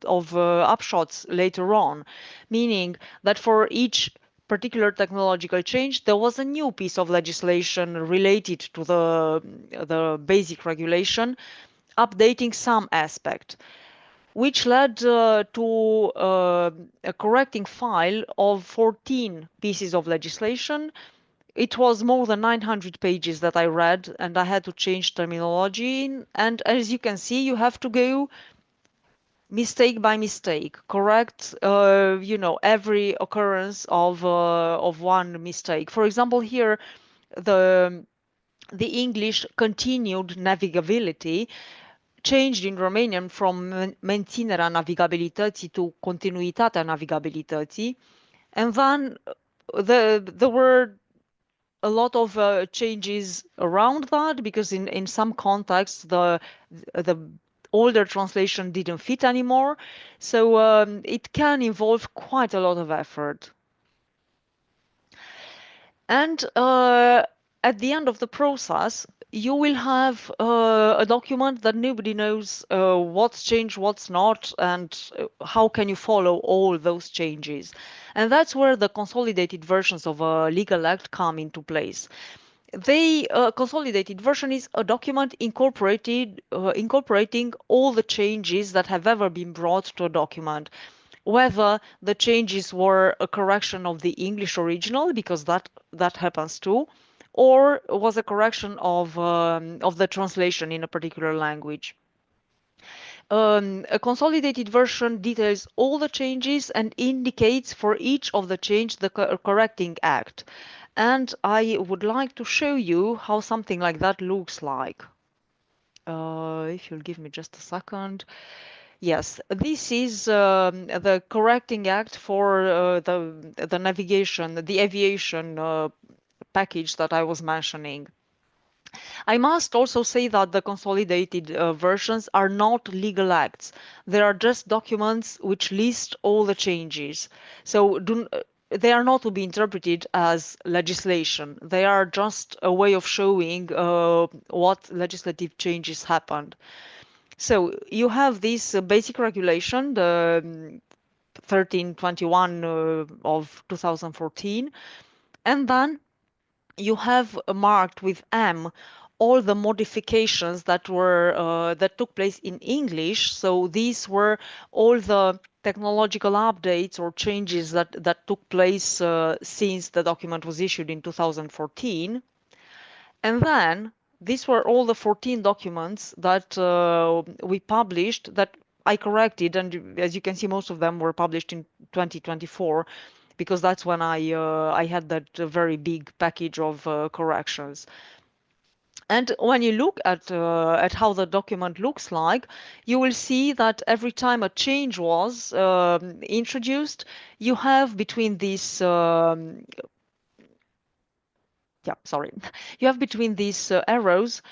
upshots later on, meaning that for each particular technological change, there was a new piece of legislation related to the basic regulation, updating some aspect, which led to a correcting file of 14 pieces of legislation. It was more than 900 pages that I read, and I had to change terminology. And as you can see, you have to go mistake by mistake, correct, every occurrence of one mistake. For example, here, the English continued navigability changed in Romanian from menținerea navigabilității to continuitatea navigabilității. And then there were a lot of changes around that, because in some contexts the older translation didn't fit anymore. So it can involve quite a lot of effort. And at the end of the process, you will have a document that nobody knows what's changed, what's not, and how can you follow all those changes. And that's where the consolidated versions of a legal act come into place. The consolidated version is a document incorporating all the changes that have ever been brought to a document, whether the changes were a correction of the English original, because that happens too, or was a correction of the translation in a particular language. A consolidated version details all the changes and indicates for each of the change the correcting act. And I would like to show you how something like that looks like. If you'll give me just a second. Yes, this is the correcting act for the navigation, the aviation package that I was mentioning. I must also say that the consolidated versions are not legal acts. They are just documents which list all the changes. So they are not to be interpreted as legislation. They are just a way of showing what legislative changes happened. So you have this basic regulation, the 1321 of 2014, and then you have marked with M all the modifications that were that took place in English. So these were all the technological updates or changes that took place since the document was issued in 2014. And then these were all the 14 documents that we published that I corrected, and as you can see, most of them were published in 2024, because that's when I had that very big package of corrections. And when you look at how the document looks like, you will see that every time a change was introduced, you have between these you have between these arrows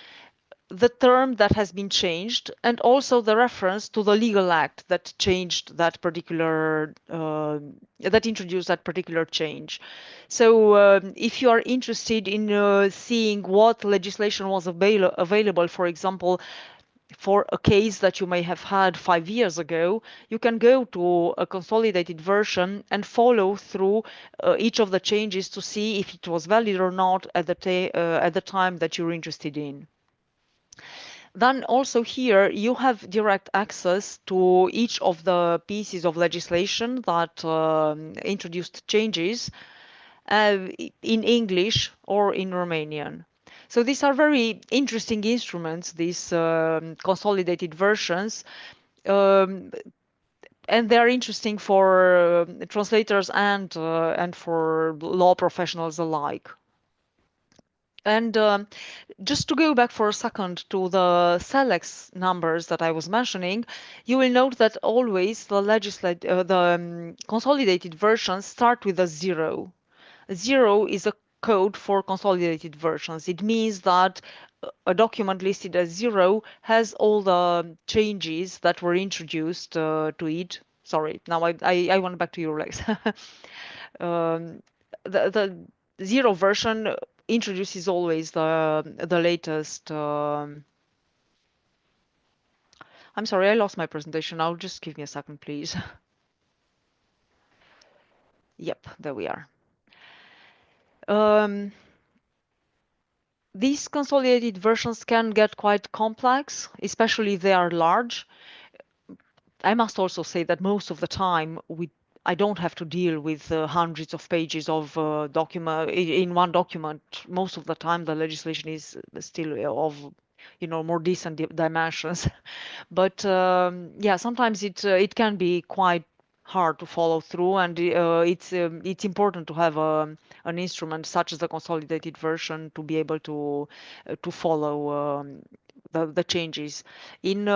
the term that has been changed, and also the reference to the legal act that changed that particular, that introduced that particular change. So if you are interested in seeing what legislation was available, for example, for a case that you may have had 5 years ago, you can go to a consolidated version and follow through each of the changes to see if it was valid or not at the time that you're interested in. Then also here you have direct access to each of the pieces of legislation that introduced changes in English or in Romanian. So these are very interesting instruments, these consolidated versions, and they're interesting for translators and for law professionals alike. And just to go back for a second to the SELEX numbers that I was mentioning, you will note that always the consolidated versions start with a 0. 0 is a code for consolidated versions. It means that a document listed as 0 has all the changes that were introduced to it. Sorry, now I went back to your legs. The 0 version introduces always the latest. I'm sorry, I lost my presentation. Now just give me a second, please. Yep, there we are. These consolidated versions can get quite complex, especially if they are large. I must also say that most of the time I don't have to deal with hundreds of pages of document in one document. Most of the time, the legislation is still of, more decent dimensions. But yeah, sometimes it can be quite hard to follow through, and it's important to have an instrument such as the consolidated version to be able to follow the changes in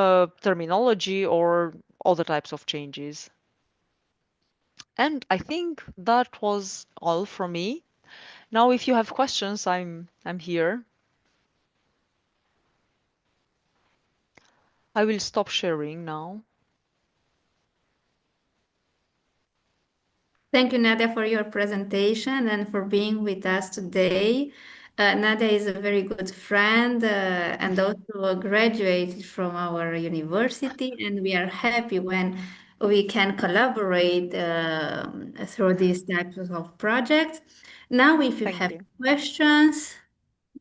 terminology or other types of changes. And I think that was all from me. Now, if you have questions, I'm here. I will stop sharing now. Thank you, Nadia, for your presentation and for being with us today. Nadia is a very good friend and also graduated from our university, and we are happy when we can collaborate through these types of projects. Now, if you have questions,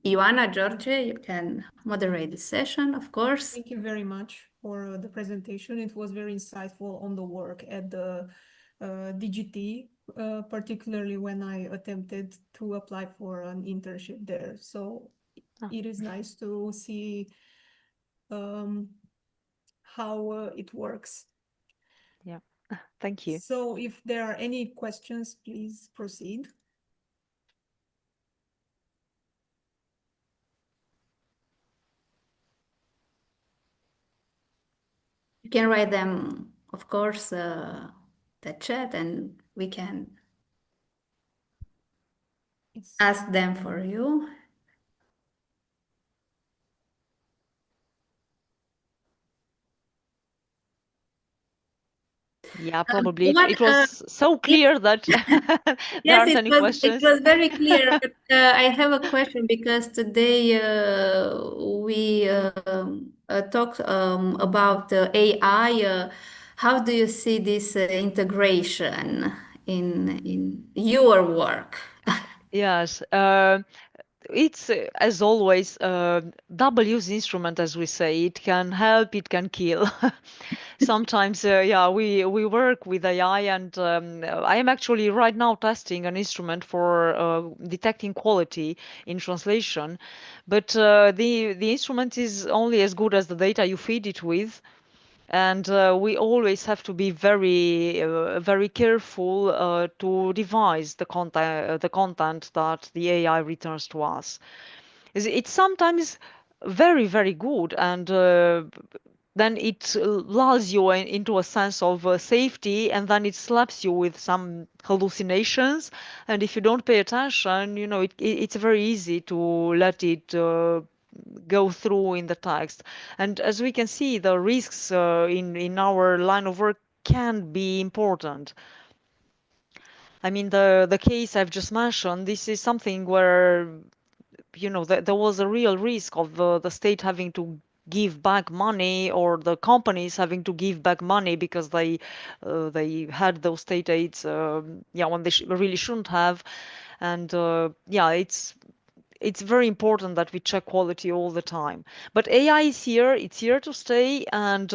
Ioana, George, you can moderate the session, of course. Thank you very much for the presentation. It was very insightful on the work at the DGT, particularly when I attempted to apply for an internship there. So it is nice to see how it works. Yeah, thank you. So if there are any questions, please proceed. You can write them, of course, the chat, and we can ask them for you. Yeah, probably it was so clear that there aren't any questions. It was very clear. But I have a question because today we talked about AI. How do you see this integration in your work? Yes, it's as always double-use instrument, as we say. It can help, it can kill. Sometimes, yeah, we work with AI, and I am actually right now testing an instrument for detecting quality in translation. But the instrument is only as good as the data you feed it with. And we always have to be very careful to devise the content that the AI returns to us. It's sometimes very good, and then it lulls you into a sense of safety, and then it slaps you with some hallucinations. And if you don't pay attention, it's very easy to let it go through in the text. And as we can see, the risks in our line of work can be important. I mean, the case I've just mentioned, this is something where there was a real risk of the state having to give back money, or the companies having to give back money because they had those state aids, yeah, when they really shouldn't have. And yeah, it's very important that we check quality all the time. But AI is here, it's here to stay. And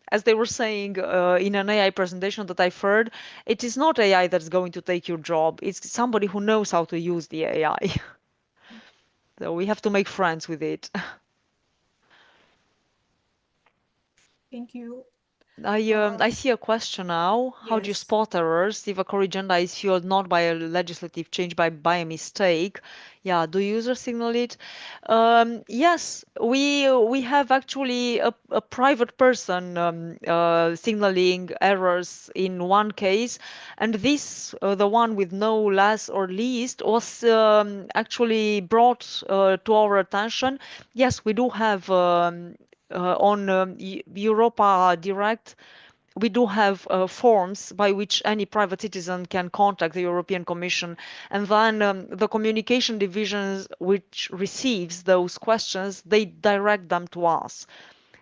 as they were saying in an AI presentation that I've heard, it is not AI that's going to take your job. It's somebody who knows how to use the AI. So we have to make friends with it. Thank you. I see a question now. How do you Yes. spot errors if a core agenda is fueled not by a legislative change, by a mistake? Yeah, do users signal it? Yes, we have actually a private person signaling errors in one case, and this, the one with no last or least, was actually brought to our attention. Yes, we do have on Europa Direct, we do have forms by which any private citizen can contact the European Commission, and then the communication divisions which receives those questions, they direct them to us.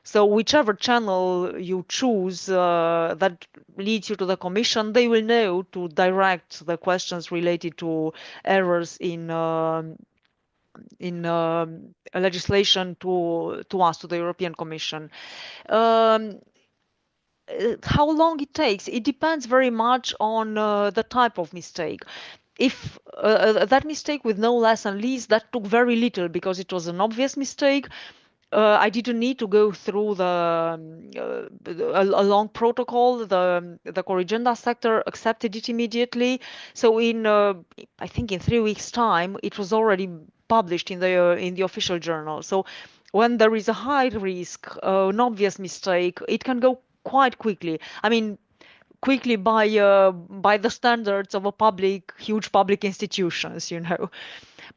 So whichever channel you choose that leads you to the Commission, they will know to direct the questions related to errors in legislation to us, to the European Commission. How long it takes, it depends very much on the type of mistake. If that mistake with no less and least, that took very little because it was an obvious mistake. I didn't need to go through a long protocol. The core agenda sector accepted it immediately. So in I think in 3 weeks' time, it was already published in the official journal. So when there is a high risk, an obvious mistake, it can go quite quickly. I mean, quickly by the standards of huge public institutions, you know.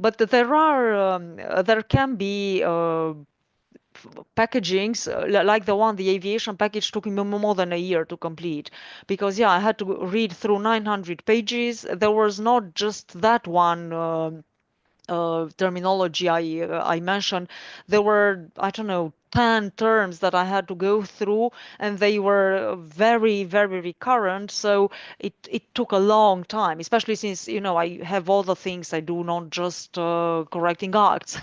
But there can be packagings like the one, the aviation package, took me more than a year to complete, because yeah, I had to read through 900 pages. There was not just that one terminology I mentioned. There were, I don't know, 10 terms that I had to go through, and they were very, very recurrent. So it took a long time, especially since, you know, I have other things I do, not just correcting acts.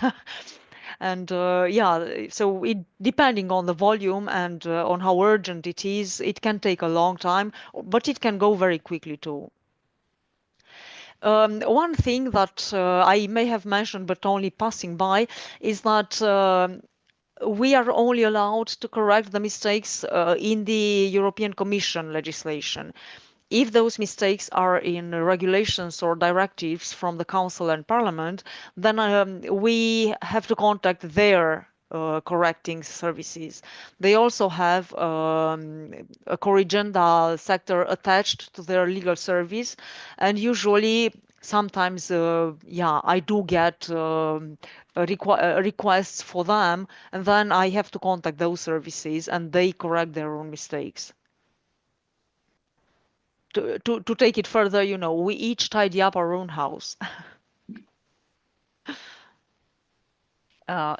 And yeah, so it, depending on the volume and on how urgent it is, it can take a long time, but it can go very quickly too. One thing that I may have mentioned, but only passing by, is that we are only allowed to correct the mistakes in the European Commission legislation. If those mistakes are in regulations or directives from the Council and Parliament, then we have to contact their correcting services. They also have a core agenda sector attached to their legal service, and usually sometimes yeah, I do get requests for them, and then I have to contact those services and they correct their own mistakes. To take it further, you know, we each tidy up our own house.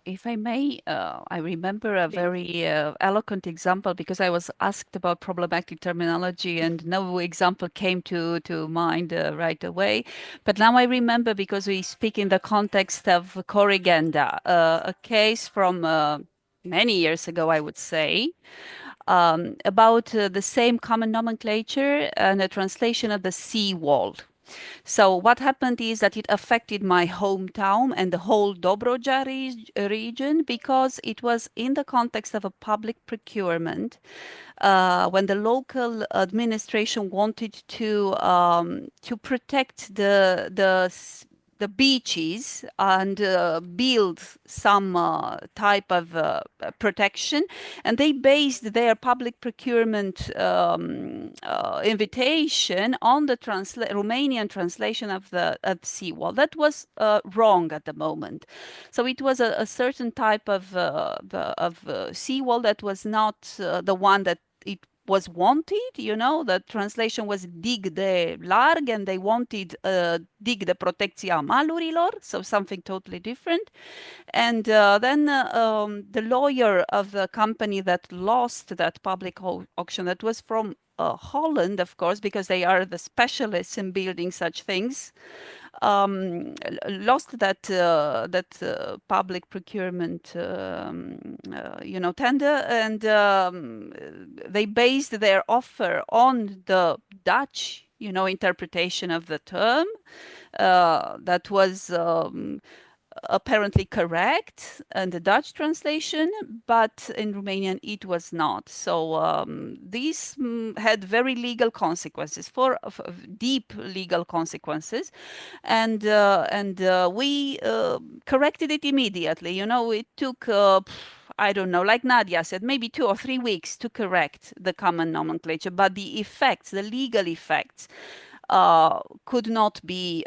If I may, I remember a very eloquent example, because I was asked about problematic terminology and no example came to mind right away. But now I remember, because we speak in the context of core agenda, a case from many years ago, I would say, about the same common nomenclature and a translation of the sea wall. So what happened is that it affected my hometown and the whole Dobroja region, because it was in the context of a public procurement, when the local administration wanted to protect the beaches and build some type of protection, and they based their public procurement invitation on the Romanian translation of the seawall. That was wrong at the moment. So it was a certain type of seawall that was not the one that was wanted, you know, the translation was dig de larg, and they wanted dig de protecția malurilor, so something totally different. And then the lawyer of the company that lost that public auction, that was from Holland, of course, because they are the specialists in building such things, lost that public procurement, you know, tender, and they based their offer on the Dutch, you know, interpretation of the term that was apparently correct in the Dutch translation, but in Romanian it was not. So these had very legal consequences, for deep legal consequences, and we corrected it immediately. You know, it took I don't know, like Nadia said, maybe 2 or 3 weeks to correct the common nomenclature, but the effects, the legal effects, could not be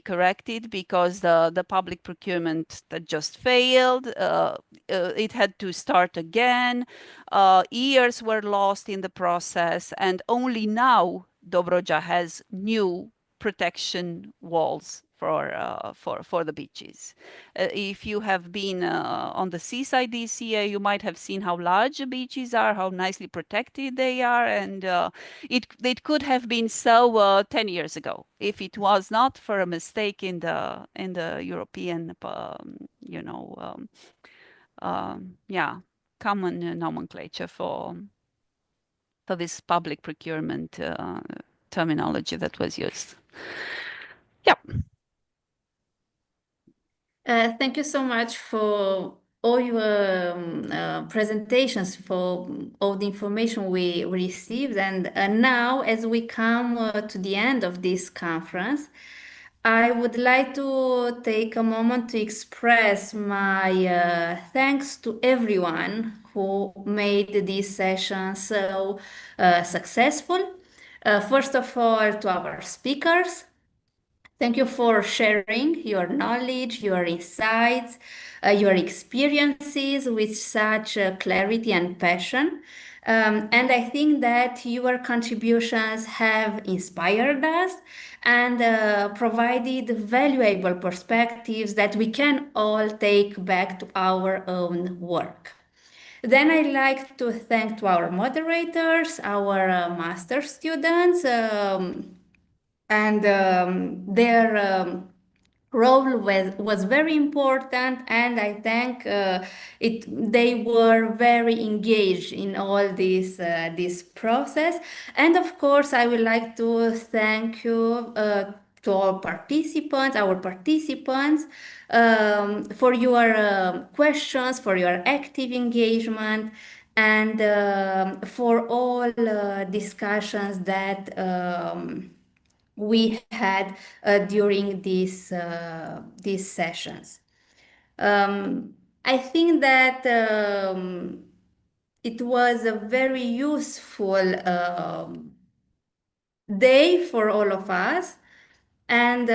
corrected because the public procurement that just failed. It had to start again. Years were lost in the process, and only now Dobroja has new protection walls for the beaches. If you have been on the seaside this year, you might have seen how large the beaches are, how nicely protected they are, and it could have been so 10 years ago if it was not for a mistake in the European, you know, yeah, common nomenclature for this public procurement terminology that was used. Yeah. Thank you so much for all your presentations, for all the information we received. And now, as we come to the end of this conference, I would like to take a moment to express my thanks to everyone who made this session so successful. First of all, to our speakers. Thank you for sharing your knowledge, your insights, your experiences with such clarity and passion. And I think that your contributions have inspired us and provided valuable perspectives that we can all take back to our own work. Then I'd like to thank to our moderators, our master students, and their role was very important, and I think they were very engaged in all this process. And of course, I would like to thank you to all participants, our participants, for your questions, for your active engagement, and for all discussions that we had during these sessions. I think that it was a very useful day for all of us. And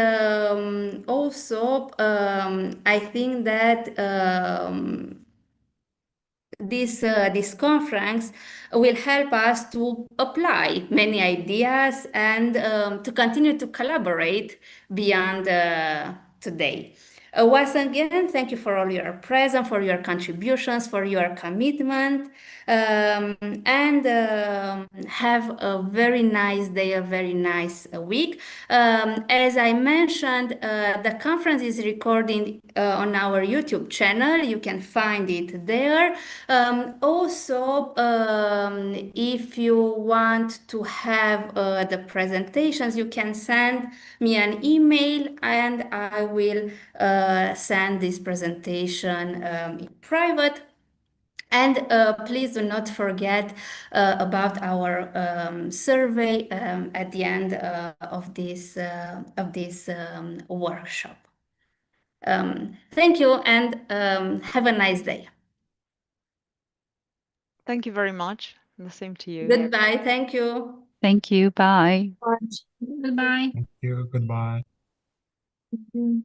also, I think that this conference will help us to apply many ideas and to continue to collaborate beyond today. Once again, thank you for all your presence, for your contributions, for your commitment, and have a very nice day, a very nice week. As I mentioned, the conference is recorded on our YouTube channel. You can find it there. Also, if you want to have the presentations, you can send me an email and I will send this presentation in private. And please do not forget about our survey at the end of this workshop. Thank you, and have a nice day. Thank you very much. The same to you. Goodbye. Thank you. Thank you. Bye. Goodbye. Thank you. Goodbye. Thank you.